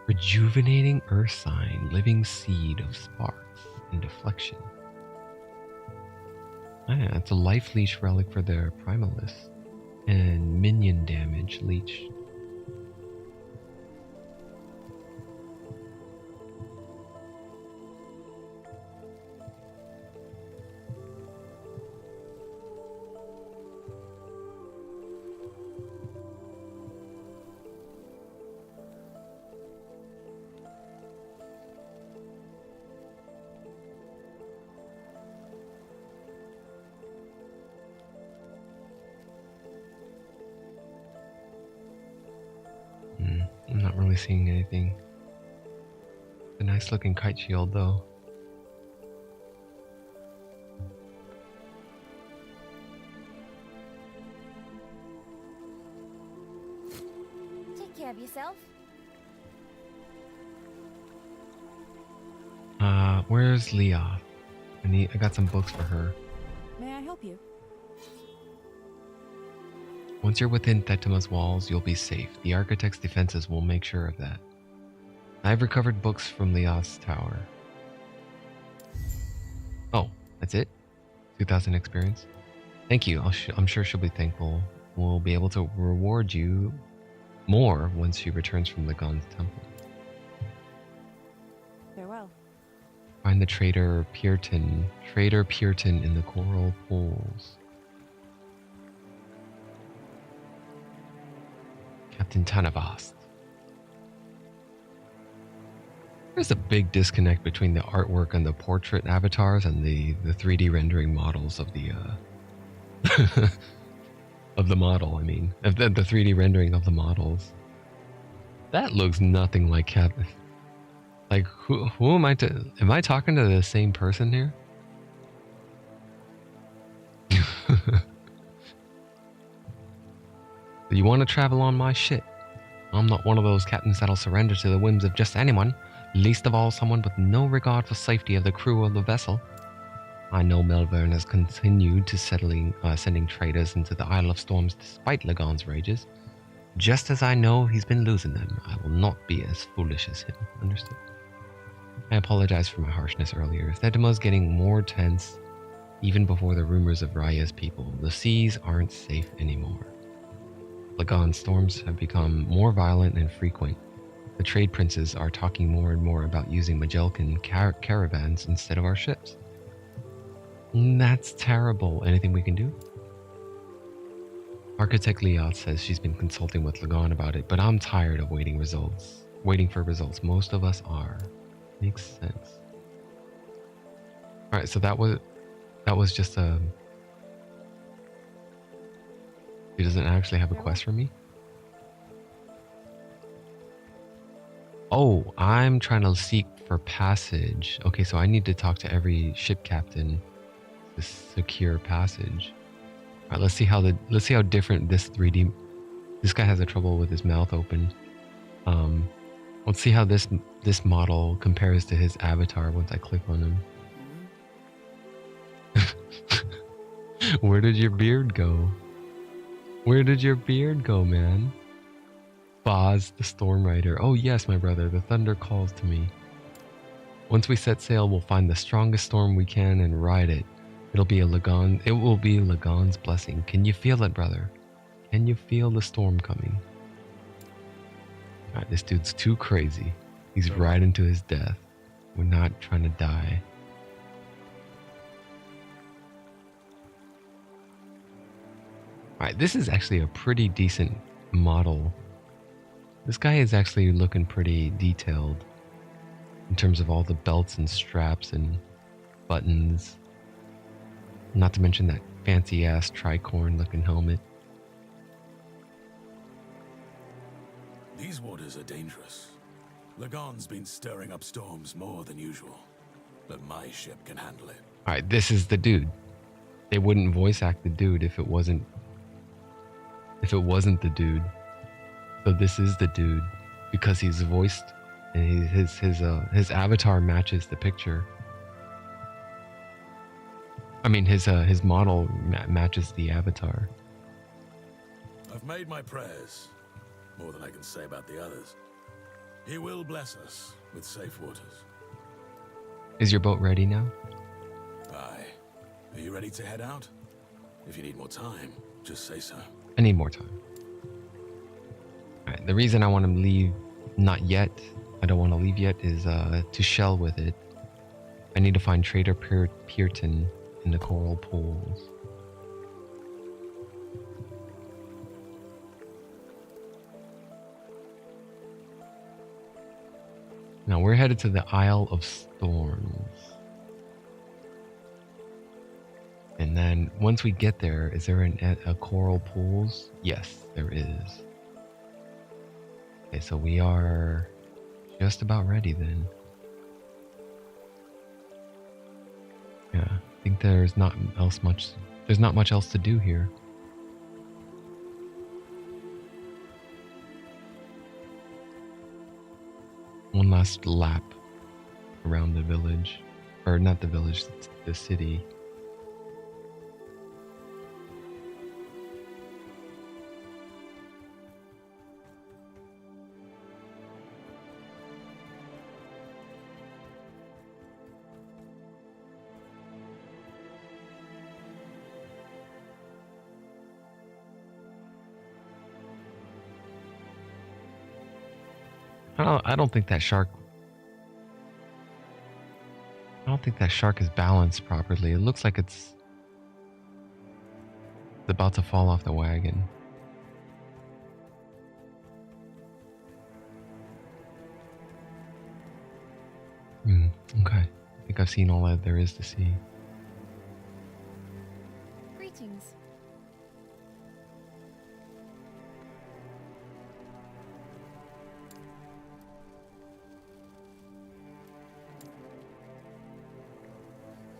Rejuvenating earth sign, living seed of sparks and deflection. That's a life leech relic for their primalists. And minion damage leech. I'm not really seeing anything. A nice looking kite shield though. Take care of yourself. Where's Leah? I got some books for her. May I help you? Once you're within Thetima's walls, you'll be safe. The Architect's defenses will make sure of that. I've recovered books from Leah's tower. Oh, that's it? 2,000 experience? Thank you. I'm sure she'll be thankful. We'll be able to reward you more once she returns from Lagon's temple. Farewell. Find the Trader Puritan in the coral pools. Captain Tanavast. There's a big disconnect between the artwork and the portrait avatars and the 3D rendering models of the of the model. I mean, the 3D rendering of the models. That looks nothing like Captain. Like who am I to? Am I talking to the same person here? You want to travel on my ship? I'm not one of those captains that'll surrender to the whims of just anyone, least of all someone with no regard for safety of the crew of the vessel. I know Melbourne has continued to sending traders into the Isle of Storms despite Lagon's rages. Just as I know he's been losing them, I will not be as foolish as him. Understood? I apologize for my harshness earlier. Thetima's getting more tense even before the rumors of Raya's people. The seas aren't safe anymore. Lagon's storms have become more violent and frequent. The trade princes are talking more and more about using Magellan caravans instead of our ships. That's terrible. Anything we can do? Architect Liat says she's been consulting with Lagon about it, but I'm tired of waiting for results. Most of us are. Makes sense. Alright, so that was just a... He doesn't actually have a quest for me? Oh, I'm trying to seek for passage. Okay, so I need to talk to every ship captain to secure passage. All right, let's see how different this 3D. This guy has a trouble with his mouth open. Let's see how this model compares to his avatar once I click on him. Where did your beard go? Where did your beard go, man? Boz, the Storm Rider. Oh yes, my brother, the thunder calls to me. Once we set sail, we'll find the strongest storm we can and ride it. It will be Lagon's blessing. Can you feel it, brother? Can you feel the storm coming? Alright, this dude's too crazy. He's riding to his death. We're not trying to die. Alright, this is actually a pretty decent model. This guy is actually looking pretty detailed in terms of all the belts and straps and buttons. Not to mention that fancy ass tricorn looking helmet. These waters are dangerous. Lagon's been stirring up storms more than usual, but my ship can handle it. Alright, this is the dude. They wouldn't voice act the dude if it wasn't the dude. So this is the dude because he's voiced and his avatar matches the picture. I mean his model matches the avatar. I've made my prayers, more than I can say about the others. He will bless us with safe waters. Is your boat ready now? Aye. Are you ready to head out? If you need more time, just say so. I need more time. Alright, the reason I want to leave not yet, I don't want to leave yet, is to shell with it. I need to find Trader Pearton in the coral pools. Now we're headed to the Isle of Storms. And then once we get there, is there a coral pools? Yes, there is. Okay, so we are just about ready then. Yeah, I think there's not much else to do here. One last lap around the village, or not the village, the city. I don't think that shark is balanced properly. It looks like it's about to fall off the wagon. Okay. I think I've seen all that there is to see. Greetings.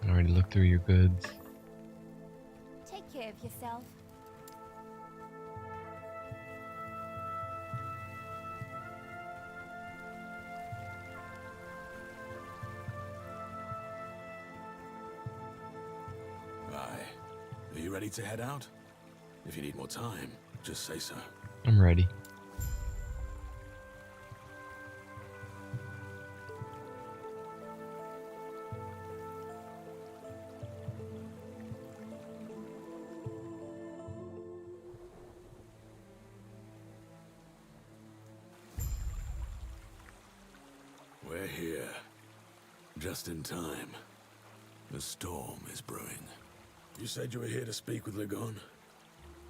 Already looked through your goods. Take care of yourself. Aye. Are you ready to head out? If you need more time, just say so. I'm ready. We're here. Just in time. The storm is brewing. You said you were here to speak with Lagon?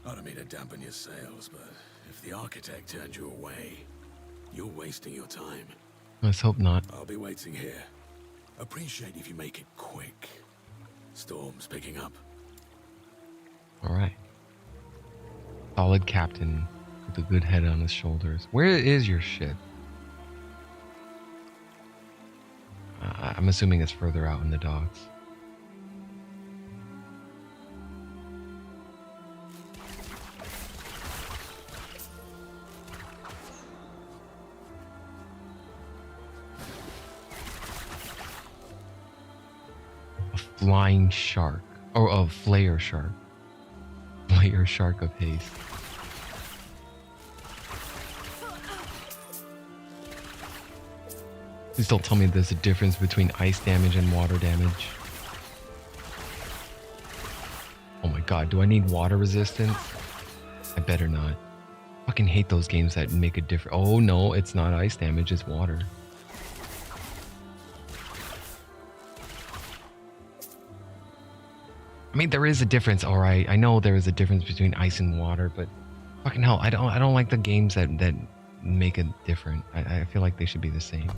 I don't mean to dampen your sails, but if the architect turned you away, you're wasting your time. Let's hope not. I'll be waiting here. Appreciate if you make it quick. Storm's picking up. Alright. Solid captain with a good head on his shoulders. Where is your ship? I'm assuming it's further out in the docks. A flying shark. Or a flare shark. Flare shark of haste. Please don't tell me there's a difference between ice damage and water damage. Oh my god, do I need water resistance? I better not. Fucking hate those games that make a difference. Oh no, it's not ice damage, it's water. I mean, there is a difference, alright. I know there is a difference between ice and water, but fucking hell, I don't like the games that make it different. I feel like they should be the same.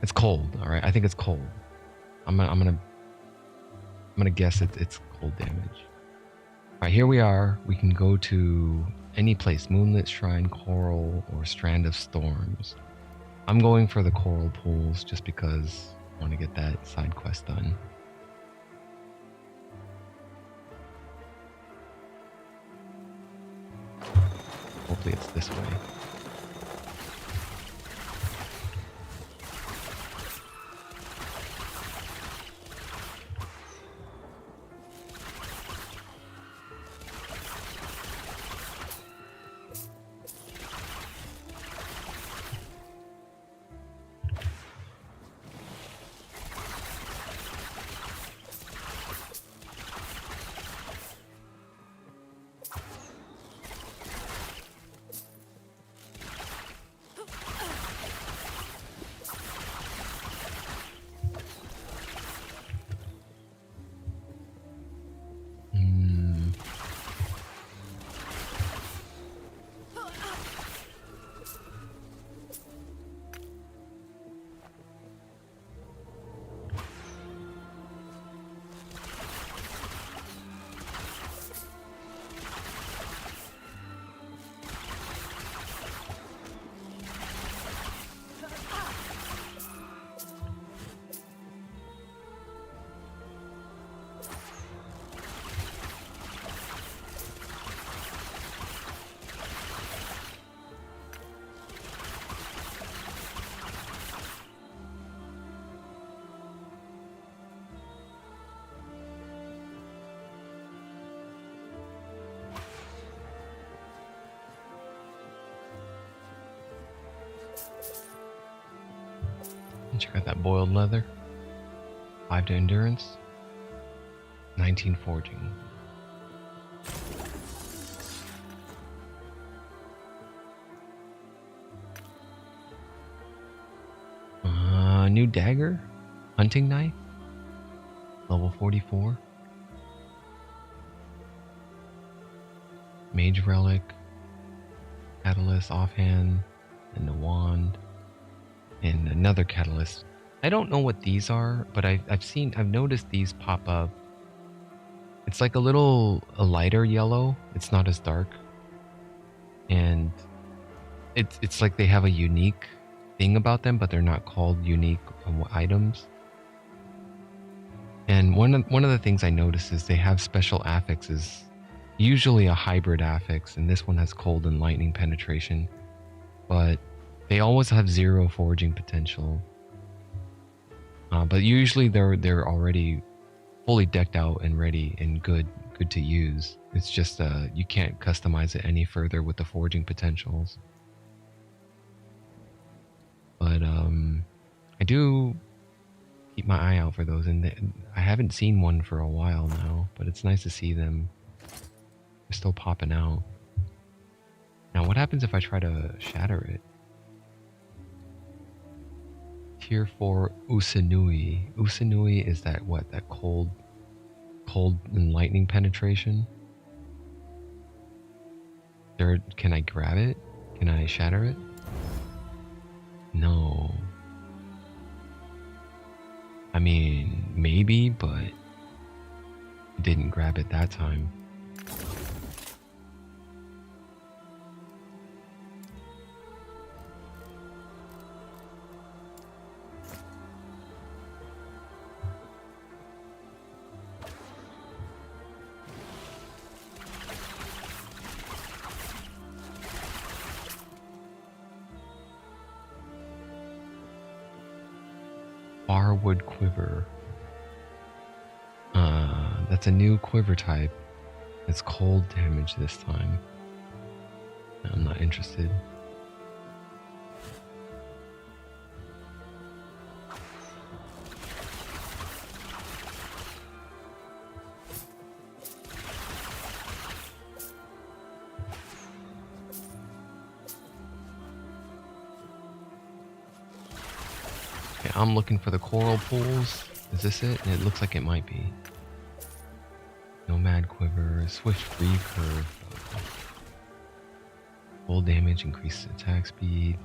It's cold, all right. I think it's cold. I'm gonna guess it's cold damage. All right, here we are. We can go to any place: Moonlit Shrine, Coral, or Strand of Storms. I'm going for the Coral Pools just because I want to get that side quest done. Hopefully, it's this way. Check out that boiled leather. 5 to endurance. 19 forging. New dagger. Hunting knife. Level 44. Mage relic. Catalyst offhand. And the wand. And another catalyst. I don't know what these are, but I've noticed these pop up. It's like a lighter yellow. It's not as dark. And it's like they have a unique thing about them, but they're not called unique items. And one of the things I noticed is they have special affixes. Usually a hybrid affix, and this one has cold and lightning penetration. But they always have 0 forging potential. But usually they're already fully decked out and ready and good to use. It's just you can't customize it any further with the forging potentials. But I do keep my eye out for those, and I haven't seen one for a while now, but it's nice to see them. They're still popping out. Now what happens if I try to shatter it? Tier 4 Usanui. Usanui is that what? That cold and lightning penetration? Can I grab it? Can I shatter it? No. I mean, maybe, but didn't grab it that time. Barwood Quiver. That's a new quiver type. It's cold damage this time. I'm not interested. Okay, I'm looking for the coral pools. Is this it? It looks like it might be. Nomad Quiver, Swift Recurve. Full damage, increased attack speed.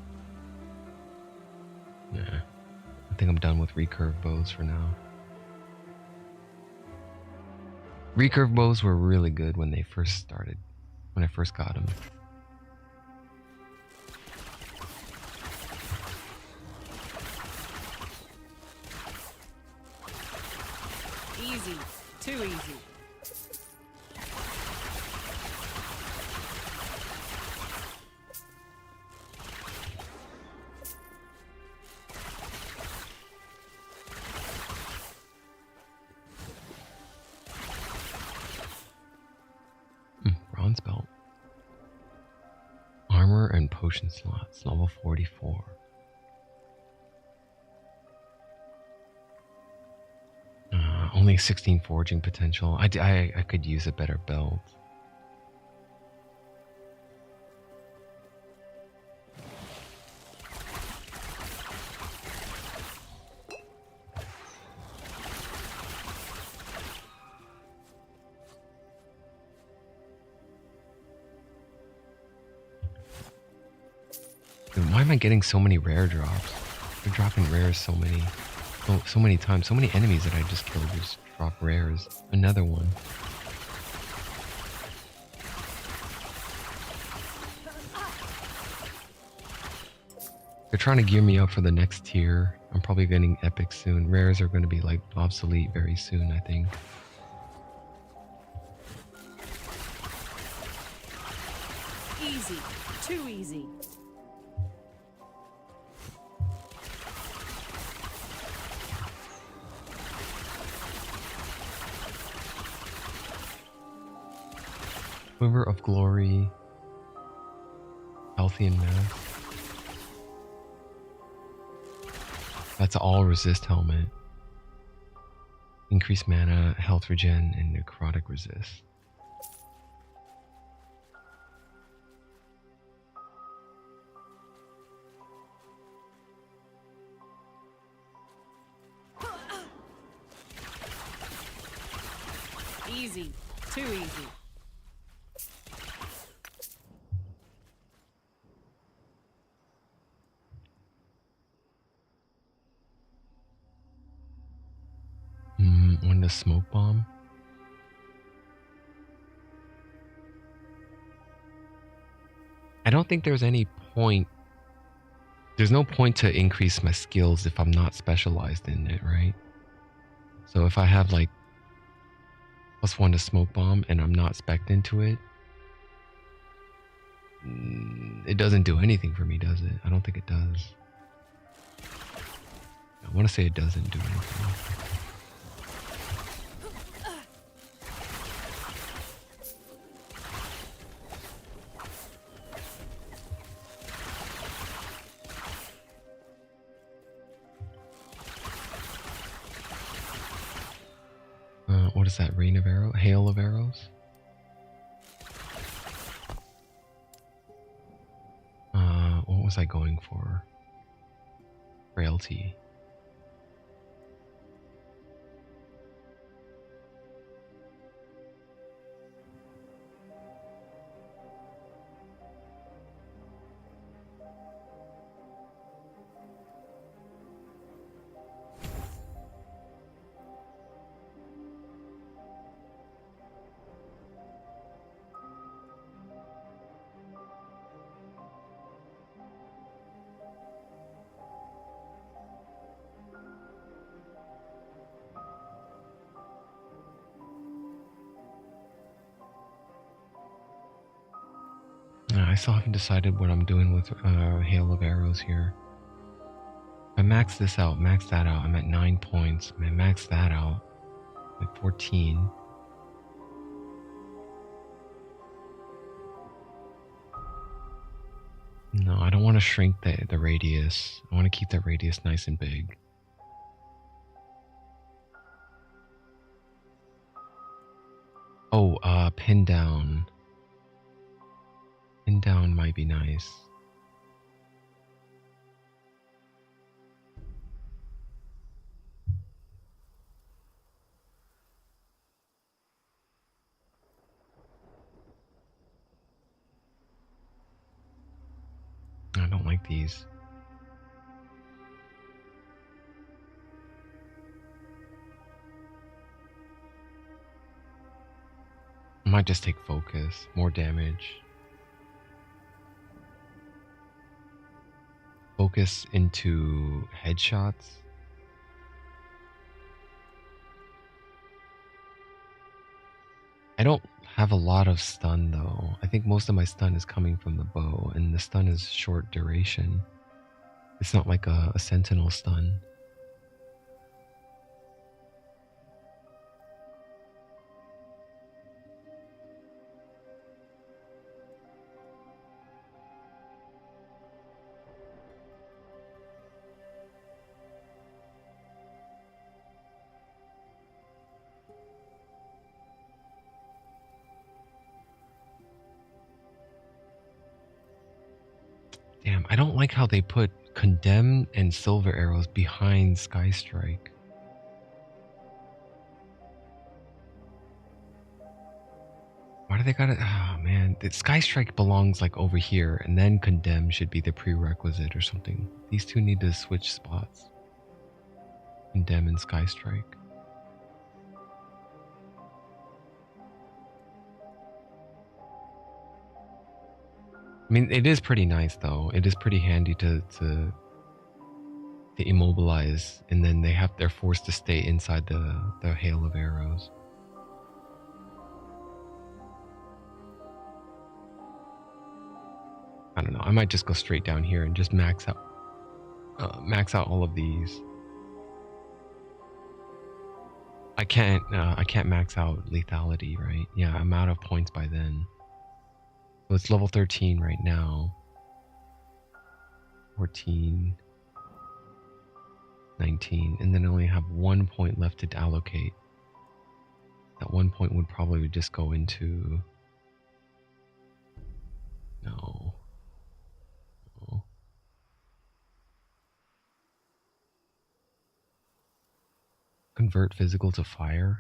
Nah. I think I'm done with recurve bows for now. Recurve bows were really good when they first started. When I first got them. Easy. Too easy. Bronze belt. Armor and potion slots, level 44. Only 16 forging potential. I could use a better belt. Dude, why am I getting so many rare drops? They're dropping rares so many times. So many enemies that I just killed just drop rares. Another one. They're trying to gear me up for the next tier. I'm probably getting epic soon. Rares are going to be like obsolete very soon, I think. Easy. Too easy. Quiver of Glory. Healthy and Mass. That's all resist helmet. Increased mana, health regen, and necrotic resist. Easy. Too easy. When the smoke bomb. I don't think there's any point. There's no point to increase my skills if I'm not specialized in it, right? So if I have like +1 to smoke bomb and I'm not spec'd into it, it doesn't do anything for me, does it? I don't think it does. I want to say it doesn't do anything. What is that? Rain of arrows? Hail of arrows? What was I going for? Frailty. I still haven't decided what I'm doing with Hail of Arrows here. I max this out, max that out, I'm at 9 points. I max that out, I'm at 14. No, I don't want to shrink the radius. I want to keep that radius nice and big. Oh, pin down. Pin down might be nice. I don't like these. I might just take focus, more damage. Focus into headshots. I don't have a lot of stun though. I think most of my stun is coming from the bow, and the stun is short duration. It's not like a sentinel stun. Damn, I don't like how they put Condemn and Silver Arrows behind Sky Strike. Why do they gotta... Oh man, the Sky Strike belongs like over here, and then Condemn should be the prerequisite or something. These two need to switch spots. Condemn and Sky Strike. I mean, it is pretty nice though. It is pretty handy to immobilize, and then they're forced to stay inside the hail of arrows. I don't know. I might just go straight down here and just max out all of these. I can't max out lethality, right? Yeah, I'm out of points by then. So it's level 13 right now. 14, 19, and then I only have 1 point left to allocate. That 1 point would probably just go into... No. Convert physical to fire?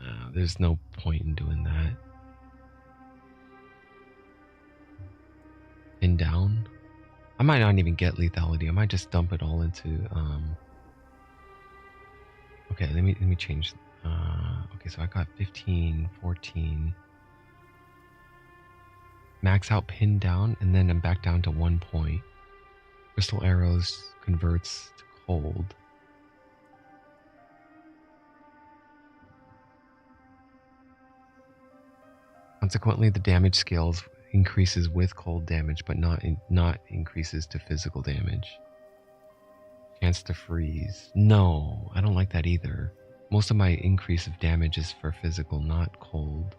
No, there's no point in doing that. Pin down? I might not even get lethality. I might just dump it all into okay, let me change. Okay, so I got 15, 14. Max out pin down, and then I'm back down to 1 point. Crystal arrows converts to cold. Consequently, the damage scales increases with cold damage, but not increases to physical damage. Chance to freeze. No, I don't like that either. Most of my increase of damage is for physical, not cold.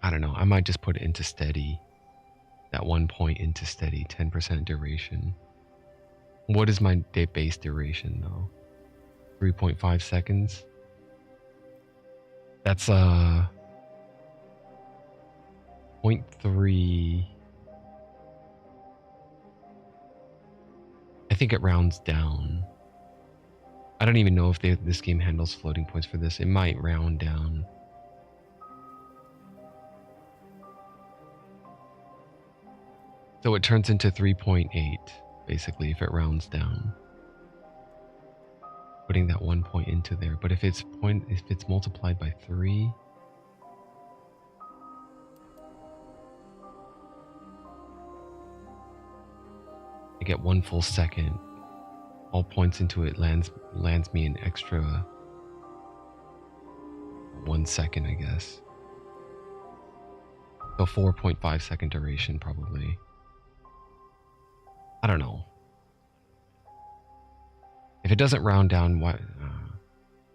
I don't know. I might just put it into steady. That 1 point into steady, 10% duration. What is my base duration though? 3.5 seconds. That's 0.3. I think it rounds down. I don't even know if this game handles floating points for this. It might round down. So it turns into 3.8 basically if it rounds down. Putting that 1 point into there, but if it's multiplied by 3, I get 1 full second. All points into it lands me an extra 1 second, I guess. So 4.5 second duration, probably. I don't know. If it doesn't round down, why?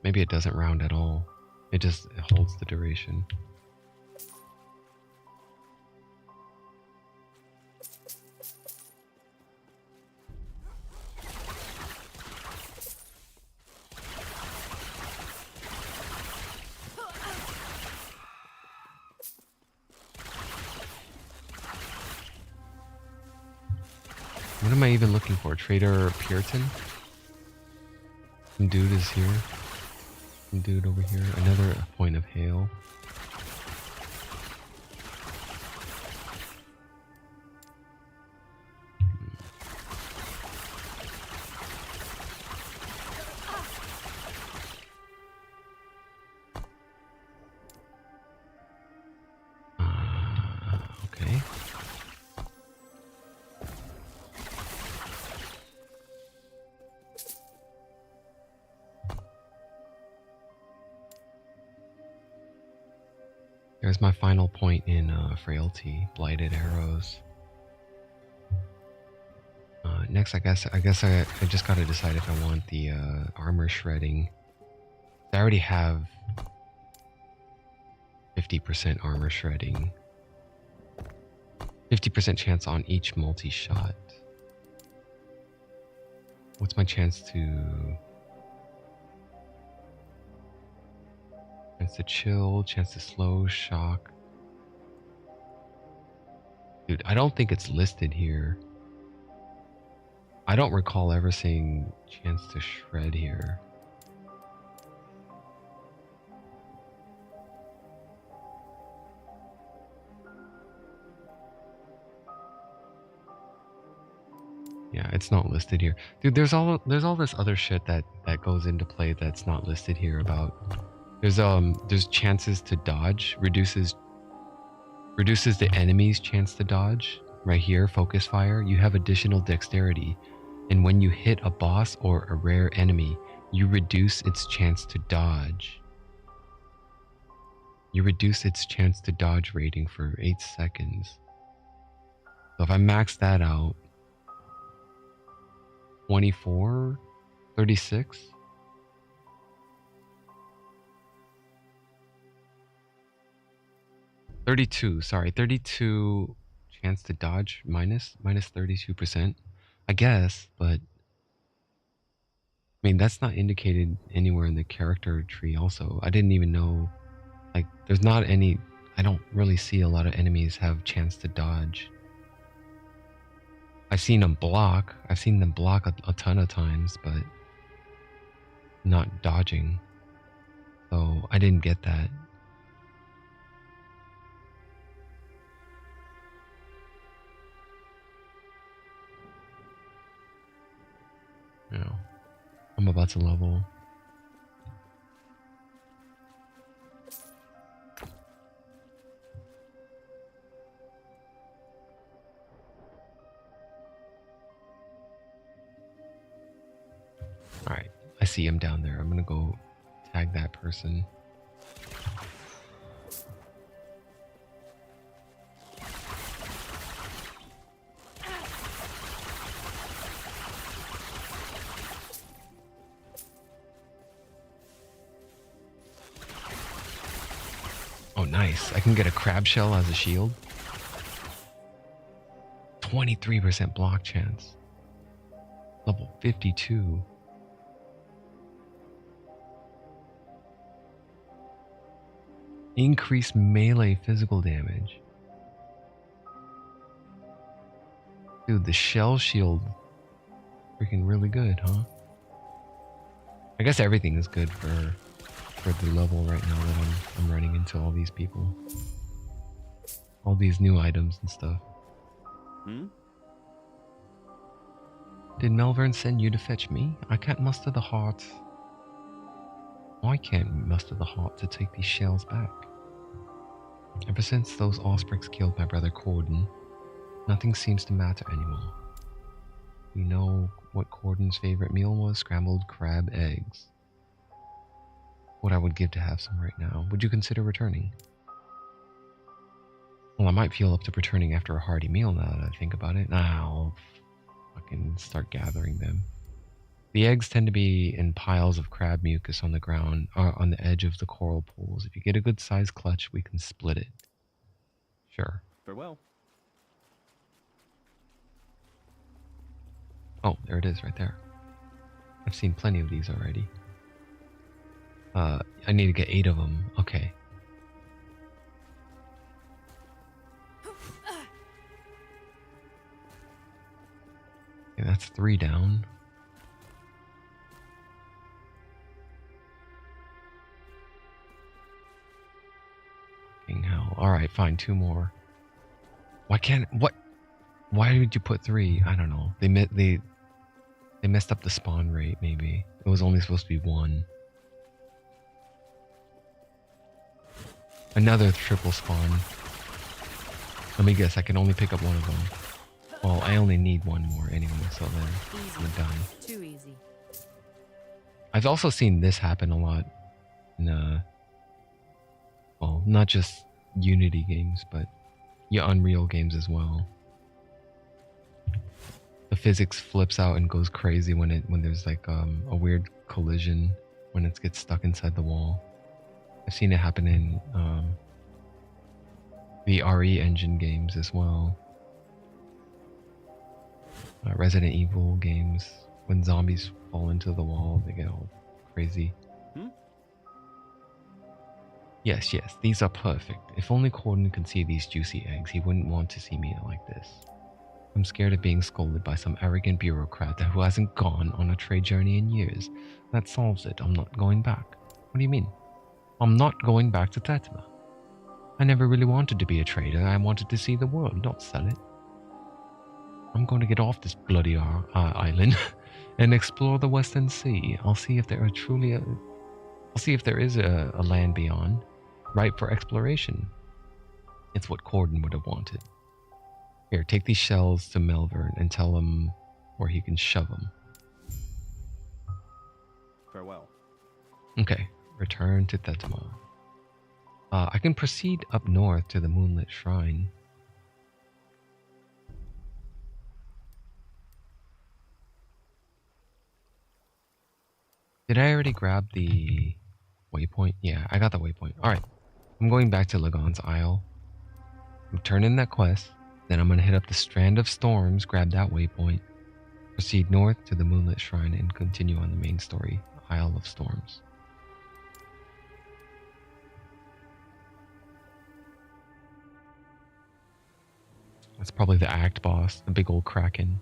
Maybe it doesn't round at all. It just holds the duration. What am I even looking for? Trader Puritan? Some dude is here. Some dude over here. Another point of hail. Okay. There's my final point in frailty, blighted arrows. Next, I guess I just gotta decide if I want the armor shredding. I already have 50% armor shredding. 50% chance on each multi-shot. What's my chance to... Chance to chill, chance to slow, shock. Dude, I don't think it's listed here. I don't recall ever seeing chance to shred here. Yeah, it's not listed here. Dude, there's all this other shit that goes into play that's not listed here about. There's chances to dodge, reduces the enemy's chance to dodge. Right here, focus fire. You have additional dexterity, and when you hit a boss or a rare enemy, you reduce its chance to dodge. You reduce its chance to dodge rating for 8 seconds. So if I max that out, 24, 36. Sorry, 32 chance to dodge minus 32%. I guess, but I mean that's not indicated anywhere in the character tree also. I didn't even know, like, there's not any, I don't really see a lot of enemies have chance to dodge. I've seen them block a ton of times, but not dodging. So I didn't get that. You know, I'm about to level. Alright, I see him down there. I'm gonna go tag that person. Oh, nice. I can get a crab shell as a shield. 23% block chance. Level 52. Increase melee physical damage. Dude, the shell shield. Freaking really good, huh? I guess everything is good for the level right now that I'm running into all these people. All these new items and stuff. Did Melvern send you to fetch me? I can't muster the heart. I can't muster the heart to take these shells back. Ever since those Ospreys killed my brother Corden, nothing seems to matter anymore. You know what Corden's favorite meal was? Scrambled crab eggs. What I would give to have some right now. Would you consider returning? Oh, Well, I might feel up to returning after a hearty meal now that I think about it. I'll fucking start gathering them. The eggs tend to be in piles of crab mucus on the ground, on the edge of the coral pools. If you get a good sized clutch, we can split it. Sure. Farewell. Oh, there it is right there. I've seen plenty of these already. I need to get 8 of them. Okay. Okay, that's 3 down. Fucking hell. Alright, fine, 2 more. Why can't... What? Why did you put 3? I don't know. They messed up the spawn rate, maybe. It was only supposed to be 1. Another triple spawn. Let me guess, I can only pick up 1 of them. Well, I only need 1 more anyway, so then I'm done. Too easy. I've also seen this happen a lot in, well, not just Unity games, but yeah, Unreal games as well. The physics flips out and goes crazy when there's like a weird collision when it gets stuck inside the wall. I've seen it happen in the RE Engine games as well. Resident Evil games, when zombies fall into the wall, they get all crazy. Yes, these are perfect. If only Corden could see these juicy eggs, he wouldn't want to see me like this. I'm scared of being scolded by some arrogant bureaucrat who hasn't gone on a trade journey in years. That solves it. I'm not going back. What do you mean? I'm not going back to Tetma. I never really wanted to be a trader. I wanted to see the world, not sell it. I'm going to get off this bloody island and explore the Western Sea. I'll see if there is a land beyond, ripe for exploration. It's what Corden would have wanted. Here, take these shells to Melvern and tell him where he can shove them. Farewell. Okay, return to Tetma. I can proceed up north to the Moonlit Shrine. Did I already grab the waypoint? Yeah, I got the waypoint. Alright, I'm going back to Lagon's Isle. I'm turning that quest. Then I'm going to hit up the Strand of Storms, grab that waypoint, proceed north to the Moonlit Shrine, and continue on the main story, Isle of Storms. That's probably the Act boss, the big old Kraken.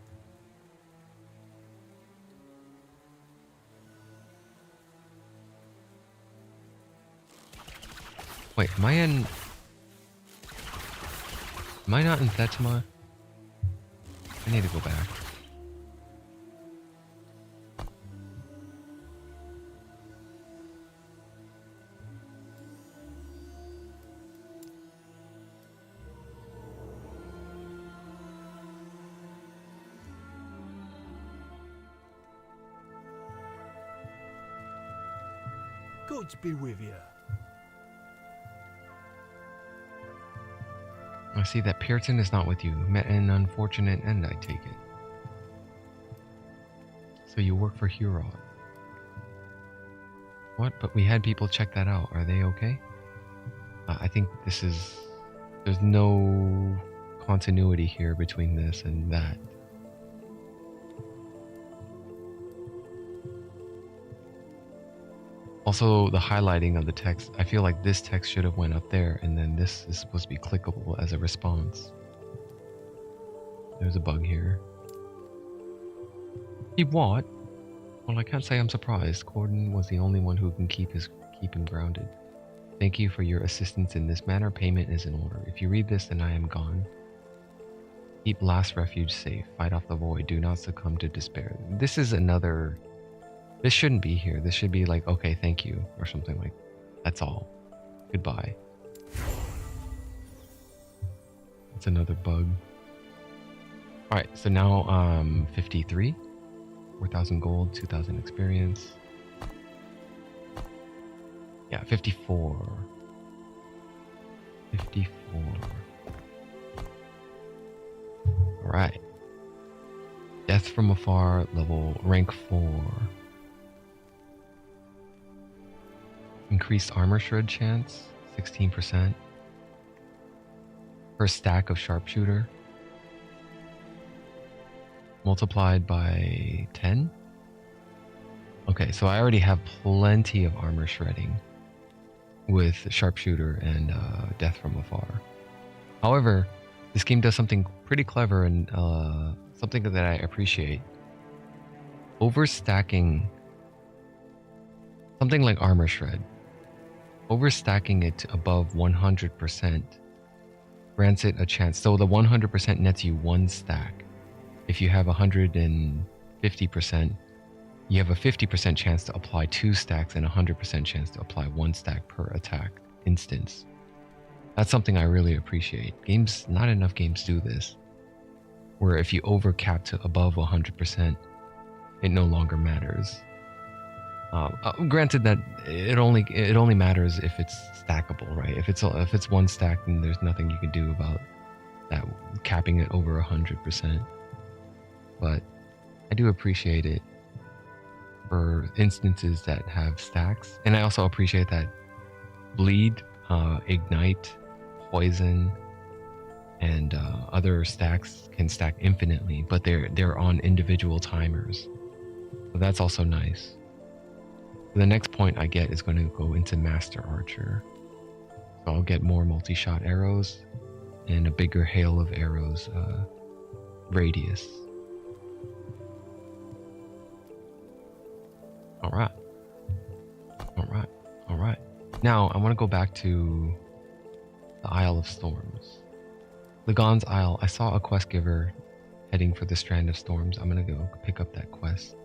Wait, am I not in Tetma? I need to go back. Gods be with you. I see that Pearson is not with you. Met an unfortunate end, I take it. So you work for Hurod. What? But we had people check that out. Are they okay? I think there's no continuity here between this and that. Also, the highlighting of the text, I feel like this text should have went up there, and then this is supposed to be clickable as a response. There's a bug here. He what? Well, I can't say I'm surprised. Corden was the only one who can keep him grounded. Thank you for your assistance in this matter. Payment is in order. If you read this, then I am gone. Keep Last Refuge safe. Fight off the void. Do not succumb to despair. This is another... This shouldn't be here. This should be like, okay, thank you, or something like, that's all. Goodbye. It's another bug. Alright, so now 53. 4,000 gold, 2,000 experience. Yeah, 54. 54. Alright. Death from afar, level rank 4. Increased armor shred chance, 16%. Per stack of sharpshooter. Multiplied by 10? Okay, so I already have plenty of armor shredding with sharpshooter and death from afar. However, this game does something pretty clever and something that I appreciate. Overstacking something like armor shred. Overstacking it above 100% grants it a chance. So the 100% nets you 1 stack. If you have 150%, you have a 50% chance to apply 2 stacks and a 100% chance to apply 1 stack per attack instance. That's something I really appreciate. Not enough games do this. Where if you overcap to above 100%, it no longer matters. Granted that it only matters if it's stackable, right? If it's 1 stack, then there's nothing you can do about that capping it over 100%. But I do appreciate it for instances that have stacks, and I also appreciate that bleed, ignite, poison, and other stacks can stack infinitely, but they're on individual timers. So that's also nice. The next point I get is going to go into Master Archer. So I'll get more multi-shot arrows and a bigger hail of arrows radius. Alright. Now I want to go back to the Isle of Storms. Lagon's Isle. I saw a quest giver heading for the Strand of Storms. I'm going to go pick up that quest.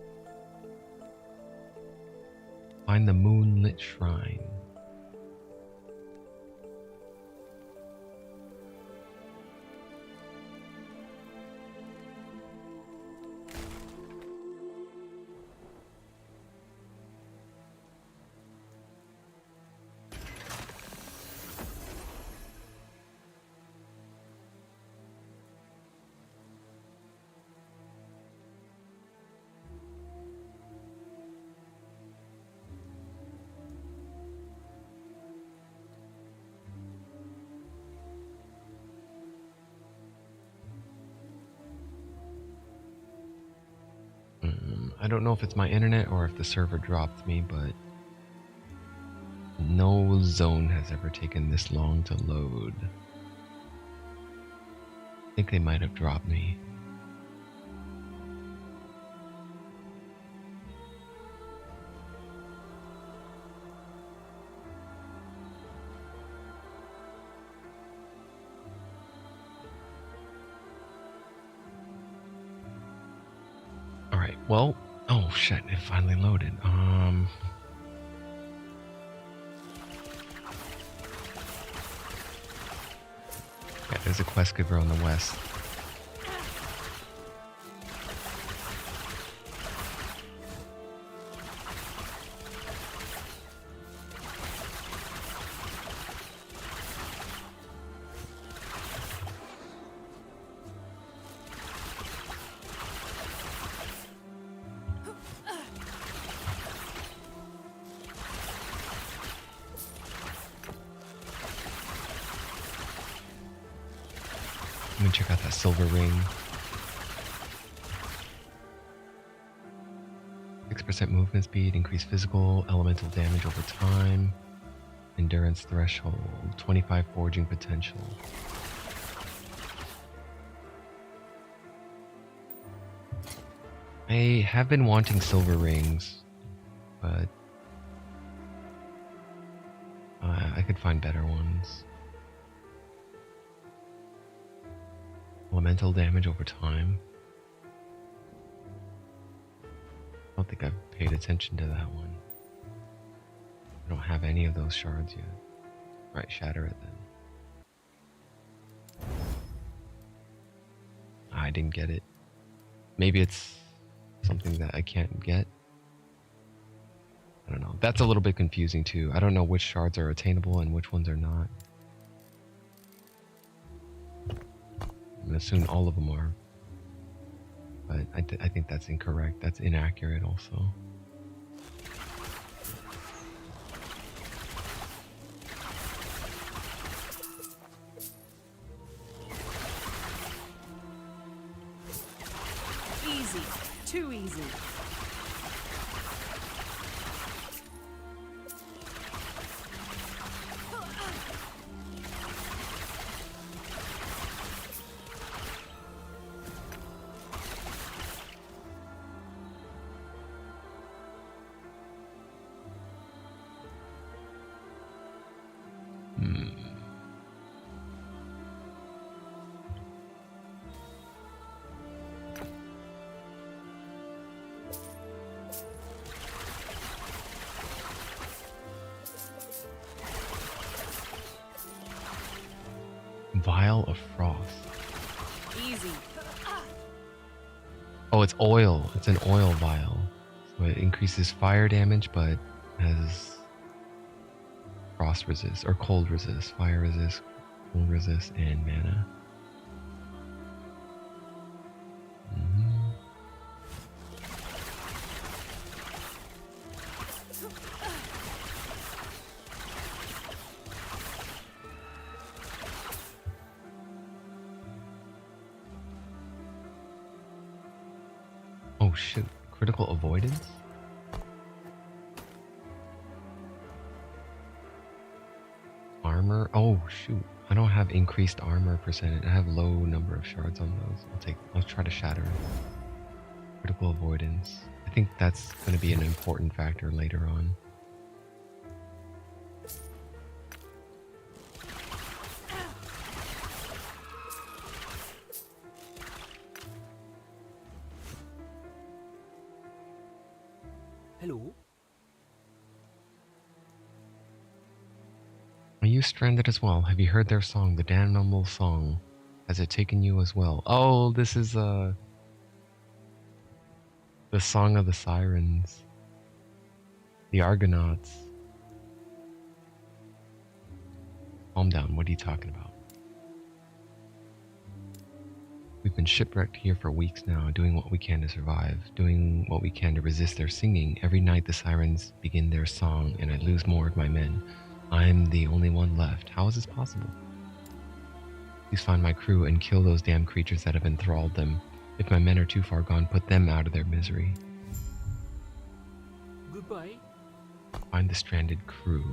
Find the Moonlit Shrine. I don't know if it's my internet or if the server dropped me, but no zone has ever taken this long to load. I think they might have dropped me. Alright, well, oh shit, it finally loaded. Yeah, there's a quest giver on the west. Let me check out that silver ring. 6% movement speed, increased physical, elemental damage over time, endurance threshold, 25 forging potential. I have been wanting silver rings, but I could find better ones. Elemental damage over time. I don't think I've paid attention to that one. I don't have any of those shards yet. Right, shatter it then. I didn't get it. Maybe it's something that I can't get. I don't know. That's a little bit confusing too. I don't know which shards are attainable and which ones are not. I'm gonna assume all of them are. but I think that's incorrect. That's inaccurate also. Easy. Too easy. Vial of frost. Easy. Oh, it's oil. It's an oil vial. So it increases fire damage, but has frost resist or cold resist, fire resist, cold resist, and mana. Oh shit, critical avoidance? Armor? Oh shoot, I don't have increased armor percentage. I have low number of shards on those. I'll try to shatter it. Critical avoidance. I think that's going to be an important factor later on. Hello? Are you stranded as well? Have you heard their song, the damnable song? Has it taken you as well? Oh, this is the song of the sirens. The Argonauts. Calm down, what are you talking about? We've been shipwrecked here for weeks now, doing what we can to survive, doing what we can to resist their singing. Every night the sirens begin their song, and I lose more of my men. I'm the only one left. How is this possible? Please find my crew and kill those damn creatures that have enthralled them. If my men are too far gone, put them out of their misery. Goodbye. Find the stranded crew.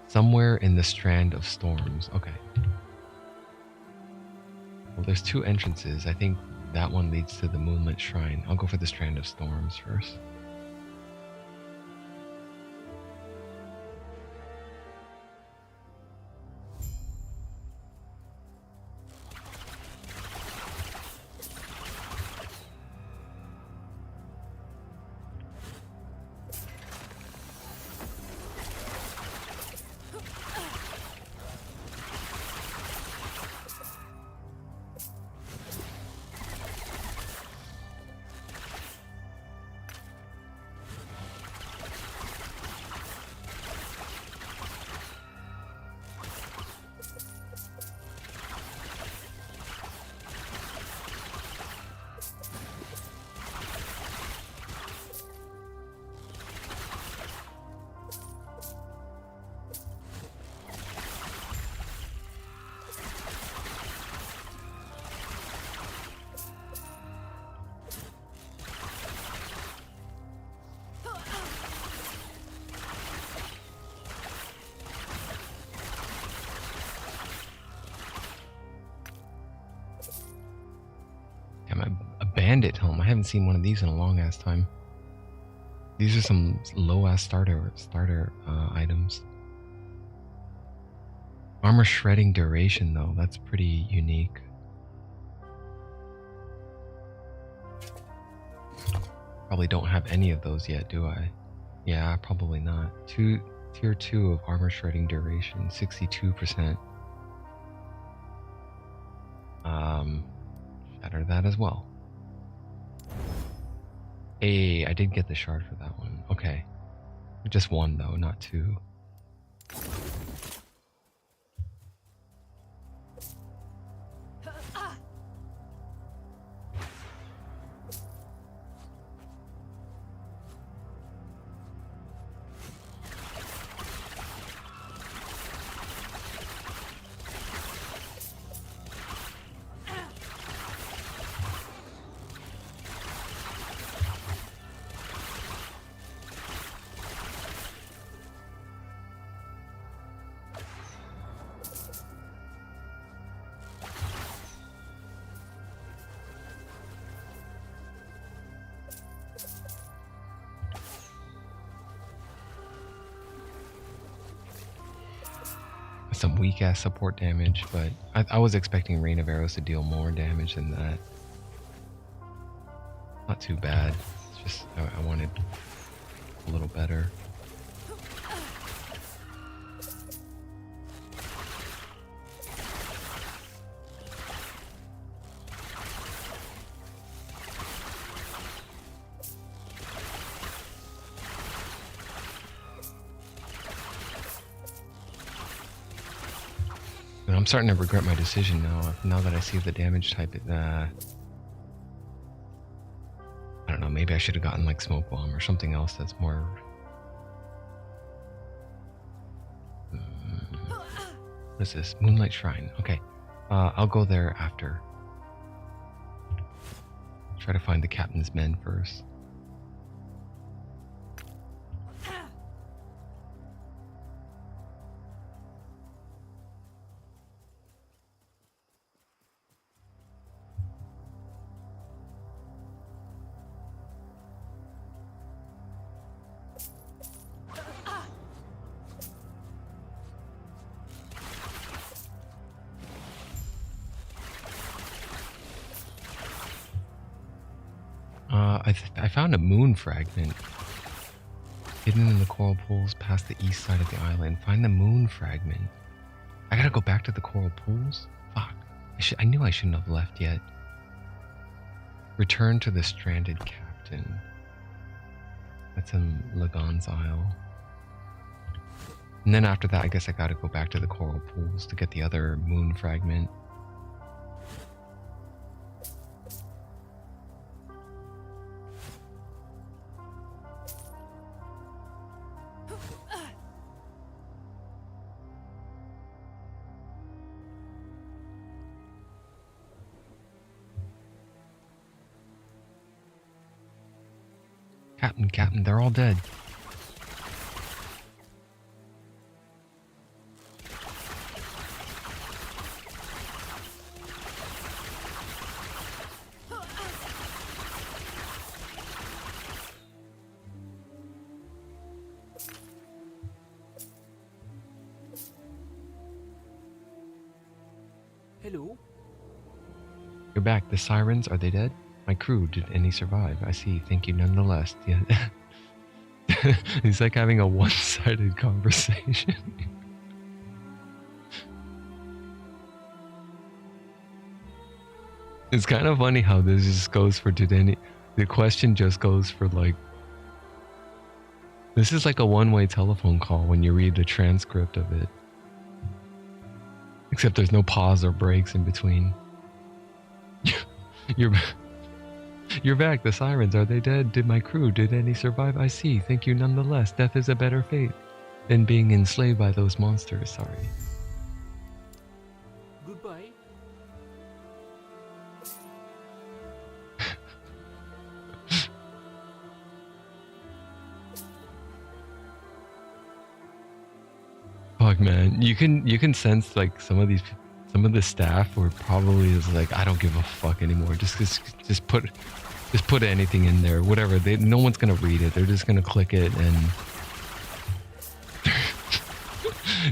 Somewhere in the Strand of Storms. Okay. Well, there's two entrances. I think that one leads to the Moonlit Shrine. I'll go for the Strand of Storms first. A bandit helm. I haven't seen one of these in a long ass time. These are some low ass starter items. Armor shredding duration though, that's pretty unique. Probably don't have any of those yet, do I? Yeah, probably not. Tier 2 of armor shredding duration, 62%. Shatter that as well. Hey, I did get the shard for that one. Okay. Just one though, not two. some weak ass support damage, but I was expecting Rain of Arrows to deal more damage than that. Not too bad. It's just I wanted a little better. And I'm starting to regret my decision now that I see the damage type. I don't know, maybe I should have gotten like Smoke Bomb or something else that's more... What is this? Moonlight Shrine. Okay. I'll go there after. Try to find the captain's men first. I found a moon fragment hidden in the coral pools past the east side of the island. Find the moon fragment. I gotta go back to the coral pools? Fuck. I knew I shouldn't have left yet. Return to the stranded captain. That's in Lagon's Isle. And then after that, I guess I gotta go back to the coral pools to get the other moon fragment. Captain, they're all dead. Hello? You're back. The sirens, are they dead? My crew, did any survive? I see. Thank you nonetheless. Yeah. It's like having a one-sided conversation. It's kind of funny how this just goes for did any... The question just goes for like... This is like a one-way telephone call when you read the transcript of it. Except there's no pause or breaks in between. You're back. The sirens, are they dead? Did my crew, did any survive? I see. Thank you nonetheless. Death is a better fate than being enslaved by those monsters. Sorry. Goodbye. Fuck, man. You can sense like some of the staff were probably is like, I don't give a fuck anymore. Just put anything in there, whatever. No one's gonna read it. They're just gonna click it and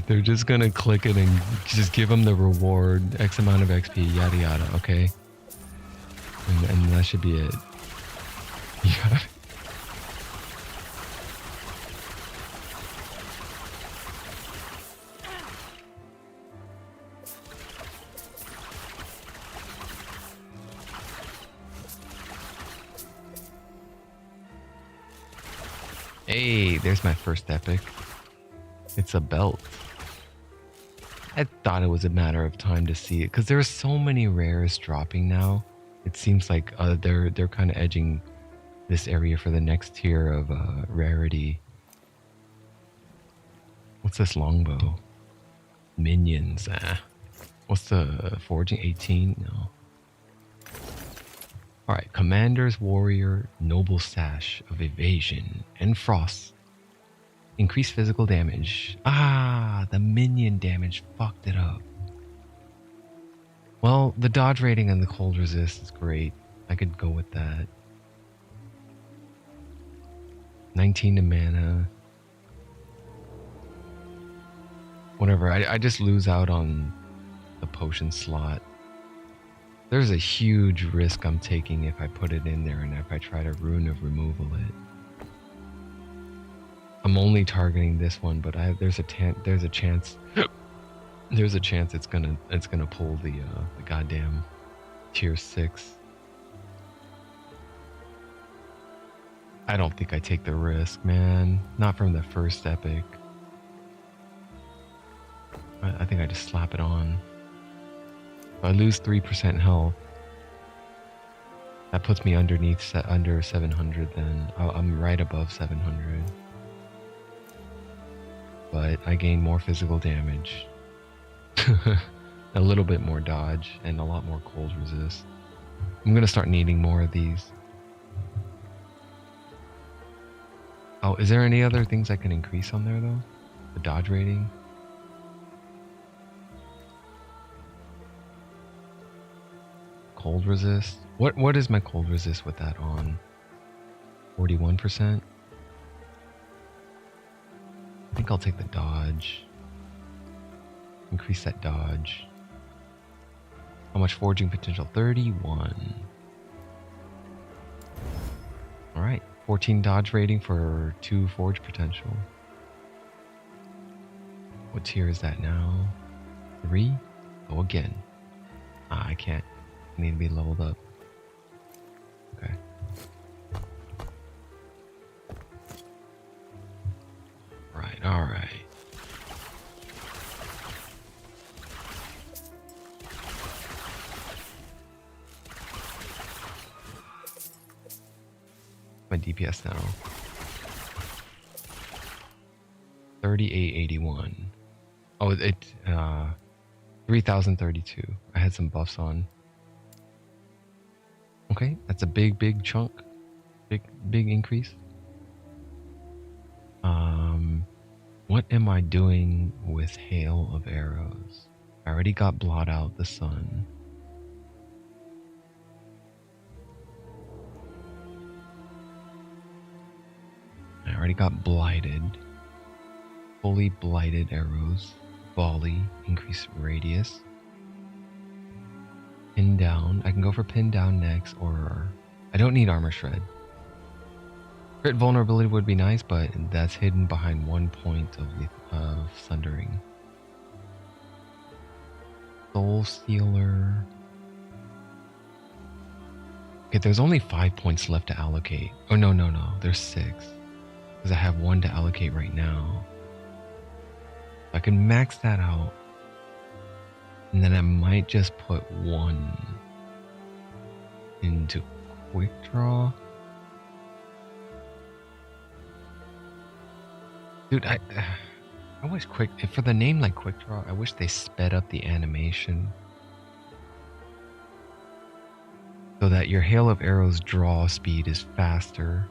they're just gonna click it and just give them the reward, X amount of XP, yada yada. Okay, and that should be it. Yeah. Hey, there's my first epic. It's a belt. I thought it was a matter of time to see it because there's so many rares dropping now. It seems like they're kind of edging this area for the next tier of rarity. What's this longbow? Minions. What's the forging? 18? No. Alright, Commander's Warrior, Noble Sash of Evasion and Frost. Increased physical damage. Ah, the minion damage fucked it up. Well, the dodge rating and the cold resist is great. I could go with that. 19 to mana. whatever. I just lose out on the potion slot. There's a huge risk I'm taking if I put it in there and if I try to Rune of Removal it. I'm only targeting this one, but there's a chance it's gonna pull the goddamn tier 6. I don't think I take the risk, man. Not from the first epic. I think I just slap it on. If I lose 3% health, that puts me under 700 then. I'm right above 700. But I gain more physical damage. A little bit more dodge and a lot more cold resist. I'm gonna start needing more of these. Oh, is there any other things I can increase on there though? The dodge rating? Cold resist? What is my cold resist with that on? 41%? I think I'll take the dodge. Increase that dodge. How much forging potential? 31. Alright. 14 dodge rating for 2 forge potential. What tier is that now? 3? Go again. I can't. I need to be leveled up. Okay. Right, alright. My DPS now. 3881. Oh, it 3032. I had some buffs on. Okay, that's a big chunk. Big increase. What am I doing with Hail of Arrows? I already got Blot Out the Sun. I already got Blighted. Fully Blighted Arrows. Volley, increase radius. Pin Down. I can go for Pin Down next, or I don't need Armor Shred. Crit vulnerability would be nice, but that's hidden behind 1 point of Sundering. Soul Stealer. Okay, there's only 5 points left to allocate. Oh, no. There's 6. Because I have 1 to allocate right now. I can max that out. And then I might just put 1 into Quick Draw. Dude, I wish for the name like Quick Draw, I wish they sped up the animation. So that your Hail of Arrows draw speed is faster.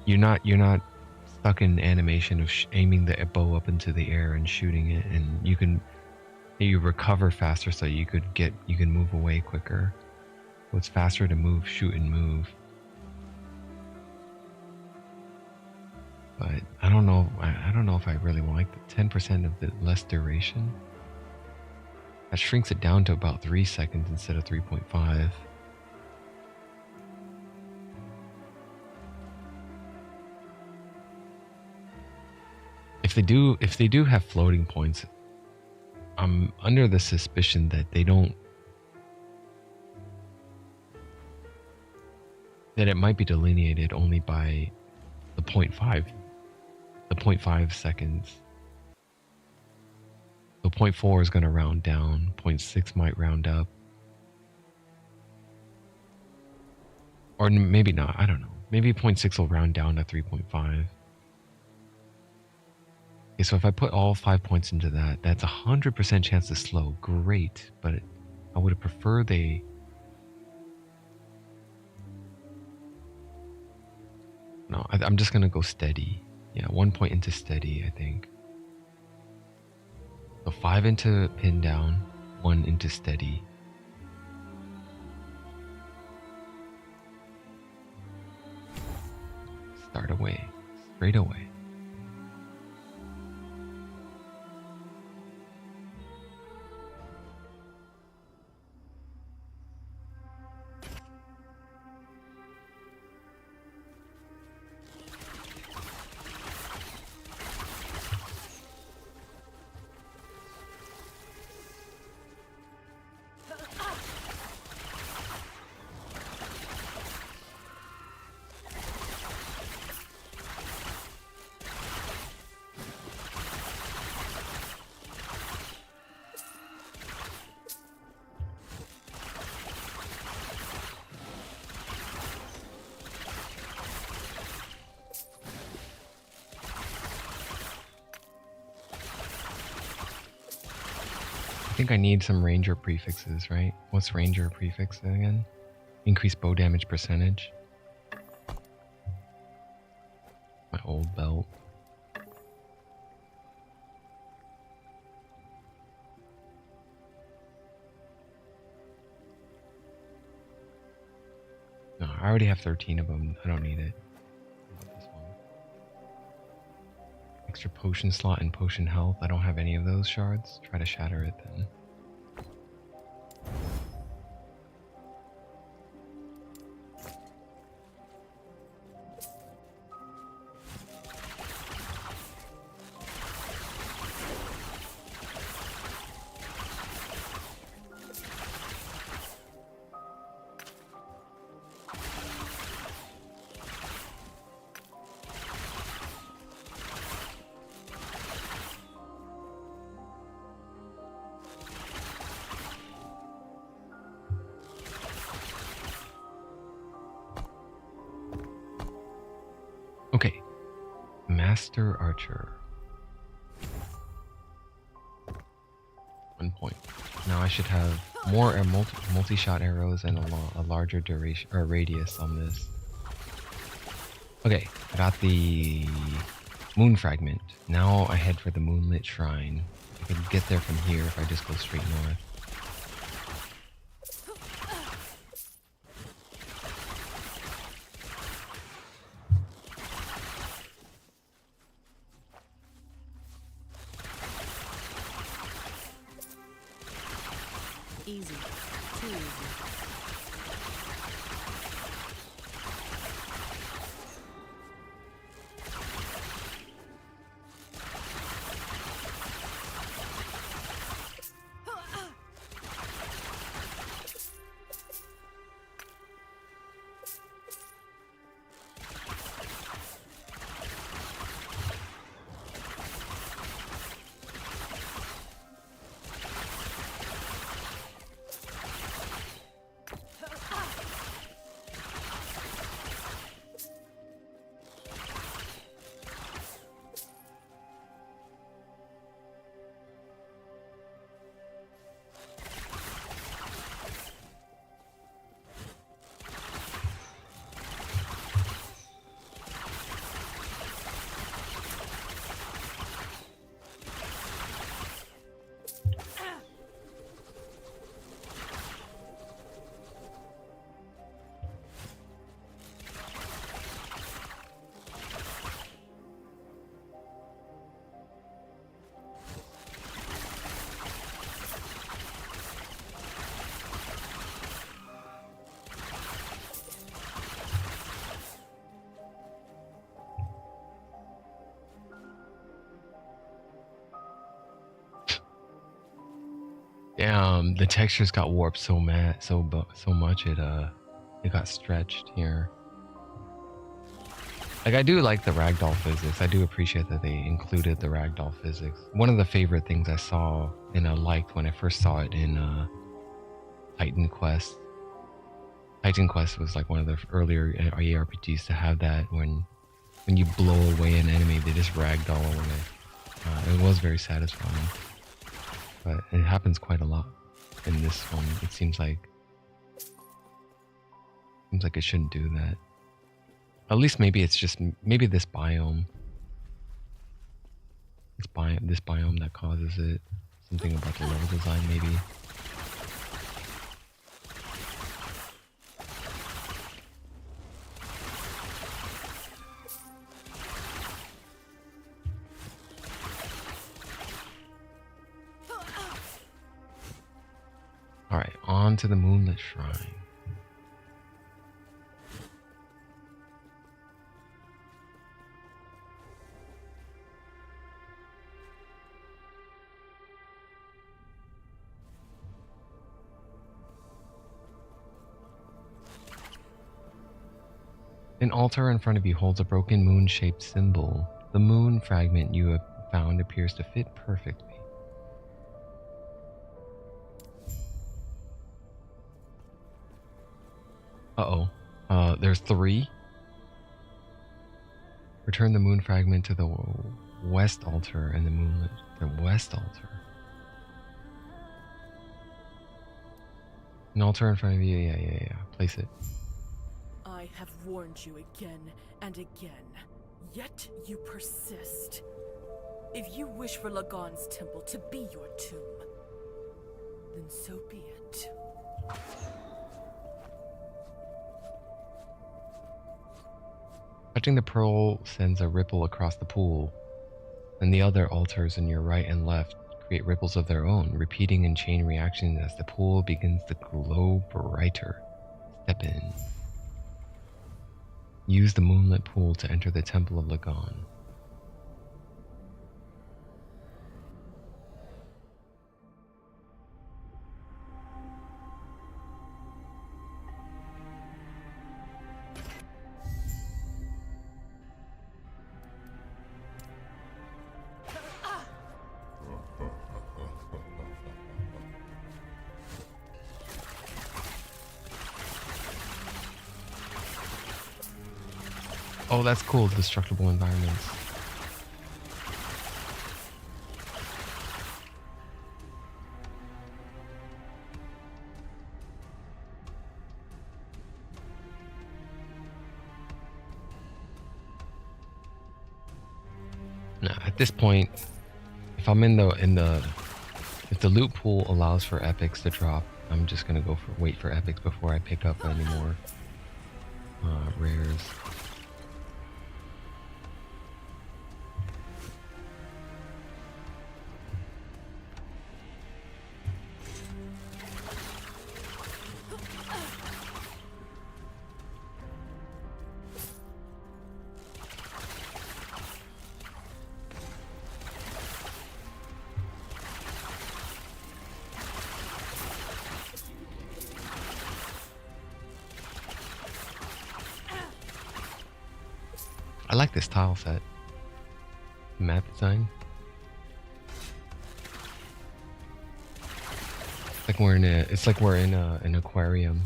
You're not stuck in animation of aiming the bow up into the air and shooting it, and you recover faster so you can move away quicker. So it's faster to move, shoot, and move. But I don't know if I really like the 10% of the less duration. That shrinks it down to about 3 seconds instead of 3.5. If they do have floating points, I'm under the suspicion that that it might be delineated only by the 0.5 seconds. So 0.4 is going to round down, 0.6 might round up. Or maybe not, I don't know. Maybe 0.6 will round down to 3.5. Okay, so if I put all 5 points into that, that's 100% chance to slow. Great, but I would have preferred they... No, I'm just going to go steady. Yeah, 1 point into steady, I think. So 5 into Pin Down, 1 into steady. Start away. Straight away. I think I need some ranger prefixes, right? What's ranger prefix again? Increase bow damage percentage. My old belt. No, I already have 13 of them. I don't need it. How about this one? Extra potion slot and potion health. I don't have any of those shards. Try to shatter it then. Okay. Master Archer. 1 point. Now I should have more multi-shot arrows and a larger duration or radius on this. Okay, I got the moon fragment. Now I head for the moonlit shrine. I can get there from here if I just go straight north. Easy. Too easy. Damn, the textures got warped so much it got stretched here. Like, I do like the ragdoll physics. I do appreciate that they included the ragdoll physics. One of the favorite things I saw and I liked when I first saw it in Titan Quest. Titan Quest was like one of the earlier ARPGs to have that when you blow away an enemy, they just ragdoll away. It was very satisfying. But it happens quite a lot in this one. It seems like it shouldn't do that. At least maybe it's just maybe this biome. This biome that causes it. Something about the level design maybe. Alright, on to the moonlit shrine. An altar in front of you holds a broken moon-shaped symbol. The moon fragment you have found appears to fit perfectly. Uh-oh. There's 3. Return the moon fragment to the west altar and the moonlit... The west altar? An altar in front of you. Yeah. Place it. I have warned you again and again, yet you persist. If you wish for Lagon's temple to be your tomb, then so be it. Touching the pearl sends a ripple across the pool, and the other altars in your right and left create ripples of their own, repeating in chain reaction as the pool begins to glow brighter. Step in. Use the moonlit pool to enter the Temple of Lagon. Oh, that's cool, destructible environments. Now, at this point, if I'm if the loot pool allows for epics to drop, I'm just gonna wait for epics before I pick up any more rares. I like this tile set. Map design. It's like we're in an aquarium.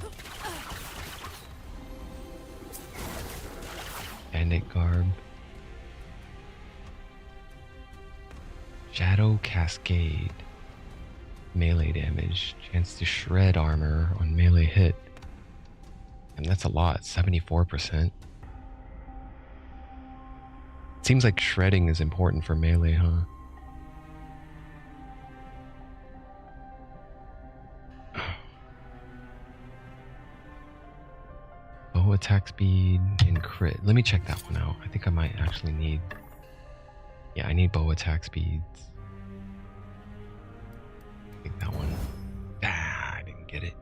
Bandit garb. Shadow Cascade. Melee damage. Chance to shred armor on melee hit. And that's a lot, 74%. Seems like shredding is important for melee, huh? Bow attack speed and crit. Let me check that one out. I think I might actually need... Yeah, I need bow attack speeds. I think that one... Ah, I didn't get it.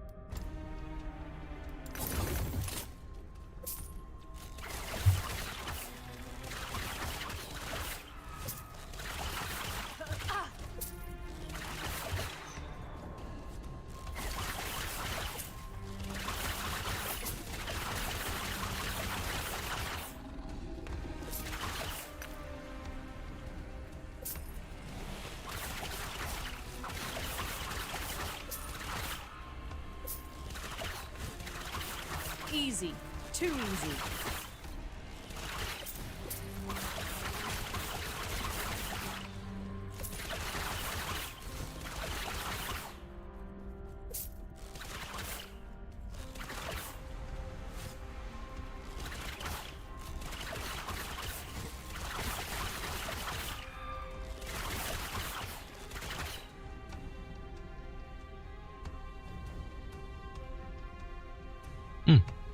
Easy. Too easy.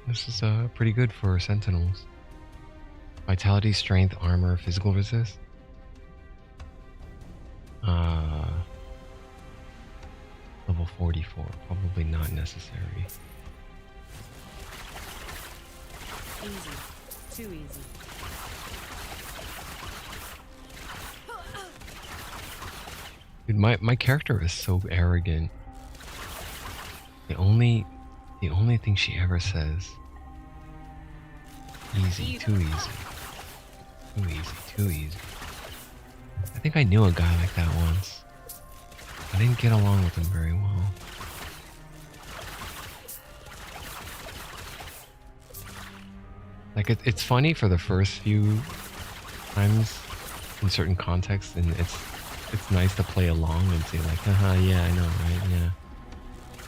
This is pretty good for Sentinels. Vitality, strength, armor, physical resist. Level 44, probably not necessary. Easy. Too easy. Dude, my character is so arrogant. The only thing she ever says, easy, too easy. Too easy, too easy. I think I knew a guy like that once. I didn't get along with him very well. Like, it's funny for the first few times in certain contexts, and it's nice to play along and say like, haha, yeah, I know, right, yeah.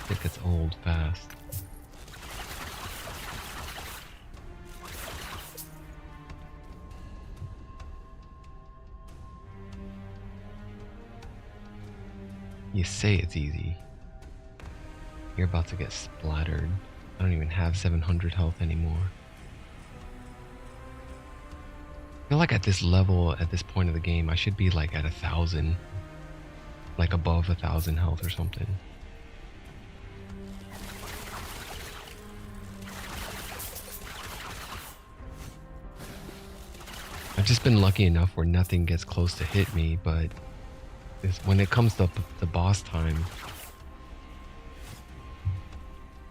It gets old fast. You say it's easy. You're about to get splattered. I don't even have 700 health anymore. I feel like at this level, at this point of the game, I should be like at 1,000. Like above 1,000 health or something. I've just been lucky enough where nothing gets close to hit me, but when it comes to the boss time,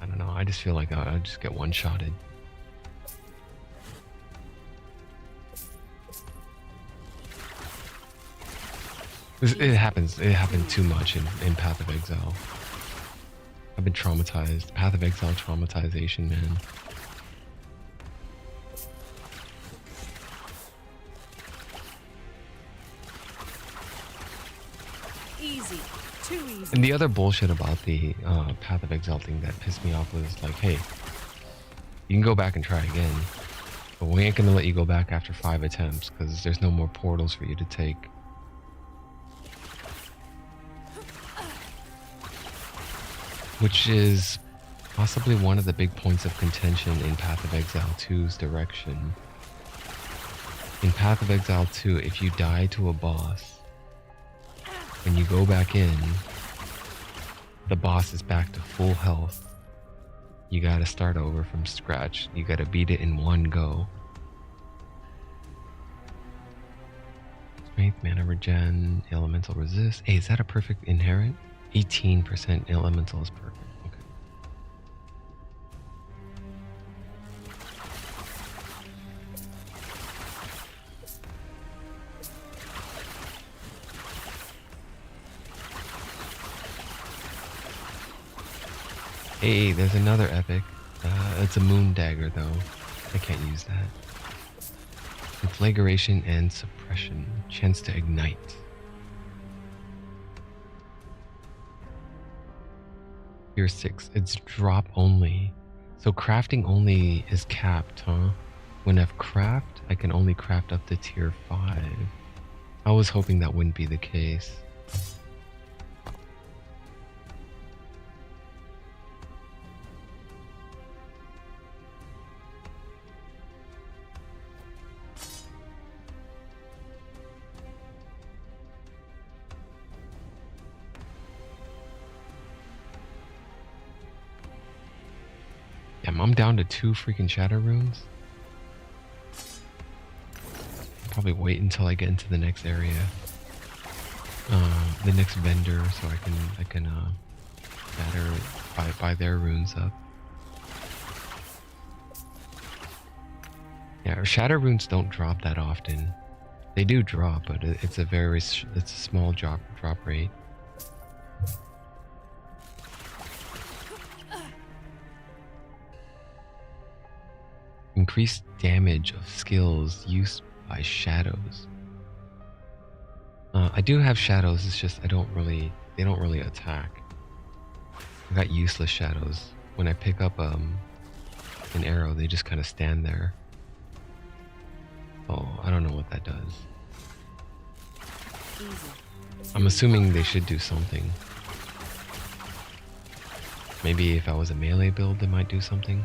I don't know, I just feel like I just get one-shotted. It happened too much in Path of Exile. I've been traumatized. Path of Exile traumatization, man. Easy. Too easy. And the other bullshit about the Path of Exile thing that pissed me off was like, hey, you can go back and try again, but we ain't gonna let you go back after 5 attempts because there's no more portals for you to take. Which is possibly one of the big points of contention in Path of Exile 2's direction. In Path of Exile 2, if you die to a boss, when you go back in, the boss is back to full health. You gotta start over from scratch. You gotta beat it in one go. Strength, mana regen, elemental resist. Hey, is that a perfect inherent? 18% elemental is perfect. Okay. Hey, there's another epic. It's a moon dagger though. I can't use that. Conflagration and suppression. Chance to ignite. Tier 6. It's drop only. So crafting only is capped, huh? When I've craft, I can only craft up to tier 5. I was hoping that wouldn't be the case. Damn, I'm down to 2 freaking shatter runes. Probably wait until I get into the next area, the next vendor, so I can buy their runes up. Yeah, shatter runes don't drop that often. They do drop, but it's a small drop rate. Increased damage of skills used by shadows. I do have shadows, it's just they don't really attack. I got useless shadows. When I pick up an arrow, they just kind of stand there. Oh, I don't know what that does. I'm assuming they should do something. Maybe if I was a melee build, they might do something.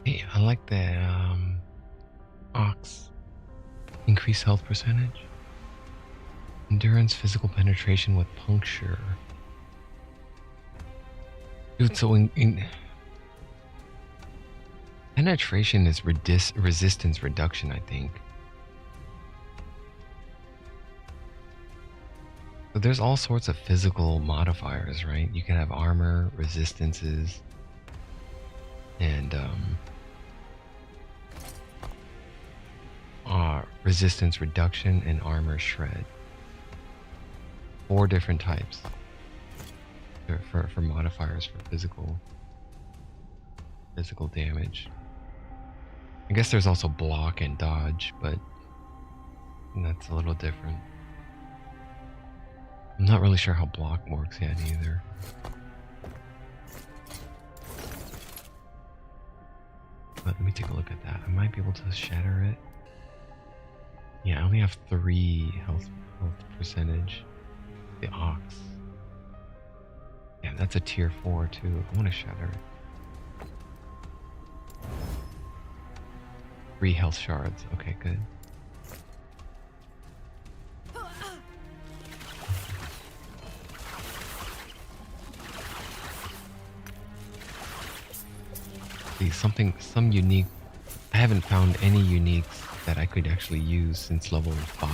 Hey, I like the ox. Increased health percentage. Endurance, physical penetration with puncture. Dude, so in penetration is resistance reduction, I think. But there's all sorts of physical modifiers, right? You can have armor, resistances, and resistance reduction and armor shred. 4 different types for modifiers for physical damage. I guess there's also block and dodge, but that's a little different. I'm not really sure how block works yet either. But let me take a look at that. I might be able to shatter it. Yeah, I only have 3 health percentage. The ox. Yeah, that's a tier 4 too. I want to shatter it. 3 health shards. Okay, good. See, some unique. I haven't found any uniques that I could actually use since level 5.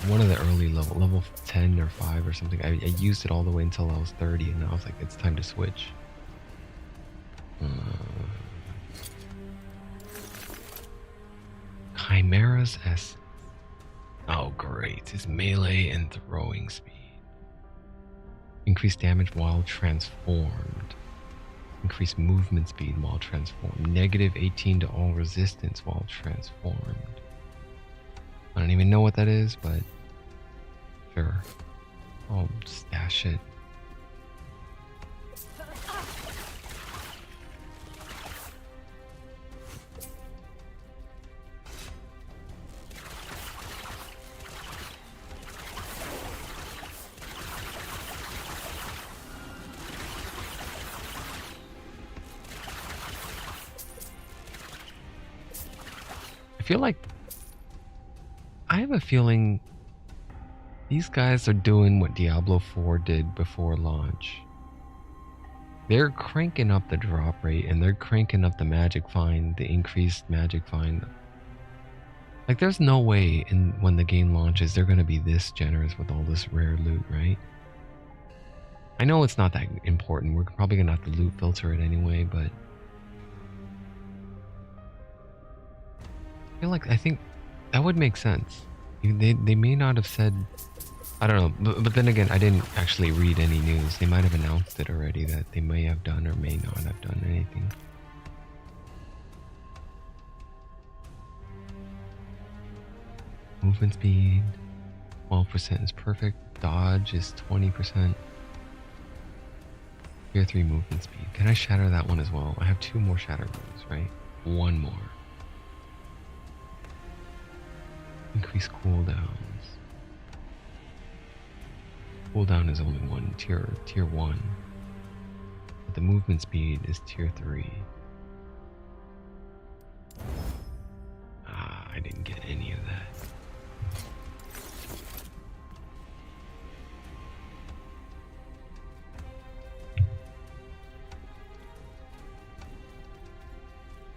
One of the early level 10 or 5 or something. I used it all the way until I was 30, and I was like, it's time to switch. Chimera's essence. Oh great, his melee and throwing speed. Increased damage while transformed. Increased movement speed while transformed. Negative 18 to all resistance while transformed. I don't even know what that is, but sure. I'll stash it. I have a feeling these guys are doing what Diablo 4 did before launch. They're cranking up the drop rate and they're cranking up the magic find, the increased magic find. Like there's no way when the game launches they're going to be this generous with all this rare loot, right? I know it's not that important. We're probably going to have to loot filter it anyway, but I think that would make sense. They may not have said, I don't know, but then again, I didn't actually read any news. They might have announced it already that they may have done or may not have done anything. Movement speed, 12% is perfect. Dodge is 20%. Tier 3 movement speed. Can I shatter that one as well? I have 2 more shatter moves, right? 1 more. Increase cooldowns. Cooldown is only 1 tier 1. But the movement speed is tier 3. I didn't get any of that.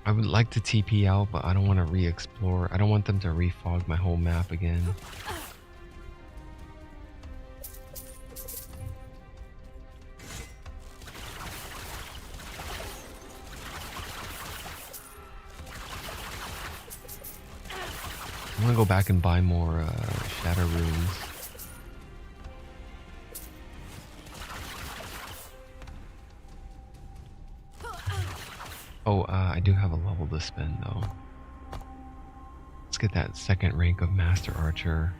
I would like to TP out, but I don't want to re-explore. I don't want them to refog my whole map again. I'm gonna go back and buy more shatter runes. Oh, I do have a level to spend though. Let's get that 2nd rank of Master Archer.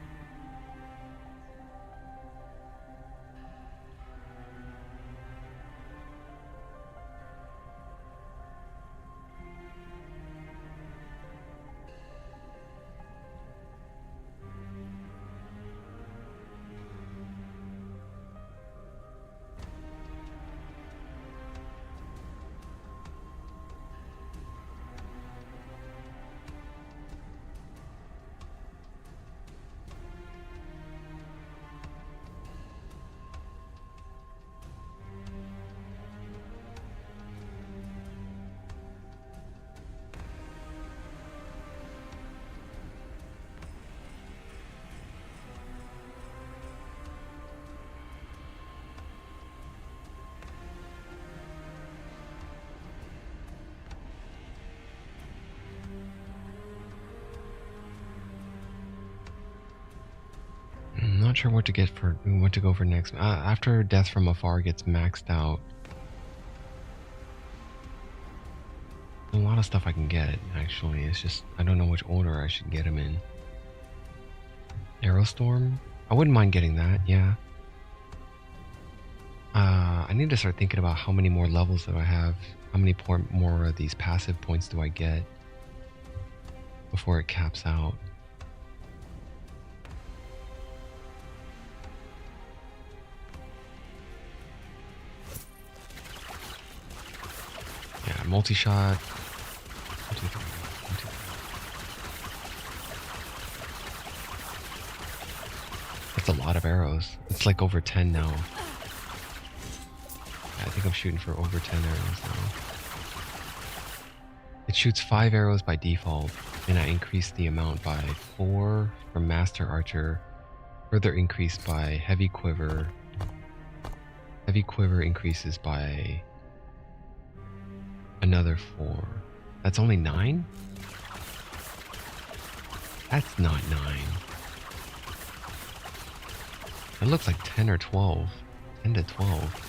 not sure what to go for next. After Death from Afar gets maxed out, a lot of stuff I can get, actually. It's just, I don't know which order I should get them in. Aerostorm? I wouldn't mind getting that, yeah. I need to start thinking about how many more levels do I have. How many more of these passive points do I get before it caps out? Yeah, multi-shot. 1, 2, 3, 1, 2, 3. That's a lot of arrows. It's like over 10 now. I think I'm shooting for over 10 arrows now. It shoots 5 arrows by default, and I increased the amount by 4 from Master Archer, further increased by Heavy Quiver. Heavy Quiver increases by another 4. That's only 9? That's not 9. It looks like 10 or 12. 10 to 12.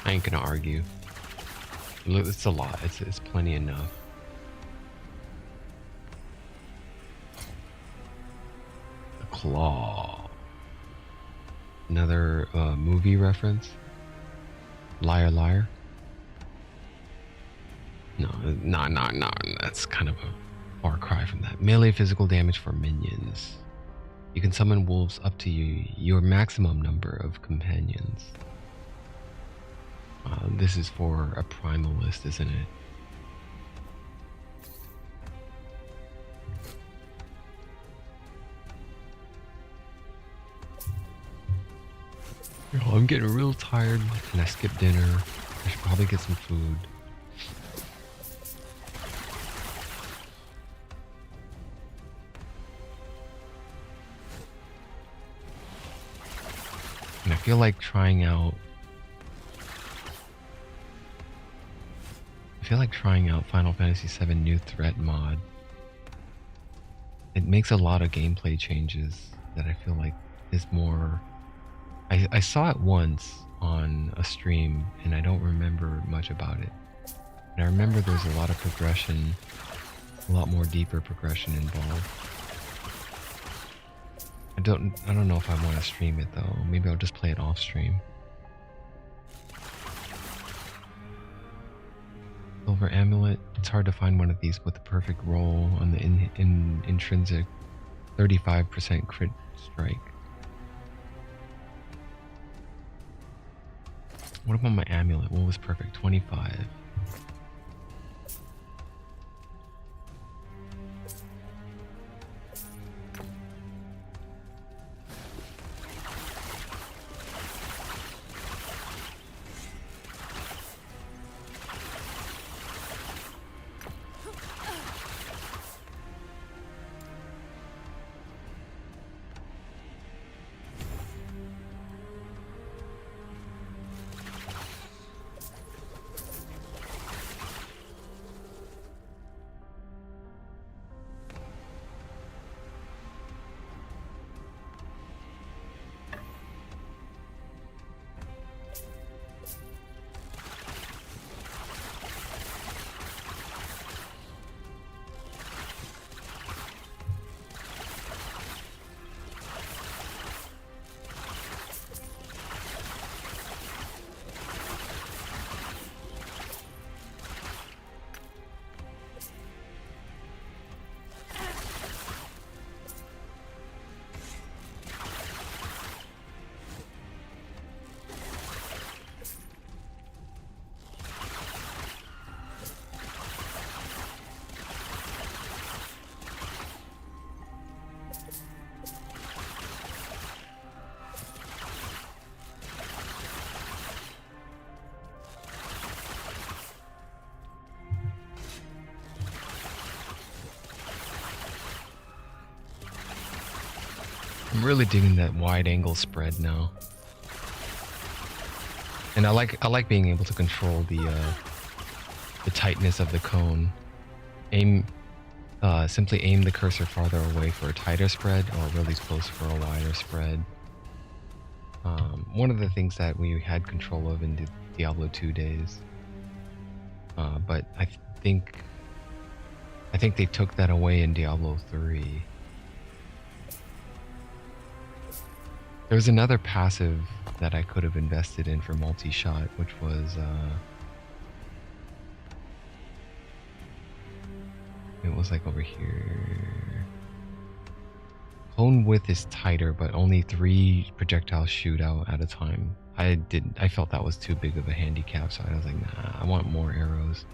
I ain't gonna argue. Look, it's a lot. It's plenty enough. The claw. Another movie reference. Liar, liar. No. That's kind of a far cry from that. Melee physical damage for minions. You can summon wolves up to your maximum number of companions. This is for a primalist, isn't it? Oh, I'm getting real tired and I skipped dinner. I should probably get some food. And I feel like trying out Final Fantasy VII New Threat mod. It makes a lot of gameplay changes that I feel like is more... I saw it once on a stream and I don't remember much about it. And I remember there's a lot of progression, a lot more deeper progression involved. I don't know if I want to stream it though. Maybe I'll just play it off stream. Silver Amulet. It's hard to find one of these with the perfect roll on the intrinsic 35% crit strike. What about my amulet? What was perfect? 25. I'm really digging that wide angle spread now. And I like being able to control the tightness of the cone. Simply aim the cursor farther away for a tighter spread, or really close for a wider spread. One of the things that we had control of in the Diablo 2 days, but I think they took that away in Diablo 3. There's another passive that I could have invested in for multi-shot, which was it was like over here. Cone width is tighter, but only 3 projectiles shoot out at a time. I felt that was too big of a handicap, so I was like, nah, I want more arrows.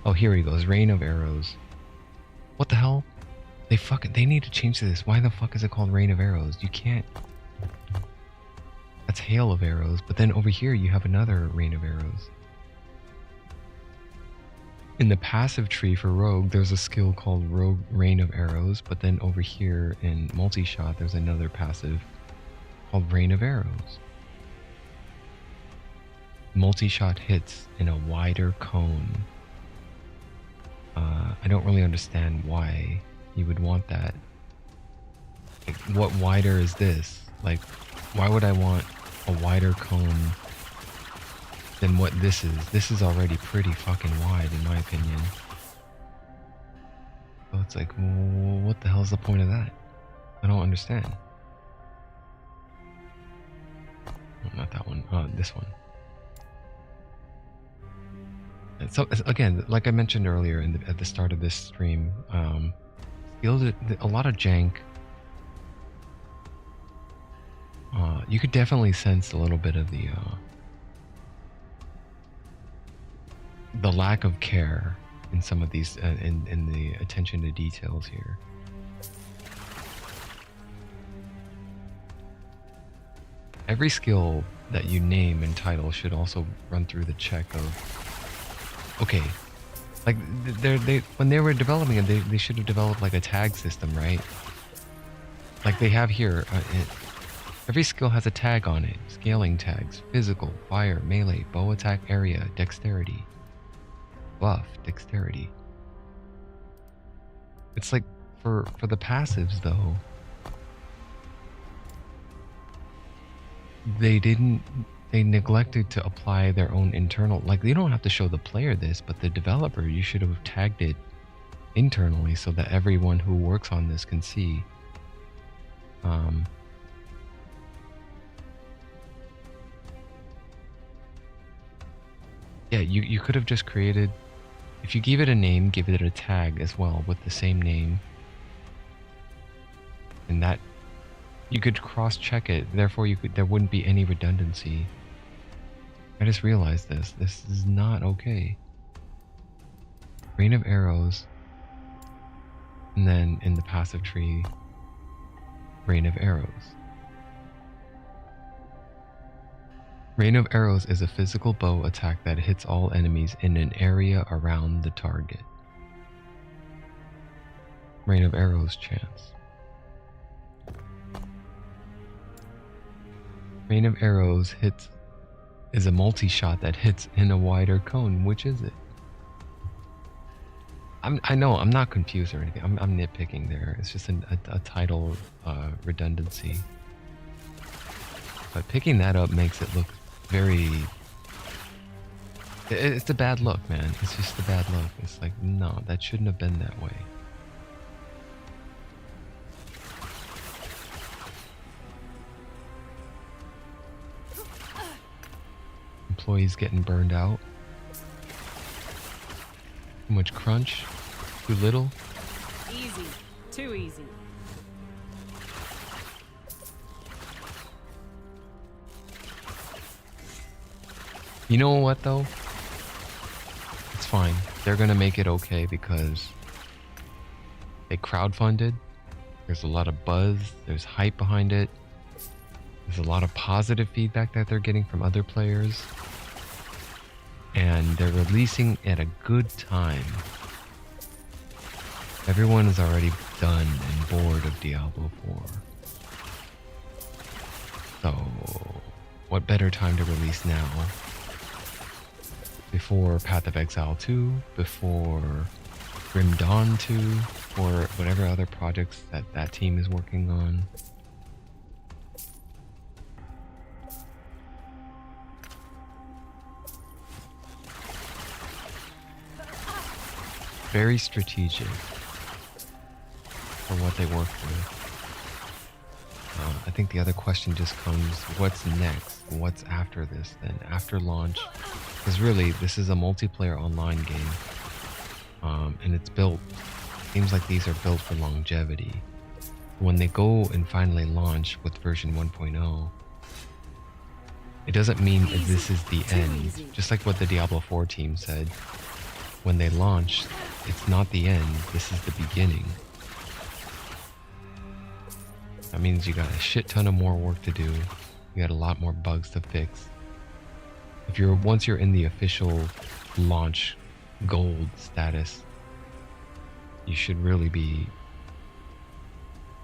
Oh, here he goes, rain of arrows. What the hell? They need to change this. Why the fuck is it called rain of arrows? You can't. That's hail of arrows, but then over here you have another rain of arrows. In the passive tree for Rogue, there's a skill called Rogue Rain of Arrows, but then over here in multi-shot, there's another passive called Rain of Arrows. Multi-shot hits in a wider cone. I don't really understand why you would want that. Like, what wider is this? Like, why would I want a wider cone than what this is? This is already pretty fucking wide in my opinion. So it's like, well, what the hell is the point of that? I don't understand. Oh, not that one. Oh, this one. And so again, like I mentioned earlier at the start of this stream, skills, a lot of jank. You could definitely sense a little bit of the lack of care in some of these, in the attention to details here. Every skill that you name and title should also run through the check of, okay, like when they were developing it, they should have developed like a tag system, right? Like they have here. Every skill has a tag on it. Scaling tags: physical, fire, melee, bow attack, area, dexterity, buff, dexterity. It's like for the passives though, they neglected to apply their own internal, like they don't have to show the player this, but the developer, you should have tagged it internally so that everyone who works on this can see. Yeah, you could have just created, if you give it a name, give it a tag as well with the same name, and that you could cross-check it. Therefore, there wouldn't be any redundancy. I just realized this. This is not okay. Rain of Arrows, and then in the passive tree, Rain of Arrows. Rain of Arrows is a physical bow attack that hits all enemies in an area around the target. Rain of Arrows chance. Rain of Arrows is a multi-shot that hits in a wider cone. Which is it? I know, I'm not confused or anything. I'm nitpicking there. It's just a title redundancy. But picking that up makes it look very... It's a bad look, man. It's just a bad look. It's like, no, that shouldn't have been that way. Employees getting burned out. Too much crunch. Too little. Easy. Too easy. You know what though? It's fine. They're gonna make it okay because they crowdfunded. There's a lot of buzz. There's hype behind it. There's a lot of positive feedback that they're getting from other players. And they're releasing at a good time. Everyone is already done and bored of Diablo 4. So, what better time to release now before Path of Exile 2, before Grim Dawn 2, or whatever other projects that that team is working on. Very strategic for what they work with. I think the other question just comes, what's next? What's after this then? After launch? Because really, this is a multiplayer online game. And it's built, seems like these are built for longevity. When they go and finally launch with version 1.0, it doesn't mean that this is the end. Just like what the Diablo 4 team said. When they launched, it's not the end, this is the beginning. That means you got a shit ton of more work to do. You got a lot more bugs to fix. Once you're in the official launch gold status, you should really be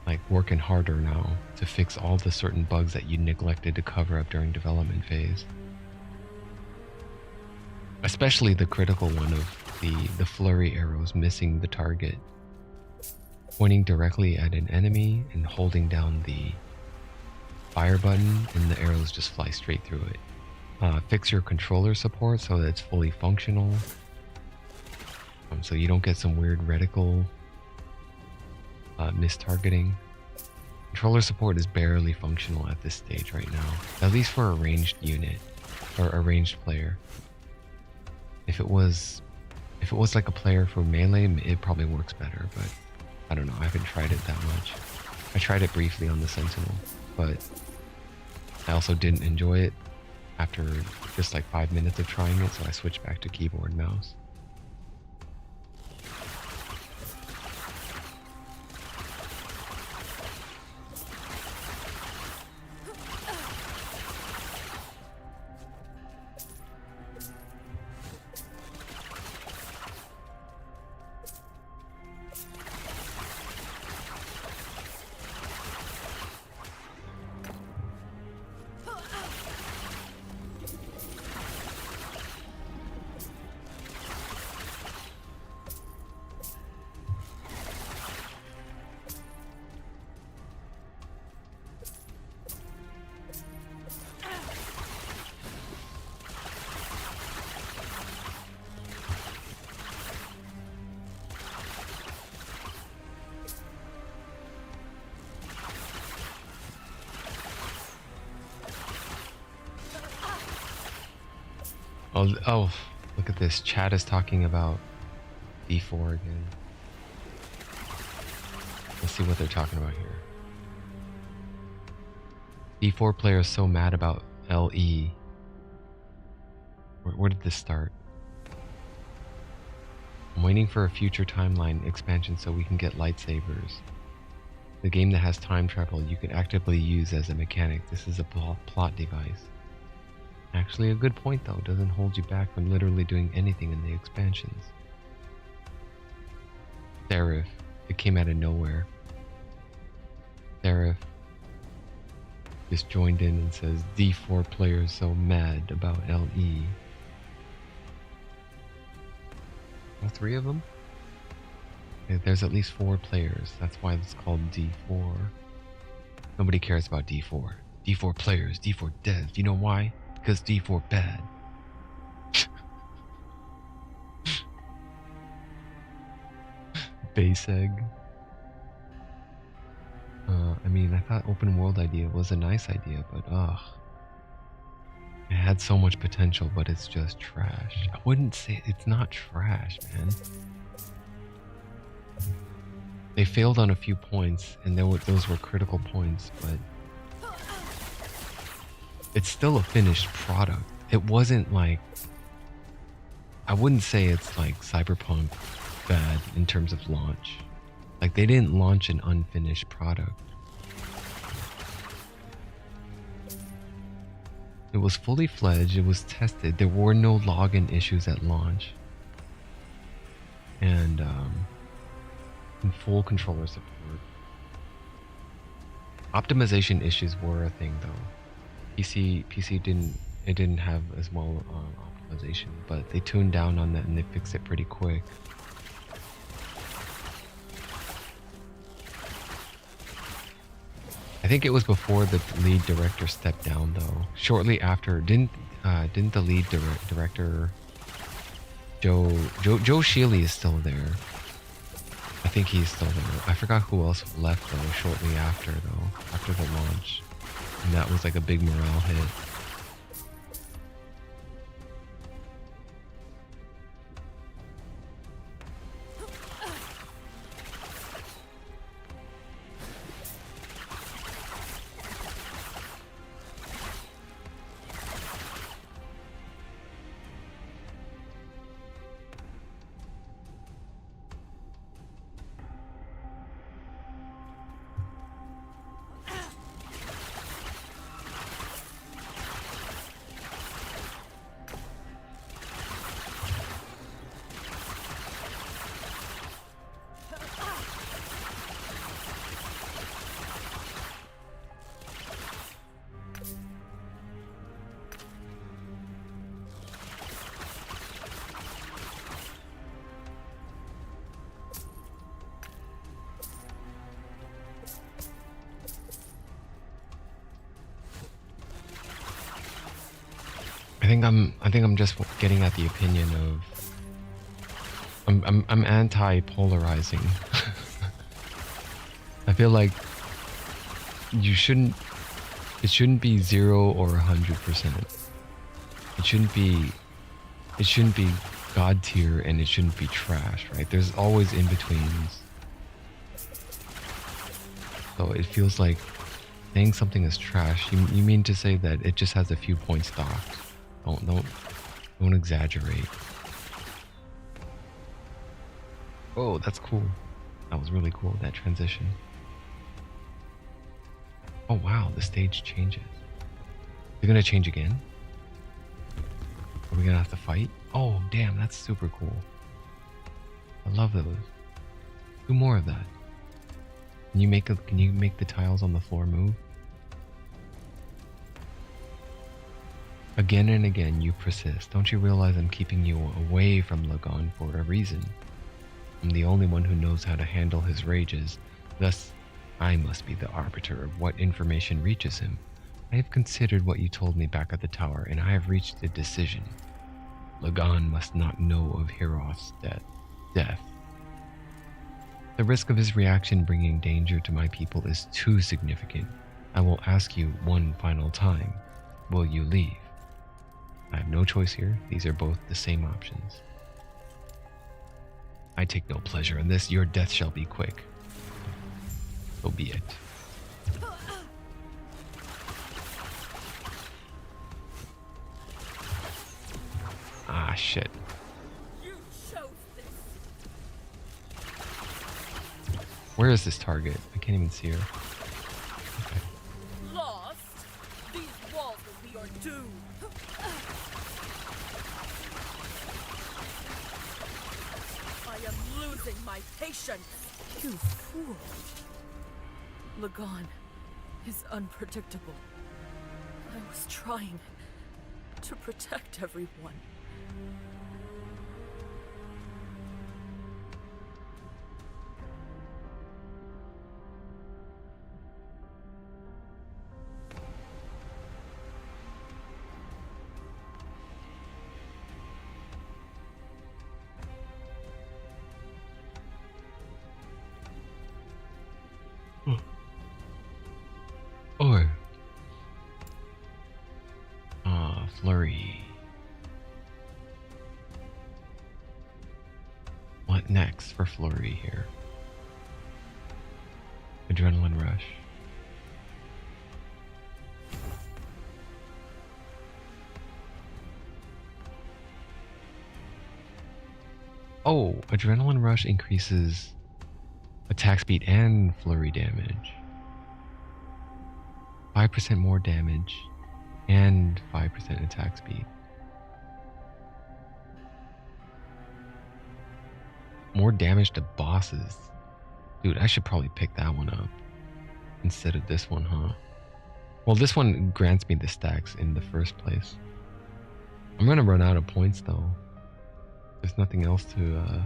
like working harder now to fix all the certain bugs that you neglected to cover up during development phase. Especially the critical one of the flurry arrows missing the target. Pointing directly at an enemy and holding down the fire button and the arrows just fly straight through it. Fix your controller support so that it's fully functional. So you don't get some weird reticle mistargeting. Controller support is barely functional at this stage right now. At least for a ranged unit or a ranged player. If it was like a player for melee, it probably works better, but I don't know, I haven't tried it that much. I tried it briefly on the Sentinel, but I also didn't enjoy it after just like 5 minutes of trying it, so I switched back to keyboard and mouse. Oh, look at this. Chat is talking about D4 again. Let's see what they're talking about here. D4 player is so mad about LE. Where did this start? I'm waiting for a future timeline expansion so we can get lightsabers. The game that has time travel you could actively use as a mechanic. This is a plot device. Actually, a good point though, doesn't hold you back from literally doing anything in the expansions. Seraph, it came out of nowhere. Seraph just joined in and says, D4 players so mad about LE. All three of them? Okay, there's at least 4 players, that's why it's called D4. Nobody cares about D4. D4 players, D4 devs, you know why? Because D4 bad. Base egg. I mean, I thought open world idea was a nice idea, but it had so much potential, but it's just trash. I wouldn't say it's not trash, man. They failed on a few points, and those were critical points, but it's still a finished product. It wasn't like, I wouldn't say it's like Cyberpunk bad in terms of launch. Like, they didn't launch an unfinished product. It was fully fledged, it was tested, there were no login issues at launch. And full controller support. Optimization issues were a thing though. PC didn't have as well causation, but they tuned down on that and they fixed it pretty quick. I think it was before the lead director stepped down, though. Shortly after, didn't the lead director Joe Shealy is still there? I think he's still there. I forgot who else left though. Shortly after the launch, and that was like a big morale hit. I think I'm just getting at the opinion of I'm anti-polarizing. I feel like it shouldn't be 0 or 100%. It shouldn't be God tier and it shouldn't be trash, right? There's always in-betweens. So it feels like saying something is trash, you mean to say that it just has a few points docked. Don't exaggerate. Oh, that's cool. That was really cool, that transition. Oh wow, the stage changes. They're gonna change again? Are we gonna have to fight? Oh damn, that's super cool. I love those. Do more of that. Can you make the tiles on the floor move? Again and again you persist. Don't you realize I'm keeping you away from Lagon for a reason? I'm the only one who knows how to handle his rages. Thus, I must be the arbiter of what information reaches him. I have considered what you told me back at the tower, and I have reached a decision. Lagon must not know of Heroth's death. The risk of his reaction bringing danger to my people is too significant. I will ask you one final time. Will you leave? I have no choice here. These are both the same options. I take no pleasure in this. Your death shall be quick. So be it. Ah, shit. Where is this target? I can't even see her. Okay. Lost? These walls will be your doom. I am losing my patience. You fool. Lagon is unpredictable. I was trying to protect everyone. Or flurry. What next for flurry here? Adrenaline rush. Oh, adrenaline rush increases attack speed and flurry damage. 5% more damage and 5% attack speed. More damage to bosses. Dude, I should probably pick that one up instead of this one, huh? Well, this one grants me the stacks in the first place. I'm gonna run out of points though. There's nothing else to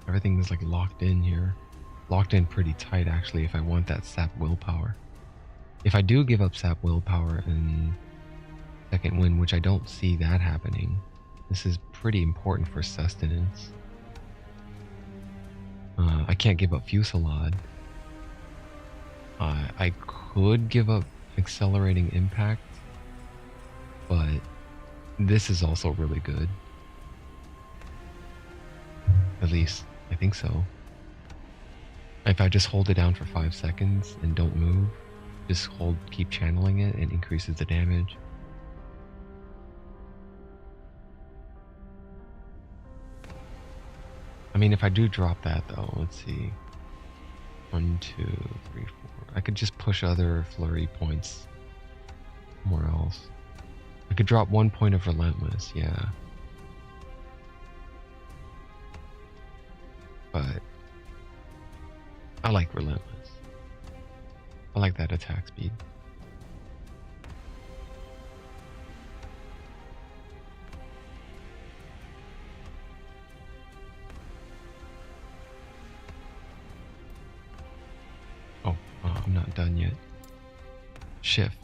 everything is like locked in here. Locked in pretty tight actually if I want that sap willpower. If I do give up sap willpower in second wind, which I don't see that happening, this is pretty important for sustenance. I can't give up Fusillade. I could give up accelerating impact, but this is also really good. At least, I think so. If I just hold it down for 5 seconds and don't move, just keep channeling it, and increases the damage. I mean, if I do drop that though, let's see. 1, 2, 3, 4. I could just push other flurry points somewhere else. I could drop 1 point of Relentless, yeah. But I like Relentless. I like that attack speed. Oh, I'm not done yet. Shift.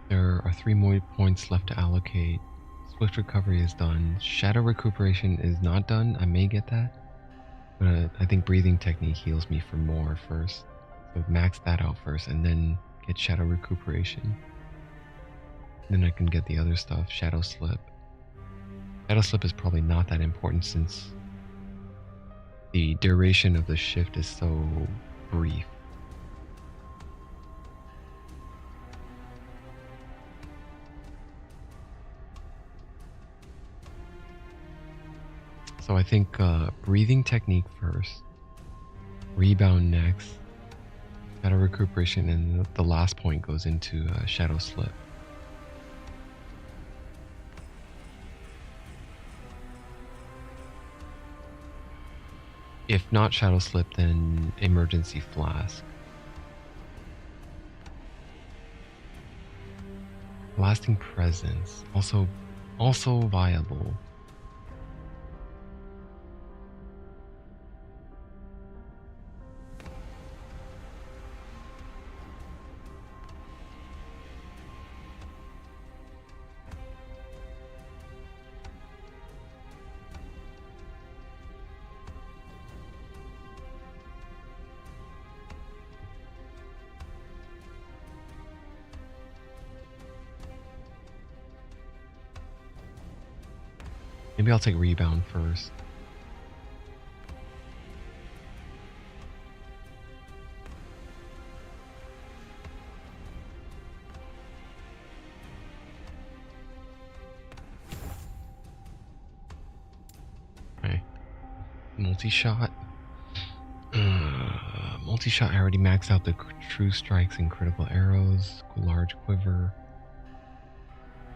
There are 3 more points left to allocate. Swift recovery is done. Shadow recuperation is not done. I may get that. But I think breathing technique heals me for more first. So max that out first and then get shadow recuperation. Then I can get the other stuff. Shadow slip. Shadow slip is probably not that important since the duration of the shift is so brief. So I think breathing technique first, rebound next, shadow recuperation, and the last point goes into shadow slip. If not shadow slip, then emergency flask. Lasting presence, also viable. Maybe I'll take rebound first. Okay. Multi-shot. Multi-shot, I already maxed out the true strikes and critical arrows. Large quiver.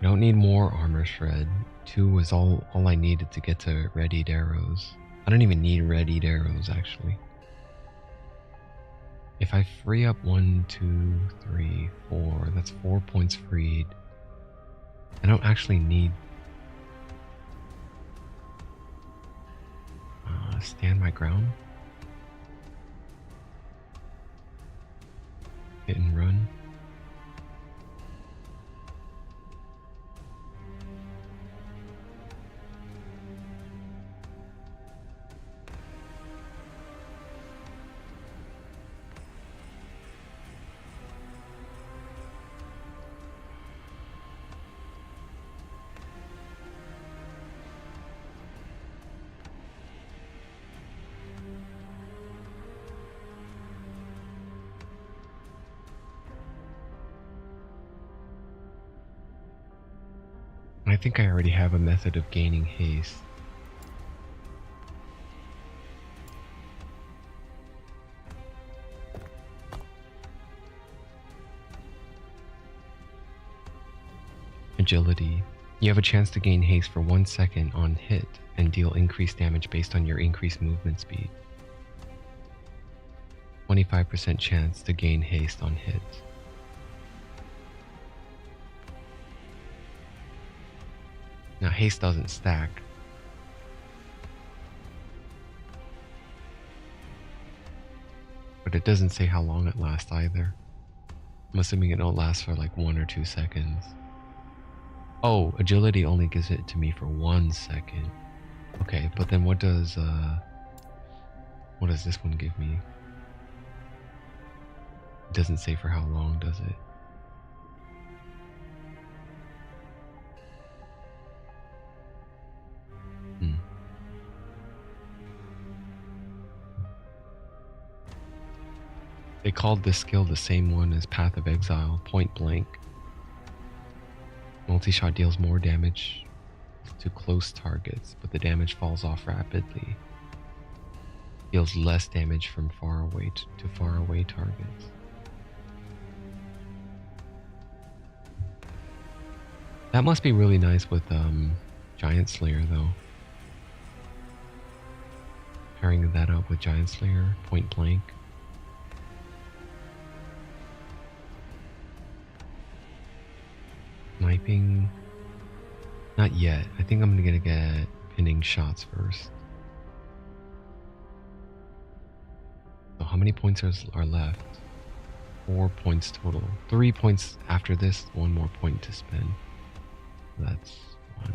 I don't need more armor shred. 2 was all I needed to get to readied arrows. I don't even need readied arrows actually. If I free up 1, 2, 3, 4, that's 4 points freed. I don't actually need stand my ground. Hit and run. I think I already have a method of gaining haste. Agility. You have a chance to gain haste for 1 second on hit and deal increased damage based on your increased movement speed. 25% chance to gain haste on hit. Now haste doesn't stack. But it doesn't say how long it lasts either. I'm assuming it don't last for like 1 or 2 seconds. Oh, agility only gives it to me for 1 second. Okay, but then what does this one give me? It doesn't say for how long, does it? They called this skill the same one as Path of Exile, point blank. Multi-shot deals more damage to close targets, but the damage falls off rapidly. Deals less damage from far away to far away targets. That must be really nice with Giant Slayer though. Pairing that up with Giant Slayer, point blank. Sniping, not yet. I think I'm gonna get pinning shots first. So how many points are left? 4 points total. 3 points after this, 1 more point to spend. That's 1.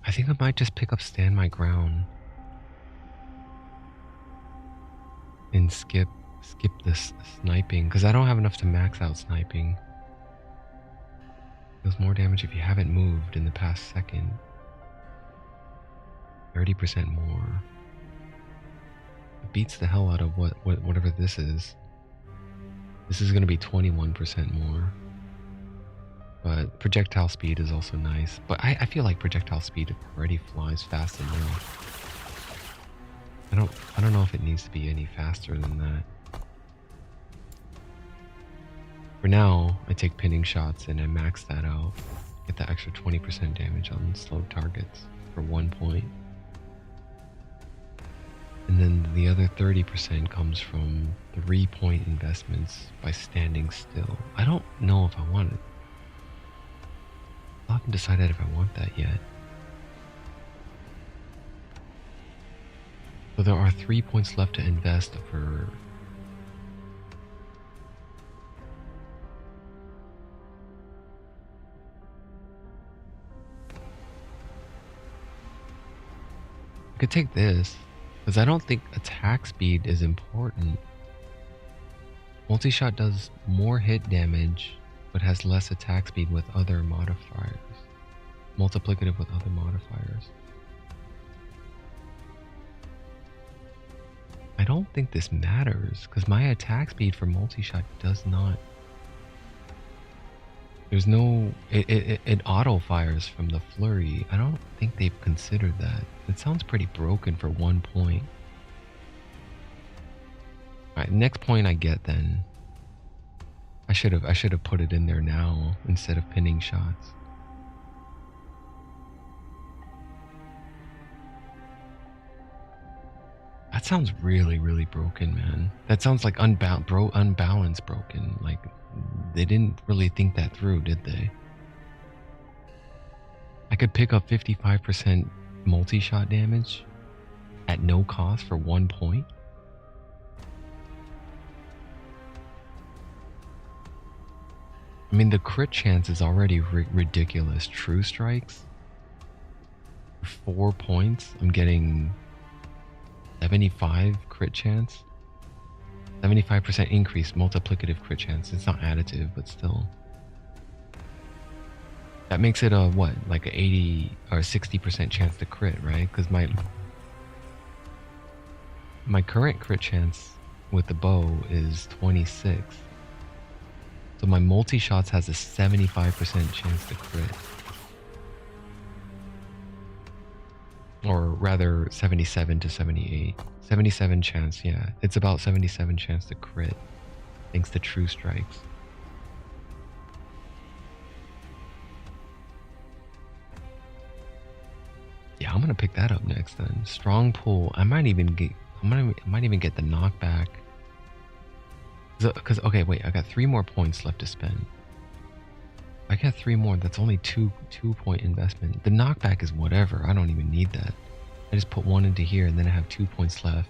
I think I might just pick up Stand My Ground and skip this sniping because I don't have enough to max out sniping. Deals more damage if you haven't moved in the past second. 30% more. It beats the hell out of whatever this is. This is going to be 21% more. But projectile speed is also nice. But I feel like projectile speed already flies fast enough. I don't know if it needs to be any faster than that. For now, I take pinning shots and I max that out. Get the extra 20% damage on slow targets for 1 point. And then the other 30% comes from 3-point investments by standing still. I don't know if I want it. I haven't decided if I want that yet. So there are 3 points left to invest for... I could take this, because I don't think attack speed is important. Multi-shot does more hit damage, but has less attack speed with other modifiers. Multiplicative with other modifiers. I don't think this matters, because my attack speed for multi-shot does not... There's no... It auto-fires from the flurry. I don't think they've considered that. It sounds pretty broken for 1 point. Alright, next point I get then. I should have put it in there now instead of pinning shots. That sounds really, really broken, man. That sounds like unbalanced broken. Like, they didn't really think that through, did they? I could pick up 55% multi-shot damage at no cost for 1 point. I mean, the crit chance is already ridiculous. True strikes, 4 points, I'm getting 75 crit chance. 75% increase multiplicative crit chance. It's not additive, but still. That makes it a, what, like a 80 or 60% chance to crit, right? Because my current crit chance with the bow is 26. So my multi-shots has a 75% chance to crit. Or rather 77 to 78. 77 chance, yeah. It's about 77 chance to crit. Thanks to true strikes. Yeah, I'm gonna pick that up next then. Strong pull. I might even get the knockback. Cause okay, wait, I got 3 more points left to spend. I got 3 more. That's only 2-point investment. The knockback is whatever. I don't even need that. I just put 1 into here and then I have 2 points left.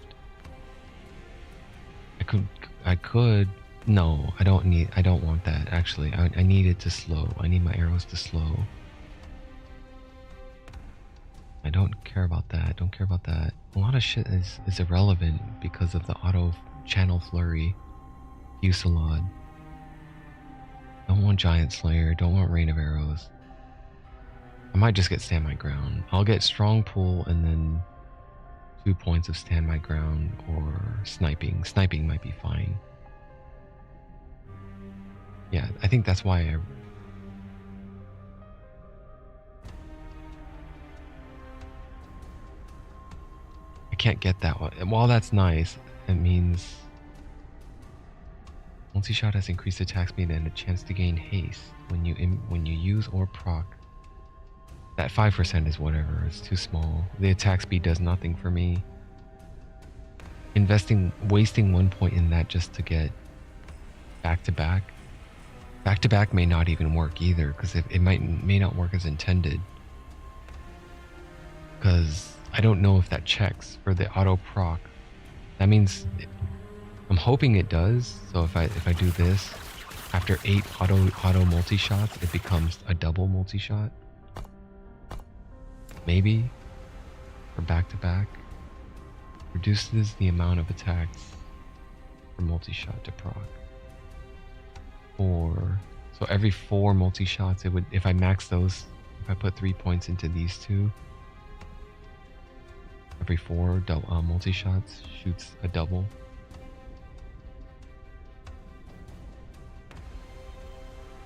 I could. No, I don't want that actually. I need it to slow. I need my arrows to slow. I don't care about that. Don't care about that. A lot of shit is irrelevant because of the auto channel flurry. Fusillade. Don't want Giant Slayer. Don't want Rain of Arrows. I might just get Stand My Ground. I'll get Strong Pull and then 2 points of Stand My Ground or Sniping. Sniping might be fine. Yeah, I think that's why I can't get that one. While that's nice, it means multi-shot has increased attack speed and a chance to gain haste when you use or proc. That 5% is whatever. It's too small. The attack speed does nothing for me. Wasting 1 point in that just to get back to back. Back to back may not even work either because it may not work as intended. Because I don't know if that checks for the auto proc. That means I'm hoping it does. So if I do this after 8 auto multi shots, it becomes a double multi shot. Maybe for back to back. Reduces the amount of attacks for multi shot to proc. So every 4 multi shots, it would, if I max those, if I put 3 points into these two, every 4 multi shots shoots a double.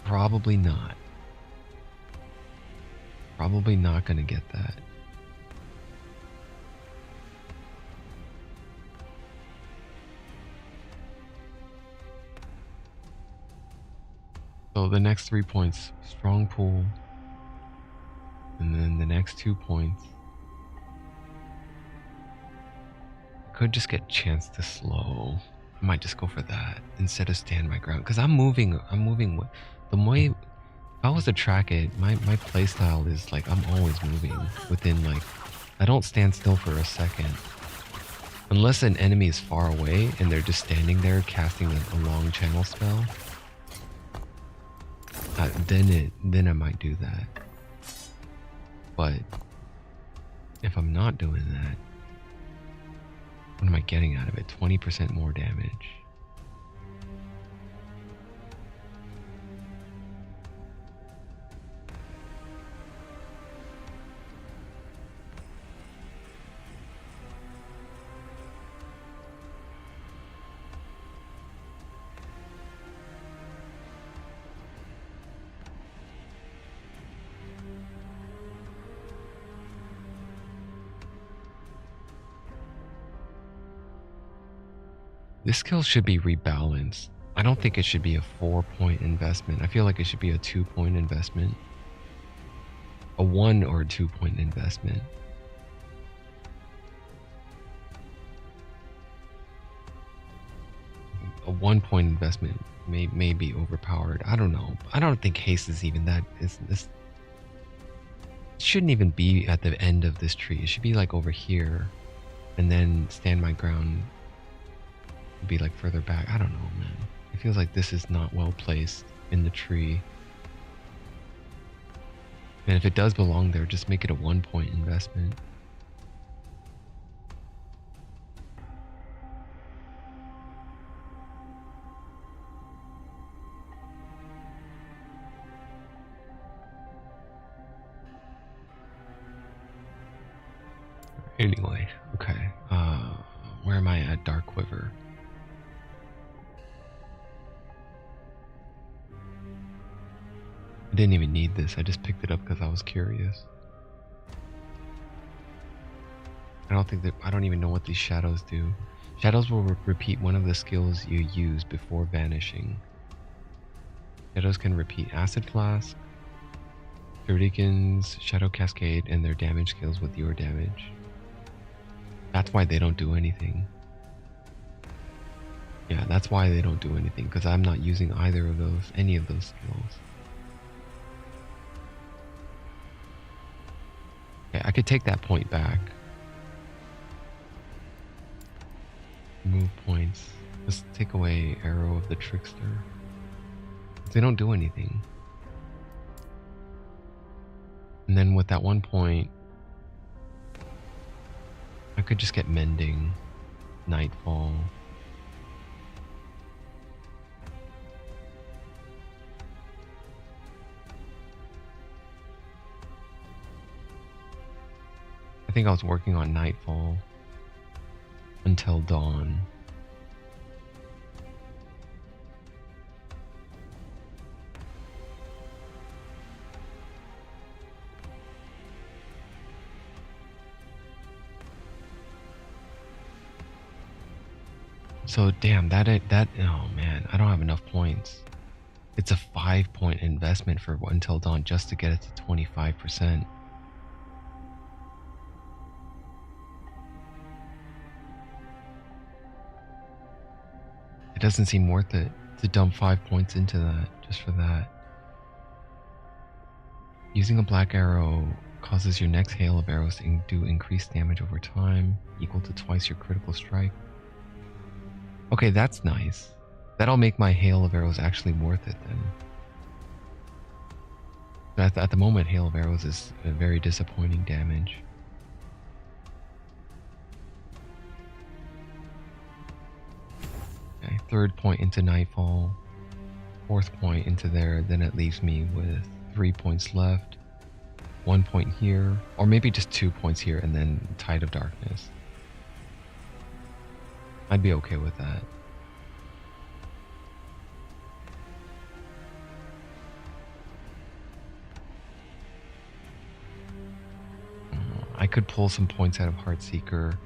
Probably not. Probably not gonna get that. So the next 3 points, strong pull, and then the next 2 points. I could just get chance to slow. I might just go for that instead of stand my ground because I'm moving with the way. If I was to track it, my playstyle is like I'm always moving within like I don't stand still for a second unless an enemy is far away and they're just standing there casting a long channel spell. Then I might do that. But if I'm not doing that, what am I getting out of it? 20% more damage. This skill should be rebalanced. I don't think it should be a 4-point investment. I feel like it should be a 2-point investment. A 1 or 2-point investment. A 1-point investment may be overpowered. I don't know. I don't think haste is even that. This shouldn't even be at the end of this tree. It should be like over here, and then stand my ground. Be like further back. I don't know, man. It feels like this is not well placed in the tree. And if it does belong there, just make it a 1-point investment. Anyway, okay. Where am I at Dark Quiver. I didn't even need this. I just picked it up because I was curious. I don't even know what these shadows do. Shadows will repeat one of the skills you use before vanishing. Shadows can repeat Acid Flask, Shurikens, Shadow Cascade, and their damage skills with your damage. That's why they don't do anything. Yeah, that's why they don't do anything, because I'm not using either of those, any of those skills. Okay, I could take that point back. Move points. Let's take away Arrow of the Trickster. They don't do anything. And then with that 1 point, I could just get Mending, Nightfall. I think I was working on Nightfall until dawn. So damn, that oh man, I don't have enough points. It's a 5-point investment for Until Dawn just to get it to 25%. It doesn't seem worth it to dump 5 points into that just for that. Using a black arrow causes your next hail of arrows to do increased damage over time, equal to twice your critical strike. Okay, that's nice. That'll make my hail of arrows actually worth it then. At the moment, hail of arrows is a very disappointing damage. Okay, 3rd point into Nightfall, 4th point into there, then it leaves me with 3 points left, 1 point here, or maybe just 2 points here, and then Tide of Darkness. I'd be okay with that. I could pull some points out of Heartseeker.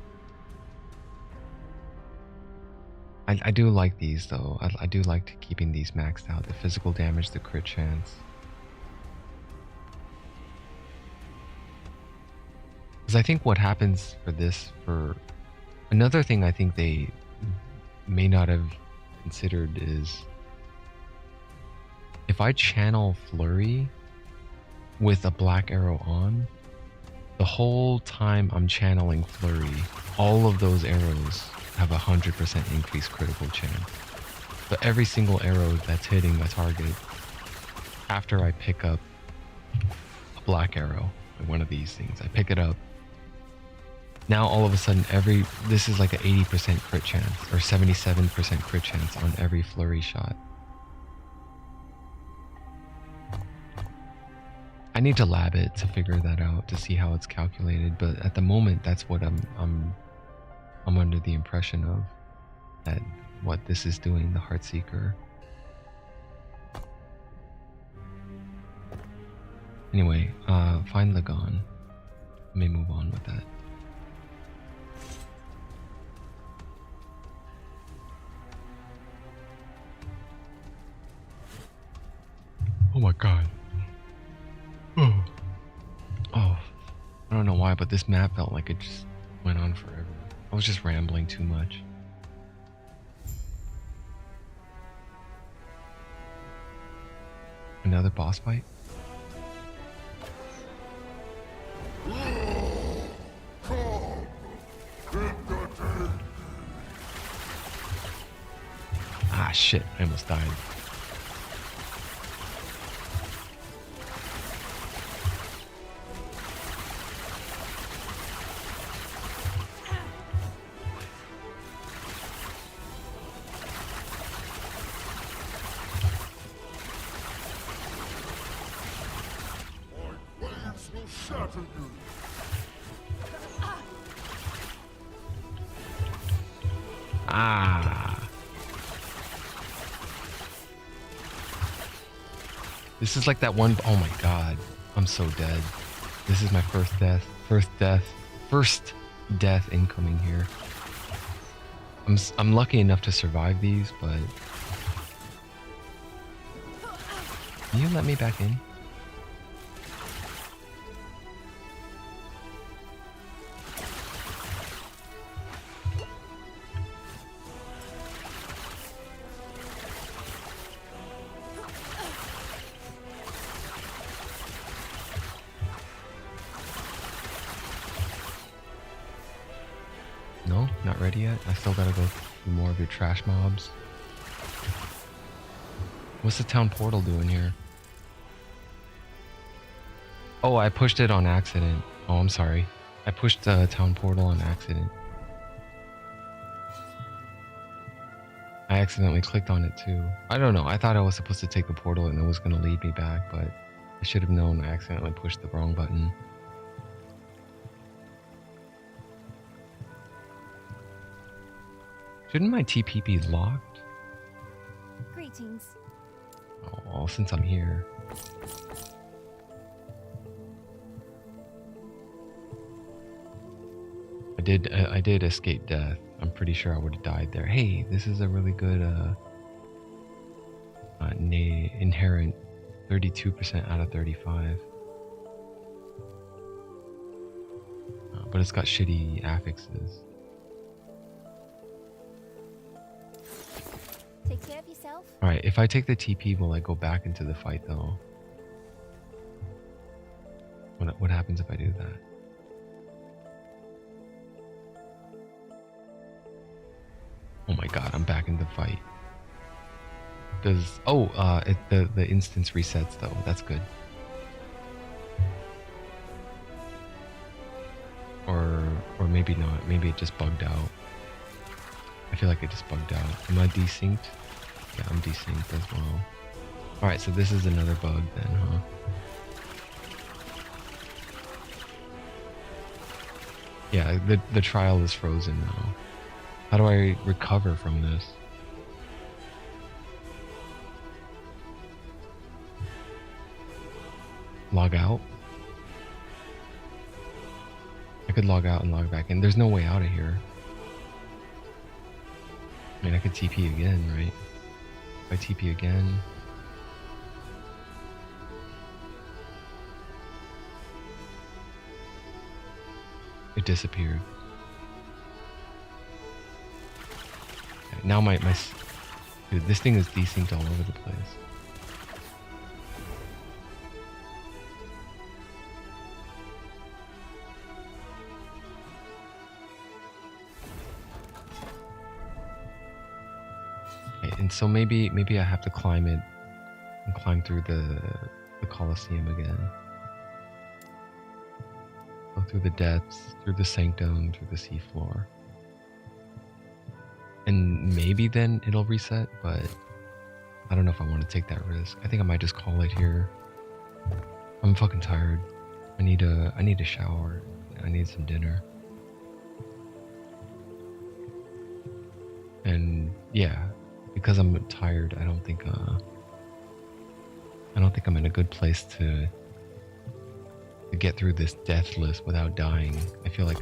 I do like these though. I do like keeping these maxed out. The physical damage, the crit chance. Because I think what happens for this, another thing I think they may not have considered is if I channel Flurry with a black arrow on, the whole time I'm channeling Flurry, all of those arrows have 100% increased critical chance. So every single arrow that's hitting a target, after I pick up a black arrow, like one of these things, I pick it up. Now all of a sudden this is like an 80% crit chance or 77% crit chance on every Flurry shot. I need to lab it to figure that out to see how it's calculated, but at the moment that's what I'm under the impression of, that what this is doing, the Heartseeker. Anyway, find Lagon. Let me move on with that. Oh my god. Oh. I don't know why, but this map felt like it just went on forever. I was just rambling too much. Another boss fight? Ah shit, I almost died. Shatter you. Ah. This is like that one. Oh my god. I'm so dead. This is my first death. First death incoming here. I'm lucky enough to survive these, but can you let me back in? No, not ready yet. I still gotta go through more of your trash mobs. What's the town portal doing here? Oh, I pushed it on accident. Oh, I'm sorry. I pushed the town portal on accident. I accidentally clicked on it too. I don't know. I thought I was supposed to take the portal and it was gonna lead me back, but I should have known I accidentally pushed the wrong button. Shouldn't my TP be locked? Greetings. Oh, well, since I'm here. I did escape death. I'm pretty sure I would have died there. Hey, this is a really good inherent 32% out of 35. But it's got shitty affixes. Take care of yourself. Alright, if I take the TP, will I go back into the fight though? What happens if I do that? Oh my god, I'm back in the fight. Does the instance resets though. That's good. Or maybe not. Maybe it just bugged out. I feel like it just bugged out. Am I desynced? Yeah, I'm desynced as well. Alright, so this is another bug then, huh? Yeah, the trial is frozen now. How do I recover from this? Log out? I could log out and log back in. There's no way out of here. I mean, I could TP again, right? If I TP again... It disappeared. Okay, now dude, this thing is desynced all over the place. Okay, and so maybe I have to climb it and climb through the Colosseum again. Go through the depths, through the sanctum, through the seafloor. And maybe then it'll reset, but I don't know if I want to take that risk. I think I might just call it here. I'm fucking tired. I need a shower. I need some dinner. And yeah, because I'm tired, I don't think I'm in a good place to get through this death list without dying. I feel like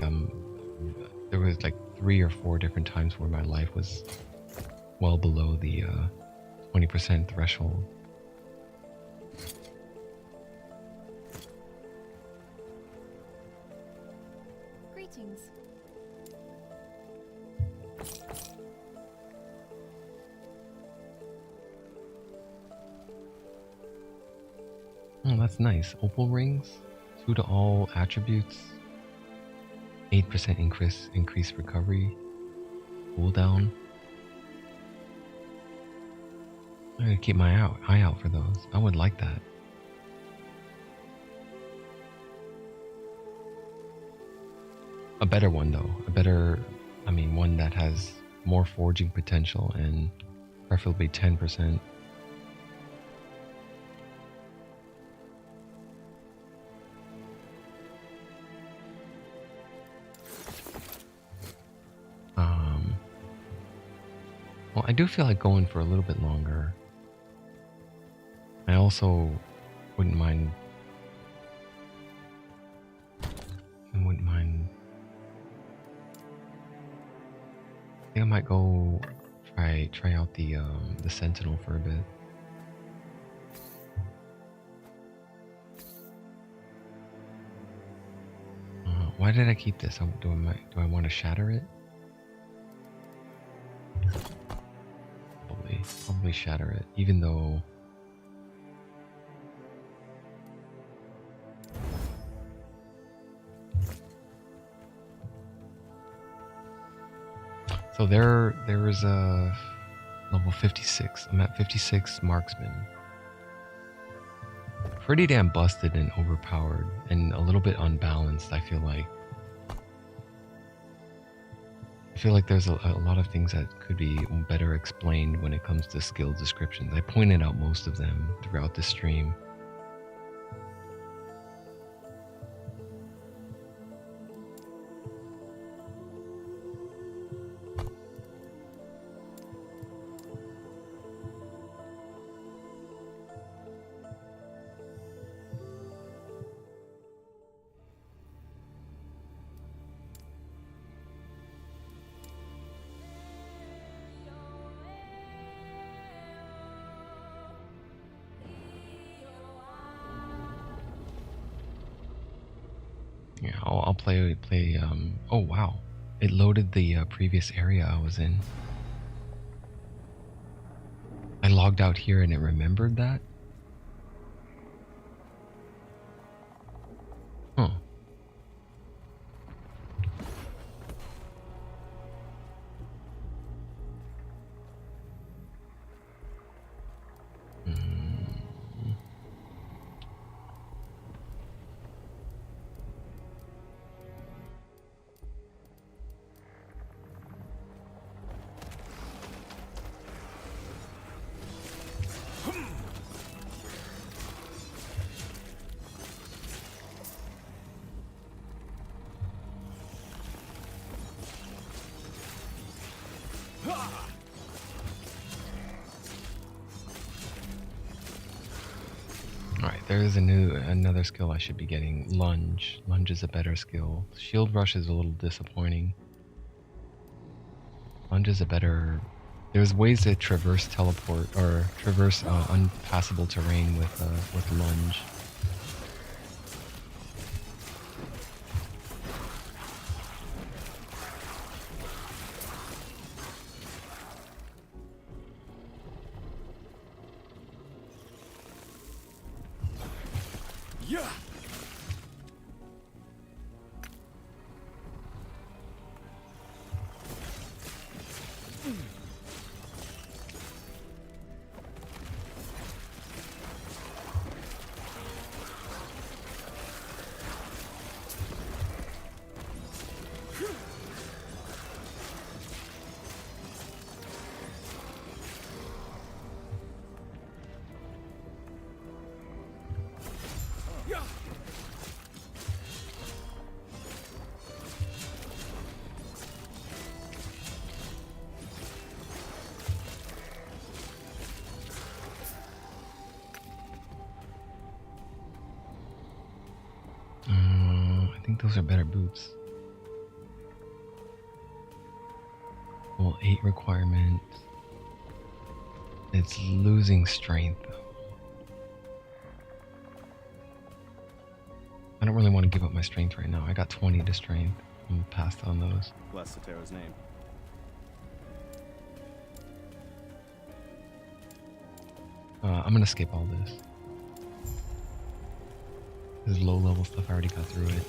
there was like 3 or 4 different times where my life was well below the 20% threshold. Greetings. Oh, that's nice. Opal rings, 2 to all attributes, 8% increase recovery, cooldown. I'm gonna keep my eye out for those. I would like that. A better one though. One that has more forging potential and preferably 10%. Well, I do feel like going for a little bit longer. I also wouldn't mind. I wouldn't mind. I think I might go try out the Sentinel for a bit. Why did I keep this? Do I want to shatter it? Probably shatter it, even though. So there is a level 56. I'm at 56 Marksman. Pretty damn busted and overpowered and a little bit unbalanced, I feel like. I feel like there's a lot of things that could be better explained when it comes to skill descriptions. I pointed out most of them throughout the stream. Yeah, I'll play. Oh wow, it loaded the previous area I was in. I logged out here and it remembered that. Huh. Alright, there is another skill I should be getting. Lunge. Lunge is a better skill. Shield Rush is a little disappointing. Lunge is a better. There's ways to traverse teleport or traverse unpassable terrain with lunge. Yeah. I think those are better boots. Well, 8 requirement. It's losing strength. I don't really want to give up my strength right now. I got 20 to strength. I'm passed on those. Bless Sotero's name. I'm gonna skip all this. This is low level stuff. I already got through it.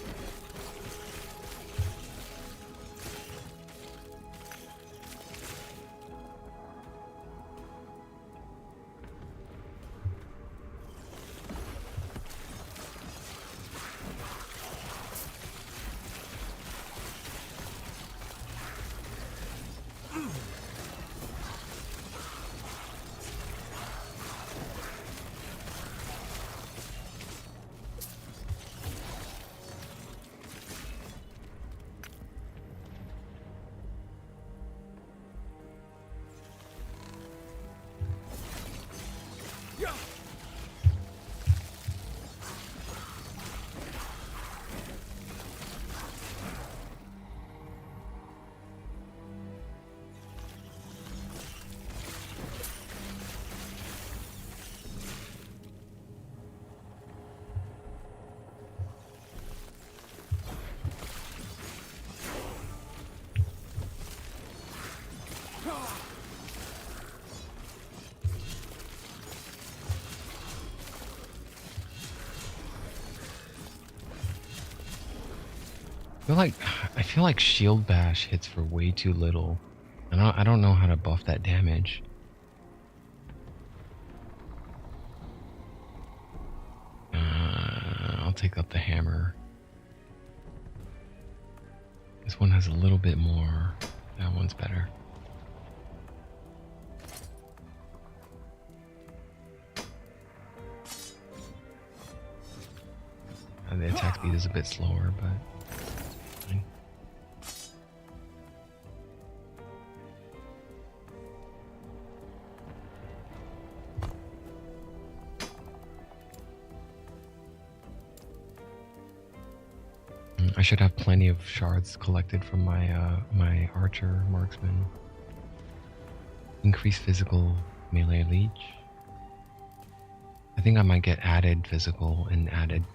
I feel like shield bash hits for way too little. And I don't know how to buff that damage. I'll take up the hammer. This one has a little bit more. That one's better. The attack speed is a bit slower, but fine. I should have plenty of shards collected from my my archer marksman. Increase physical melee leech. I think I might get added physical and added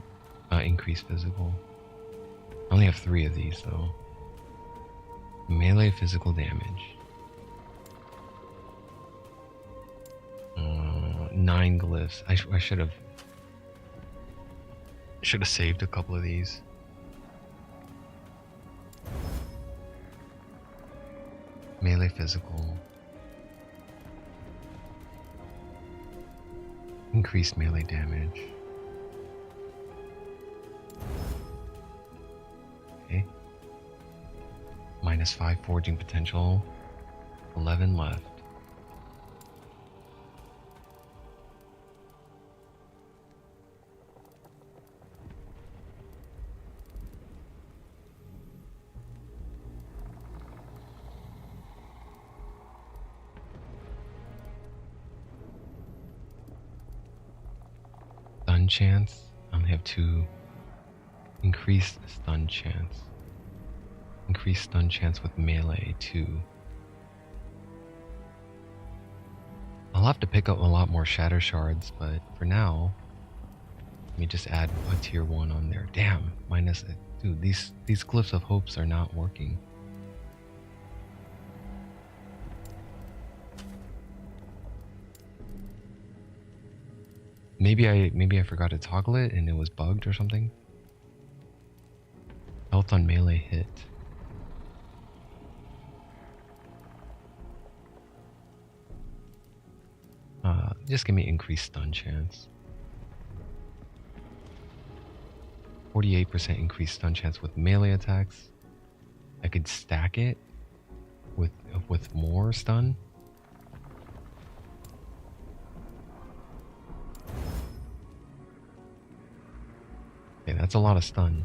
increased physical. I only have 3 of these though. Melee physical damage. 9 glyphs. I should have saved a couple of these. Melee physical. Increased melee damage. Okay. -5 forging potential. 11 left. Stun chance. I only have 2. Increased stun chance. Increased stun chance with melee 2. I'll have to pick up a lot more shatter shards, but for now, let me just add a tier 1 on there. Damn, minus it. Dude, these glyphs of hopes are not working. Maybe I forgot to toggle it and it was bugged or something. Health on melee hit. Just give me increased stun chance. 48% increased stun chance with melee attacks. I could stack it with more stun. Okay, that's a lot of stun.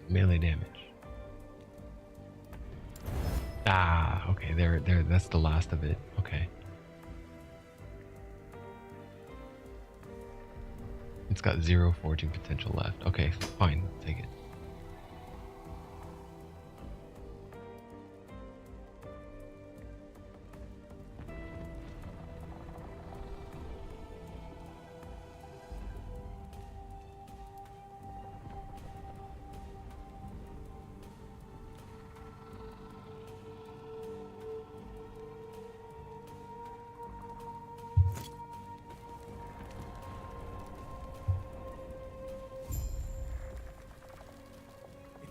Melee damage. Ah, okay, there, that's the last of it. Okay. It's got 0 forging potential left. Okay, fine, take it.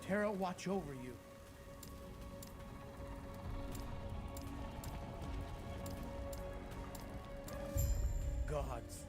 Terra watch over you. Gods.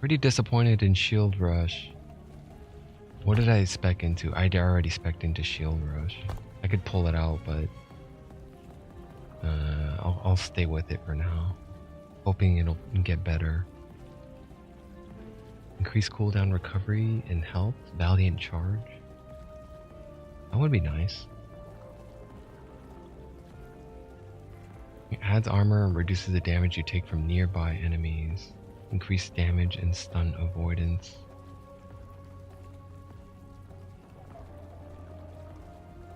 Pretty disappointed in Shield Rush. What did I spec into? I'd already spec'd into Shield Rush. I could pull it out, but I'll stay with it for now. Hoping it'll get better. Increase cooldown recovery and health. Valiant Charge. That would be nice. It adds armor and reduces the damage you take from nearby enemies. Increased damage and stun avoidance.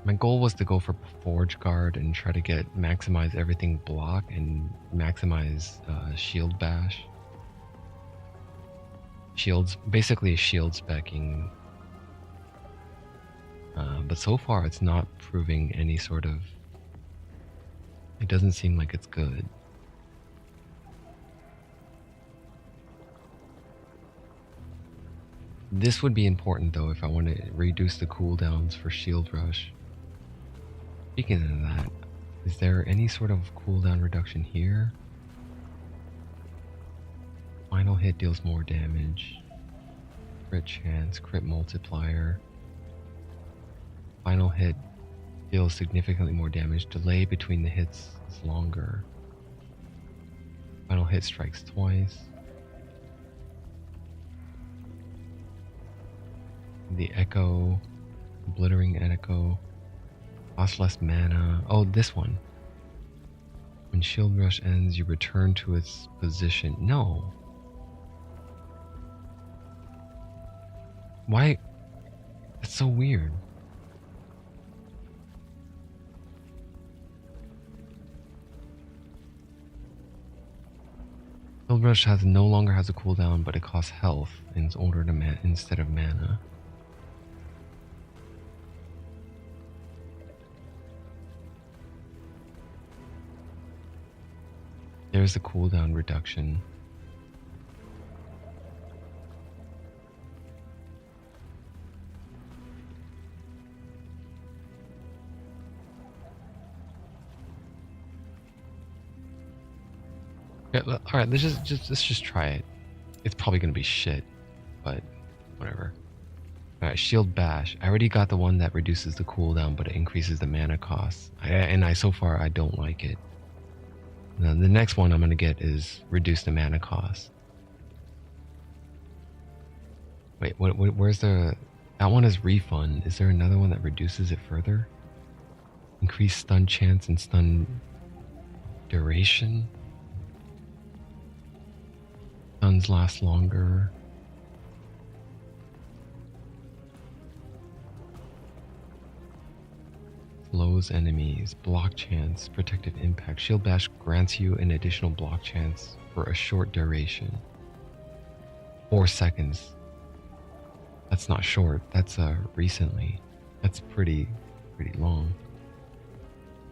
My goal was to go for Forge Guard and try to maximize everything block and maximize shield bash. Shields, basically a shield specking. But so far it's not proving any sort of... It doesn't seem like it's good. This would be important though if I want to reduce the cooldowns for Shield Rush. Speaking of that, is there any sort of cooldown reduction here? Final hit deals more damage. Crit chance, crit multiplier. Final hit deals significantly more damage. Delay between the hits is longer. Final hit strikes twice. The Echo, Obliterating Echo. Cost less mana. Oh, this one. When Shield Rush ends, you return to its position. No. Why? That's so weird. Shield Rush no longer has a cooldown, but it costs health in order to instead of mana. There's the cooldown reduction. Yeah, all right, let's just try it. It's probably gonna be shit, but whatever. All right, Shield Bash. I already got the one that reduces the cooldown, but it increases the mana cost. So far I don't like it. Now, the next one I'm going to get is reduce the mana cost. Wait, where's the... That one is refund. Is there another one that reduces it further? Increase stun chance and stun duration? Stuns last longer. Slows enemies, block chance, protective impact. Shield Bash grants you an additional block chance for a short duration. 4 seconds. That's not short, that's recently. That's pretty long.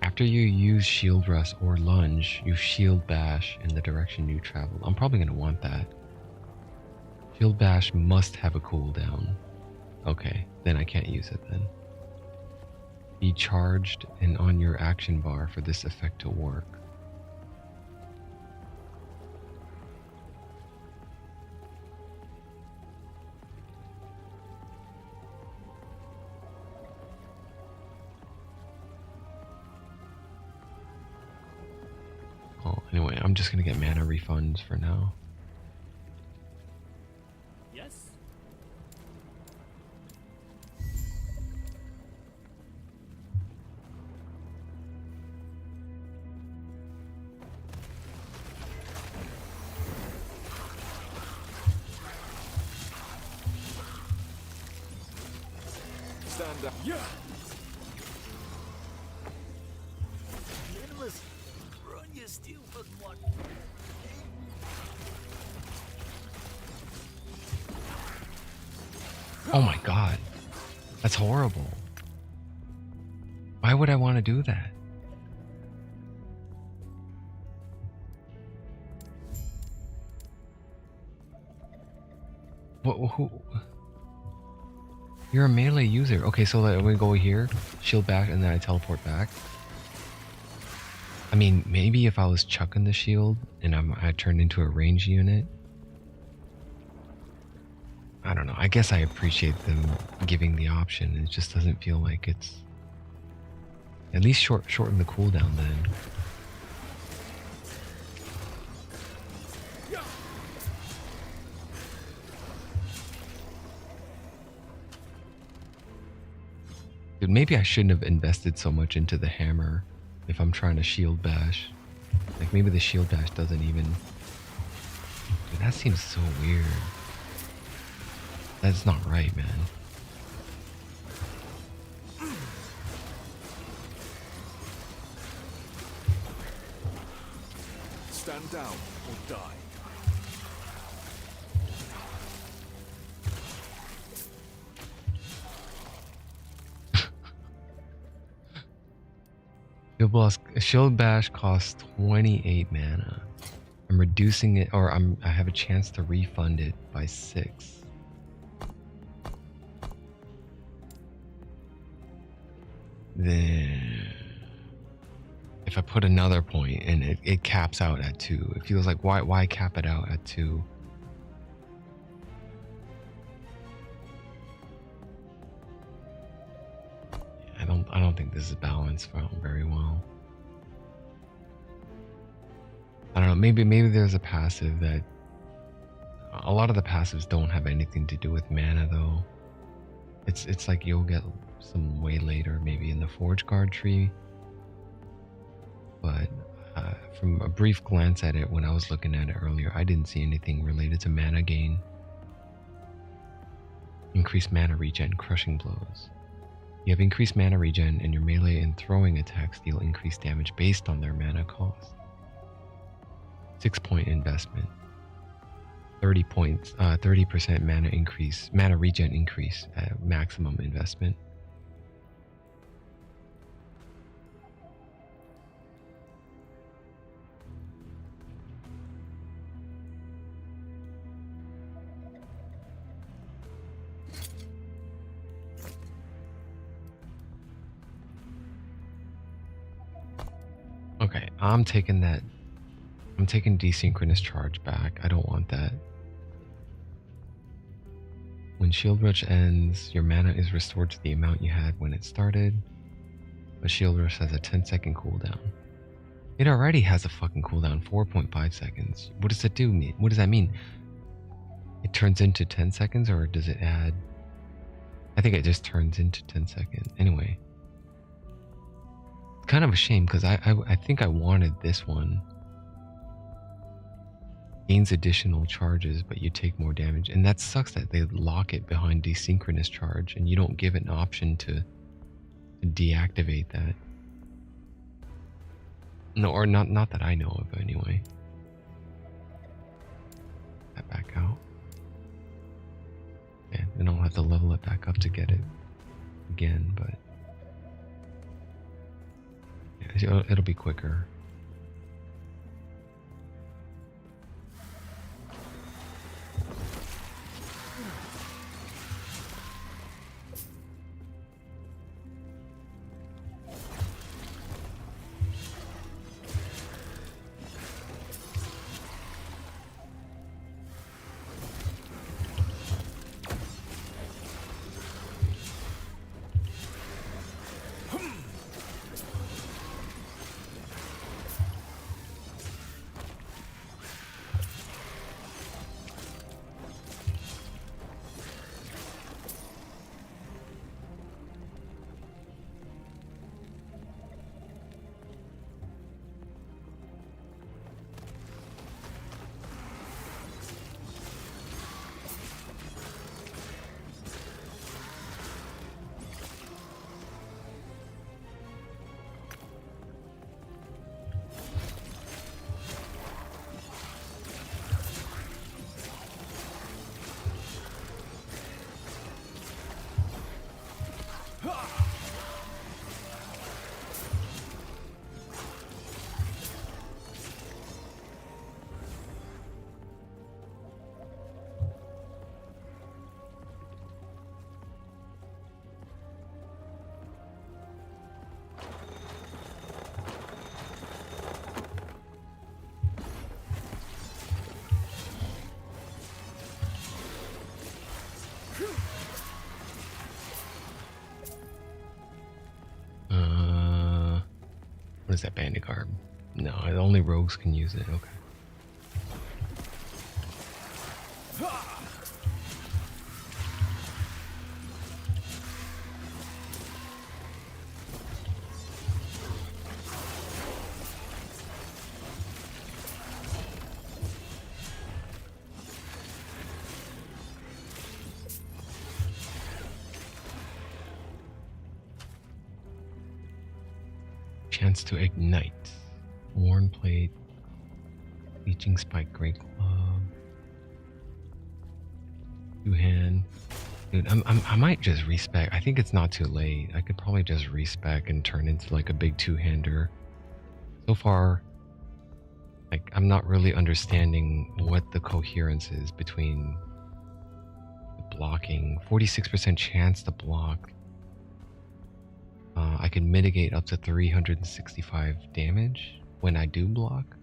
After you use Shield Rush or Lunge, you Shield Bash in the direction you travel. I'm probably going to want that. Shield Bash must have a cooldown. Okay, then I can't use it then. Be charged and on your action bar for this effect to work. Oh, anyway, I'm just gonna get mana refunds for now. Yes. Stand up. Yeah. Minimus, run your steel for one. Oh my god. That's horrible. Why would I want to do that? Who? You're a melee user. Okay, so like, we go here, shield back, and then I teleport back. I mean, maybe if I was chucking the shield and I turned into a range unit. I don't know. I guess I appreciate them giving the option. It just doesn't feel like it's... At least shorten the cooldown then. Dude, maybe I shouldn't have invested so much into the hammer if I'm trying to shield bash. Like maybe the shield bash doesn't even That seems so weird. That's not right, man. Stand down or die. Shield Bash costs 28 mana. I'm reducing it, or I have a chance to refund it by 6. Then, if I put another point and it caps out at 2, it feels like why cap it out at 2? I don't think this is balanced very well. I don't know, maybe there's a passive that a lot of the passives don't have anything to do with mana though. It's like you'll get some way later, maybe in the Forge Guard tree. But from a brief glance at it when I was looking at it earlier, I didn't see anything related to mana gain. Increased mana regen, crushing blows. You have increased mana regen, and your melee and throwing attacks deal increased damage based on their mana cost. 6-point investment. 30% mana increase, mana regen increase at maximum investment. Okay, I'm taking desynchronous charge back. I don't want that. When Shield Rush ends, your mana is restored to the amount you had when it started. But Shield Rush has a 10-second cooldown. It already has a fucking cooldown, 4.5 seconds. What does it do? What does that mean? It turns into 10 seconds, or does it add? I think it just turns into 10 seconds. Anyway. It's kind of a shame because I think I wanted this one. Gains additional charges, but you take more damage. And that sucks that they lock it behind desynchronous charge and you don't give it an option to deactivate that. No, or not that I know of anyway. That back out. Yeah, then I'll have to level it back up to get it again, but yeah, it'll be quicker. What is that, bandit garb? No, only rogues can use it. Okay. Chance to ignite. Worn plate. Leeching spike, great club. Two-hand. Dude, I might just respec. I think it's not too late. I could probably just respec and turn into like a big two-hander. So far, like, I'm not really understanding what the coherence is between the blocking. 46% chance to block. I can mitigate up to 365 damage when I do block.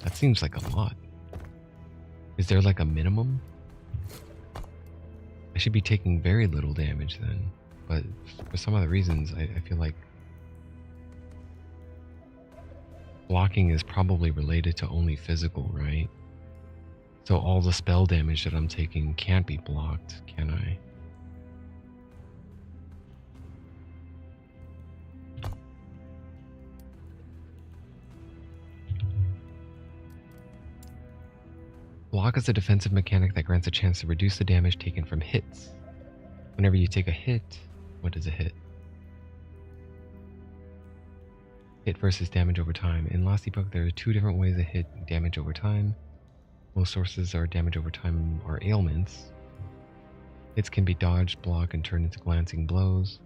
That seems like a lot. Is there like a minimum? I should be taking very little damage then. But for some other reasons, I feel like blocking is probably related to only physical, right? So all the spell damage that I'm taking can't be blocked, can I? Block is a defensive mechanic that grants a chance to reduce the damage taken from hits. Whenever you take a hit, what is a hit? Hit versus damage over time. In Last Epoch, there are two different ways to hit damage over time. Most sources are damage over time are ailments. Hits can be dodged, blocked, and turned into glancing blows.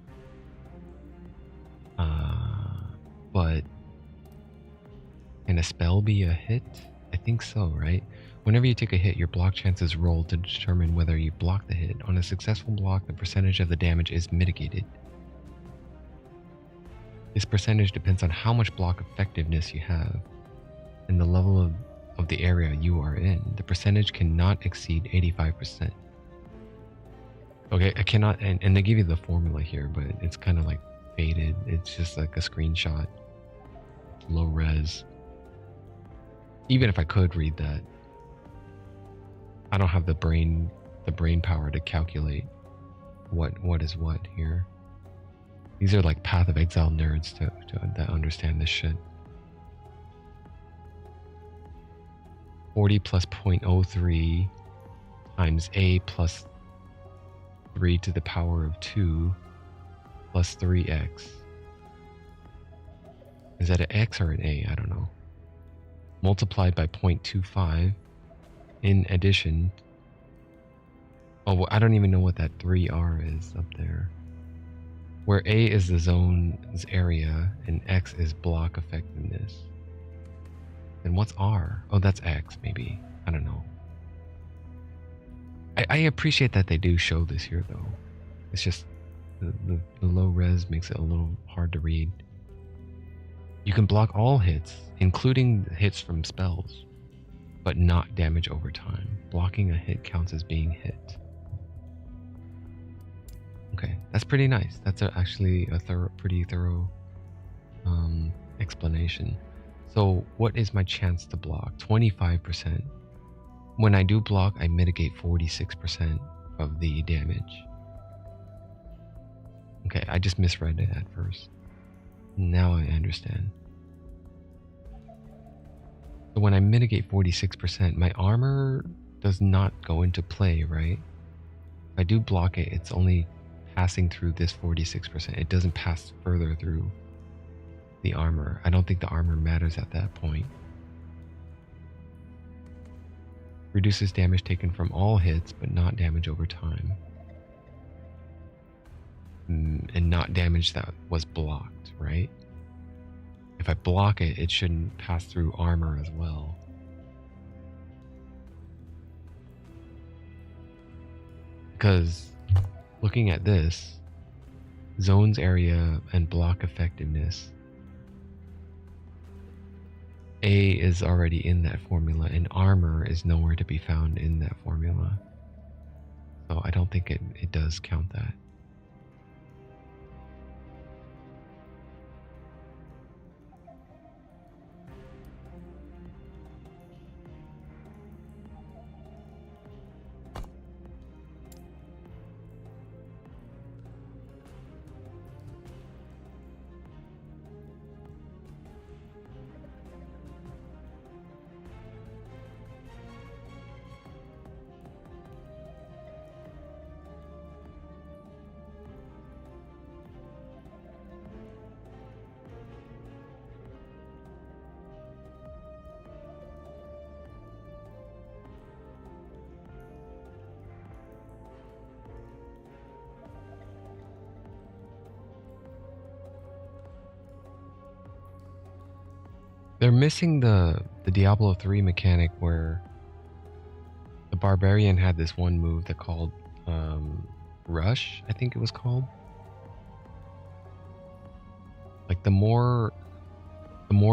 But can a spell be a hit? I think so, right? Whenever you take a hit, your block chance is rolled to determine whether you block the hit. On a successful block, the percentage of the damage is mitigated. This percentage depends on how much block effectiveness you have and the level of the area you are in. The percentage cannot exceed 85%. Okay, I cannot, and they give you the formula here, but it's kind of like faded. It's just like a screenshot. Low res. Even if I could read that, I don't have the brain power to calculate what is what here. These are like Path of Exile nerds that understand this shit. 40 plus 0.03 times A plus 3 to the power of 2 plus 3x. Is that an X or an A? I don't know. Multiplied by 0.25 in addition. Oh, I don't even know what that 3R is up there. Where A is the zone's area and X is block effectiveness. Then what's R? Oh, that's X, maybe. I don't know. I appreciate that they do show this here, though. It's just the low res makes it a little hard to read. You can block all hits, including hits from spells, but not damage over time. Blocking a hit counts as being hit. Okay, that's pretty nice. That's actually a pretty thorough explanation. So what is my chance to block? 25%. When I do block, I mitigate 46% of the damage. Okay, I just misread it at first. Now I understand. So when I mitigate 46%, my armor does not go into play, right? If I do block it, it's only passing through this 46%. It doesn't pass further through the armor. I don't think the armor matters at that point. Reduces damage taken from all hits, but not damage over time. And not damage that was blocked, right? If I block it, it shouldn't pass through armor as well. Because looking at this, zones area and block effectiveness, A is already in that formula and armor is nowhere to be found in that formula. So I don't think it does count that. They're missing the Diablo 3 mechanic where the barbarian had this one move that called Rush, I think it was called. Like the more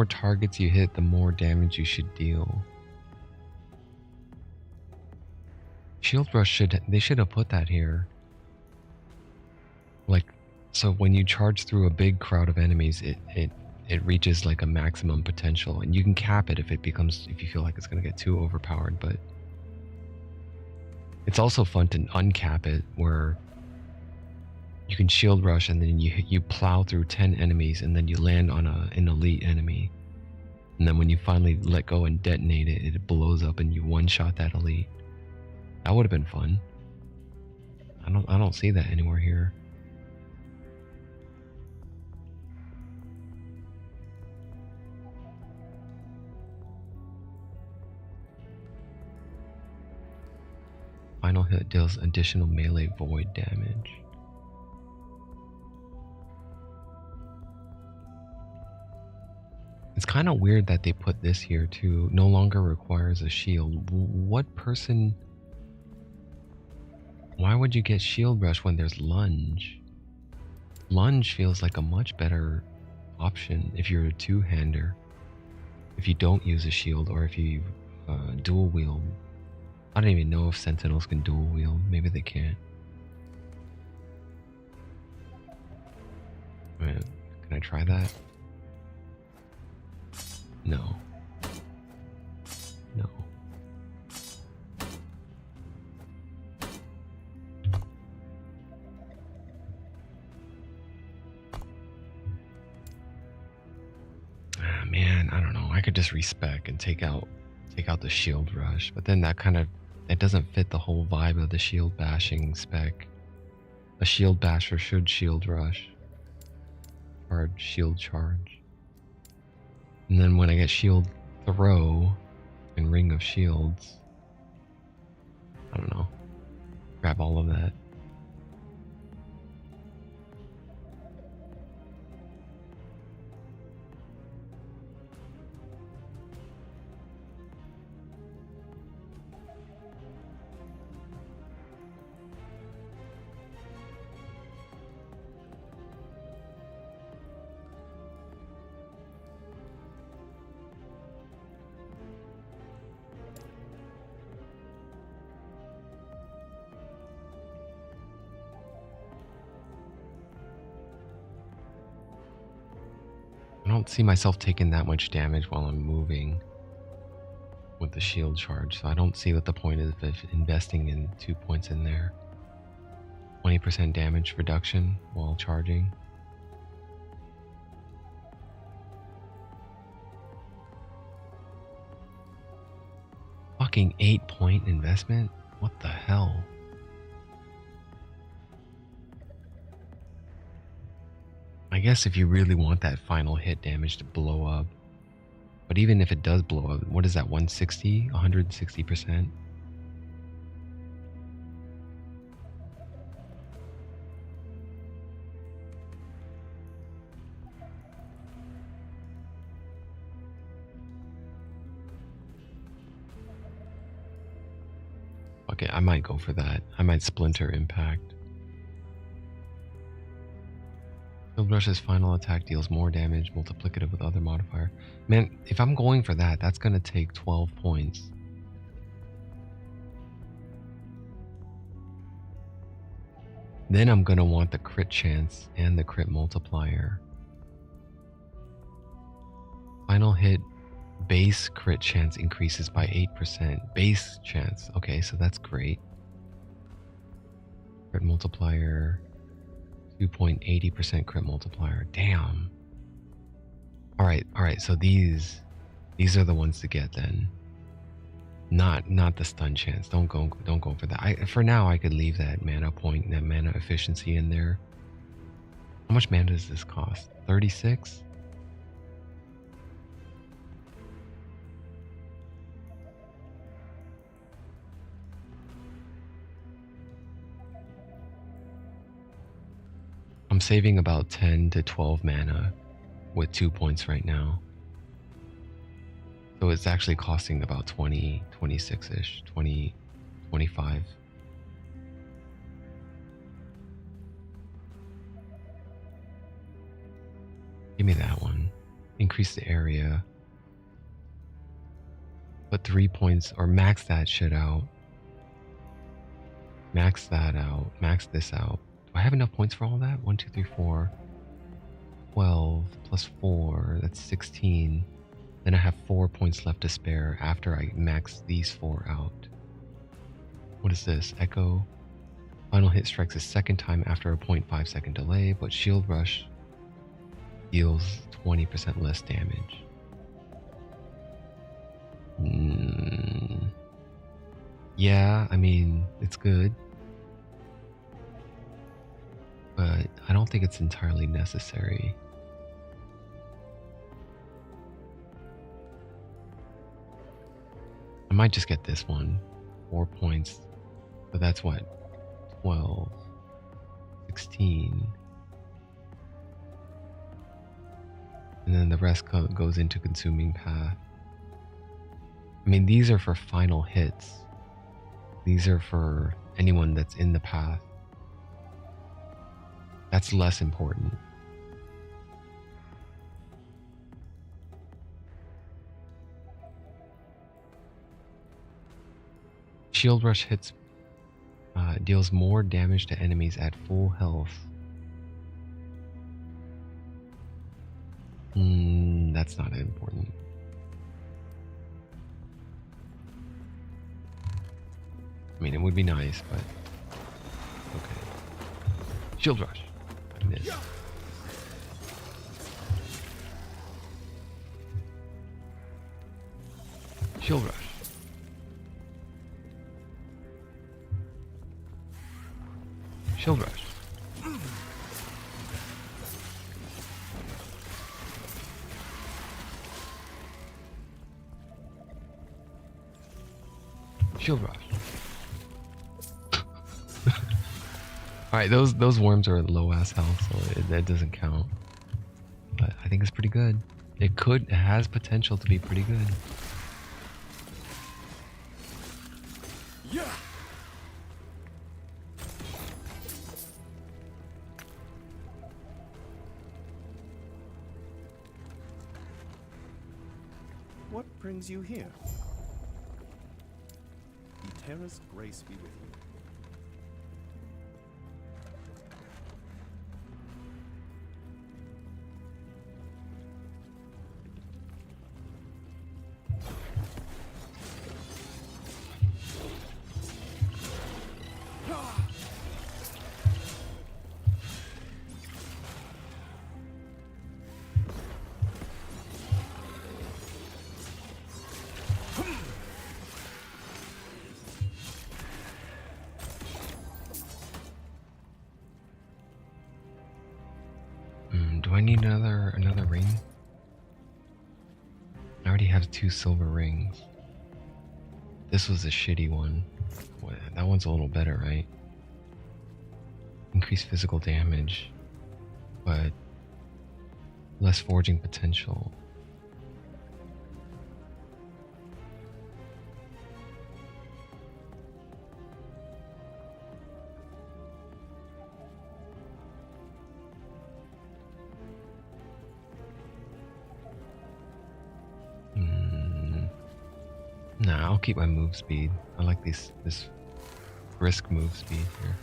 targets you hit, the more damage you should deal. Shield Rush they should have put that here. Like, so when you charge through a big crowd of enemies, it reaches like a maximum potential, and you can cap it if you feel like it's gonna get too overpowered, but it's also fun to uncap it where you can shield rush and then you plow through 10 enemies and then you land on an elite enemy. And then when you finally let go and detonate it, it blows up and you one-shot that elite. That would have been fun. I don't see that anywhere here. Final hit deals additional melee void damage. It's kind of weird that they put this here too. No longer requires a shield. What person... Why would you get shield rush when there's lunge? Lunge feels like a much better option if you're a two-hander. If you don't use a shield or if you dual wield. I don't even know if sentinels can dual wield. Maybe they can't. Can I try that? No. No. Ah, man, I don't know. I could just respec and take out the shield rush, but then that doesn't fit the whole vibe of the shield bashing spec. A shield basher should shield rush. Hard shield charge. And then when I get shield throw and ring of shields, I don't know. Grab all of that. I don't see myself taking that much damage while I'm moving with the shield charge, so I don't see what the point is of investing in 2 points in there. 20% damage reduction while charging. Fucking 8-point investment? What the hell? I guess if you really want that final hit damage to blow up. But even if it does blow up, what is that, 160? 160%? Okay, I might go for that. I might splinter impact. Shield Rush's final attack deals more damage, multiplicative with other modifier. Man, if I'm going for that, that's gonna take 12 points. Then I'm gonna want the crit chance and the crit multiplier. Final hit base crit chance increases by 8%. Base chance. Okay, so that's great. Crit multiplier. 2.80% crit multiplier. Damn. Alright, so these are the ones to get then. Not the stun chance. Don't go for that. For now I could leave that mana point, that mana efficiency in there. How much mana does this cost? 36? I'm saving about 10 to 12 mana with 2 points right now. So it's actually costing about 20, 26-ish, 20, 25. Give me that one. Increase the area. Put 3 points, or max that shit out. Max that out. Max this out. Do I have enough points for all that? 1, 2, 3, 4. 12 plus 4. That's 16. Then I have 4 points left to spare after I max these 4 out. What is this? Echo. Final hit strikes a second time after a 0.5 second delay, but Shield Rush deals 20% less damage. Yeah, I mean, it's good. But I don't think it's entirely necessary. I might just get this one. 4 points. But that's what? 12. 16. And then the rest goes into Consuming Path. I mean, these are for final hits. These are for anyone that's in the path. That's less important. Shield Rush hits deals more damage to enemies at full health. That's not important. I mean, it would be nice, but okay. Shield Rush. Miss. Shield Rush. Shield Rush. Shield Rush. Alright, those worms are low ass health, so that doesn't count. But I think it's pretty good. It has potential to be pretty good. Yeah. What brings you here? Terra's grace be with you. Do I need another ring? I already have 2 silver rings. This was a shitty one. That one's a little better, right? Increased physical damage, but less forging potential. Nah, I'll keep my move speed. I like this brisk move speed here.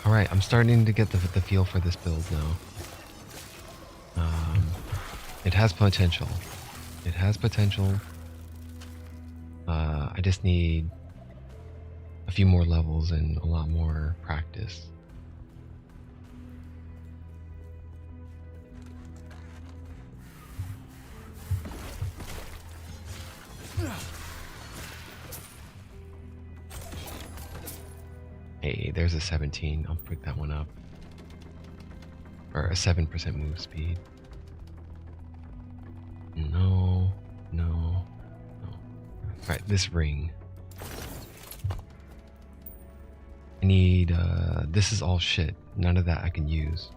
Alright, I'm starting to get the feel for this build now. It has potential. It has potential. I just need a few more levels and a lot more practice. Hey, there's a 17. I'll pick that one up. Or a 7% move speed. No, no, no. Alright, this ring. I need, this is all shit. None of that I can use.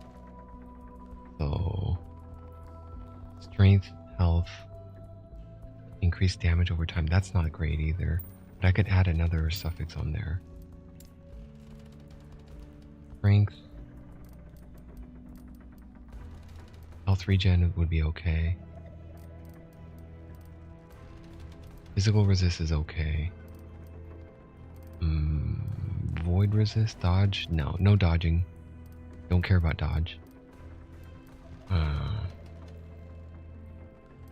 So, strength, health, increased damage over time. That's not great either. But I could add another suffix on there. Strength. Health regen would be okay. Physical resist is okay. Void resist, dodge? No, no dodging. Don't care about dodge.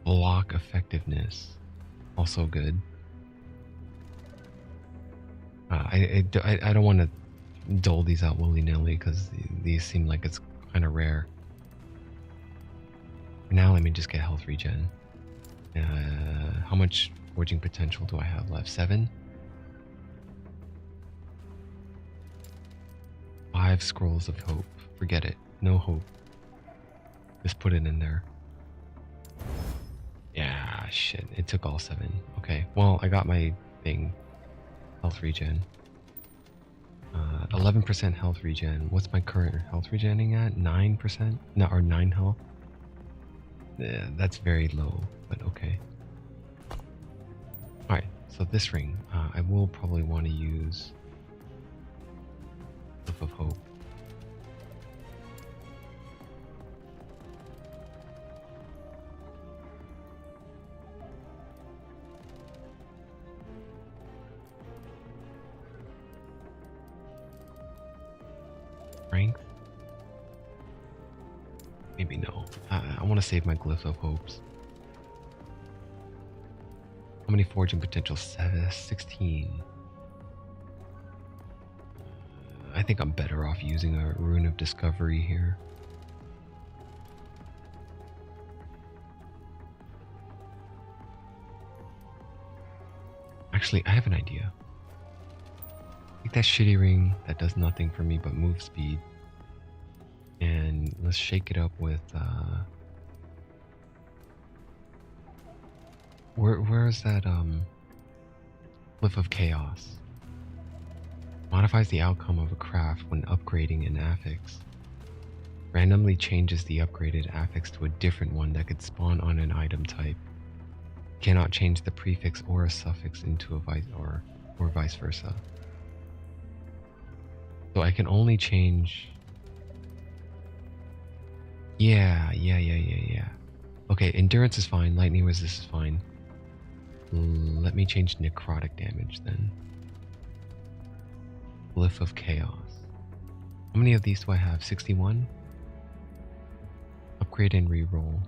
Block effectiveness, also good. I don't want to dole these out willy-nilly because these seem like it's kind of rare. For now, let me just get health regen. How much forging potential do I have left? 7? 5 scrolls of hope. Forget it. No hope. Just put it in there. Yeah, shit. It took all 7. Okay. Well, I got my thing. Health regen. 11% health regen. What's my current health regening at? 9%? No, or 9 health? Yeah, that's very low, but okay. Alright, so this ring. I will probably want to use Cliff of Hope. Strength? Maybe no. I want to save my Glyph of Hopes. How many forging potential? 16. I think I'm better off using a Rune of Discovery here. Actually, I have an idea. Take that shitty ring that does nothing for me but move speed. And let's shake it up with, where is that, Glyph of Chaos? Modifies the outcome of a craft when upgrading an affix. Randomly changes the upgraded affix to a different one that could spawn on an item type. Cannot change the prefix or a suffix into a or vice versa. So I can only change. Yeah. Okay, endurance is fine. Lightning resist is fine. Let me change necrotic damage then. Glyph of Chaos. How many of these do I have? 61? Upgrade and reroll.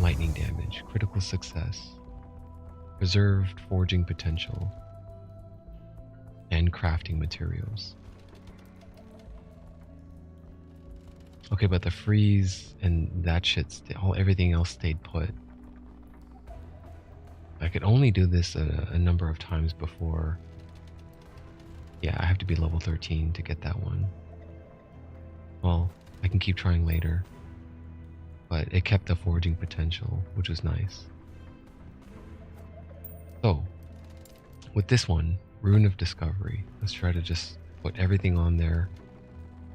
Lightning damage. Critical success. Preserved forging potential. And crafting materials. Okay, but the freeze and that shit, everything else stayed put. I could only do this a number of times before. Yeah, I have to be level 13 to get that one. Well, I can keep trying later. But it kept the forging potential, which was nice. So, with this one, Rune of Discovery, let's try to just put everything on there.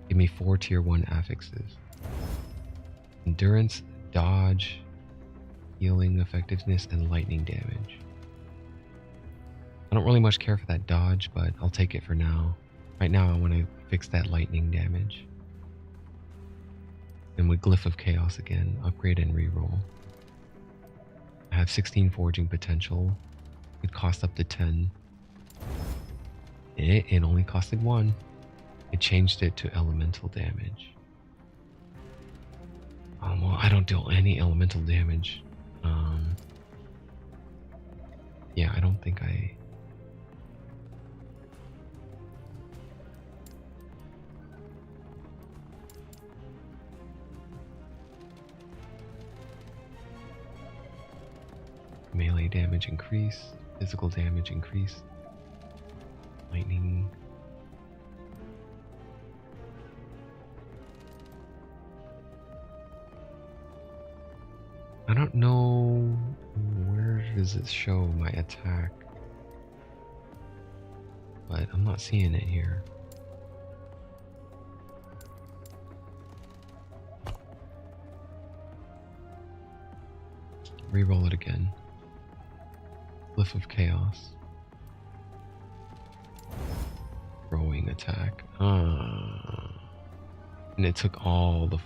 Give me 4 tier 1 affixes. Endurance, dodge, healing, effectiveness, and lightning damage. I don't really much care for that dodge, but I'll take it for now. Right now I want to fix that lightning damage. And with Glyph of Chaos again, upgrade and reroll. I have 16 forging potential. It cost up to 10. It only costed 1. It changed it to elemental damage. Well, I don't deal any elemental damage. Yeah, I don't think I... Melee damage increase, physical damage increase, lightning I don't know where does it show my attack, but I'm not seeing it here. Reroll it again. Glyph of Chaos. Growing attack. And it took all the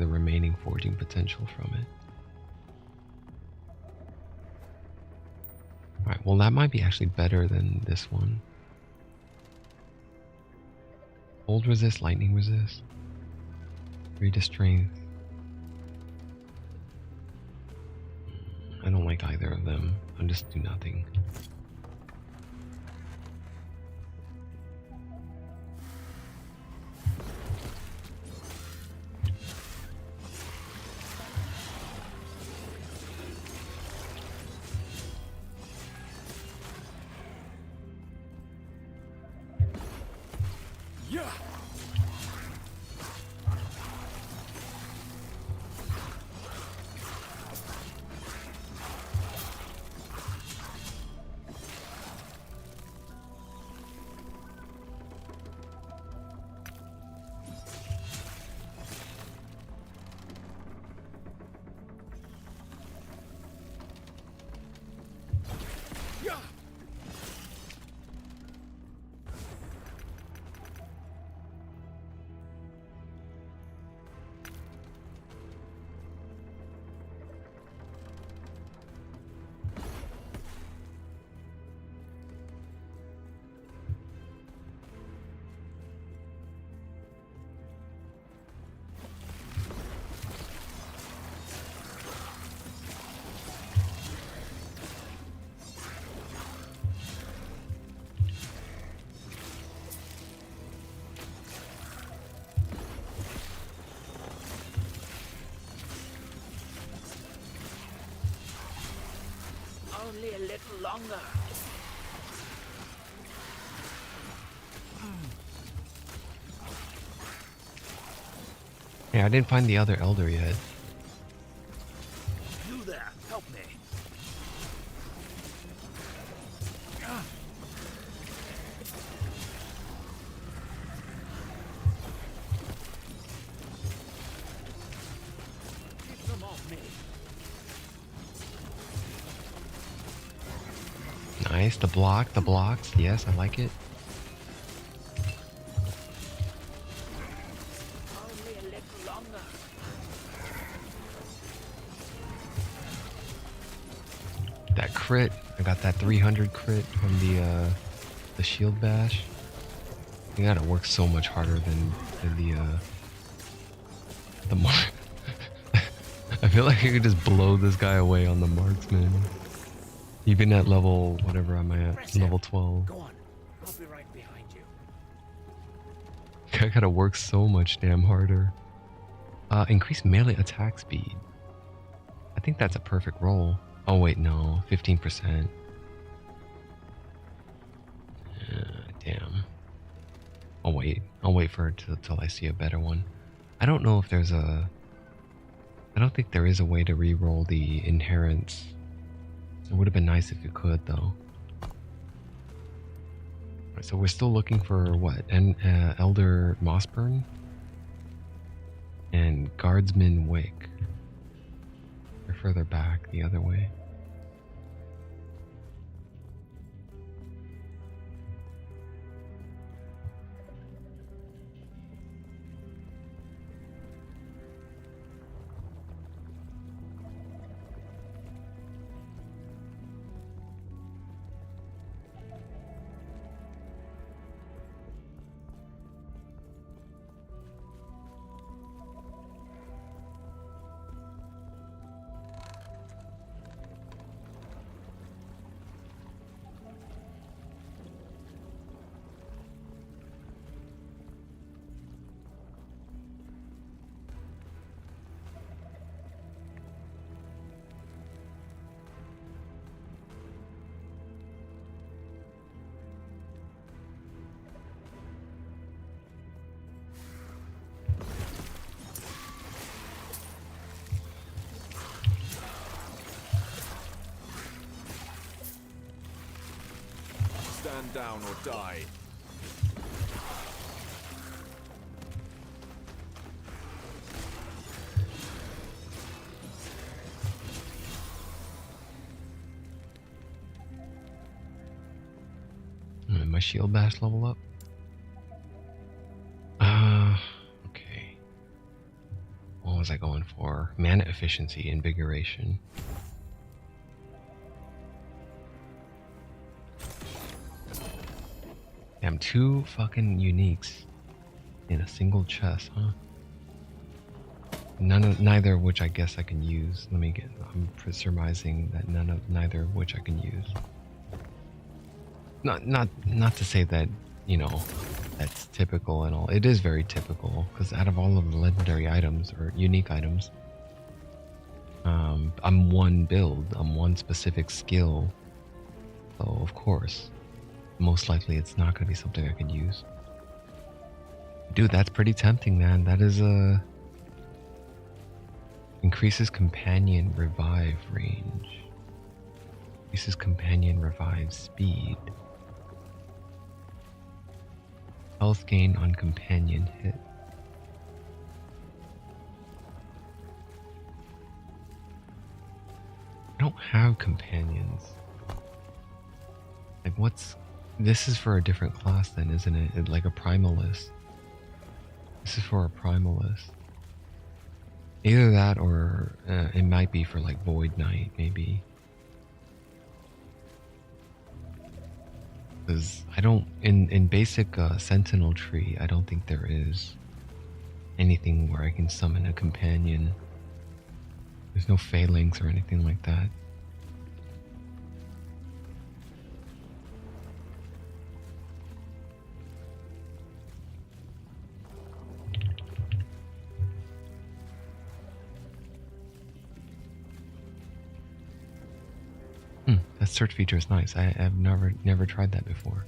remaining forging potential from it. Alright, well that might be actually better than this one. Cold resist, lightning resist. 3 to strength. I don't like either of them. I'll just do nothing. Yeah. Only a little longer. Yeah, I didn't find the other elder yet. You there, help me. Keep them off me. Nice, the blocks. Yes, I like it. Only a little longer. That crit, I got that 300 crit from the shield bash. You gotta work so much harder than the mark. I feel like I could just blow this guy away on the marksman. Even at level, whatever I'm at, level 12. Go on. I'll be right behind you. I gotta work so much damn harder. Increase melee attack speed. I think that's a perfect roll. Oh wait, no, 15%. Damn. I'll wait for it till I see a better one. I don't know if there's a... I don't think there is a way to re-roll the inherents. It would have been nice if you could, though. Alright, so we're still looking for what? Elder Mossburn? And Guardsman Wick. They're further back the other way. stand down or die. My shield bash level up. Okay. What was I going for? Mana efficiency, invigoration. Damn, 2 fucking uniques in a single chest, huh? Neither of which I guess I can use. I'm surmising that neither of which I can use. Not to say that, you know, that's typical and all. It is very typical, because out of all of the legendary items or unique items, I'm one build, I'm one specific skill. So of course, most likely it's not going to be something I can use. Dude, that's pretty tempting, man. That is increases companion revive range. Increases companion revive speed. Health gain on companion hit. I don't have companions. Like, this is for a different class then, isn't it? Like a primalist. This is for a primalist. Either that or it might be for like Void Knight, maybe. Because I don't, in basic Sentinel tree, I don't think there is anything where I can summon a companion. There's no phalanx or anything like that. That search feature is nice. I've never tried that before.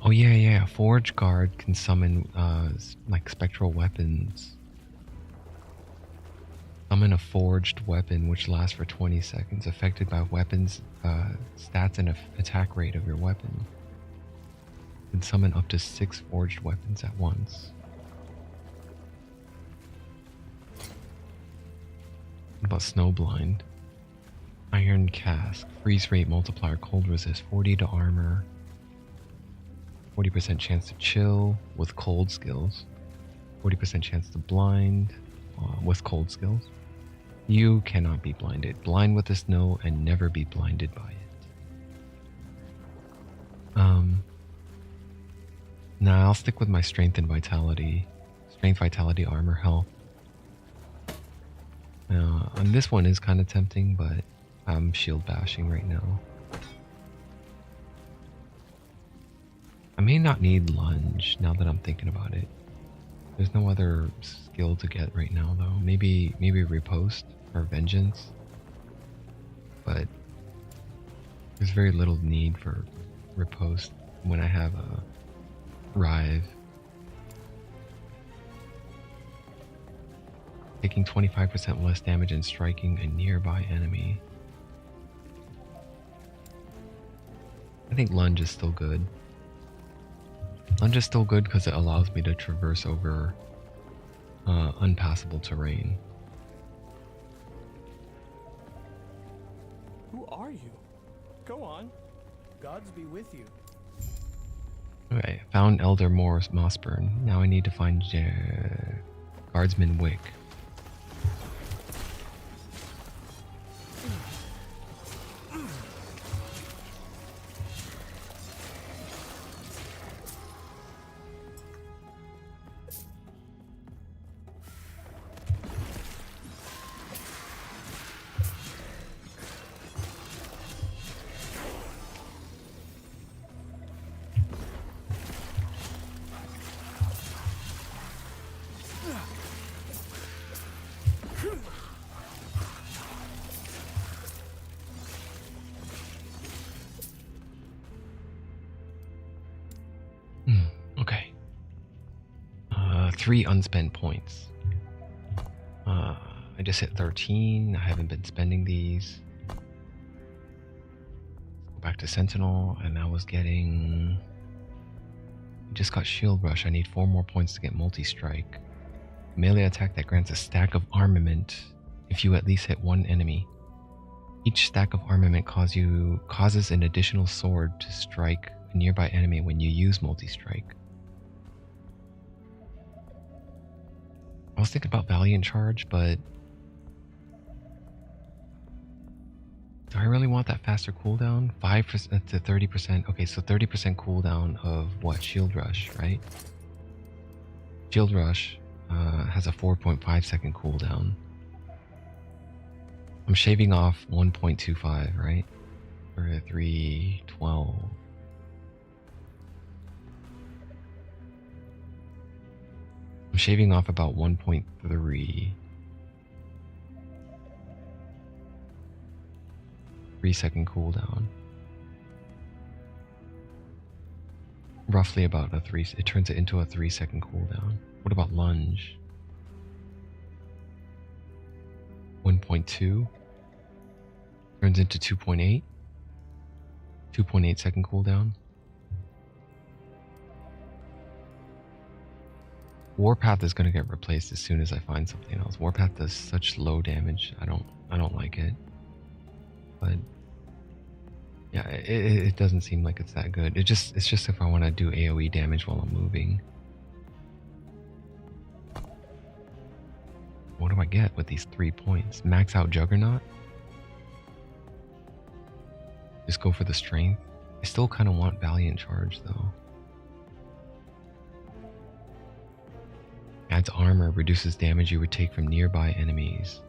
Oh yeah. Forge Guard can summon like spectral weapons. Summon a forged weapon which lasts for 20 seconds, affected by weapons stats and attack rate of your weapon. You can summon up to 6 forged weapons at once. What about Snowblind? Iron Cask, freeze rate multiplier, cold resist, 40 to armor, 40% chance to chill with cold skills, 40% chance to blind with cold skills. You cannot be blinded. Blind with the snow and never be blinded by it. Nah, I'll stick with my strength and vitality. Strength, vitality, armor, health. And this one is kind of tempting, but I'm shield bashing right now. I may not need lunge now that I'm thinking about it. There's no other skill to get right now though. Maybe riposte or vengeance. But there's very little need for riposte when I have a Rive. Taking 25% less damage and striking a nearby enemy. I think lunge is still good. Lunge is still good because it allows me to traverse over unpassable terrain. Who are you? Go on. Gods be with you. Okay, found Elder Mossburn. Now I need to find Guardsman Wick. 3 unspent points. I just hit 13. I haven't been spending these. Go back to Sentinel, and I was getting... I just got Shield Rush. I need 4 more points to get Multi-Strike. Melee attack that grants a stack of armament if you at least hit 1 enemy. Each stack of armament causes an additional sword to strike a nearby enemy when you use Multi-Strike. I was thinking about Valiant Charge, but do I really want that faster cooldown? 5% to 30%. Okay, so 30% cooldown of what? Shield Rush, right? Shield Rush has a 4.5 second cooldown. I'm shaving off 1.25, right? For 312. I'm shaving off about 1.3. 3-second cooldown. Roughly about a 3. It turns it into a 3-second cooldown. What about lunge? 1.2 turns into 2.8. 2.8 second cooldown. Warpath is gonna get replaced as soon as I find something else. Warpath does such low damage. I don't like it. But yeah, it doesn't seem like it's that good. It's just if I want to do AoE damage while I'm moving. What do I get with these 3 points? Max out Juggernaut? Just go for the strength. I still kind of want Valiant Charge though. Adds armor, reduces damage you would take from nearby enemies.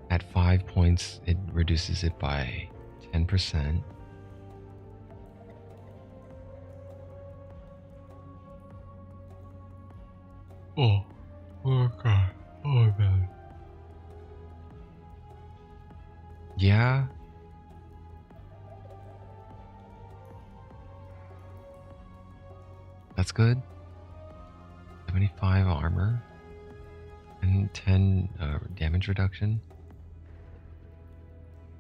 At 5 points, it reduces it by 10%. Oh god. Oh man. Yeah. That's good. 75 armor and 10 damage reduction.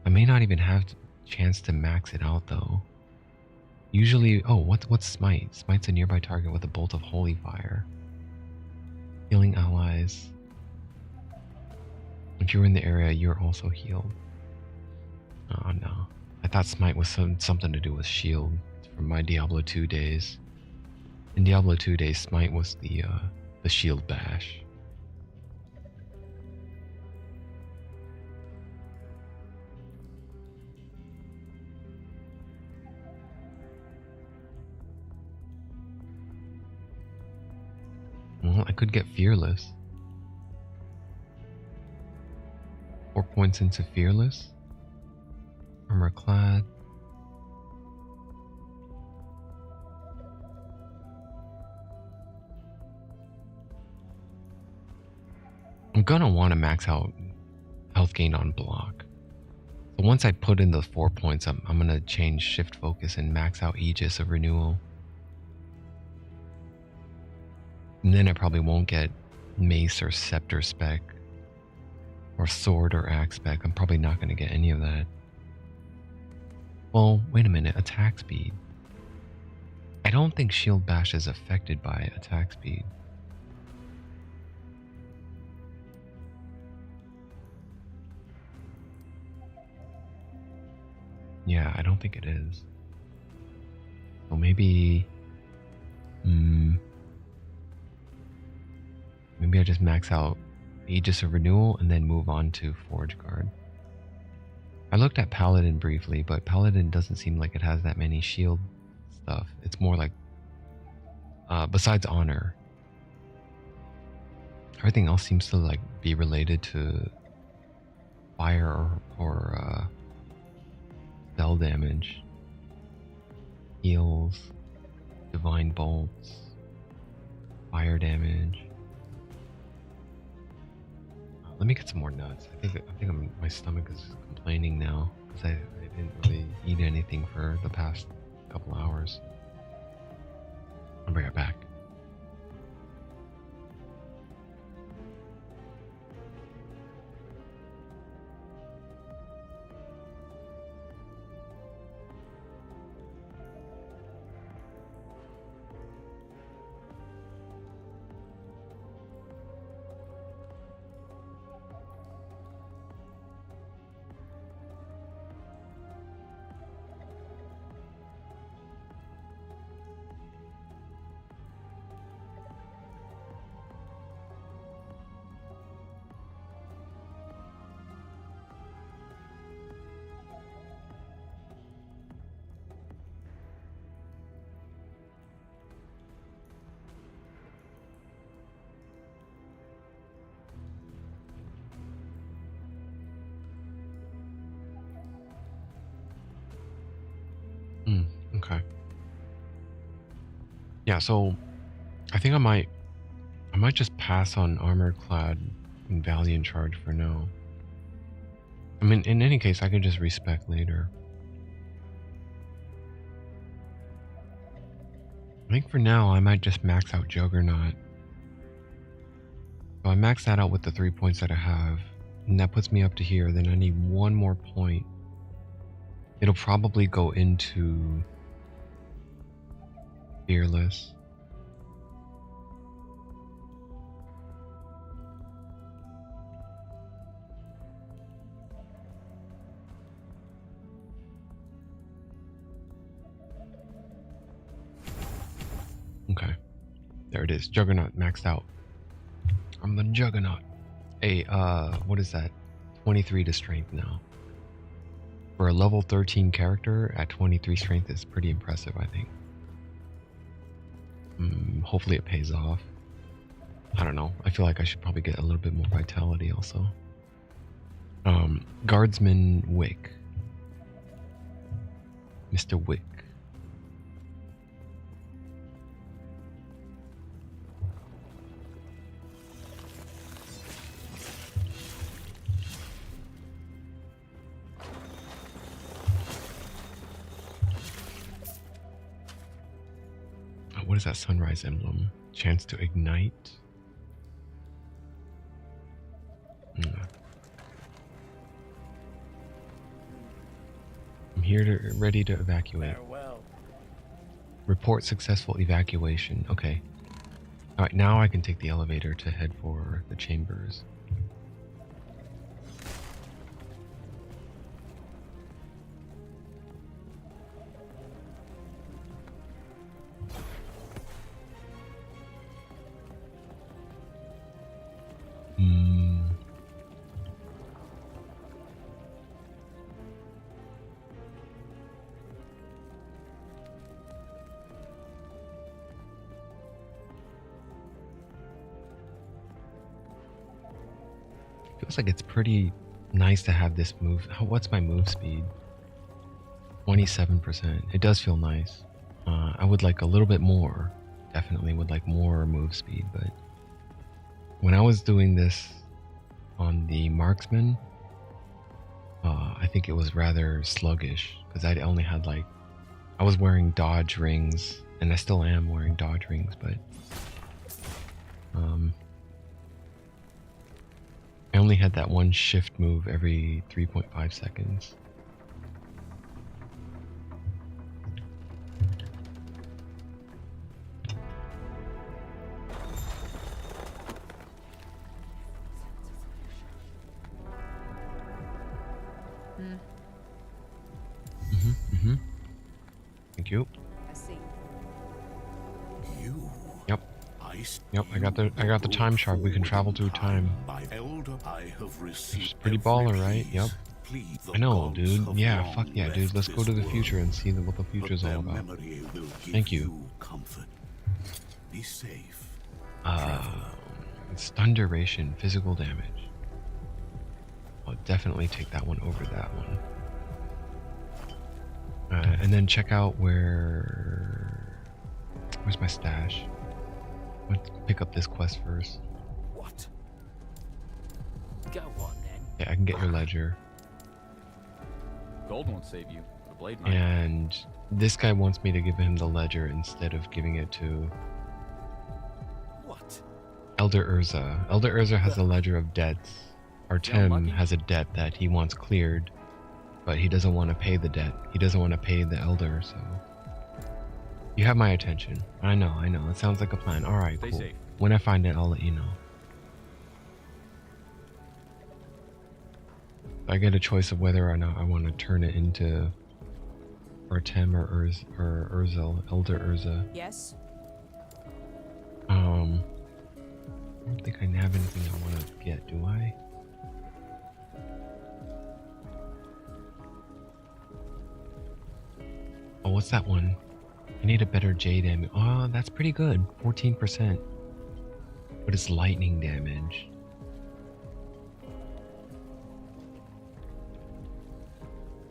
I may not even have a chance to max it out though. Usually, oh, what's Smite? Smite's a nearby target with a bolt of holy fire. Healing allies. If you're in the area, you're also healed. Oh no. I thought Smite was something to do with shield from my Diablo 2 days. In Diablo 2 days, Smite was the shield bash. Well, I could get Fearless. 4 points into Fearless. Armor clad. I'm gonna want to max out health gain on block. So once I put in the 4 points, I'm gonna change shift focus and max out Aegis of Renewal. And then I probably won't get Mace or Scepter spec. Or Sword or Axe spec. I'm probably not going to get any of that. Well, wait a minute. Attack speed. I don't think Shield Bash is affected by attack speed. Yeah, I don't think it is. So maybe... Maybe I just max out Aegis of Renewal and then move on to Forge Guard. I looked at Paladin briefly, but Paladin doesn't seem like it has that many shield stuff. It's more like, besides Honor, everything else seems to like be related to fire or spell damage, heals, divine bolts, fire damage. Let me get some more nuts. I think my stomach is complaining now because I didn't really eat anything for the past couple hours. I'll bring it back. Yeah, so I think I might just pass on armored clad and valiant charge for now. I mean, in any case, I could just respec later. I think for now, I might just max out Juggernaut. So I max that out with the 3 points that I have, and that puts me up to here. Then I need one more point. It'll probably go into Fearless. Okay. There it is. Juggernaut maxed out. I'm the Juggernaut. Hey, what is that? 23 to strength now. For a level 13 character at 23 strength is pretty impressive, I think. Hopefully it pays off. I don't know. I feel like I should probably get a little bit more vitality also. Guardsman Wick. Mr. Wick. What is that sunrise emblem? Chance to ignite? I'm here to ready to evacuate. Farewell. Report successful evacuation. Okay. Alright, now I can take the elevator to head for the chambers. Feels like it's pretty nice to have this move. What's my move speed? 27%. It does feel nice. I would like a little bit more. Definitely would like more move speed, but when I was doing this on the Marksman, I think it was rather sluggish because I only had like, I was wearing dodge rings, and I still am wearing dodge rings, but I only had that one shift move every 3.5 seconds. Thank you. I see. You. Yep. Yep. I got the time shard. We can travel through time. It's pretty baller, right? Yep. I know, dude. Yeah. Fuck yeah, dude. Let's go to the future and see what the future's all about. Thank you. Be safe. Stun duration, physical damage. I'll definitely take that one over that one. And then check out where's my stash? Let's pick up this quest first. What? Go on then. Yeah, I can get your ledger. Gold won't save you. The blade might. And this guy wants me to give him the ledger instead of giving it to What? Elder Urza. Elder Urza has a ledger of debts. Artem has a debt that he wants cleared, but he doesn't want to pay the debt. He doesn't want to pay the elder, so you have my attention. I know. It sounds like a plan. Alright, cool. Safe. When I find it, I'll let you know. I get a choice of whether or not I want to turn it into Artem or Urza, Elder Urza. Yes. I don't think I have anything I want to get, do I? Oh, what's that one? I need a better J damage. Oh, that's pretty good. 14%. But it's lightning damage.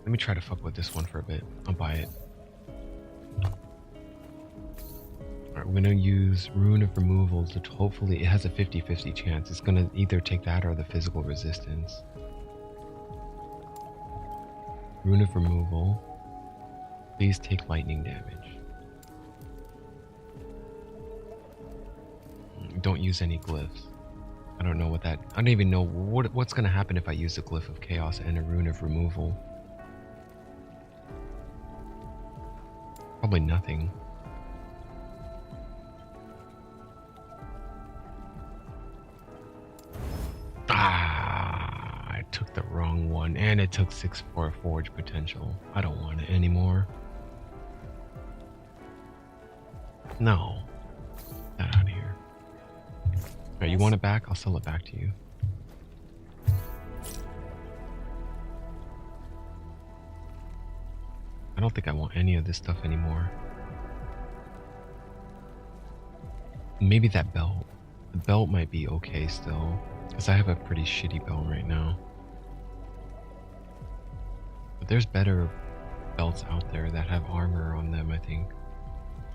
Let me try to fuck with this one for a bit. I'll buy it. Alright, I'm gonna use Rune of Removal to hopefully it has a 50-50 chance. It's gonna either take that or the physical resistance. Rune of Removal. Please take lightning damage. Don't use any glyphs. I don't know what that... I don't even know what's gonna happen if I use a Glyph of Chaos and a Rune of Removal. Probably nothing. I took the wrong one, and it took 6 for Forge potential. I don't want it anymore. No. Get that out of here. Alright, you want it back? I'll sell it back to you. I don't think I want any of this stuff anymore. Maybe that belt. The belt might be okay still, because I have a pretty shitty belt right now. But there's better belts out there that have armor on them, I think.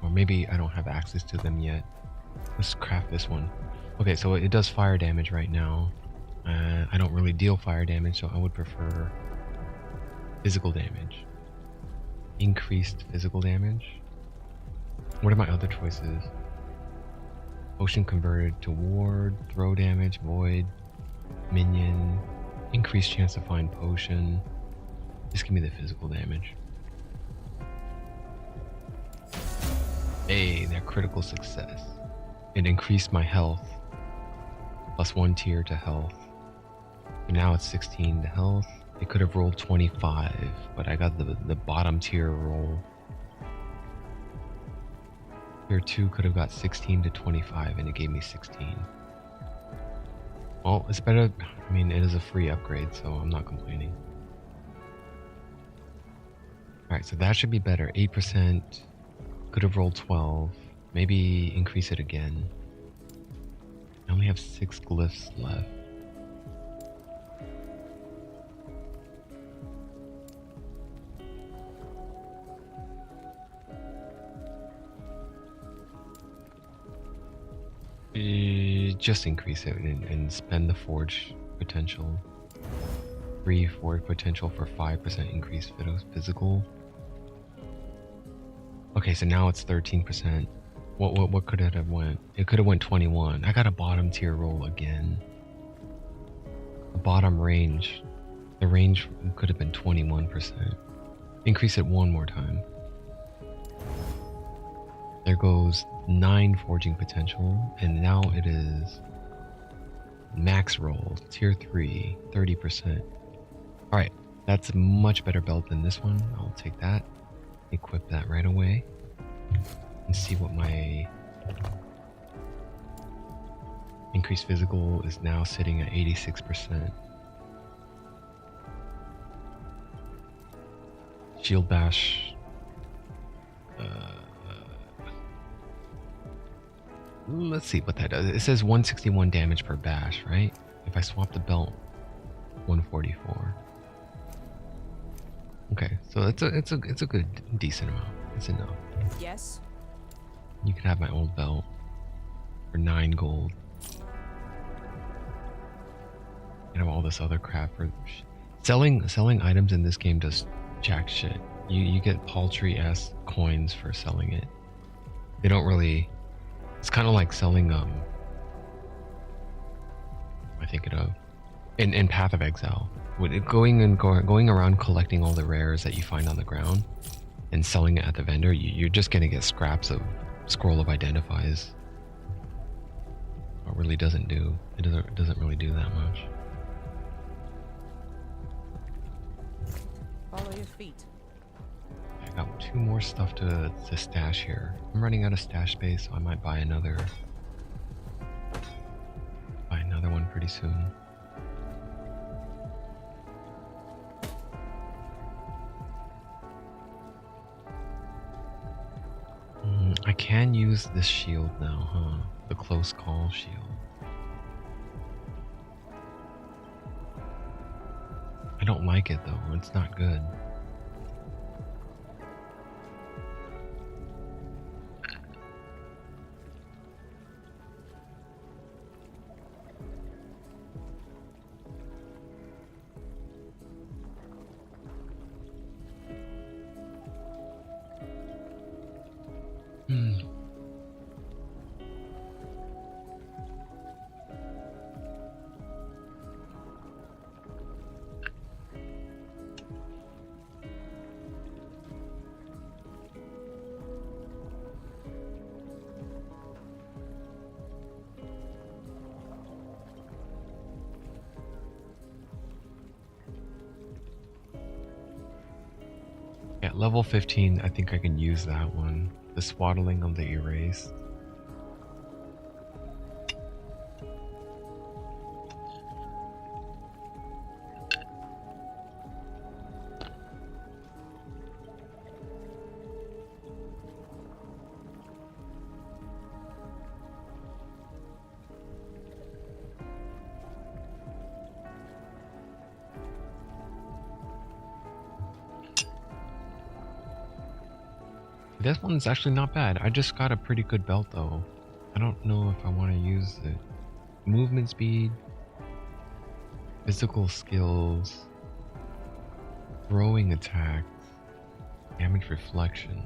Or maybe I don't have access to them yet. Let's craft this one. Okay, so it does fire damage right now. I don't really deal fire damage, so I would prefer physical damage. Increased physical damage. What are my other choices? Potion converted to ward, throw damage, void, minion, increased chance to find potion. Just give me the physical damage. Hey, they're critical success. It increased my health. +1 tier to health. And now it's 16 to health. It could have rolled 25, but I got the bottom tier roll. Tier 2 could have got 16 to 25 and it gave me 16. Well, it's better. I mean, it is a free upgrade, so I'm not complaining. Alright, so that should be better. 8%. Could have rolled 12. Maybe increase it again. I only have 6 glyphs left. Just increase it and spend the forge potential. 3 forge potential for 5% increased physical. Okay, so now it's 13%. What could it have went? It could have went 21. I got a bottom tier roll again. The bottom range. The range could have been 21%. Increase it one more time. There goes 9 forging potential, and now it is max roll, tier 3, 30%. Alright, that's a much better belt than this one. I'll take that, equip that right away, and see what my increased physical is now sitting at 86%. Shield bash. Let's see what that does. It says 161 damage per bash, right? If I swap the belt, 144. Okay, so it's a good decent amount. It's enough. Yes. You could have my old belt for 9 gold. You know, all this other crap for selling items in this game does jack shit. You get paltry ass coins for selling it. They don't really. It's kind of like selling I think in Path of Exile, going around collecting all the rares that you find on the ground and selling it at the vendor. You're just gonna get scraps of Scroll of Identifies. It really doesn't do. It doesn't really do that much. Follow your feet. I got 2 more stuff to stash here. I'm running out of stash space, so I might buy another one pretty soon. I can use this shield now, huh? The close call shield. I don't like it though, it's not good. level 15, I think I can use that one. The swaddling on the erase. This one's actually not bad. I just got a pretty good belt though. I don't know if I want to use it. Movement speed, physical skills, throwing attacks, damage reflection.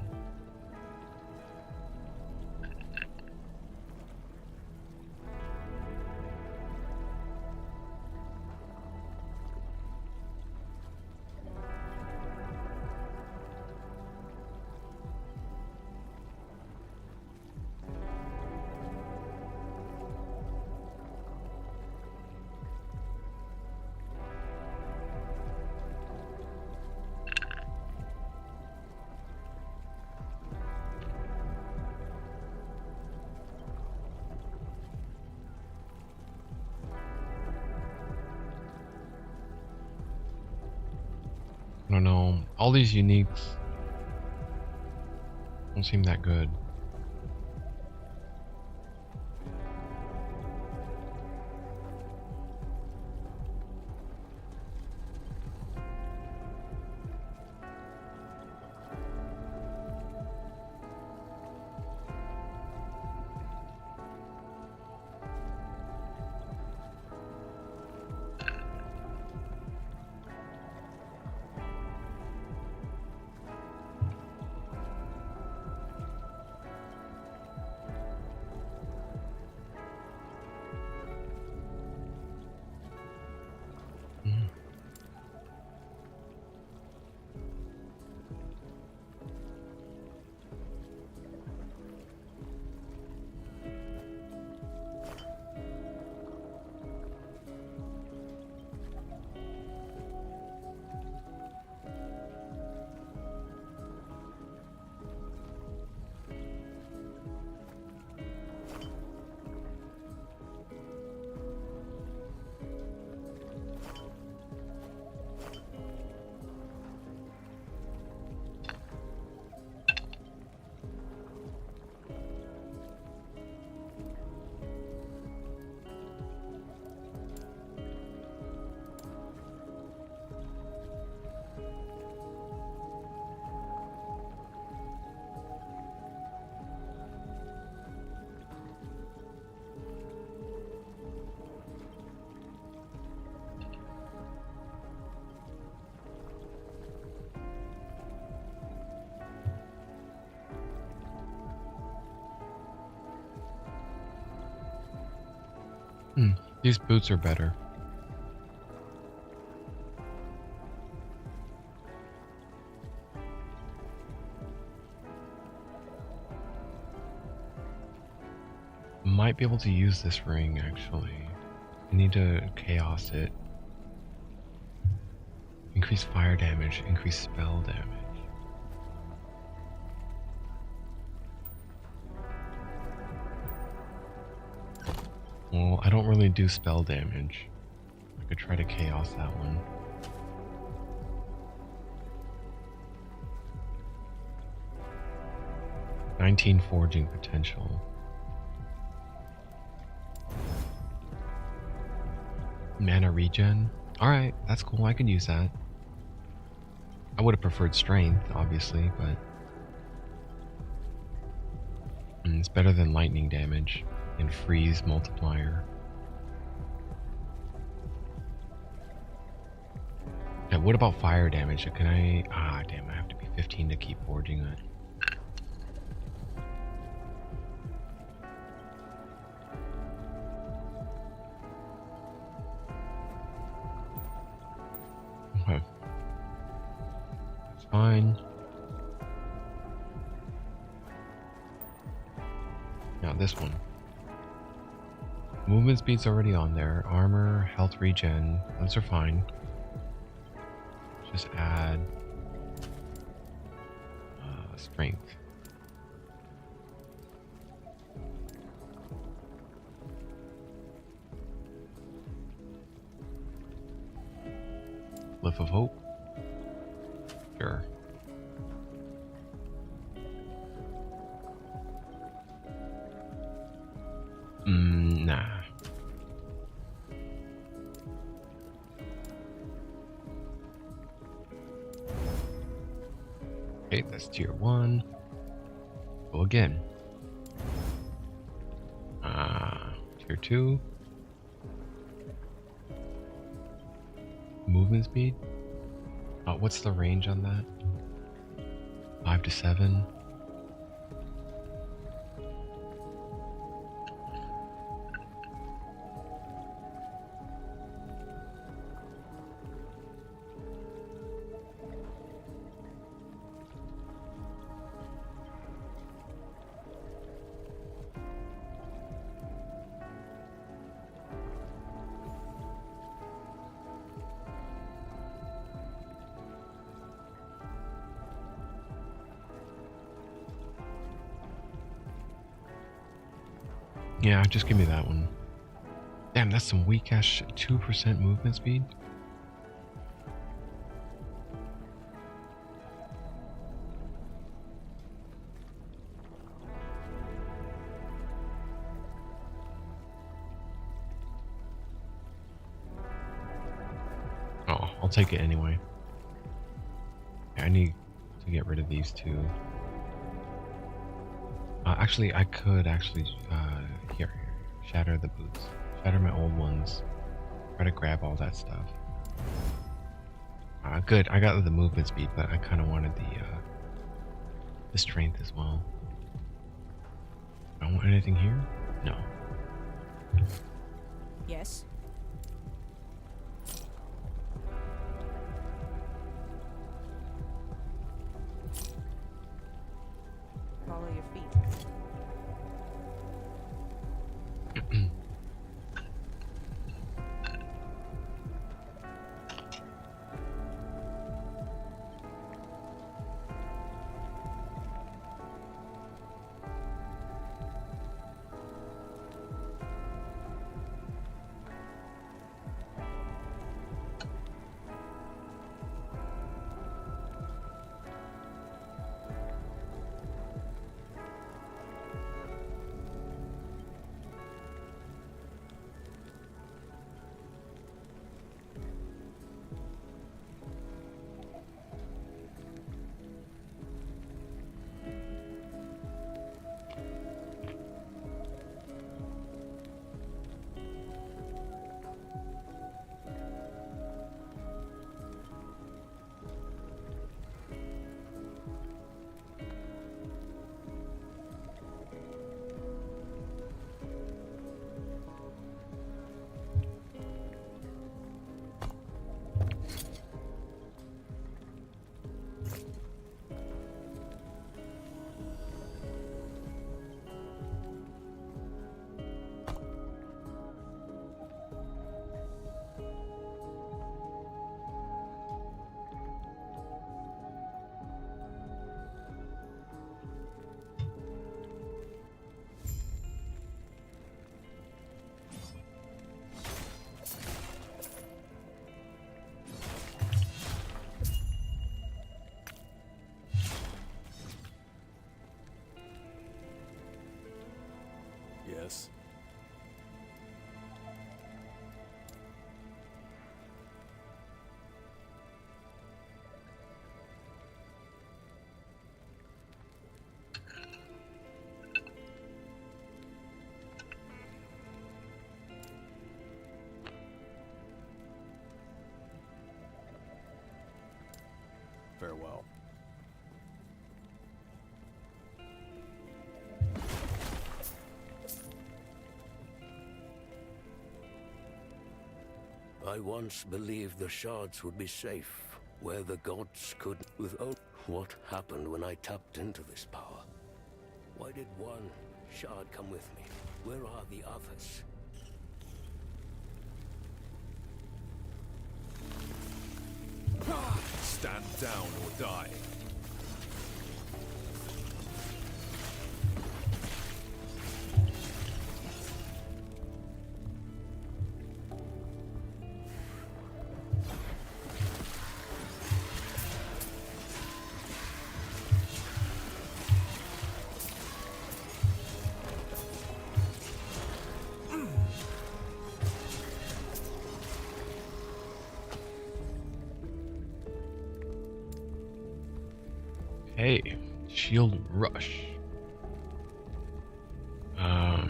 I don't know. All these uniques don't seem that good. These boots are better. Might be able to use this ring actually. I need to chaos it. Increase fire damage, increase spell damage. Well, I don't really do spell damage. I could try to chaos that one. $19 forging potential. Mana regen. Alright, that's cool. I could use that. I would have preferred strength, obviously, but it's better than lightning damage. And freeze multiplier. Yeah, what about fire damage? Can I... Ah, damn, I have to be 15 to keep forging it. Okay. That's fine. Now this one. Movement speed's already on there. Armor, health regen, those are fine. Just add strength. Cliff of Hope. Sure. Nah. Okay, that's tier 1. Go again. Tier 2. Movement speed? What's the range on that? 5 to 7. Yeah, just give me that one. Damn, that's some weak ass 2% movement speed. Oh, I'll take it anyway. I need to get rid of these two. Actually, I could actually, here, shatter the boots. Shatter my old ones. Try to grab all that stuff. Good, I got the movement speed, but I kind of wanted the strength as well. I don't want anything here? No. Yes? Follow your feet. Yes. Farewell. I once believed the shards would be safe, where the gods could... What happened when I tapped into this power? Why did one shard come with me? Where are the others? Stand down or die. Okay, shield rush. I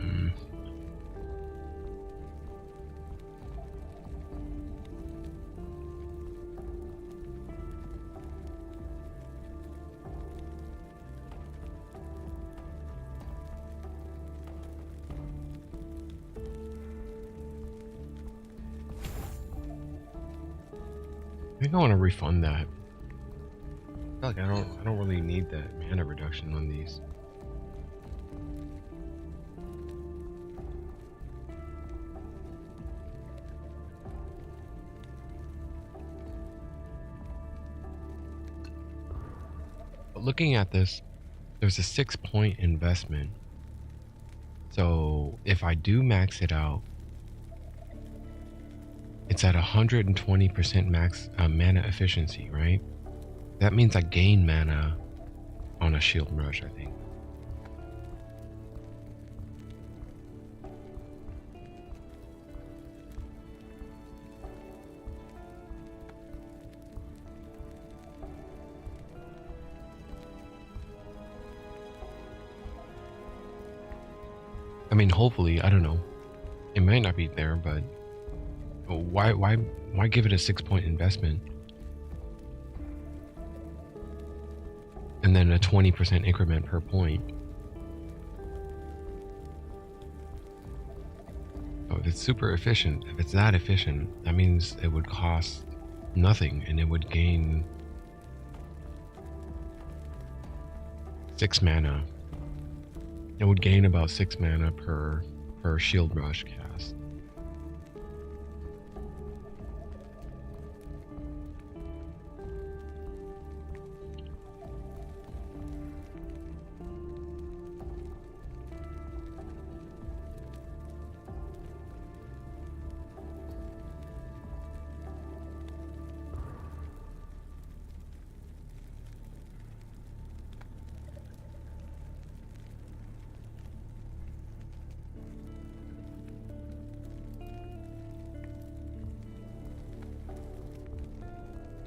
think I want to refund that. I feel like I don't really need that mana reduction on these. But looking at this, there's a 6-point investment. So if I do max it out, it's at 120% max mana efficiency, right? That means I gain mana on a shield rush, I think. I mean, hopefully, I don't know. It might not be there, but why give it a 6-point investment? And then a 20% increment per point. Oh, if it's super efficient, if it's that efficient, that means it would cost nothing and it would gain 6 mana. It would gain about 6 mana per shield rush cast.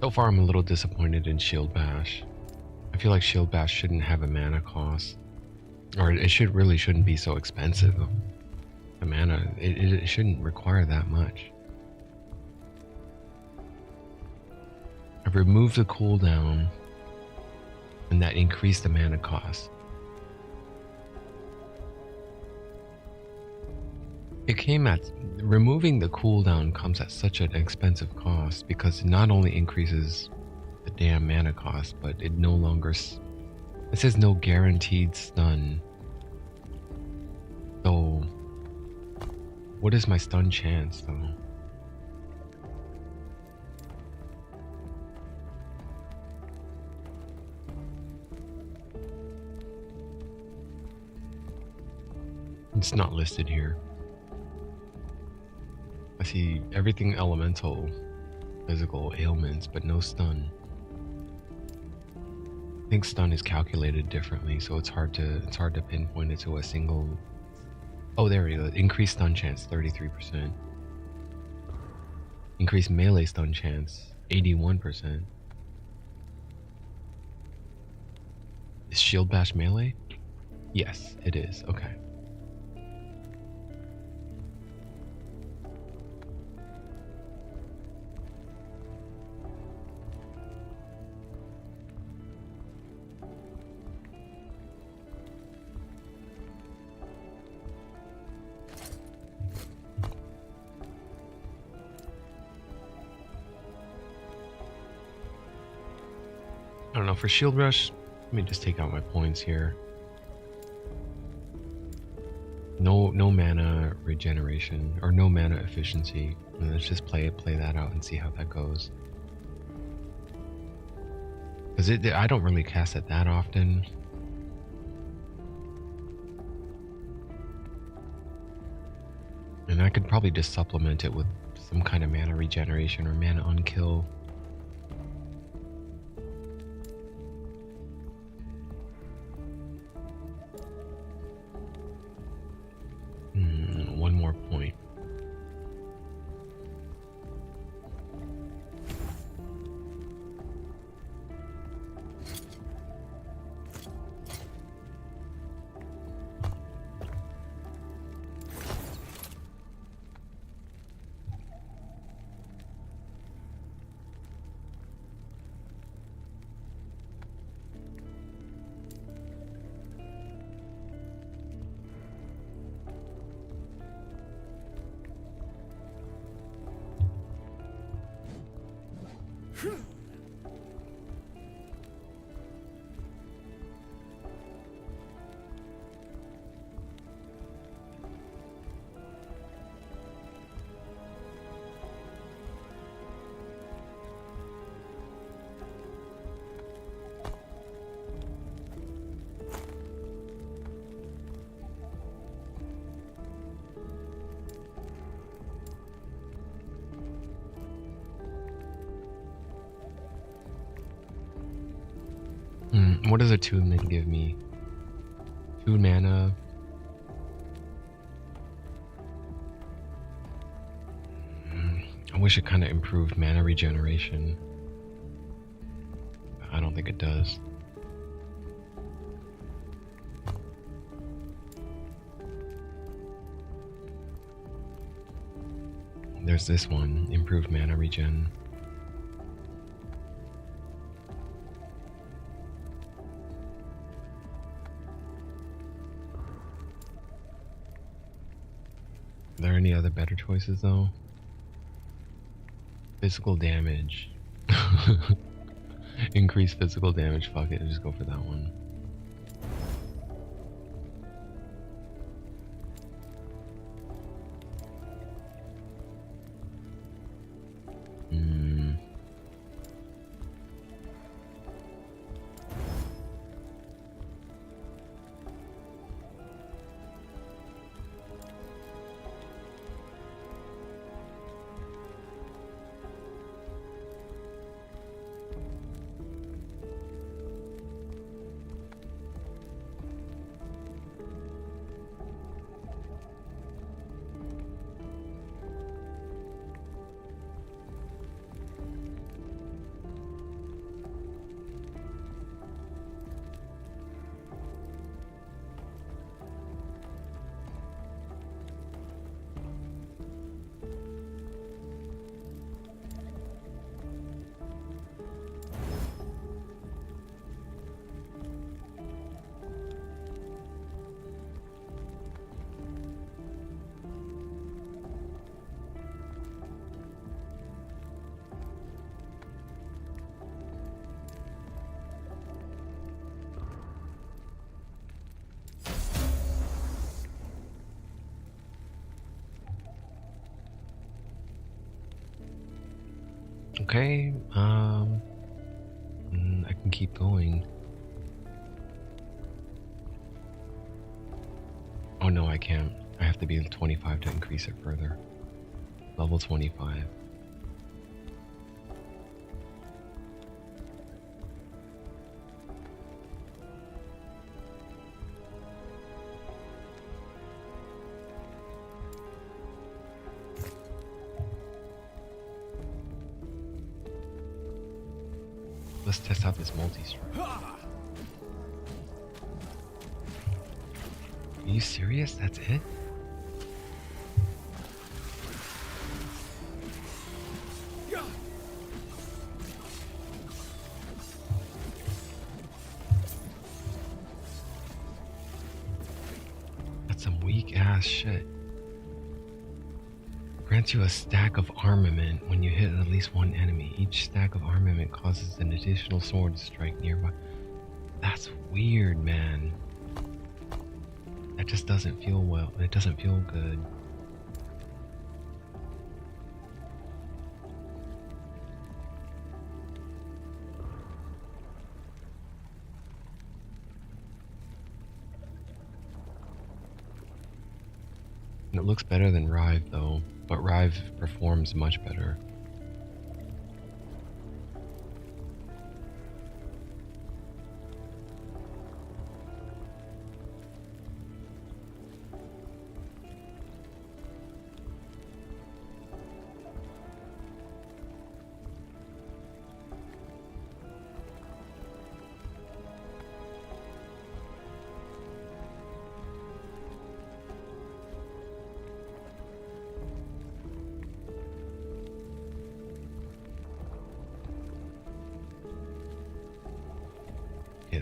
So far, I'm a little disappointed in Shield Bash. I feel like Shield Bash shouldn't have a mana cost, or it shouldn't be so expensive. The mana, it shouldn't require that much. I've removed the cooldown, and that increased the mana cost. It came at removing the cooldown comes at such an expensive cost because it not only increases the damn mana cost, but it no longer it says no guaranteed stun. So what is my stun chance though? It's not listed here. I see everything elemental, physical ailments, but no stun. I think stun is calculated differently, so it's hard to pinpoint it to a single. Oh, there we go. Increased stun chance, 33%. Increased melee stun chance, 81%. Is Shield Bash melee? Yes, it is. Okay. I don't know, for Shield Rush, let me just take out my points here. No mana regeneration, or no mana efficiency. And let's just play that out and see how that goes. Because I don't really cast it that often. And I could probably just supplement it with some kind of mana regeneration or mana unkill. One more point. What does attunement give me? 2 mana. I wish it kind of improved mana regeneration. I don't think it does. There's this one, improved mana regen. Are there any other better choices though? Physical damage. Increase physical damage, fuck it, just go for that one. Okay, I can keep going. Oh no, I can't. I have to be 25 to increase it further. Level 25. Let's test out this multi-strike. Are you serious? That's it? That's some weak ass shit. Grants you a stack of armament when you hit at least one enemy. Each stack of armament causes an additional sword to strike nearby. That's weird, man. That just doesn't feel well. It doesn't feel good. And it looks better than Rive though, but Rive performs much better.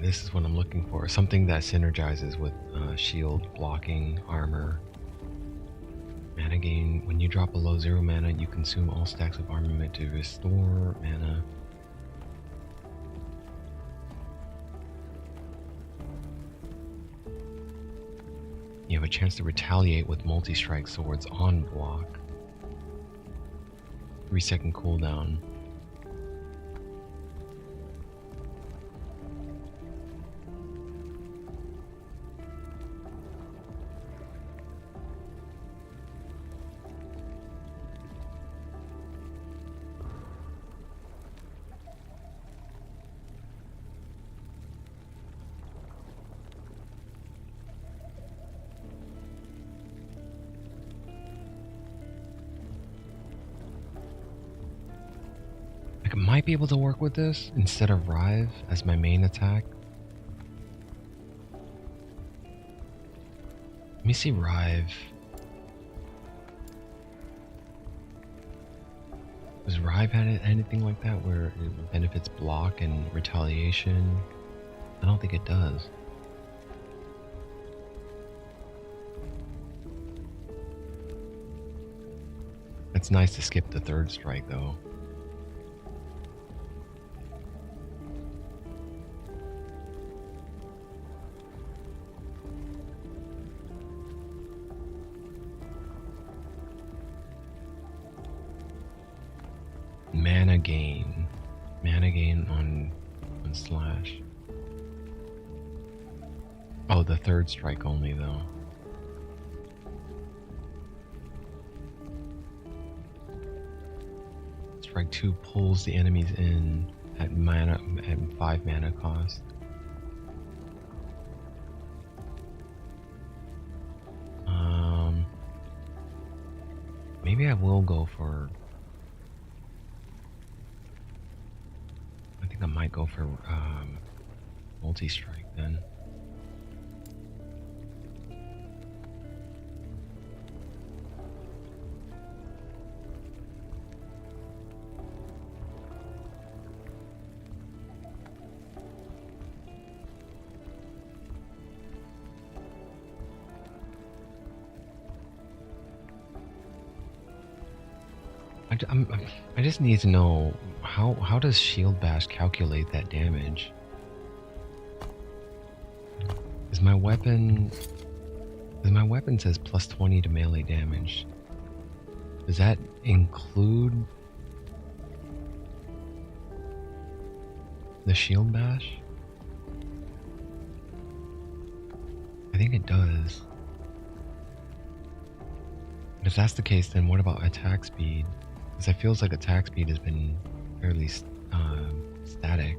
This is what I'm looking for. Something that synergizes with shield, blocking, armor. Mana gain. When you drop below 0 mana, you consume all stacks of armament to restore mana. You have a chance to retaliate with multi-strike swords on block. 3-second cooldown. I might be able to work with this instead of Rive as my main attack. Let me see Rive. Does Rive have anything like that where it benefits block and retaliation? I don't think it does. It's nice to skip the third strike though. Mana gain. Mana gain on slash. Oh, the third strike only though. Strike 2 pulls the enemies in at 5 mana cost. Maybe I will go for. I think I might go for multi-strike then. I just need to know how does Shield Bash calculate that damage? Is my weapon says plus 20 to melee damage. Does that include the Shield Bash? I think it does. But if that's the case, then what about attack speed? Because it feels like attack speed has been fairly static.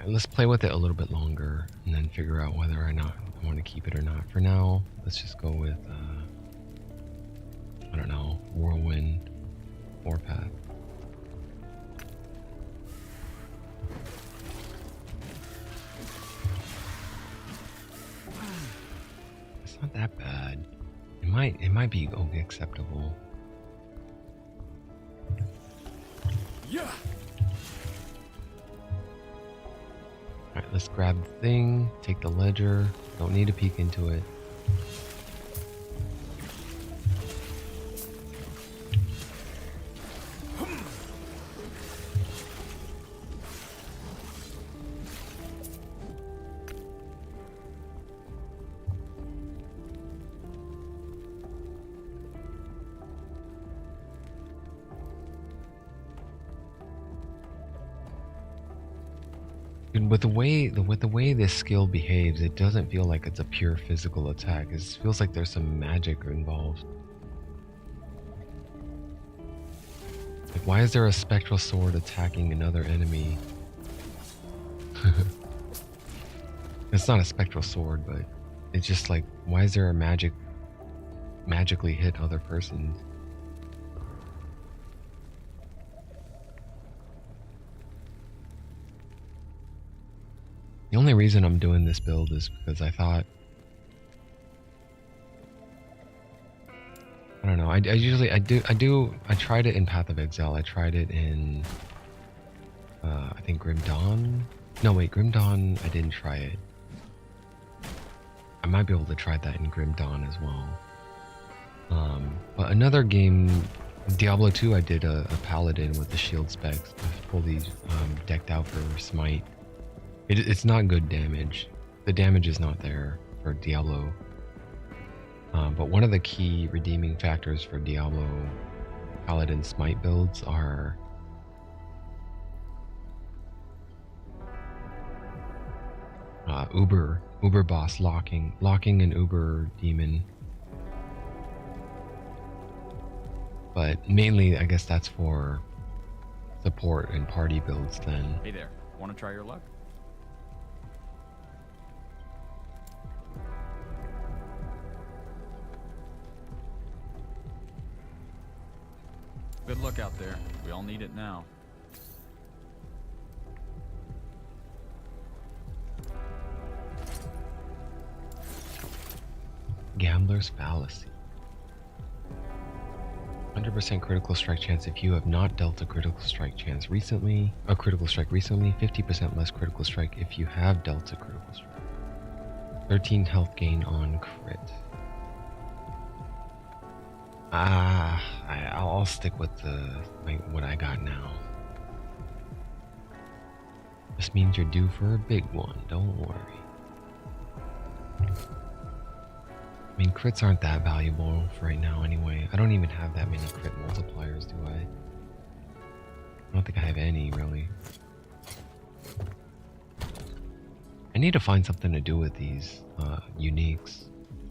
Let's play with it a little bit longer and then figure out whether or not I want to keep it or not. For now, let's just go with, I don't know, Whirlwind Warpath. It's not that bad. It might be okay, acceptable. Yeah. Alright, let's grab the thing, take the ledger. Don't need to peek into it. With the way this skill behaves, it doesn't feel like it's a pure physical attack. It feels like there's some magic involved. Like, why is there a spectral sword attacking another enemy? It's not a spectral sword, but it's just like, why is there a magically hit other persons? The only reason I'm doing this build is because I thought, I don't know. I tried it in Path of Exile. I tried it in I think Grim Dawn. No wait, Grim Dawn I didn't try it. I might be able to try that in Grim Dawn as well. But another game, Diablo 2, I did a paladin with the shield specs, fully decked out for smite. It's not good damage. The damage is not there for Diablo. But one of the key redeeming factors for Diablo paladin smite builds are Uber boss locking an Uber demon. But mainly, I guess that's for support and party builds then. Hey there, want to try your luck? Good luck out there. We all need it now. Gambler's Fallacy. 100% critical strike chance if you have not dealt a critical strike recently, 50% less critical strike if you have dealt a critical strike. 13 health gain on crit. I'll stick with what I got now. This means you're due for a big one, don't worry. I mean, crits aren't that valuable for right now anyway. I don't even have that many crit multipliers, do I? I don't think I have any, really. I need to find something to do with these uniques.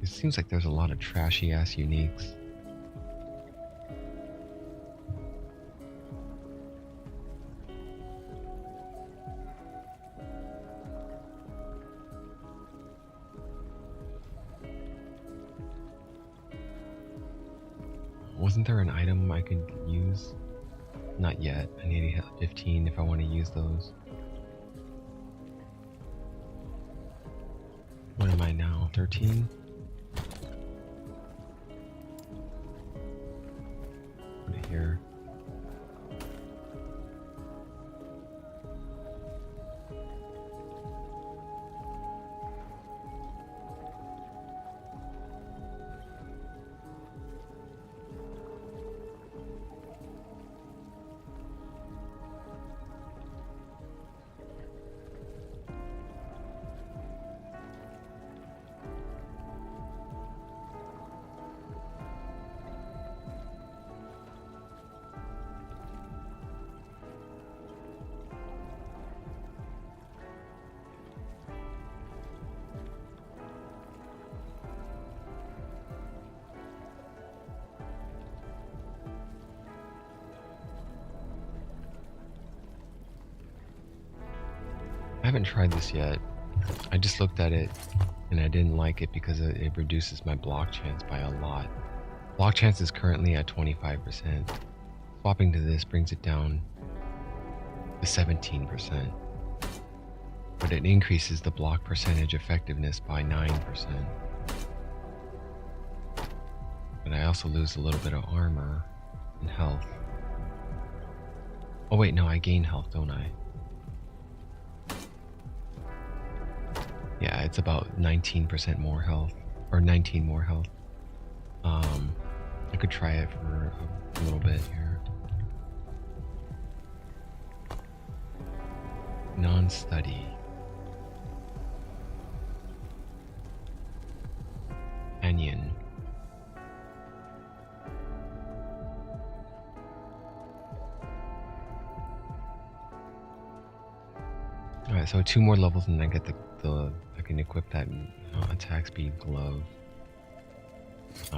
It seems like there's a lot of trashy-ass uniques. Wasn't there an item I could use? Not yet. I need to hit 15 if I want to use those. What am I now? 13? Put it here. I haven't tried this yet. I just looked at it and I didn't like it because it reduces my block chance by a lot. Block chance is currently at 25%. Swapping to this brings it down to 17%. But it increases the block percentage effectiveness by 9%. But I also lose a little bit of armor and health. Oh wait, no, I gain health, don't I? Yeah, it's about 19% more health, or 19 more health. I could try it for a little bit here. Non-study. Anion. Alright, so 2 more levels and I get I can equip that attack speed glove.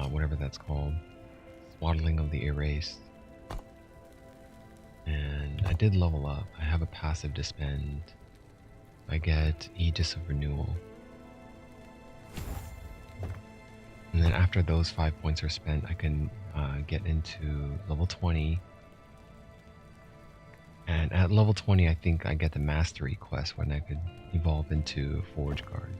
Whatever that's called. Swaddling of the Erased. And I did level up. I have a passive to spend. I get Aegis of Renewal. And then after those 5 points are spent, I can get into level 20. And at level 20, I think I get the Mastery quest when I could evolve into Forge Guard.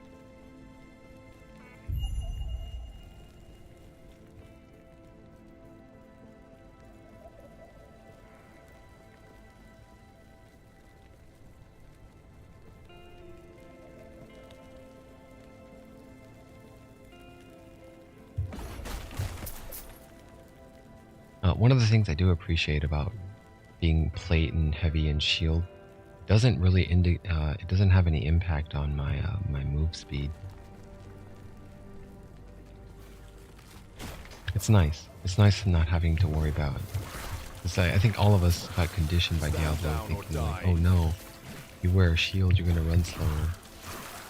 one of the things I do appreciate about being plate and heavy and shield doesn't really it doesn't have any impact on my my move speed. It's nice. It's nice not having to worry about it. It's like, I think all of us got conditioned by Diablo thinking like, oh no, you wear a shield, you're gonna run slower.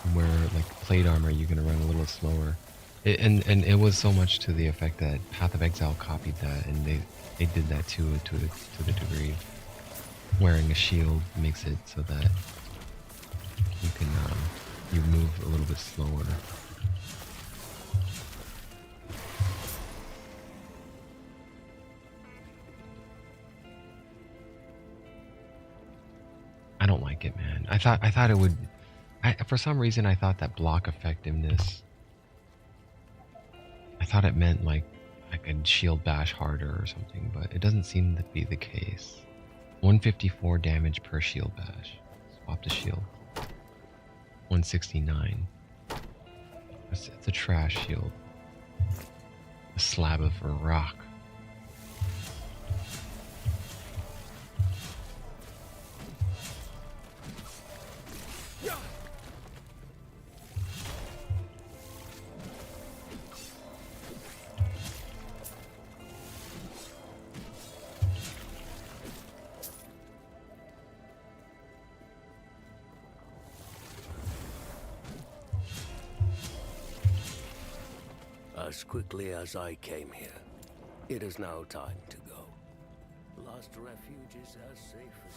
You wear like plate armor, you're gonna run a little slower. And it was so much to the effect that Path of Exile copied that, and they did that to the degree. Wearing a shield makes it so that you can you move a little bit slower. I don't like it, man. I thought it would. For some reason, I thought that block effectiveness. I thought it meant like I could shield bash harder or something, but it doesn't seem to be the case. 154 damage per shield bash. Swap to shield. 169. It's a trash shield. A slab of rock. As quickly as I came here, it is now time to go. Last refuge is as safe as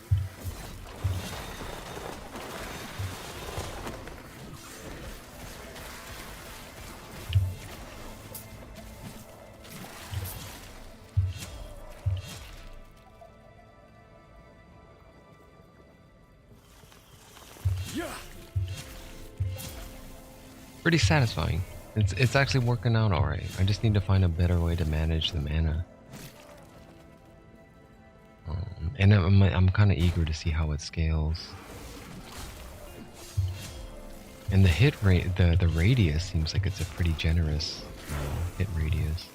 Yeah. Pretty satisfying. It's actually working out alright. I just need to find a better way to manage the mana. And I'm kind of eager to see how it scales. And the hit rate, the radius seems like it's a pretty generous hit radius.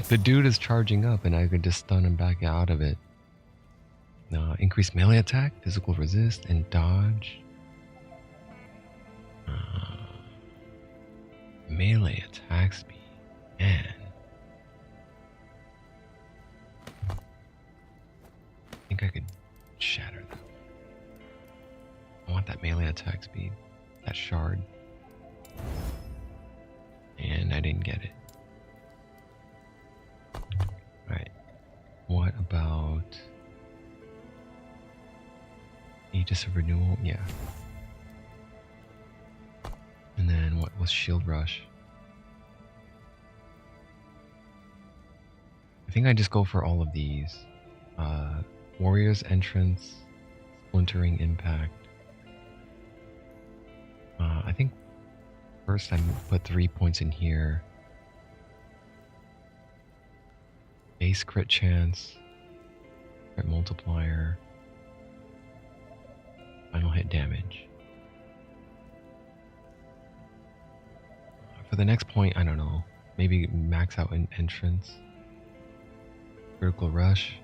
The dude is charging up and I could just stun him back out of it. Increase melee attack, physical resist, and dodge. Melee attack speed. Man. I think I could shatter that. I want that melee attack speed. That shard. And I didn't get it. Right. What about Aegis of Renewal? Yeah. And then what was Shield Rush? I think I just go for all of these. Warrior's Entrance, Splintering Impact. I think first I put 3 points in here. Base crit chance, crit multiplier, final hit damage. For the next point, I don't know. Maybe max out an entrance. Critical rush.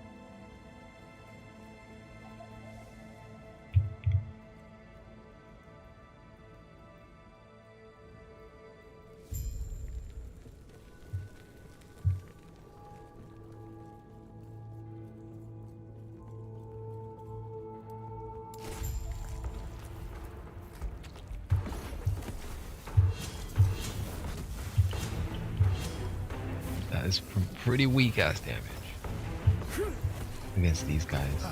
Is from pretty weak ass damage against these guys.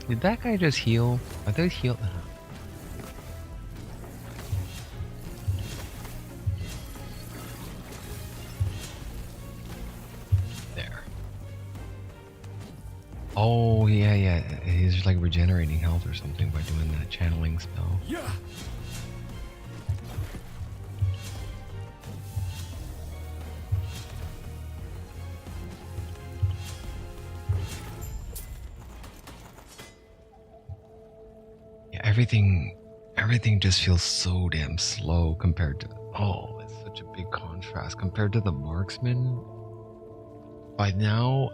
Did that guy just heal? Are those heal? There. Oh, yeah, yeah. He's like regenerating health or something by doing that channeling spell. Yeah. Yeah, everything just feels so damn slow compared to, oh, it's such a big contrast compared to the Marksman. By now,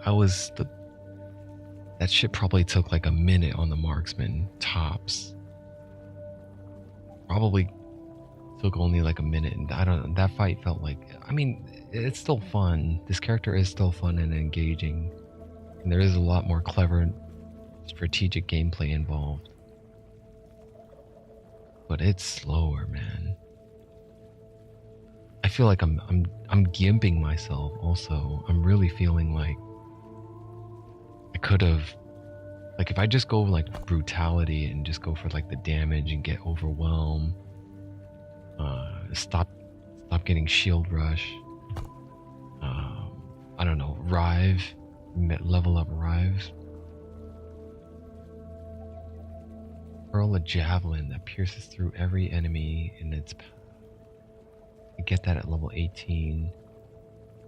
that shit probably took like a minute on the Marksman, tops. Probably took only like a minute, and I don't know, that fight felt like, I mean, it's still fun. This character is still fun and engaging, and there is a lot more clever strategic gameplay involved. But it's slower, man. I feel like I'm gimping myself also. I'm really feeling like I could have, like, if I just go like brutality and just go for like the damage and get overwhelmed, stop getting shield rush, I don't know, Rive, level up Rive, hurl a javelin that pierces through every enemy in its path. You get that at level 18.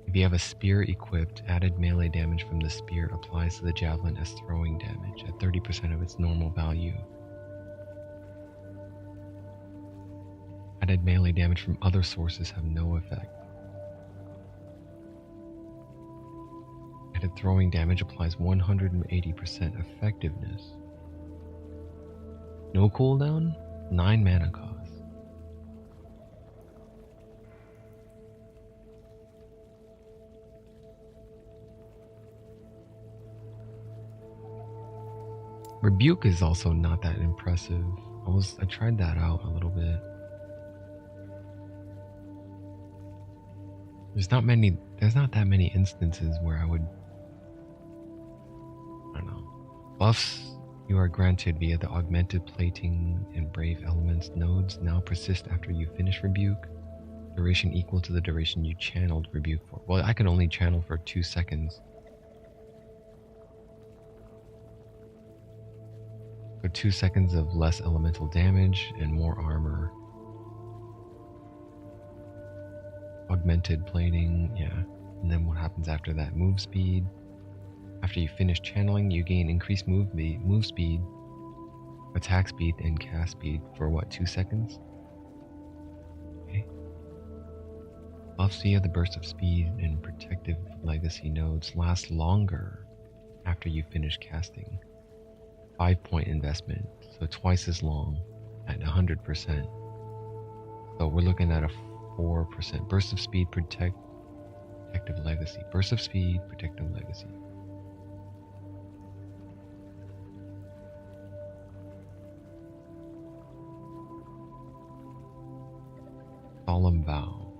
If you have a spear equipped, added melee damage from the spear applies to the javelin as throwing damage at 30% of its normal value. Added melee damage from other sources have no effect. Added throwing damage applies 180% effectiveness. No cooldown, 9 mana cost. Rebuke is also not that impressive. I tried that out a little bit. There's not that many instances where I don't know. Buffs you are granted via the augmented plating and brave elements nodes now persist after you finish Rebuke. Duration equal to the duration you channeled Rebuke for. Well, I can only channel for 2 seconds. So 2 seconds of less elemental damage and more armor. Augmented plating, yeah. And then what happens after that? Move speed. After you finish channeling, you gain increased move speed, attack speed, and cast speed for what, 2 seconds? Okay. Buffs via the burst of speed and protective legacy nodes last longer after you finish casting. 5-point investment, so twice as long at 100%. So we're looking at a 4% burst of speed, protective legacy. Burst of speed, protective legacy. Solemn vow.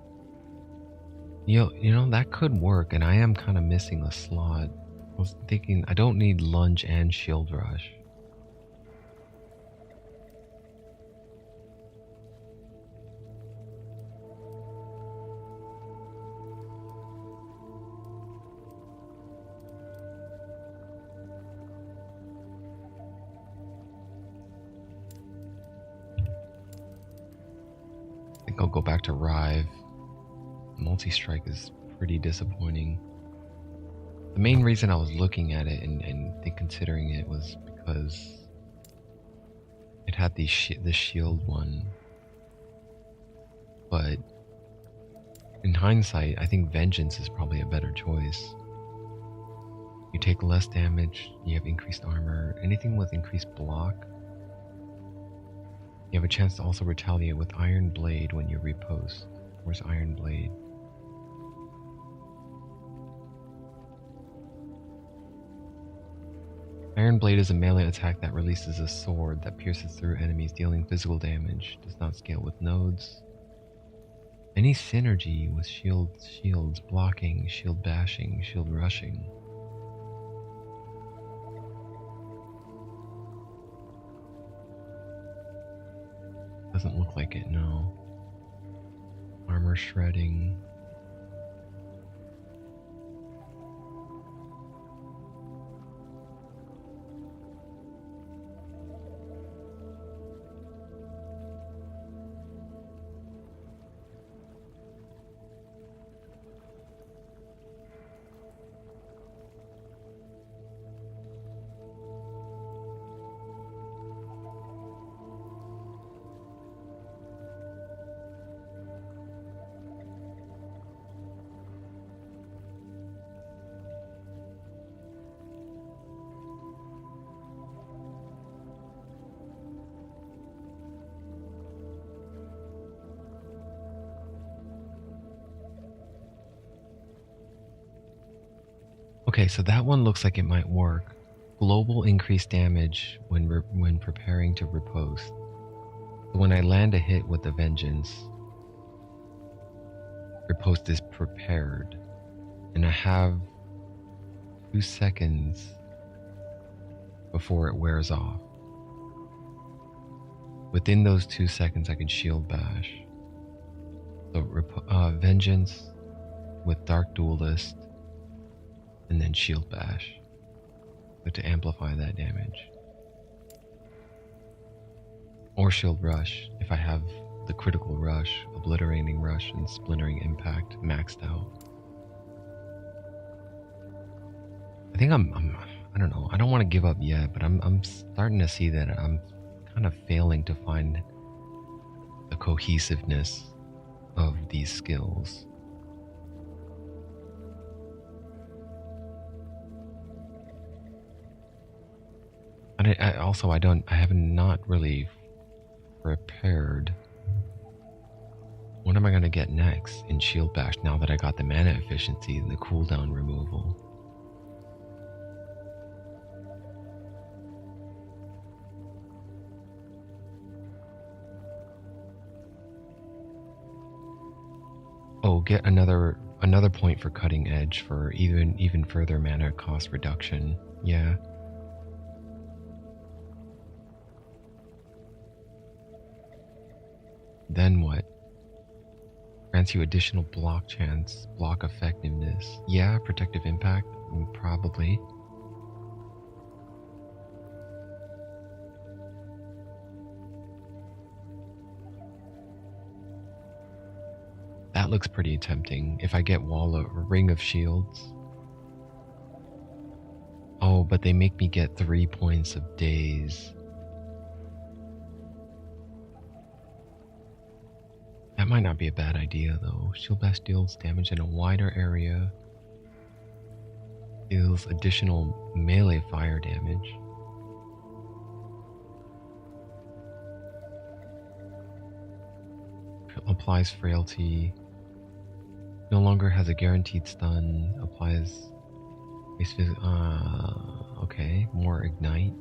You know that could work, and I am kind of missing a slot. I was thinking I don't need lunge and shield rush. I'll go back to Rive. Multi-strike is pretty disappointing. The main reason I was looking at it and considering it was because it had the shield one. But in hindsight, I think Vengeance is probably a better choice. You take less damage, you have increased armor, anything with increased block. You have a chance to also retaliate with Iron Blade when you repost. Where's Iron Blade? Iron Blade is a melee attack that releases a sword that pierces through enemies, dealing physical damage. Does not scale with nodes. Any synergy with shields, blocking, shield bashing, shield rushing. Doesn't look like it, no. Armor shredding. Okay, so that one looks like it might work. Global increased damage when preparing to riposte. When I land a hit with the vengeance, riposte is prepared, and I have 2 seconds before it wears off. Within those 2 seconds, I can shield bash. So vengeance with dark duelist, and then shield bash, but to amplify that damage. Or shield rush if I have the critical rush, obliterating rush, and splintering impact maxed out. I think I don't know, I don't want to give up yet, but I'm starting to see that I'm kind of failing to find the cohesiveness of these skills. And I have not really prepared. What am I going to get next in Shield Bash now that I got the mana efficiency and the cooldown removal? Oh, get another point for cutting edge for even further mana cost reduction. Yeah. Then what? Grants you additional block chance, block effectiveness. Yeah, protective impact, probably. That looks pretty tempting. If I get Ring of Shields. Oh, but they make me get 3 points of daze. That might not be a bad idea, though. Shield Bash deals damage in a wider area. Deals additional melee fire damage. Applies frailty. No longer has a guaranteed stun. Applies... okay. More ignite.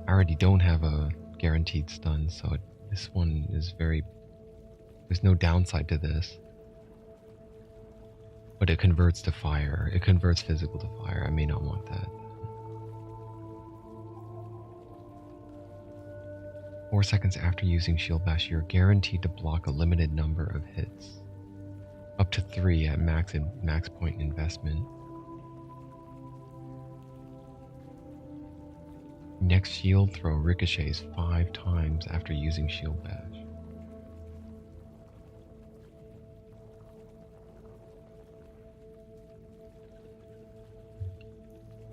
I already don't have a guaranteed stun, so this one is there's no downside to this. But it converts to fire. It converts physical to fire. I may not want that. 4 seconds after using Shield Bash, you're guaranteed to block a limited number of hits. Up to 3 at max point investment. Next shield throw ricochets 5 times after using Shield Bash.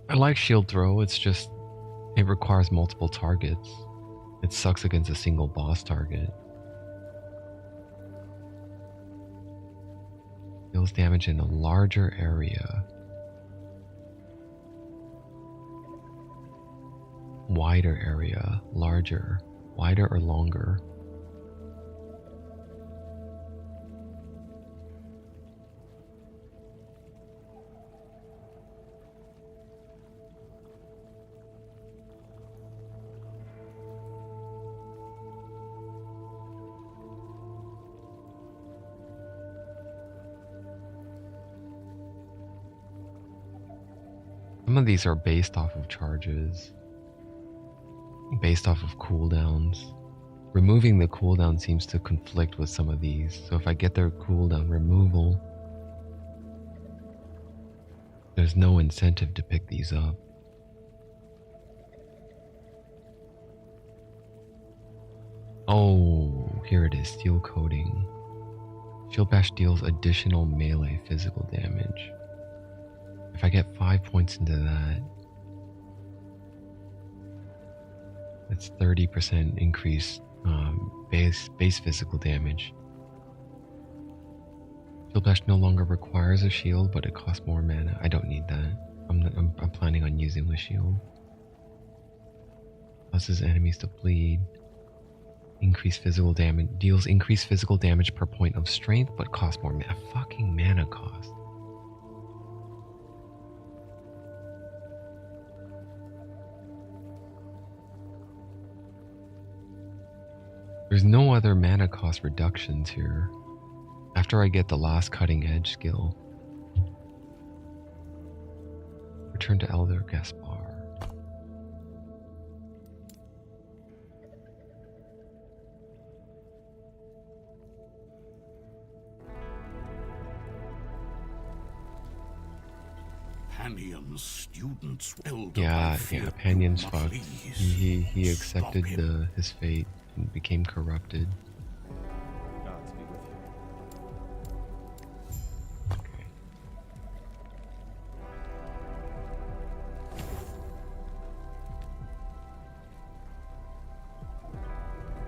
I like shield throw, it's just it requires multiple targets. It sucks against a single boss target. Deals damage in a larger area. Wider area, larger, wider or longer. Some of these are based off of charges. based off of cooldowns. Removing the cooldown seems to conflict with some of these. So if I get their cooldown removal, there's no incentive to pick these up. Oh, here it is, steel coating. Shield bash deals additional melee physical damage. If I get 5 points into that, it's 30% increase base physical damage. Shield bash no longer requires a shield, but it costs more mana. I don't need that. I'm planning on using the shield. Causes enemies to bleed. Increased physical damage. Deals increased physical damage per point of strength, but costs more mana. Fucking mana cost. There's no other mana cost reductions here. After I get the last cutting edge skill. Return to Elder Gaspar. Panion's students Yeah, Panion's fucked. He accepted his fate and became corrupted. Gods be with you. Okay.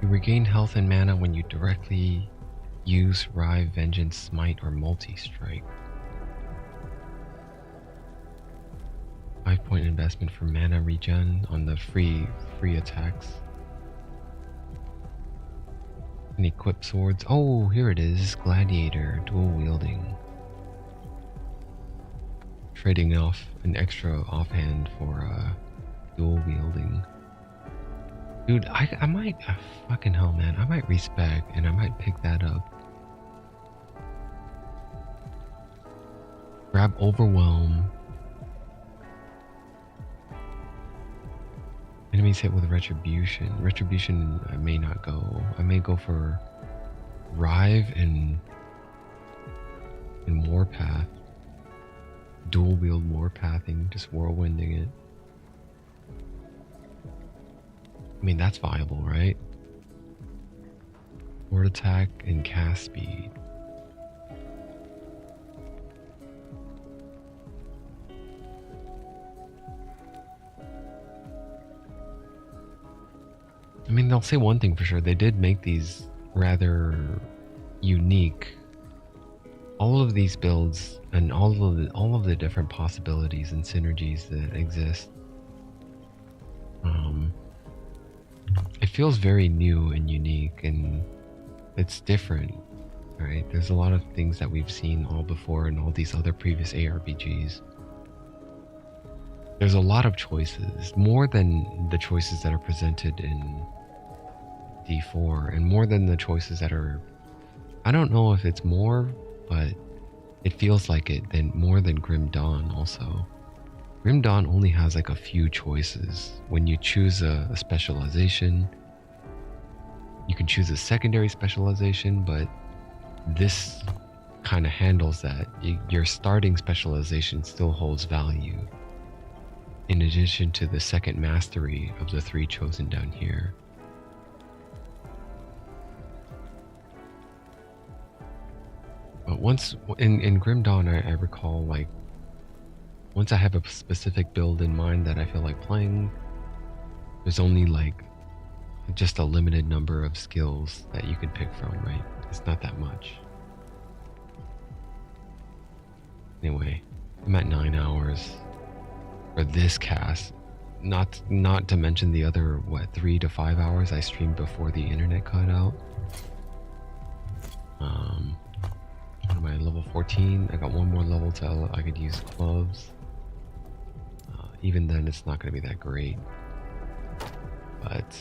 You regain health and mana when you directly use Rive, Vengeance, Smite, or Multi-Strike. 5-point investment for mana regen on the free attacks. And equip swords. Oh, here it is. Gladiator, dual wielding. Trading off an extra offhand for dual wielding. Dude, I might, fucking hell, man. I might respec and I might pick that up. Grab Overwhelm. Enemies hit with Retribution. Retribution, I may not go. I may go for Rive and Warpath. Dual wield Warpathing, just whirlwinding it. I mean, that's viable, right? Sword attack and cast speed. I mean, they'll say one thing for sure. They did make these rather unique. All of these builds and all of the different possibilities and synergies that exist. It feels very new and unique, and it's different, right? There's a lot of things that we've seen all before in all these other previous ARPGs. There's a lot of choices, more than the choices that are presented in D4, and more than the choices that are, I don't know if it's more, but it feels like it, than more than Grim Dawn also. Grim Dawn only has like a few choices. When you choose a specialization, you can choose a secondary specialization, but this kind of handles that. Your starting specialization still holds value, in addition to the second mastery of the 3 chosen down here. But once in Grim Dawn, I recall, like, once I have a specific build in mind that I feel like playing, there's only like just a limited number of skills that you can pick from, right? It's not that much. Anyway, I'm at 9 hours for this cast. Not to mention the other, 3 to 5 hours I streamed before the internet cut out. What am I, level 14? I got one more level till I could use gloves. Even then, it's not going to be that great. But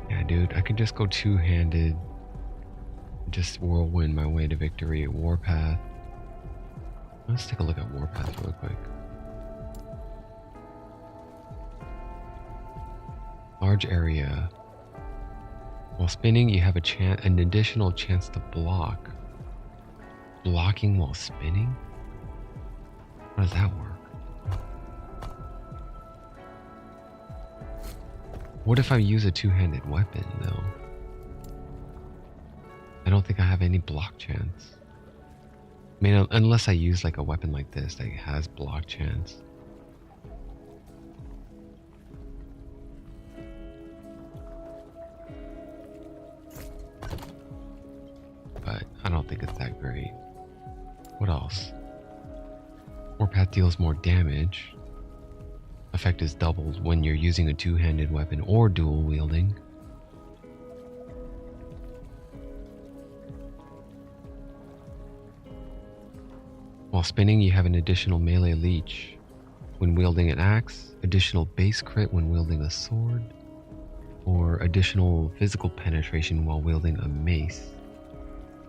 yeah, dude, I could just go two-handed, just whirlwind my way to victory. Warpath. Let's take a look at Warpath real quick. Large area. While spinning, you have an additional chance to block. Blocking while spinning? How does that work? What if I use a two-handed weapon, though? I don't think I have any block chance. I mean, unless I use like a weapon like this that has block chance. But I don't think it's that great. What else? Warpath deals more damage. Effect is doubled when you're using a two-handed weapon or dual wielding. While spinning, you have an additional melee leech when wielding an axe, additional base crit when wielding a sword, or additional physical penetration while wielding a mace,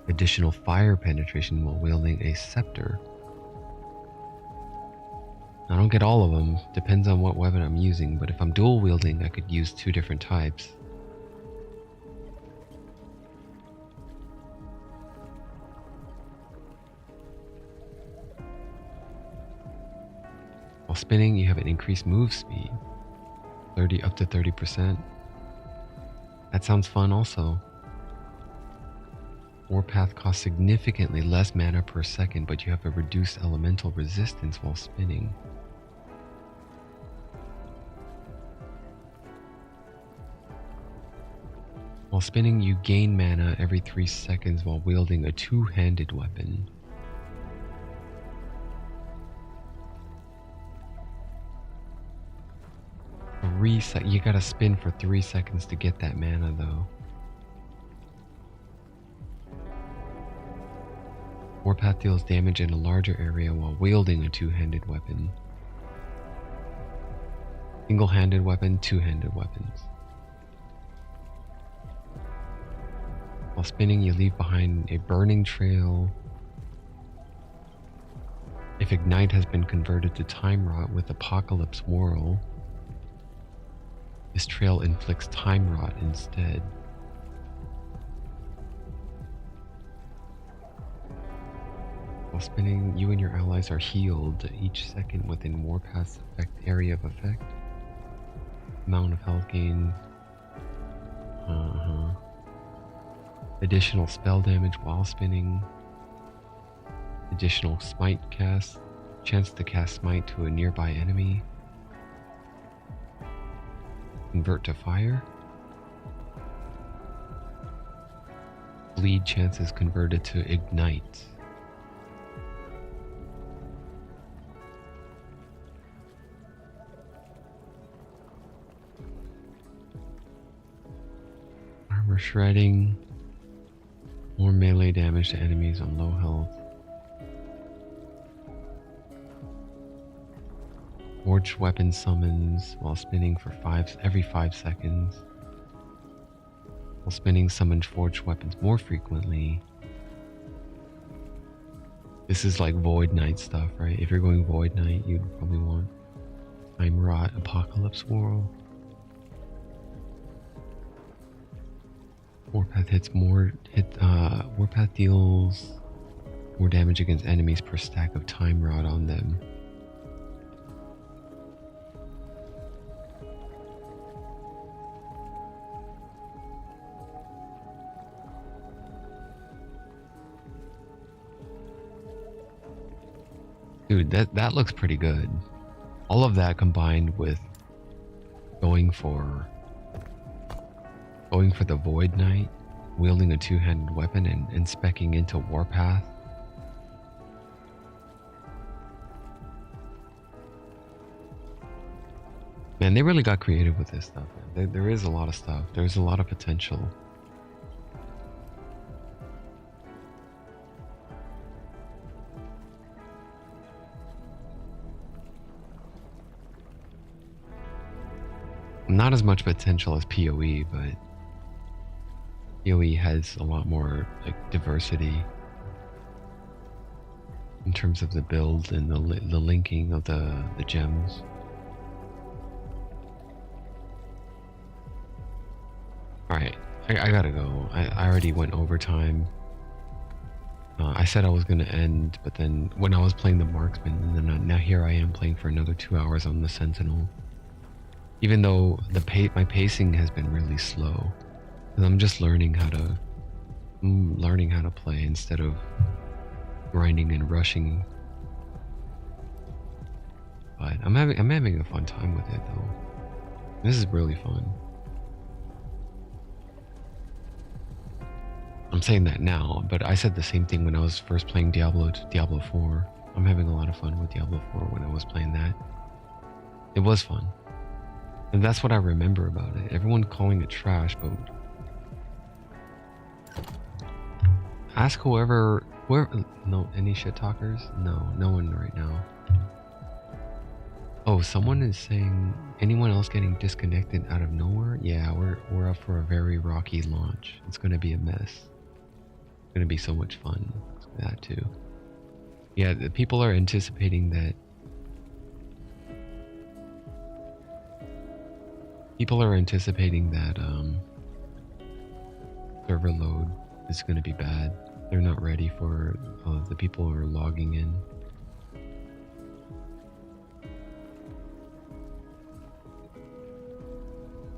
additional fire penetration while wielding a scepter. I don't get all of them, depends on what weapon I'm using, but if I'm dual wielding, I could use 2 different types. While spinning, you have an increased move speed, up to 30%. That sounds fun also. Warpath costs significantly less mana per second, but you have a reduced elemental resistance while spinning. While spinning, you gain mana every 3 seconds while wielding a two-handed weapon. You gotta spin for 3 seconds to get that mana though. Warpath deals damage in a larger area while wielding a two-handed weapon. Single-handed weapon, two-handed weapons. While spinning, you leave behind a burning trail. If Ignite has been converted to Time Rot with Apocalypse Whirl, this trail inflicts Time Rot instead. While spinning, you and your allies are healed each second within Warpath's area of effect. Amount of health gain. Additional spell damage while spinning. Additional smite cast. Chance to cast smite to a nearby enemy. Convert to fire. Bleed chances converted to ignite. Armor shredding. More melee damage to enemies on low health. Forged weapon summons while spinning for every 5 seconds. While spinning, summon forged weapons more frequently. This is like Void Knight stuff, right? If you're going Void Knight, you'd probably want Time Rot, Apocalypse Whirl. Warpath Warpath deals more damage against enemies per stack of Time Rot on them. Dude, that looks pretty good. All of that combined with going for the Void Knight, wielding a two-handed weapon and speccing into Warpath. Man, they really got creative with this stuff. There is a lot of stuff. There's a lot of potential. Not as much potential as PoE, but PoE has a lot more like diversity in terms of the build and the linking of the gems. All right, I gotta go. I already went overtime. I said I was gonna end, but then when I was playing the Marksman, and then now here I am playing for another 2 hours on the Sentinel. Even though my pacing has been really slow, and I'm just learning how to play instead of grinding and rushing. But I'm having a fun time with it though. This is really fun. I'm saying that now, but I said the same thing when I was first playing Diablo 4. I'm having a lot of fun with Diablo 4 when I was playing that. It was fun. And that's what I remember about it. Everyone calling it trash, but ask whoever, no, any shit talkers? No, no one right now. Oh, someone is saying, anyone else getting disconnected out of nowhere? Yeah, we're up for a very rocky launch. It's gonna be a mess. It's gonna be so much fun. That too. Yeah, the people are anticipating that. People are anticipating that server load is gonna be bad. They're not ready for the people who are logging in.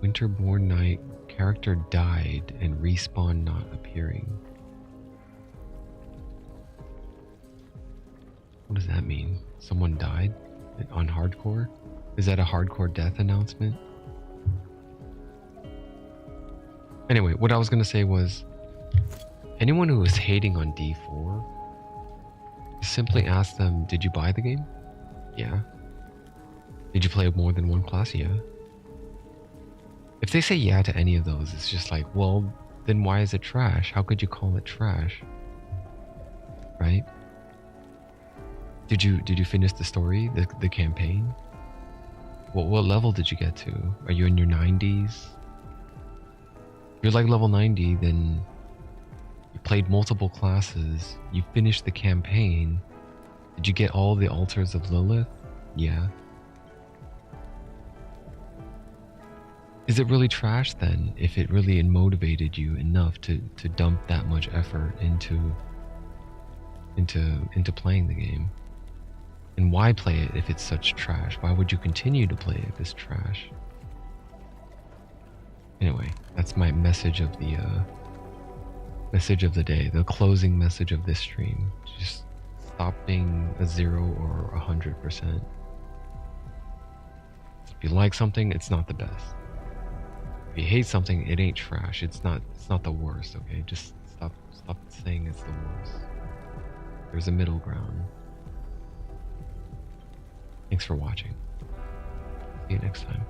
Winterborn Night, character died and respawn not appearing. What does that mean? Someone died on hardcore? Is that a hardcore death announcement? Anyway, what I was gonna say was, anyone who is hating on D4, simply ask them, did you buy the game? Yeah. Did you play more than one class? Yeah. If they say yeah to any of those, it's just like, well, then why is it trash? How could you call it trash? Right? Did you finish the story, the campaign? What level did you get to? Are you in your 90s? If you're like level 90, then you played multiple classes, you finished the campaign. Did you get all the altars of Lilith? Yeah. Is it really trash then, if it really motivated you enough to dump that much effort into playing the game? And why play it if it's such trash? Why would you continue to play it if it's trash? Anyway, that's my message of the day, the closing message of this stream. Just stop being a 0 or 100%. If you like something, it's not the best. If you hate something, it ain't trash. It's not the worst, okay? Just stop saying it's the worst. There's a middle ground. Thanks for watching. See you next time.